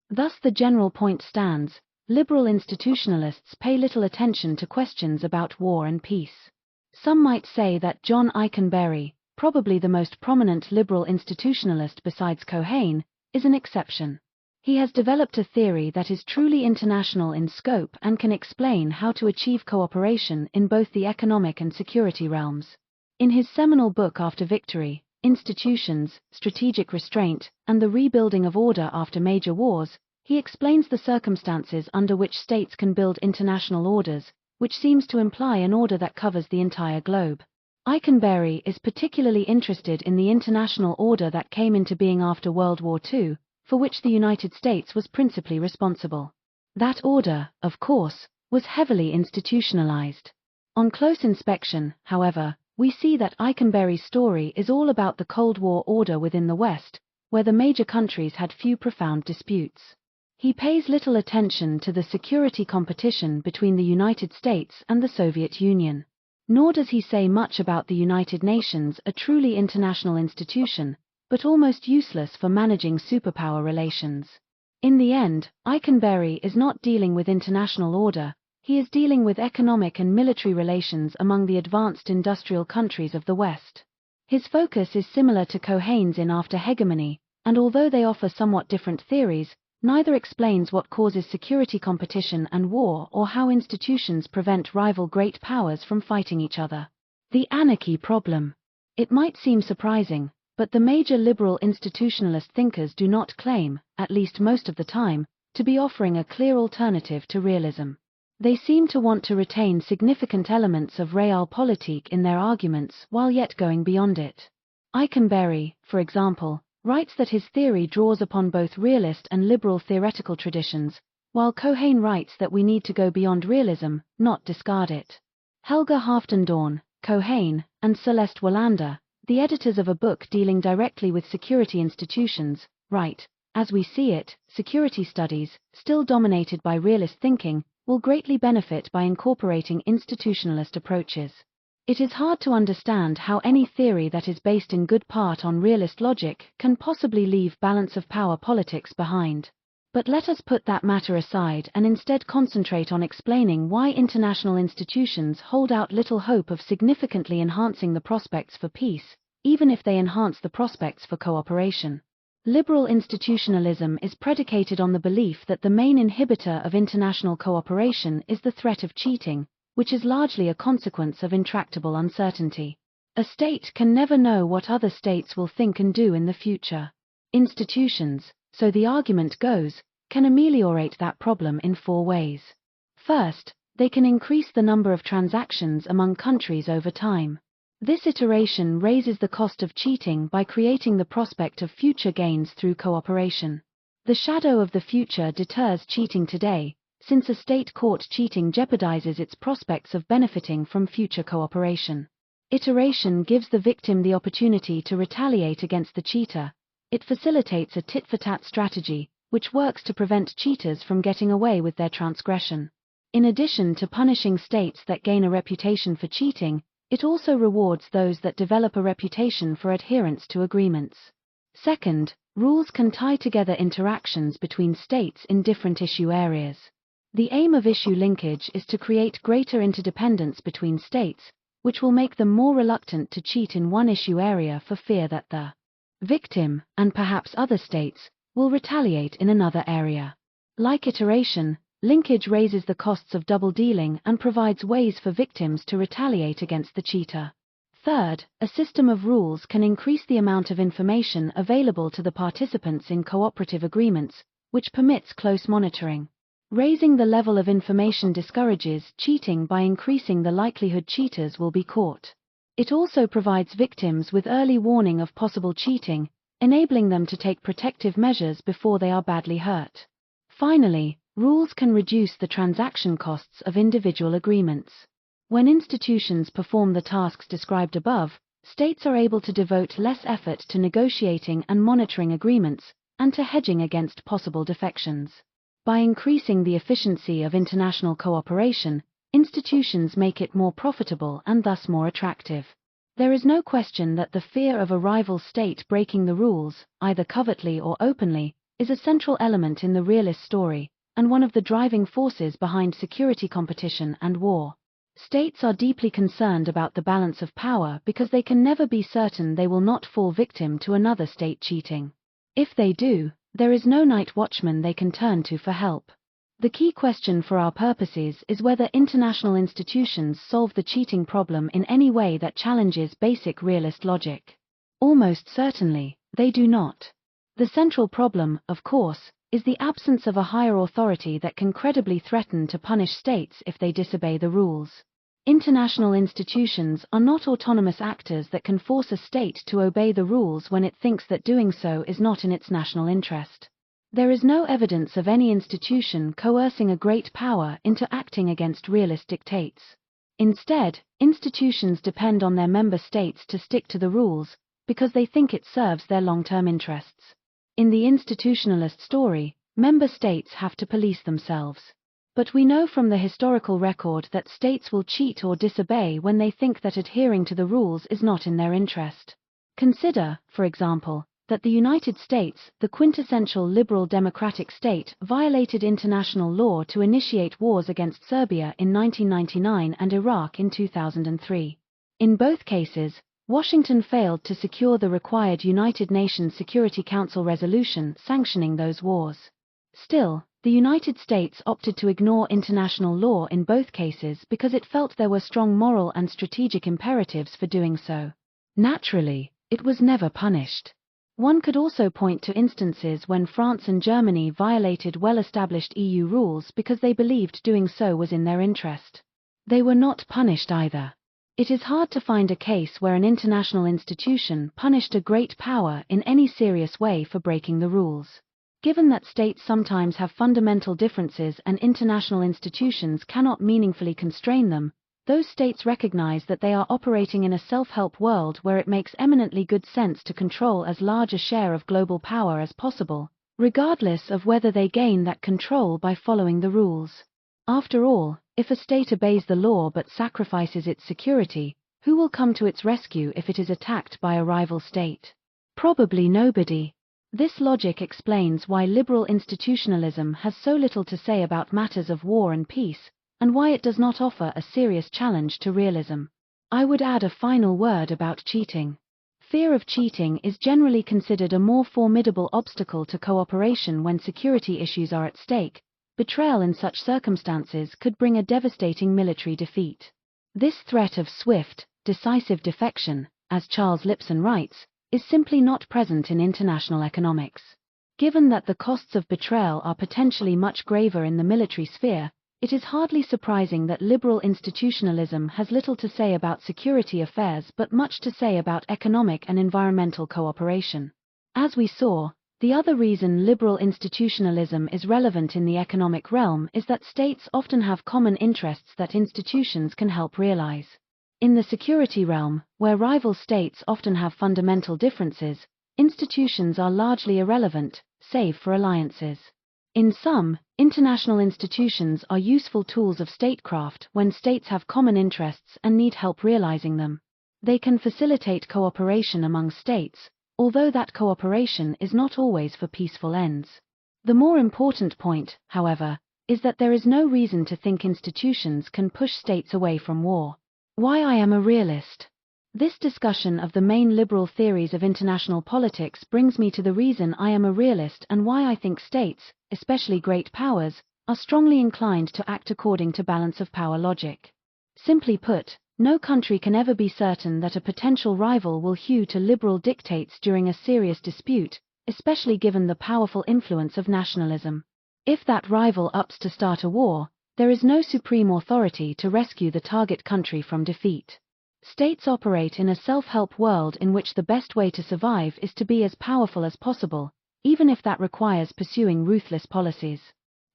Thus the general point stands: liberal institutionalists pay little attention to questions about war and peace. Some might say that John Eikenberry, probably the most prominent liberal institutionalist besides Cohane, is an exception. He has developed a theory that is truly international in scope and can explain how to achieve cooperation in both the economic and security realms. In his seminal book After Victory, Institutions, Strategic Restraint, and the Rebuilding of Order After Major Wars, he explains the circumstances under which states can build international orders, which seems to imply an order that covers the entire globe. Eikenberry is particularly interested in the international order that came into being after World War II, for which the United States was principally responsible. That order, of course, was heavily institutionalized. On close inspection, however, we see that Eikenberry's story is all about the Cold War order within the West, where the major countries had few profound disputes. He pays little attention to the security competition between the United States and the Soviet Union. Nor does he say much about the United Nations, a truly international institution, but almost useless for managing superpower relations. In the end, Eikenberry is not dealing with international order, he is dealing with economic and military relations among the advanced industrial countries of the West. His focus is similar to Cohane's in After Hegemony, and although they offer somewhat different theories, neither explains what causes security competition and war or how institutions prevent rival great powers from fighting each other. The anarchy problem. It might seem surprising, but the major liberal institutionalist thinkers do not claim, at least most of the time, to be offering a clear alternative to realism. They seem to want to retain significant elements of realpolitik in their arguments while yet going beyond it. Eikenberry, for example, writes that his theory draws upon both realist and liberal theoretical traditions, while Cohane writes that we need to go beyond realism, not discard it. Helga Halfdan, Cohane, and Celeste Wallander, the editors of a book dealing directly with security institutions, write, "As we see it, security studies, still dominated by realist thinking, will greatly benefit by incorporating institutionalist approaches. It is hard to understand how any theory that is based in good part on realist logic can possibly leave balance of power politics behind. But let us put that matter aside and instead concentrate on explaining why international institutions hold out little hope of significantly enhancing the prospects for peace, even if they enhance the prospects for cooperation." Liberal institutionalism is predicated on the belief that the main inhibitor of international cooperation is the threat of cheating, which is largely a consequence of intractable uncertainty. A state can never know what other states will think and do in the future. Institutions, so the argument goes, can ameliorate that problem in 4 ways. First, they can increase the number of transactions among countries over time. This iteration raises the cost of cheating by creating the prospect of future gains through cooperation. The shadow of the future deters cheating today, since a state caught cheating jeopardizes its prospects of benefiting from future cooperation. Iteration gives the victim the opportunity to retaliate against the cheater. It facilitates a tit-for-tat strategy, which works to prevent cheaters from getting away with their transgression. In addition to punishing states that gain a reputation for cheating, it also rewards those that develop a reputation for adherence to agreements. Second, rules can tie together interactions between states in different issue areas. The aim of issue linkage is to create greater interdependence between states, which will make them more reluctant to cheat in one issue area for fear that the victim, and perhaps other states, will retaliate in another area. Like iteration, linkage raises the costs of double dealing and provides ways for victims to retaliate against the cheater. Third, a system of rules can increase the amount of information available to the participants in cooperative agreements, which permits close monitoring. Raising the level of information discourages cheating by increasing the likelihood cheaters will be caught. It also provides victims with early warning of possible cheating, enabling them to take protective measures before they are badly hurt. Finally, rules can reduce the transaction costs of individual agreements. When institutions perform the tasks described above, states are able to devote less effort to negotiating and monitoring agreements, and to hedging against possible defections. By increasing the efficiency of international cooperation, institutions make it more profitable and thus more attractive. There is no question that the fear of a rival state breaking the rules, either covertly or openly, is a central element in the realist story, and one of the driving forces behind security competition and war. States are deeply concerned about the balance of power because they can never be certain they will not fall victim to another state cheating. If they do, there is no night watchman they can turn to for help. The key question for our purposes is whether international institutions solve the cheating problem in any way that challenges basic realist logic. Almost certainly, they do not. The central problem, of course, is the absence of a higher authority that can credibly threaten to punish states if they disobey the rules. International institutions are not autonomous actors that can force a state to obey the rules when it thinks that doing so is not in its national interest. There is no evidence of any institution coercing a great power into acting against realist dictates. Instead, institutions depend on their member states to stick to the rules, because they think it serves their long-term interests. In the institutionalist story, member states have to police themselves. But we know from the historical record that states will cheat or disobey when they think that adhering to the rules is not in their interest. Consider, for example, that the United States, the quintessential liberal democratic state, violated international law to initiate wars against Serbia in 1999 and Iraq in 2003. In both cases, Washington failed to secure the required United Nations Security Council resolution sanctioning those wars. Still, the United States opted to ignore international law in both cases because it felt there were strong moral and strategic imperatives for doing so. Naturally, it was never punished. One could also point to instances when France and Germany violated well-established EU rules because they believed doing so was in their interest. They were not punished either. It is hard to find a case where an international institution punished a great power in any serious way for breaking the rules. Given that states sometimes have fundamental differences and international institutions cannot meaningfully constrain them, those states recognize that they are operating in a self-help world where it makes eminently good sense to control as large a share of global power as possible, regardless of whether they gain that control by following the rules. After all, if a state obeys the law but sacrifices its security, who will come to its rescue if it is attacked by a rival state? Probably nobody. This logic explains why liberal institutionalism has so little to say about matters of war and peace, and why it does not offer a serious challenge to realism. I would add a final word about cheating. Fear of cheating is generally considered a more formidable obstacle to cooperation when security issues are at stake. Betrayal in such circumstances could bring a devastating military defeat. This threat of swift, decisive defection, as Charles Lipson writes, is simply not present in international economics. Given that the costs of betrayal are potentially much graver in the military sphere, it is hardly surprising that liberal institutionalism has little to say about security affairs but much to say about economic and environmental cooperation. As we saw, the other reason liberal institutionalism is relevant in the economic realm is that states often have common interests that institutions can help realize. In the security realm, where rival states often have fundamental differences, institutions are largely irrelevant, save for alliances. In sum, international institutions are useful tools of statecraft when states have common interests and need help realizing them. They can facilitate cooperation among states, although that cooperation is not always for peaceful ends. The more important point, however, is that there is no reason to think institutions can push states away from war. Why I am a realist. This discussion of the main liberal theories of international politics brings me to the reason I am a realist and why I think states, especially great powers, are strongly inclined to act according to balance of power logic. Simply put, No country can ever be certain that a potential rival will hew to liberal dictates during a serious dispute, especially given the powerful influence of nationalism. If that rival opts to start a war, there is no supreme authority to rescue the target country from defeat. States operate in a self-help world in which the best way to survive is to be as powerful as possible, even if that requires pursuing ruthless policies.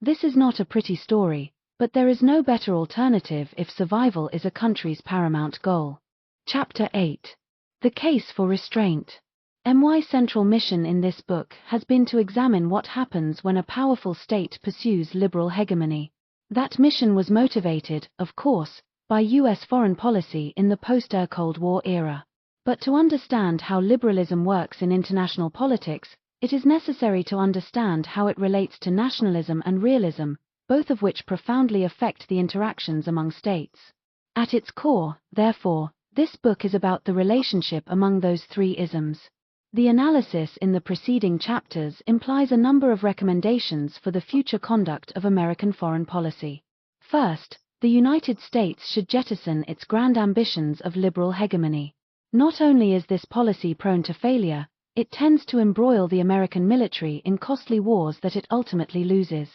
This is not a pretty story, but there is no better alternative if survival is a country's paramount goal. Chapter 8. The Case for Restraint. MY's central mission in this book has been to examine what happens when a powerful state pursues liberal hegemony. That mission was motivated, of course, by U.S. foreign policy in the post-Cold War era. But to understand how liberalism works in international politics, it is necessary to understand how it relates to nationalism and realism, both of which profoundly affect the interactions among states. At its core, therefore, this book is about the relationship among those three isms. The analysis in the preceding chapters implies a number of recommendations for the future conduct of American foreign policy. First, the United States should jettison its grand ambitions of liberal hegemony. Not only is this policy prone to failure, it tends to embroil the American military in costly wars that it ultimately loses.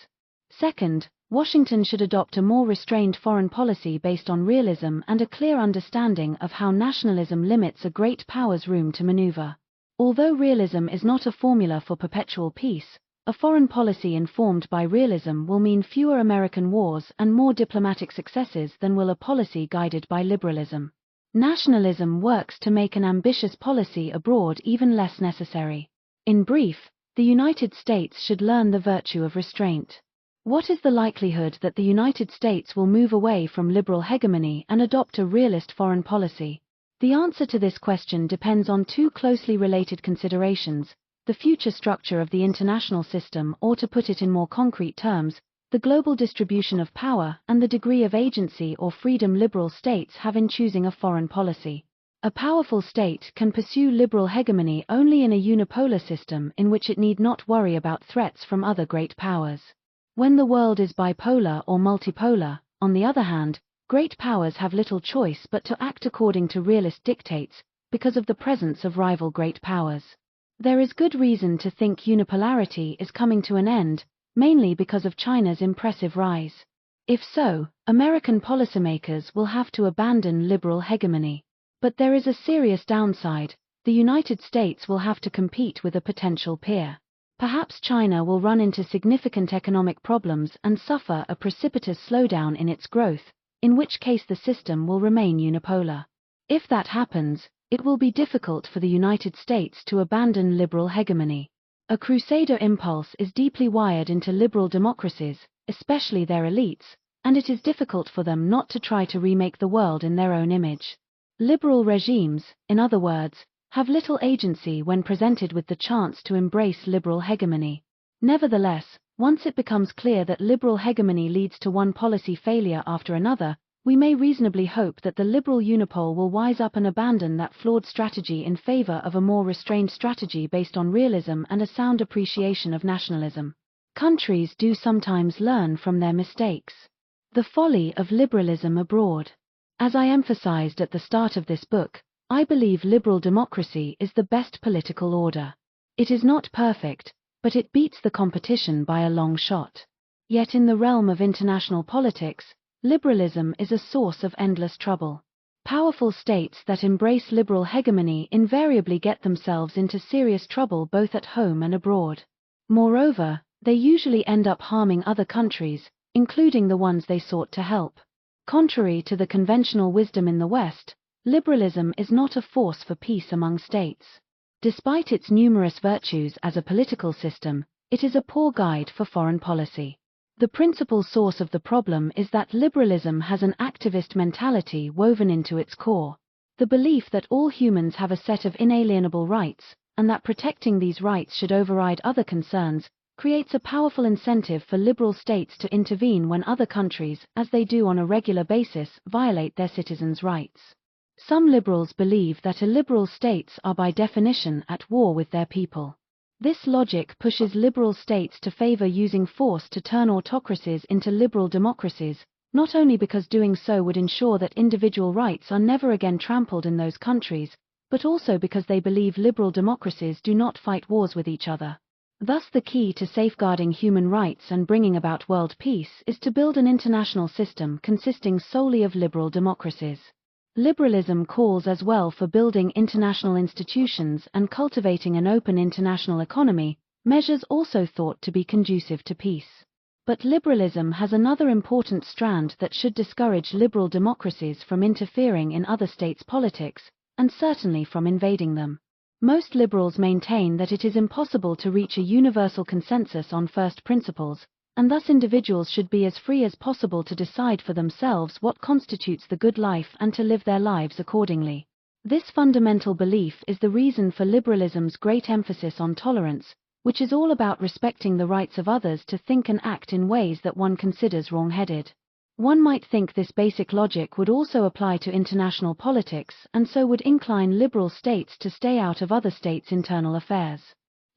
Second, Washington should adopt a more restrained foreign policy based on realism and a clear understanding of how nationalism limits a great power's room to maneuver. Although realism is not a formula for perpetual peace, a foreign policy informed by realism will mean fewer American wars and more diplomatic successes than will a policy guided by liberalism. Nationalism works to make an ambitious policy abroad even less necessary. In brief, the United States should learn the virtue of restraint. What is the likelihood that the United States will move away from liberal hegemony and adopt a realist foreign policy? The answer to this question depends on two closely related considerations: the future structure of the international system, or to put it in more concrete terms, the global distribution of power and the degree of agency or freedom liberal states have in choosing a foreign policy. A powerful state can pursue liberal hegemony only in a unipolar system in which it need not worry about threats from other great powers. When the world is bipolar or multipolar, on the other hand, great powers have little choice but to act according to realist dictates, because of the presence of rival great powers. There is good reason to think unipolarity is coming to an end, mainly because of China's impressive rise. If so, American policymakers will have to abandon liberal hegemony. But there is a serious downside: the United States will have to compete with a potential peer. Perhaps China will run into significant economic problems and suffer a precipitous slowdown in its growth, in which case the system will remain unipolar. If that happens, it will be difficult for the United States to abandon liberal hegemony. A crusader impulse is deeply wired into liberal democracies, especially their elites, and it is difficult for them not to try to remake the world in their own image. Liberal regimes, in other words, have little agency when presented with the chance to embrace liberal hegemony. Nevertheless, once it becomes clear that liberal hegemony leads to one policy failure after another, we may reasonably hope that the liberal unipole will wise up and abandon that flawed strategy in favor of a more restrained strategy based on realism and a sound appreciation of nationalism. Countries do sometimes learn from their mistakes. The folly of liberalism abroad. As I emphasized at the start of this book, I believe liberal democracy is the best political order. It is not perfect, but it beats the competition by a long shot. Yet in the realm of international politics, liberalism is a source of endless trouble. Powerful states that embrace liberal hegemony invariably get themselves into serious trouble both at home and abroad. Moreover, they usually end up harming other countries, including the ones they sought to help. Contrary to the conventional wisdom in the West, liberalism is not a force for peace among states. Despite its numerous virtues as a political system, it is a poor guide for foreign policy. The principal source of the problem is that liberalism has an activist mentality woven into its core. The belief that all humans have a set of inalienable rights, and that protecting these rights should override other concerns, creates a powerful incentive for liberal states to intervene when other countries, as they do on a regular basis, violate their citizens' rights. Some liberals believe that illiberal states are by definition at war with their people. This logic pushes liberal states to favor using force to turn autocracies into liberal democracies, not only because doing so would ensure that individual rights are never again trampled in those countries, but also because they believe liberal democracies do not fight wars with each other. Thus the key to safeguarding human rights and bringing about world peace is to build an international system consisting solely of liberal democracies. Liberalism calls as well for building international institutions and cultivating an open international economy, measures also thought to be conducive to peace. But liberalism has another important strand that should discourage liberal democracies from interfering in other states' politics, and certainly from invading them. Most liberals maintain that it is impossible to reach a universal consensus on first principles, and thus individuals should be as free as possible to decide for themselves what constitutes the good life and to live their lives accordingly. This fundamental belief is the reason for liberalism's great emphasis on tolerance, which is all about respecting the rights of others to think and act in ways that one considers wrong-headed. One might think this basic logic would also apply to international politics and so would incline liberal states to stay out of other states' internal affairs.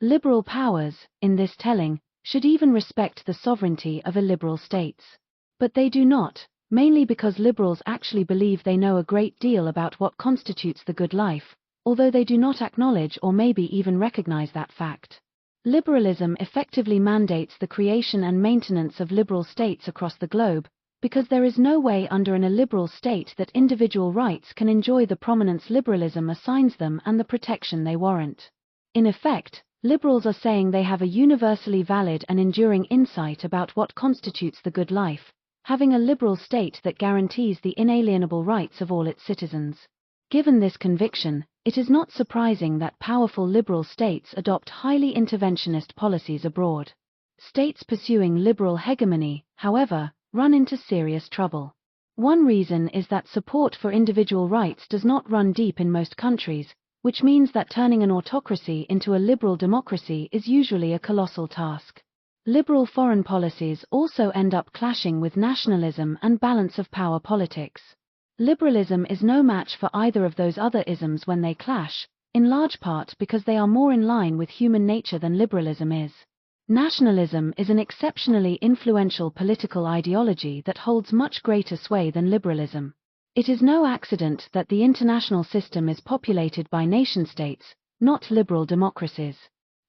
Liberal powers, in this telling, should even respect the sovereignty of illiberal states. But they do not, mainly because liberals actually believe they know a great deal about what constitutes the good life, although they do not acknowledge or maybe even recognize that fact. Liberalism effectively mandates the creation and maintenance of liberal states across the globe, because there is no way under an illiberal state that individual rights can enjoy the prominence liberalism assigns them and the protection they warrant. In effect, liberals are saying they have a universally valid and enduring insight about what constitutes the good life, having a liberal state that guarantees the inalienable rights of all its citizens. Given this conviction, it is not surprising that powerful liberal states adopt highly interventionist policies abroad. States pursuing liberal hegemony, however, run into serious trouble. One reason is that support for individual rights does not run deep in most countries, which means that turning an autocracy into a liberal democracy is usually a colossal task. Liberal foreign policies also end up clashing with nationalism and balance of power politics. Liberalism is no match for either of those other isms when they clash, in large part because they are more in line with human nature than liberalism is. Nationalism is an exceptionally influential political ideology that holds much greater sway than liberalism. It is no accident that the international system is populated by nation-states, not liberal democracies.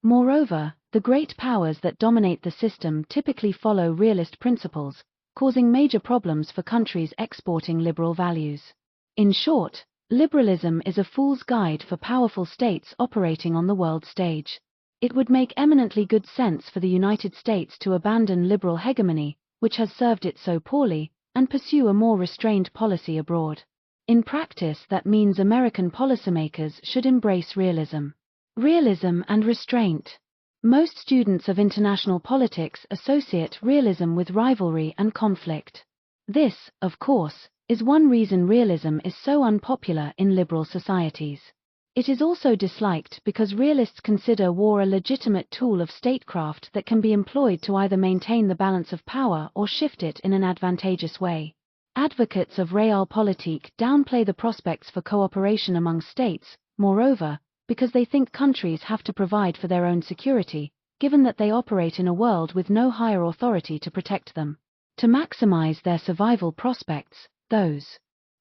Moreover, the great powers that dominate the system typically follow realist principles, causing major problems for countries exporting liberal values. In short, liberalism is a fool's guide for powerful states operating on the world stage. It would make eminently good sense for the United States to abandon liberal hegemony, which has served it so poorly, and pursue a more restrained policy abroad. In practice, that means American policymakers should embrace realism. Realism and restraint. Most students of international politics associate realism with rivalry and conflict. This, of course, is one reason realism is so unpopular in liberal societies. It is also disliked because realists consider war a legitimate tool of statecraft that can be employed to either maintain the balance of power or shift it in an advantageous way. Advocates of realpolitik downplay the prospects for cooperation among states, moreover, because they think countries have to provide for their own security, given that they operate in a world with no higher authority to protect them. To maximize their survival prospects, those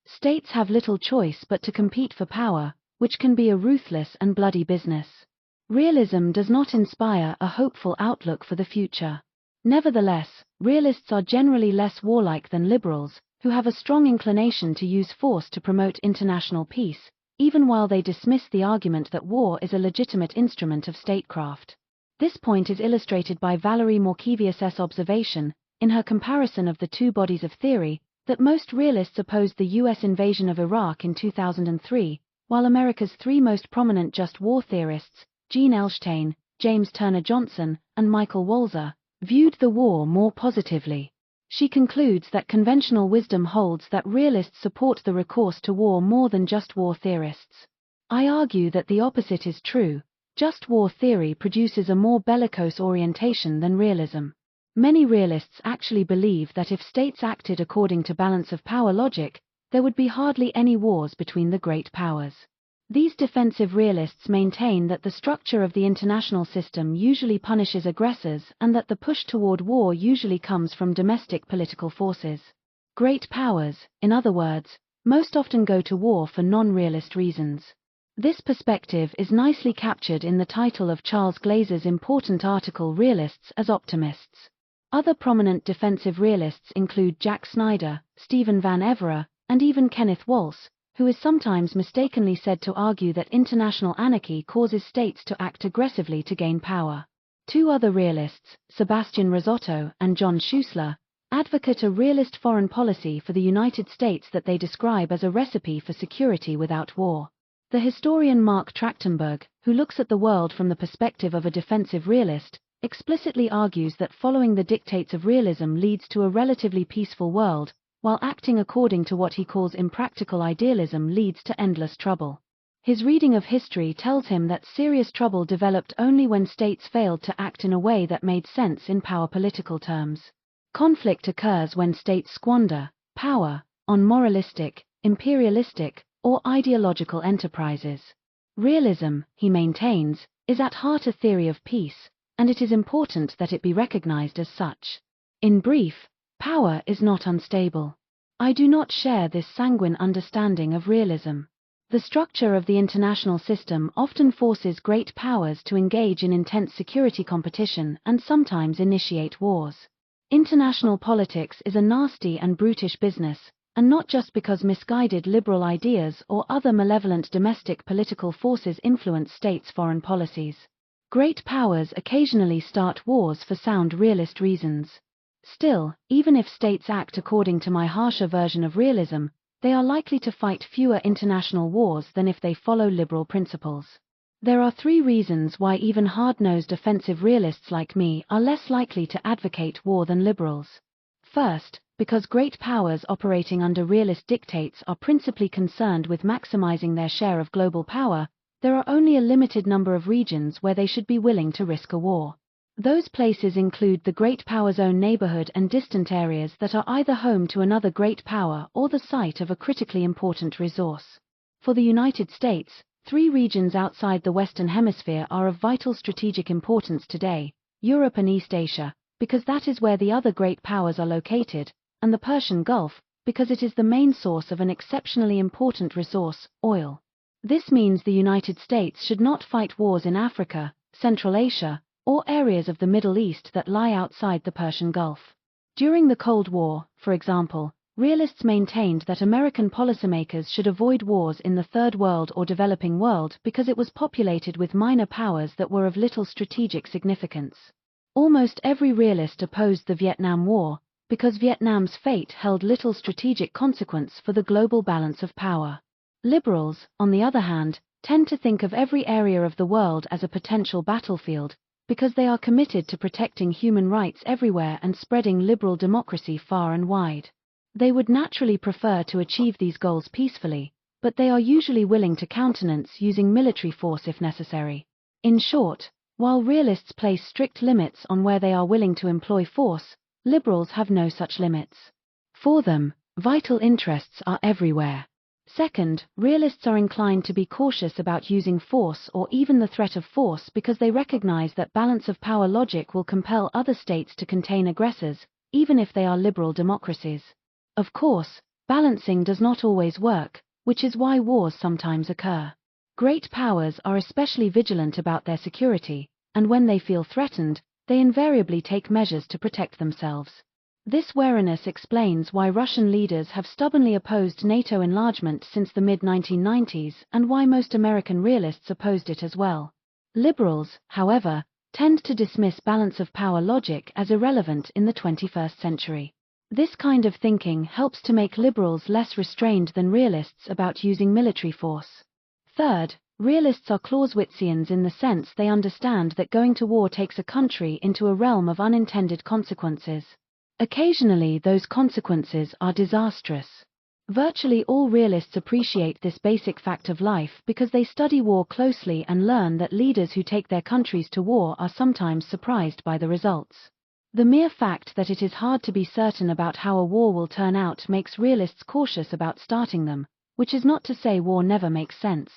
states have little choice but to compete for power, which can be a ruthless and bloody business. Realism does not inspire a hopeful outlook for the future. Nevertheless, realists are generally less warlike than liberals, who have a strong inclination to use force to promote international peace, even while they dismiss the argument that war is a legitimate instrument of statecraft. This point is illustrated by Valerie Morkevius's observation, in her comparison of the two bodies of theory, that most realists opposed the U.S. invasion of Iraq in 2003, while America's three most prominent just war theorists, Gene Elshtain, James Turner Johnson, and Michael Walzer, viewed the war more positively. She concludes that conventional wisdom holds that realists support the recourse to war more than just war theorists. I argue that the opposite is true. Just war theory produces a more bellicose orientation than realism. Many realists actually believe that if states acted according to balance of power logic, there would be hardly any wars between the great powers. These defensive realists maintain that the structure of the international system usually punishes aggressors and that the push toward war usually comes from domestic political forces. Great powers, in other words, most often go to war for non-realist reasons. This perspective is nicely captured in the title of Charles Glazer's important article Realists as Optimists. Other prominent defensive realists include Jack Snyder, Stephen Van Evera, and even Kenneth Waltz, who is sometimes mistakenly said to argue that international anarchy causes states to act aggressively to gain power. Two other realists, Sebastian Risotto and John Schuessler, advocate a realist foreign policy for the United States that they describe as a recipe for security without war. The historian Mark Trachtenberg, who looks at the world from the perspective of a defensive realist, explicitly argues that following the dictates of realism leads to a relatively peaceful world, while acting according to what he calls impractical idealism leads to endless trouble. His reading of history tells him that serious trouble developed only when states failed to act in a way that made sense in power political terms. Conflict occurs when states squander power on moralistic, imperialistic, or ideological enterprises. Realism, he maintains, is at heart a theory of peace, and it is important that it be recognized as such. In brief, power is not unstable. I do not share this sanguine understanding of realism. The structure of the international system often forces great powers to engage in intense security competition and sometimes initiate wars. International politics is a nasty and brutish business, and not just because misguided liberal ideas or other malevolent domestic political forces influence states' foreign policies. Great powers occasionally start wars for sound realist reasons. Still, even if states act according to my harsher version of realism, they are likely to fight fewer international wars than if they follow liberal principles. There are three reasons why even hard-nosed offensive realists like me are less likely to advocate war than liberals. First, because great powers operating under realist dictates are principally concerned with maximizing their share of global power, there are only a limited number of regions where they should be willing to risk a war. Those places include the great power's own neighborhood and distant areas that are either home to another great power or the site of a critically important resource. For the United States, three regions outside the Western Hemisphere are of vital strategic importance today: Europe and East Asia, because that is where the other great powers are located, and the Persian Gulf, because it is the main source of an exceptionally important resource, oil. This means the United States should not fight wars in Africa, Central Asia, or areas of the Middle East that lie outside the Persian Gulf. During the Cold War, for example, realists maintained that American policymakers should avoid wars in the Third World or developing world because it was populated with minor powers that were of little strategic significance. Almost every realist opposed the Vietnam War, because Vietnam's fate held little strategic consequence for the global balance of power. Liberals, on the other hand, tend to think of every area of the world as a potential battlefield, because they are committed to protecting human rights everywhere and spreading liberal democracy far and wide. They would naturally prefer to achieve these goals peacefully, but they are usually willing to countenance using military force if necessary. In short, while realists place strict limits on where they are willing to employ force, liberals have no such limits. For them, vital interests are everywhere. Second, realists are inclined to be cautious about using force or even the threat of force because they recognize that balance of power logic will compel other states to contain aggressors, even if they are liberal democracies. Of course, balancing does not always work, which is why wars sometimes occur. Great powers are especially vigilant about their security, and when they feel threatened, they invariably take measures to protect themselves. This wariness explains why Russian leaders have stubbornly opposed NATO enlargement since the mid-1990s and why most American realists opposed it as well. Liberals, however, tend to dismiss balance of power logic as irrelevant in the 21st century. This kind of thinking helps to make liberals less restrained than realists about using military force. Third, realists are Clausewitzians in the sense they understand that going to war takes a country into a realm of unintended consequences. Occasionally those consequences are disastrous. Virtually all realists appreciate this basic fact of life because they study war closely and learn that leaders who take their countries to war are sometimes surprised by the results. The mere fact that it is hard to be certain about how a war will turn out makes realists cautious about starting them, which is not to say war never makes sense.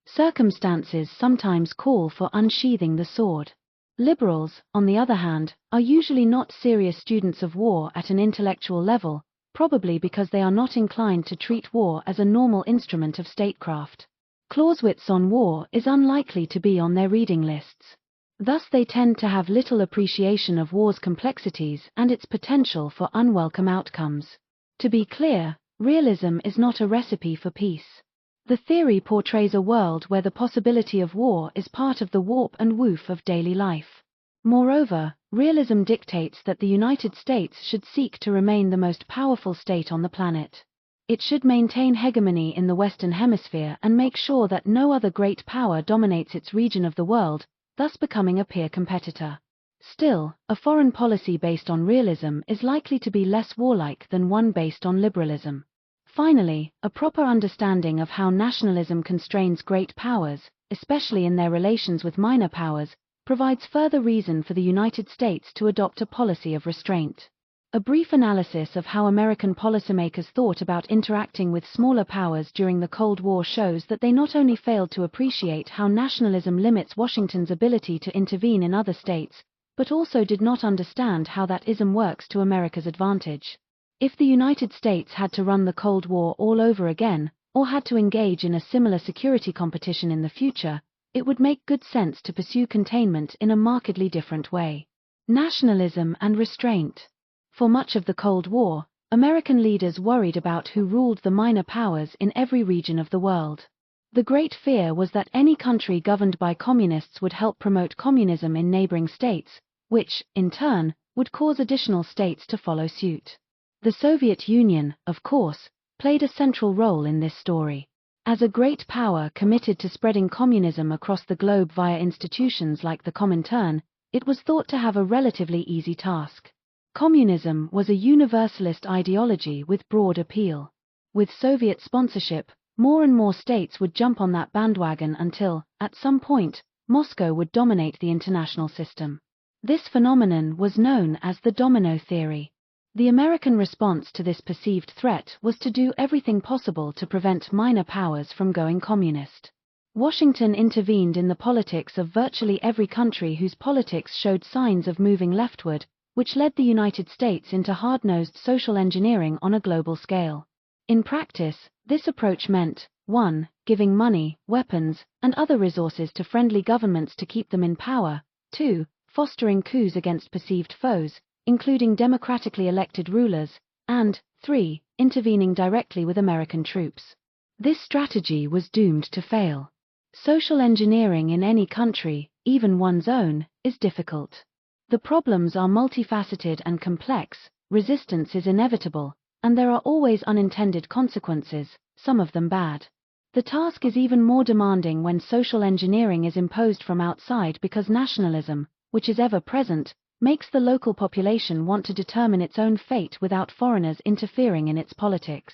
Circumstances sometimes call for unsheathing the sword. Liberals, on the other hand, are usually not serious students of war at an intellectual level, probably because they are not inclined to treat war as a normal instrument of statecraft. Clausewitz on war is unlikely to be on their reading lists. Thus they tend to have little appreciation of war's complexities and its potential for unwelcome outcomes. To be clear, realism is not a recipe for peace. The theory portrays a world where the possibility of war is part of the warp and woof of daily life. Moreover, realism dictates that the United States should seek to remain the most powerful state on the planet. It should maintain hegemony in the Western Hemisphere and make sure that no other great power dominates its region of the world, thus becoming a peer competitor. Still, a foreign policy based on realism is likely to be less warlike than one based on liberalism. Finally, a proper understanding of how nationalism constrains great powers, especially in their relations with minor powers, provides further reason for the United States to adopt a policy of restraint. A brief analysis of how American policymakers thought about interacting with smaller powers during the Cold War shows that they not only failed to appreciate how nationalism limits Washington's ability to intervene in other states, but also did not understand how that ism works to America's advantage. If the United States had to run the Cold War all over again, or had to engage in a similar security competition in the future, it would make good sense to pursue containment in a markedly different way. Nationalism and restraint. For much of the Cold War, American leaders worried about who ruled the minor powers in every region of the world. The great fear was that any country governed by communists would help promote communism in neighboring states, which, in turn, would cause additional states to follow suit. The Soviet Union, of course, played a central role in this story. As a great power committed to spreading communism across the globe via institutions like the Comintern, it was thought to have a relatively easy task. Communism was a universalist ideology with broad appeal. With Soviet sponsorship, more and more states would jump on that bandwagon until, at some point, Moscow would dominate the international system. This phenomenon was known as the domino theory. The American response to this perceived threat was to do everything possible to prevent minor powers from going communist. Washington intervened in the politics of virtually every country whose politics showed signs of moving leftward, which led the United States into hard-nosed social engineering on a global scale. In practice, this approach meant, 1. Giving money, weapons, and other resources to friendly governments to keep them in power, 2. Fostering coups against perceived foes, including democratically elected rulers, and 3. Intervening directly with American troops. This strategy was doomed to fail. Social engineering in any country, even one's own, is difficult. The problems are multifaceted and complex, resistance is inevitable, and there are always unintended consequences, some of them bad. The task is even more demanding when social engineering is imposed from outside because nationalism, which is ever present, makes the local population want to determine its own fate without foreigners interfering in its politics.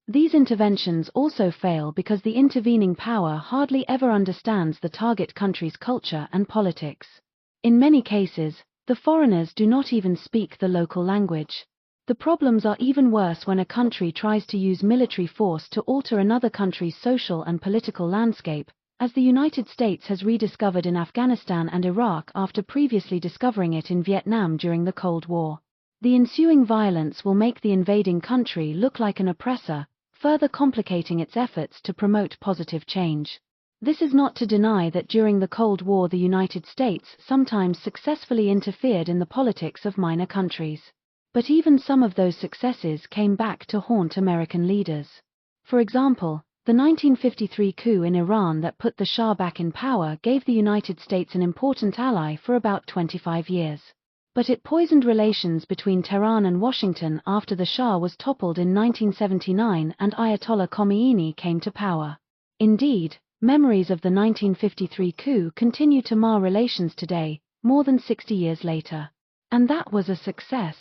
These interventions also fail because the intervening power hardly ever understands the target country's culture and politics. In many cases, the foreigners do not even speak the local language. The problems are even worse when a country tries to use military force to alter another country's social and political landscape, as the United States has rediscovered in Afghanistan and Iraq after previously discovering it in Vietnam during the Cold War. The ensuing violence will make the invading country look like an oppressor, further complicating its efforts to promote positive change. This is not to deny that during the Cold War the United States sometimes successfully interfered in the politics of minor countries. But even some of those successes came back to haunt American leaders. For example, the 1953 coup in Iran that put the Shah back in power gave the United States an important ally for about 25 years. But it poisoned relations between Tehran and Washington after the Shah was toppled in 1979 and Ayatollah Khomeini came to power. Indeed, memories of the 1953 coup continue to mar relations today, more than 60 years later. And that was a success.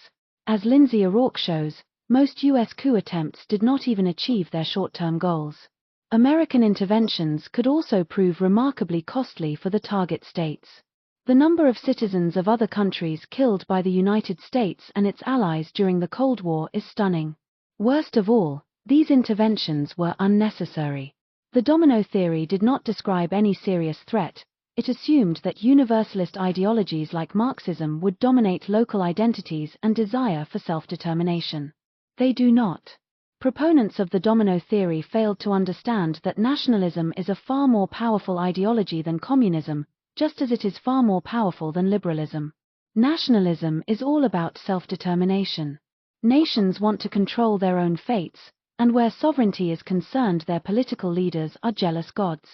As Lindsay O'Rourke shows, most U.S. coup attempts did not even achieve their short-term goals. American interventions could also prove remarkably costly for the target states. The number of citizens of other countries killed by the United States and its allies during the Cold War is stunning. Worst of all, these interventions were unnecessary. The domino theory did not describe any serious threat. It assumed that universalist ideologies like Marxism would dominate local identities and desire for self-determination. They do not. Proponents of the domino theory failed to understand that nationalism is a far more powerful ideology than communism, just as it is far more powerful than liberalism. Nationalism is all about self-determination. Nations want to control their own fates, and where sovereignty is concerned, their political leaders are jealous gods.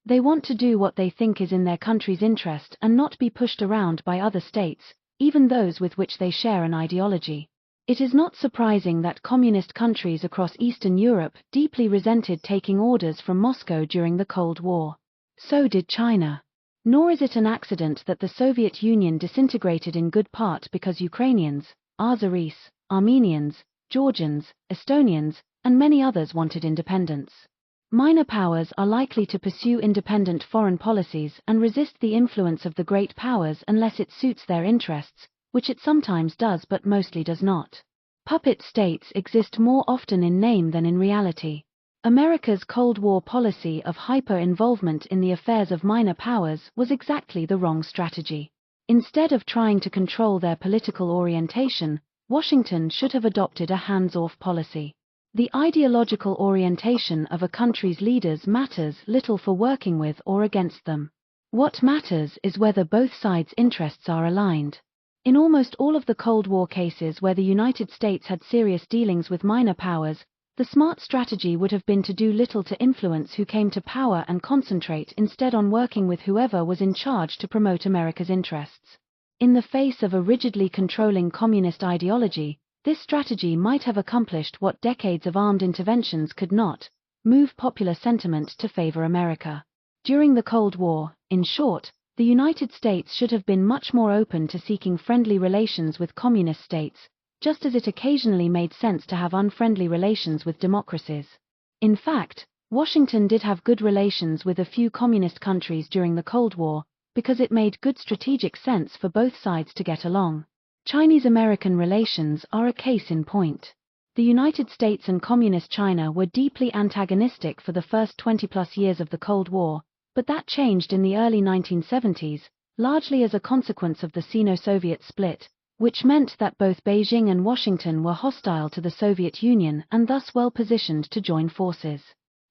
They want to do what they think is in their country's interest and not be pushed around by other states, even those with which they share an ideology. It is not surprising that communist countries across Eastern Europe deeply resented taking orders from Moscow during the Cold War. So did China. Nor is it an accident that the Soviet Union disintegrated in good part because Ukrainians, Azeris, Armenians, Georgians, Estonians, and many others wanted independence. Minor powers are likely to pursue independent foreign policies and resist the influence of the great powers unless it suits their interests, which it sometimes does but mostly does not. Puppet states exist more often in name than in reality. America's Cold War policy of hyper-involvement in the affairs of minor powers was exactly the wrong strategy. Instead of trying to control their political orientation, Washington should have adopted a hands-off policy. The ideological orientation of a country's leaders matters little for working with or against them. What matters is whether both sides' interests are aligned. In almost all of the Cold War cases where the United States had serious dealings with minor powers, the smart strategy would have been to do little to influence who came to power and concentrate instead on working with whoever was in charge to promote America's interests. In the face of a rigidly controlling communist ideology, this strategy might have accomplished what decades of armed interventions could not: move popular sentiment to favor America. During the Cold War, in short, the United States should have been much more open to seeking friendly relations with communist states, just as it occasionally made sense to have unfriendly relations with democracies. In fact, Washington did have good relations with a few communist countries during the Cold War, because it made good strategic sense for both sides to get along. Chinese-American relations are a case in point. The United States and Communist China were deeply antagonistic for the first 20-plus years of the Cold War, but that changed in the early 1970s, largely as a consequence of the Sino-Soviet split, which meant that both Beijing and Washington were hostile to the Soviet Union and thus well positioned to join forces.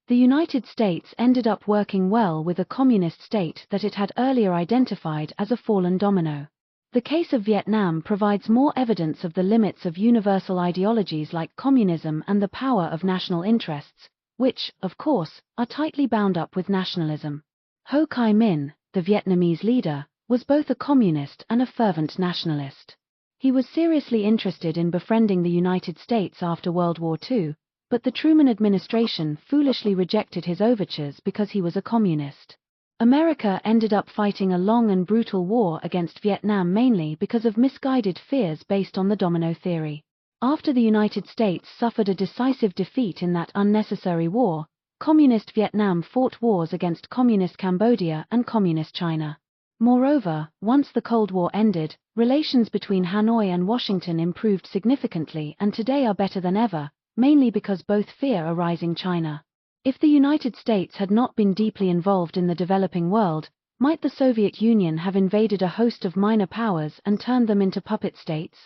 The United States ended up working well with a communist state that it had earlier identified as a fallen domino. The case of Vietnam provides more evidence of the limits of universal ideologies like communism and the power of national interests, which, of course, are tightly bound up with nationalism. Ho Chi Minh, the Vietnamese leader, was both a communist and a fervent nationalist. He was seriously interested in befriending the United States after World War II, but the Truman administration foolishly rejected his overtures because he was a communist. America ended up fighting a long and brutal war against Vietnam mainly because of misguided fears based on the domino theory. After the United States suffered a decisive defeat in that unnecessary war, Communist Vietnam fought wars against Communist Cambodia and Communist China. Moreover, once the Cold War ended, relations between Hanoi and Washington improved significantly and today are better than ever, mainly because both fear a rising China. If the United States had not been deeply involved in the developing world, might the Soviet Union have invaded a host of minor powers and turned them into puppet states?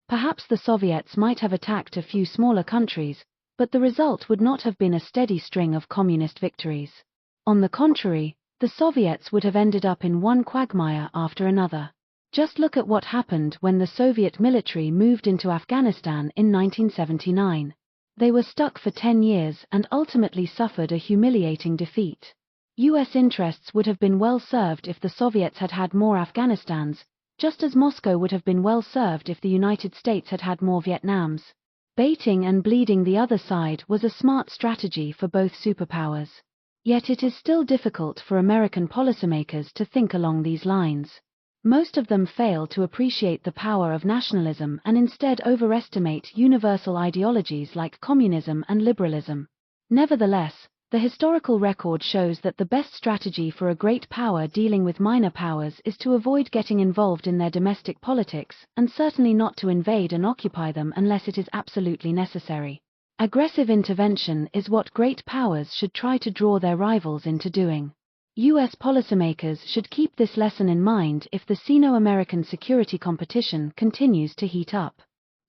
Perhaps the Soviets might have attacked a few smaller countries, but the result would not have been a steady string of communist victories. On the contrary, the Soviets would have ended up in one quagmire after another. Just look at what happened when the Soviet military moved into Afghanistan in 1979. They were stuck for 10 years and ultimately suffered a humiliating defeat. US interests would have been well served if the Soviets had had more Afghanistans, just as Moscow would have been well served if the United States had had more Vietnams. Baiting and bleeding the other side was a smart strategy for both superpowers. Yet it is still difficult for American policymakers to think along these lines. Most of them fail to appreciate the power of nationalism and instead overestimate universal ideologies like communism and liberalism. Nevertheless, the historical record shows that the best strategy for a great power dealing with minor powers is to avoid getting involved in their domestic politics, and certainly not to invade and occupy them unless it is absolutely necessary. Aggressive intervention is what great powers should try to draw their rivals into doing. US policymakers should keep this lesson in mind if the Sino-American security competition continues to heat up.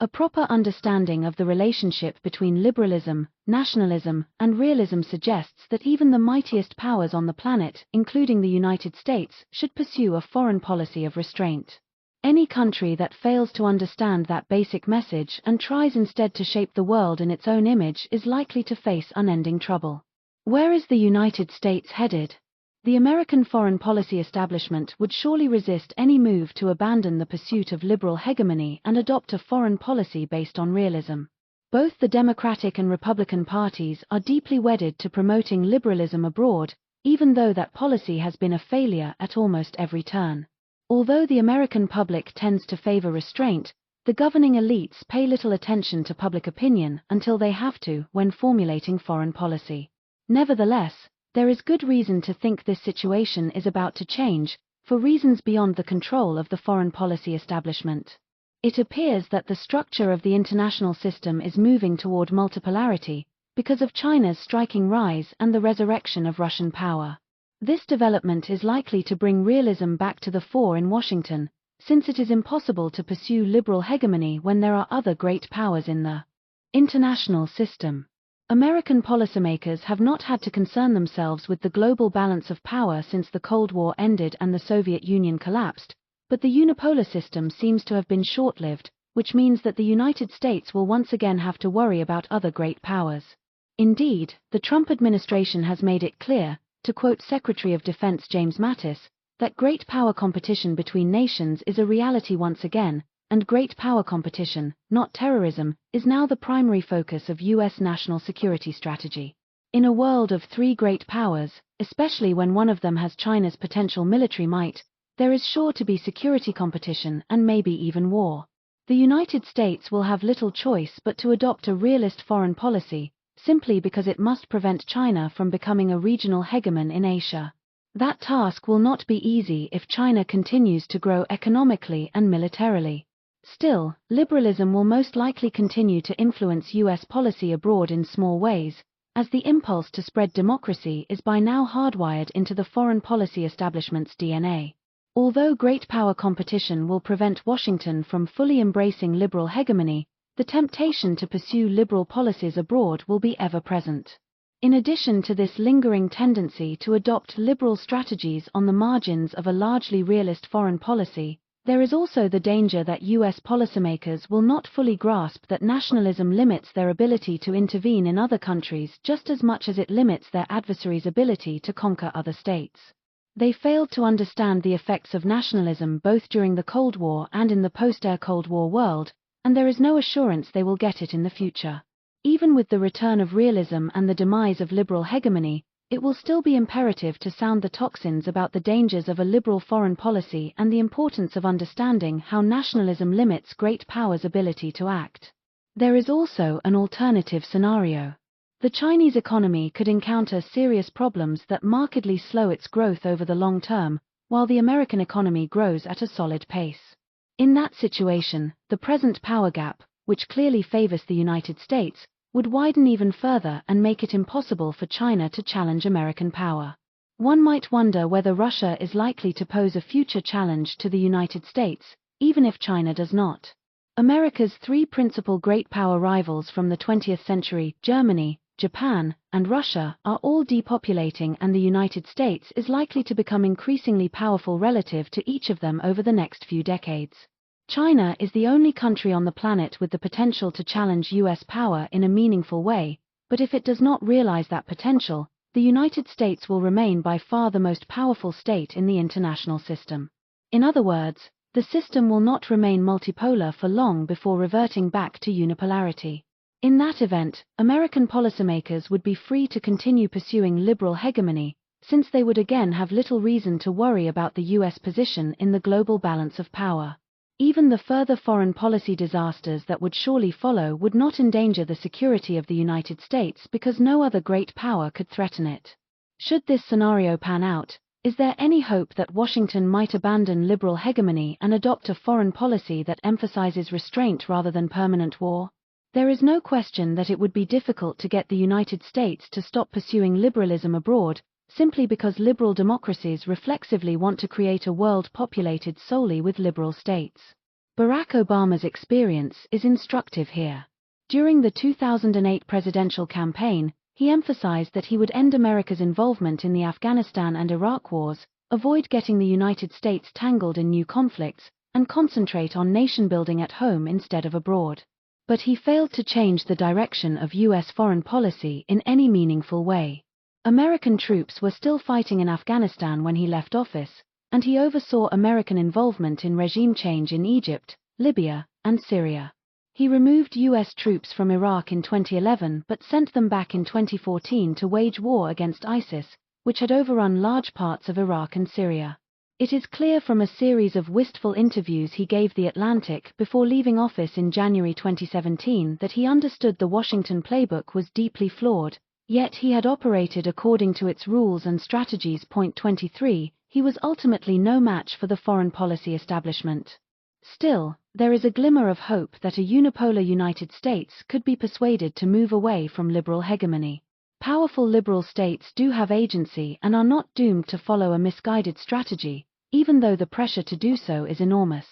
A proper understanding of the relationship between liberalism, nationalism, and realism suggests that even the mightiest powers on the planet, including the United States, should pursue a foreign policy of restraint. Any country that fails to understand that basic message and tries instead to shape the world in its own image is likely to face unending trouble. Where is the United States headed? The American foreign policy establishment would surely resist any move to abandon the pursuit of liberal hegemony and adopt a foreign policy based on realism. Both the Democratic and Republican parties are deeply wedded to promoting liberalism abroad, even though that policy has been a failure at almost every turn. Although the American public tends to favor restraint, the governing elites pay little attention to public opinion until they have to when formulating foreign policy. Nevertheless, there is good reason to think this situation is about to change, for reasons beyond the control of the foreign policy establishment. It appears that the structure of the international system is moving toward multipolarity, because of China's striking rise and the resurrection of Russian power. This development is likely to bring realism back to the fore in Washington, since it is impossible to pursue liberal hegemony when there are other great powers in the international system. American policymakers have not had to concern themselves with the global balance of power since the Cold War ended and the Soviet Union collapsed, but the unipolar system seems to have been short-lived, which means that the United States will once again have to worry about other great powers. Indeed, the Trump administration has made it clear, to quote Secretary of Defense James Mattis, that great power competition between nations is a reality once again, and great power competition, not terrorism, is now the primary focus of U.S. national security strategy. In a world of three great powers, especially when one of them has China's potential military might, there is sure to be security competition and maybe even war. The United States will have little choice but to adopt a realist foreign policy, simply because it must prevent China from becoming a regional hegemon in Asia. That task will not be easy if China continues to grow economically and militarily. Still, liberalism will most likely continue to influence U.S. policy abroad in small ways, as the impulse to spread democracy is by now hardwired into the foreign policy establishment's DNA. Although great power competition will prevent Washington from fully embracing liberal hegemony, the temptation to pursue liberal policies abroad will be ever present. In addition to this lingering tendency to adopt liberal strategies on the margins of a largely realist foreign policy, there is also the danger that U.S. policymakers will not fully grasp that nationalism limits their ability to intervene in other countries just as much as it limits their adversaries' ability to conquer other states. They failed to understand the effects of nationalism both during the Cold War and in the post-Cold War world, and there is no assurance they will get it in the future. Even with the return of realism and the demise of liberal hegemony, it will still be imperative to sound the toxins about the dangers of a liberal foreign policy and the importance of understanding how nationalism limits great powers' ability to act. There is also an alternative scenario. The Chinese economy could encounter serious problems that markedly slow its growth over the long term, while the American economy grows at a solid pace. In that situation, the present power gap, which clearly favors the United States, would widen even further and make it impossible for China to challenge American power. One might wonder whether Russia is likely to pose a future challenge to the United States, even if China does not. America's three principal great power rivals from the 20th century, Germany, Japan, and Russia, are all depopulating, and the United States is likely to become increasingly powerful relative to each of them over the next few decades. China is the only country on the planet with the potential to challenge U.S. power in a meaningful way, but if it does not realize that potential, the United States will remain by far the most powerful state in the international system. In other words, the system will not remain multipolar for long before reverting back to unipolarity. In that event, American policymakers would be free to continue pursuing liberal hegemony, since they would again have little reason to worry about the U.S. position in the global balance of power. Even the further foreign policy disasters that would surely follow would not endanger the security of the United States because no other great power could threaten it. Should this scenario pan out, is there any hope that Washington might abandon liberal hegemony and adopt a foreign policy that emphasizes restraint rather than permanent war? There is no question that it would be difficult to get the United States to stop pursuing liberalism abroad, simply because liberal democracies reflexively want to create a world populated solely with liberal states. Barack Obama's experience is instructive here. During the 2008 presidential campaign, he emphasized that he would end America's involvement in the Afghanistan and Iraq wars, avoid getting the United States tangled in new conflicts, and concentrate on nation-building at home instead of abroad. But he failed to change the direction of U.S. foreign policy in any meaningful way. American troops were still fighting in Afghanistan when he left office, and he oversaw American involvement in regime change in Egypt, Libya, and Syria. He removed U.S. troops from Iraq in 2011 but sent them back in 2014 to wage war against ISIS, which had overrun large parts of Iraq and Syria. It is clear from a series of wistful interviews he gave The Atlantic before leaving office in January 2017 that he understood the Washington playbook was deeply flawed, yet he had operated according to its rules and strategies. Point 23, he was ultimately no match for the foreign policy establishment. Still, there is a glimmer of hope that a unipolar United States could be persuaded to move away from liberal hegemony. Powerful liberal states do have agency and are not doomed to follow a misguided strategy, even though the pressure to do so is enormous.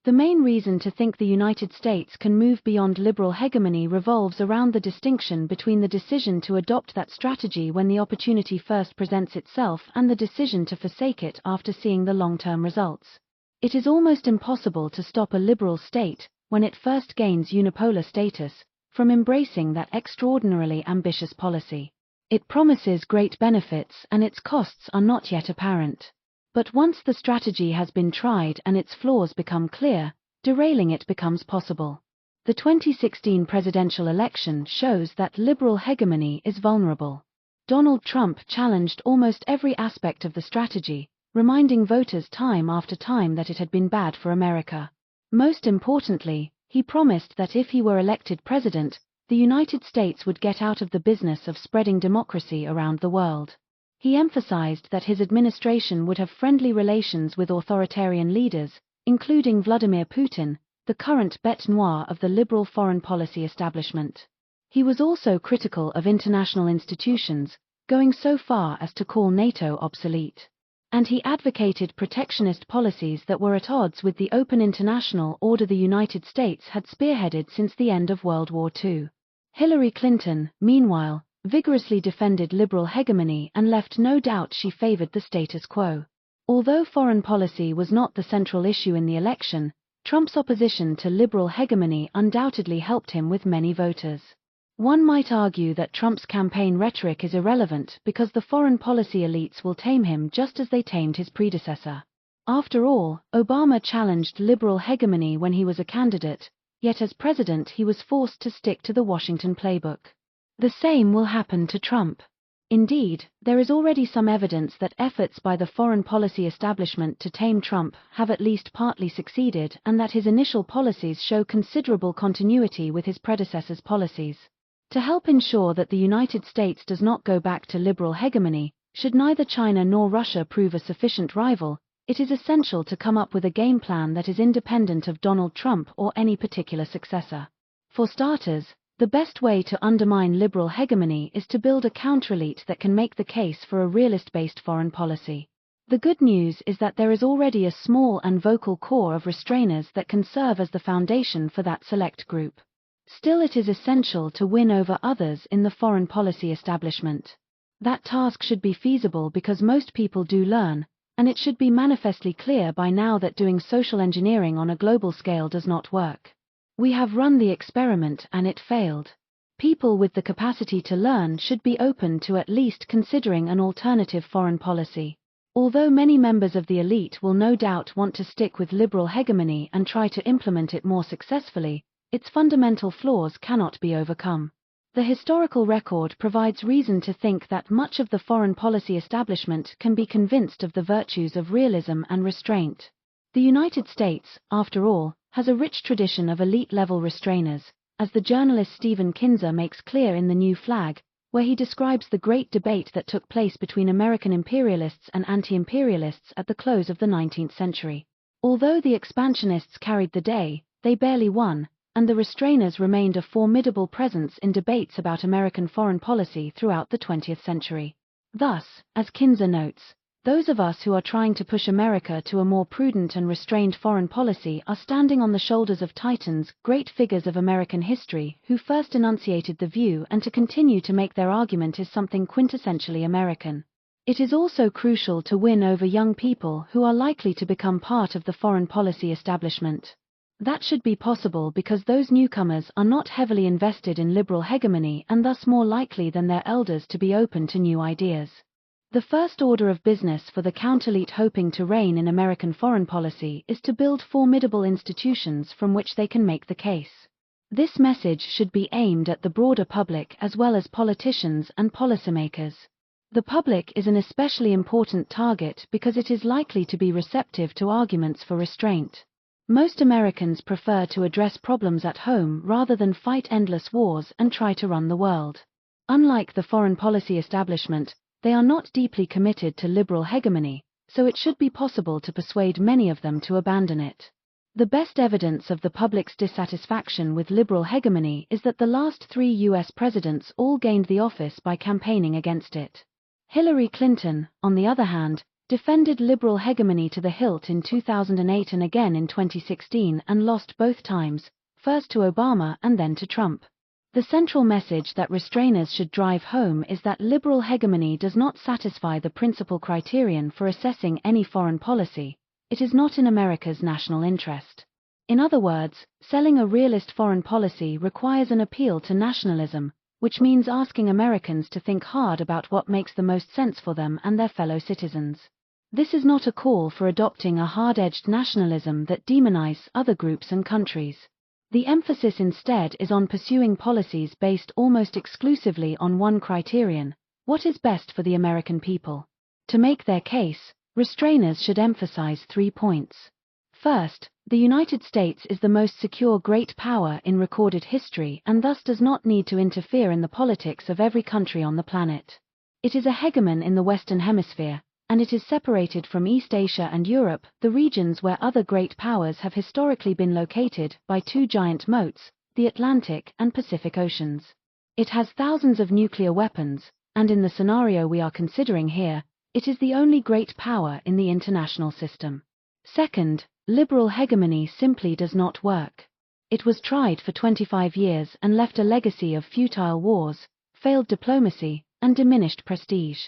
The main reason to think the United States can move beyond liberal hegemony revolves around the distinction between the decision to adopt that strategy when the opportunity first presents itself and the decision to forsake it after seeing the long-term results. It is almost impossible to stop a liberal state, when it first gains unipolar status, from embracing that extraordinarily ambitious policy. It promises great benefits and its costs are not yet apparent. But once the strategy has been tried and its flaws become clear, derailing it becomes possible. The 2016 presidential election shows that liberal hegemony is vulnerable. Donald Trump challenged almost every aspect of the strategy, reminding voters time after time that it had been bad for America. Most importantly, he promised that if he were elected president, the United States would get out of the business of spreading democracy around the world. He emphasized that his administration would have friendly relations with authoritarian leaders, including Vladimir Putin, the current bête noire of the liberal foreign policy establishment. He was also critical of international institutions, going so far as to call NATO obsolete. And he advocated protectionist policies that were at odds with the open international order the United States had spearheaded since the end of World War II. Hillary Clinton, meanwhile, vigorously defended liberal hegemony and left no doubt she favored the status quo. Although foreign policy was not the central issue in the election, Trump's opposition to liberal hegemony undoubtedly helped him with many voters. One might argue that Trump's campaign rhetoric is irrelevant because the foreign policy elites will tame him just as they tamed his predecessor. After all, Obama challenged liberal hegemony when he was a candidate, yet as president he was forced to stick to the Washington playbook. The same will happen to Trump. Indeed, there is already some evidence that efforts by the foreign policy establishment to tame Trump have at least partly succeeded and that his initial policies show considerable continuity with his predecessor's policies. To help ensure that the United States does not go back to liberal hegemony, should neither China nor Russia prove a sufficient rival, it is essential to come up with a game plan that is independent of Donald Trump or any particular successor. For starters, the best way to undermine liberal hegemony is to build a counterelite that can make the case for a realist-based foreign policy. The good news is that there is already a small and vocal core of restrainers that can serve as the foundation for that select group. Still, it is essential to win over others in the foreign policy establishment. That task should be feasible because most people do learn, and it should be manifestly clear by now that doing social engineering on a global scale does not work. We have run the experiment and it failed. People with the capacity to learn should be open to at least considering an alternative foreign policy. Although many members of the elite will no doubt want to stick with liberal hegemony and try to implement it more successfully, its fundamental flaws cannot be overcome. The historical record provides reason to think that much of the foreign policy establishment can be convinced of the virtues of realism and restraint. The United States, after all, has a rich tradition of elite-level restrainers, as the journalist Stephen Kinzer makes clear in The New Flag, where he describes the great debate that took place between American imperialists and anti-imperialists at the close of the 19th century. Although the expansionists carried the day, they barely won, and the restrainers remained a formidable presence in debates about American foreign policy throughout the 20th century. Thus, as Kinzer notes, Those of us who are trying to push America to a more prudent and restrained foreign policy are standing on the shoulders of titans, great figures of American history, who first enunciated the view, and to continue to make their argument is something quintessentially American. It is also crucial to win over young people who are likely to become part of the foreign policy establishment. That should be possible because those newcomers are not heavily invested in liberal hegemony and thus more likely than their elders to be open to new ideas. The first order of business for the counterelite hoping to reign in American foreign policy is to build formidable institutions from which they can make the case. This message should be aimed at the broader public as well as politicians and policymakers. The public is an especially important target because it is likely to be receptive to arguments for restraint. Most Americans prefer to address problems at home rather than fight endless wars and try to run the world. Unlike the foreign policy establishment, they are not deeply committed to liberal hegemony, so it should be possible to persuade many of them to abandon it. The best evidence of the public's dissatisfaction with liberal hegemony is that the last 3 U.S. presidents all gained the office by campaigning against it. Hillary Clinton, on the other hand, defended liberal hegemony to the hilt in 2008 and again in 2016 and lost both times, first to Obama and then to Trump. The central message that restrainers should drive home is that liberal hegemony does not satisfy the principal criterion for assessing any foreign policy. It is not in America's national interest. In other words, selling a realist foreign policy requires an appeal to nationalism, which means asking Americans to think hard about what makes the most sense for them and their fellow citizens. This is not a call for adopting a hard-edged nationalism that demonizes other groups and countries. The emphasis instead is on pursuing policies based almost exclusively on one criterion: what is best for the American people. To make their case, restrainers should emphasize 3 points. First, the United States is the most secure great power in recorded history and thus does not need to interfere in the politics of every country on the planet. It is a hegemon in the Western Hemisphere, and it is separated from East Asia and Europe, the regions where other great powers have historically been located, by 2 giant moats, the Atlantic and Pacific Oceans. It has thousands of nuclear weapons, and in the scenario we are considering here, it is the only great power in the international system. Second, liberal hegemony simply does not work. It was tried for 25 years and left a legacy of futile wars, failed diplomacy, and diminished prestige.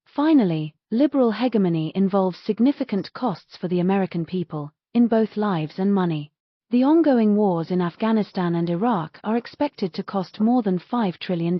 Finally, liberal hegemony involves significant costs for the American people, in both lives and money. The ongoing wars in Afghanistan and Iraq are expected to cost more than $5 trillion.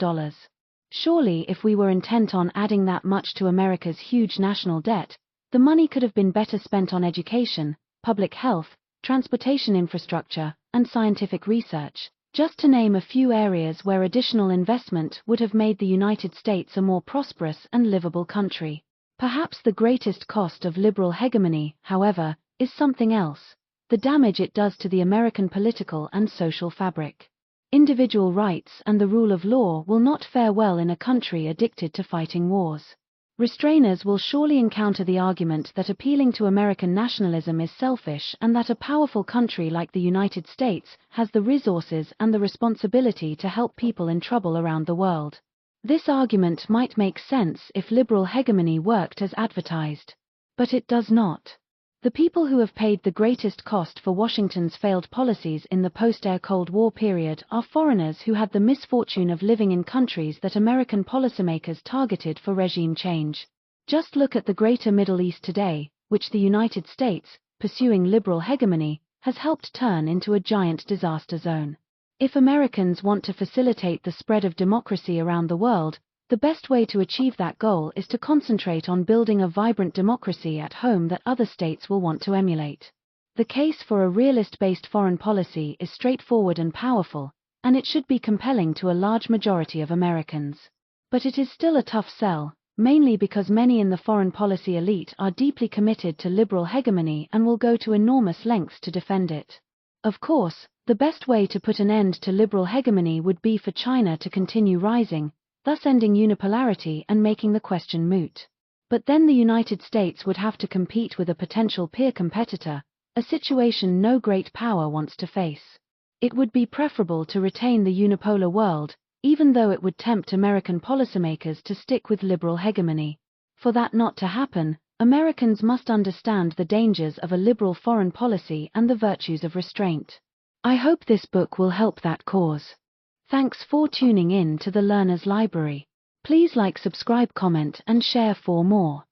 Surely, if we were intent on adding that much to America's huge national debt, the money could have been better spent on education, public health, transportation infrastructure, and scientific research, just to name a few areas where additional investment would have made the United States a more prosperous and livable country. Perhaps the greatest cost of liberal hegemony, however, is something else: the damage it does to the American political and social fabric. Individual rights and the rule of law will not fare well in a country addicted to fighting wars. Restrainers will surely encounter the argument that appealing to American nationalism is selfish and that a powerful country like the United States has the resources and the responsibility to help people in trouble around the world. This argument might make sense if liberal hegemony worked as advertised. But it does not. The people who have paid the greatest cost for Washington's failed policies in the post-Air Cold War period are foreigners who had the misfortune of living in countries that American policymakers targeted for regime change. Just look at the greater Middle East today, which the United States, pursuing liberal hegemony, has helped turn into a giant disaster zone. If Americans want to facilitate the spread of democracy around the world, the best way to achieve that goal is to concentrate on building a vibrant democracy at home that other states will want to emulate. The case for a realist-based foreign policy is straightforward and powerful, and it should be compelling to a large majority of Americans. But it is still a tough sell, mainly because many in the foreign policy elite are deeply committed to liberal hegemony and will go to enormous lengths to defend it. Of course, the best way to put an end to liberal hegemony would be for China to continue rising, thus ending unipolarity and making the question moot. But then the United States would have to compete with a potential peer competitor, a situation no great power wants to face. It would be preferable to retain the unipolar world, even though it would tempt American policymakers to stick with liberal hegemony. For that not to happen, Americans must understand the dangers of a liberal foreign policy and the virtues of restraint. I hope this book will help that cause. Thanks for tuning in to the Learner's Library. Please like, subscribe, comment, and share for more.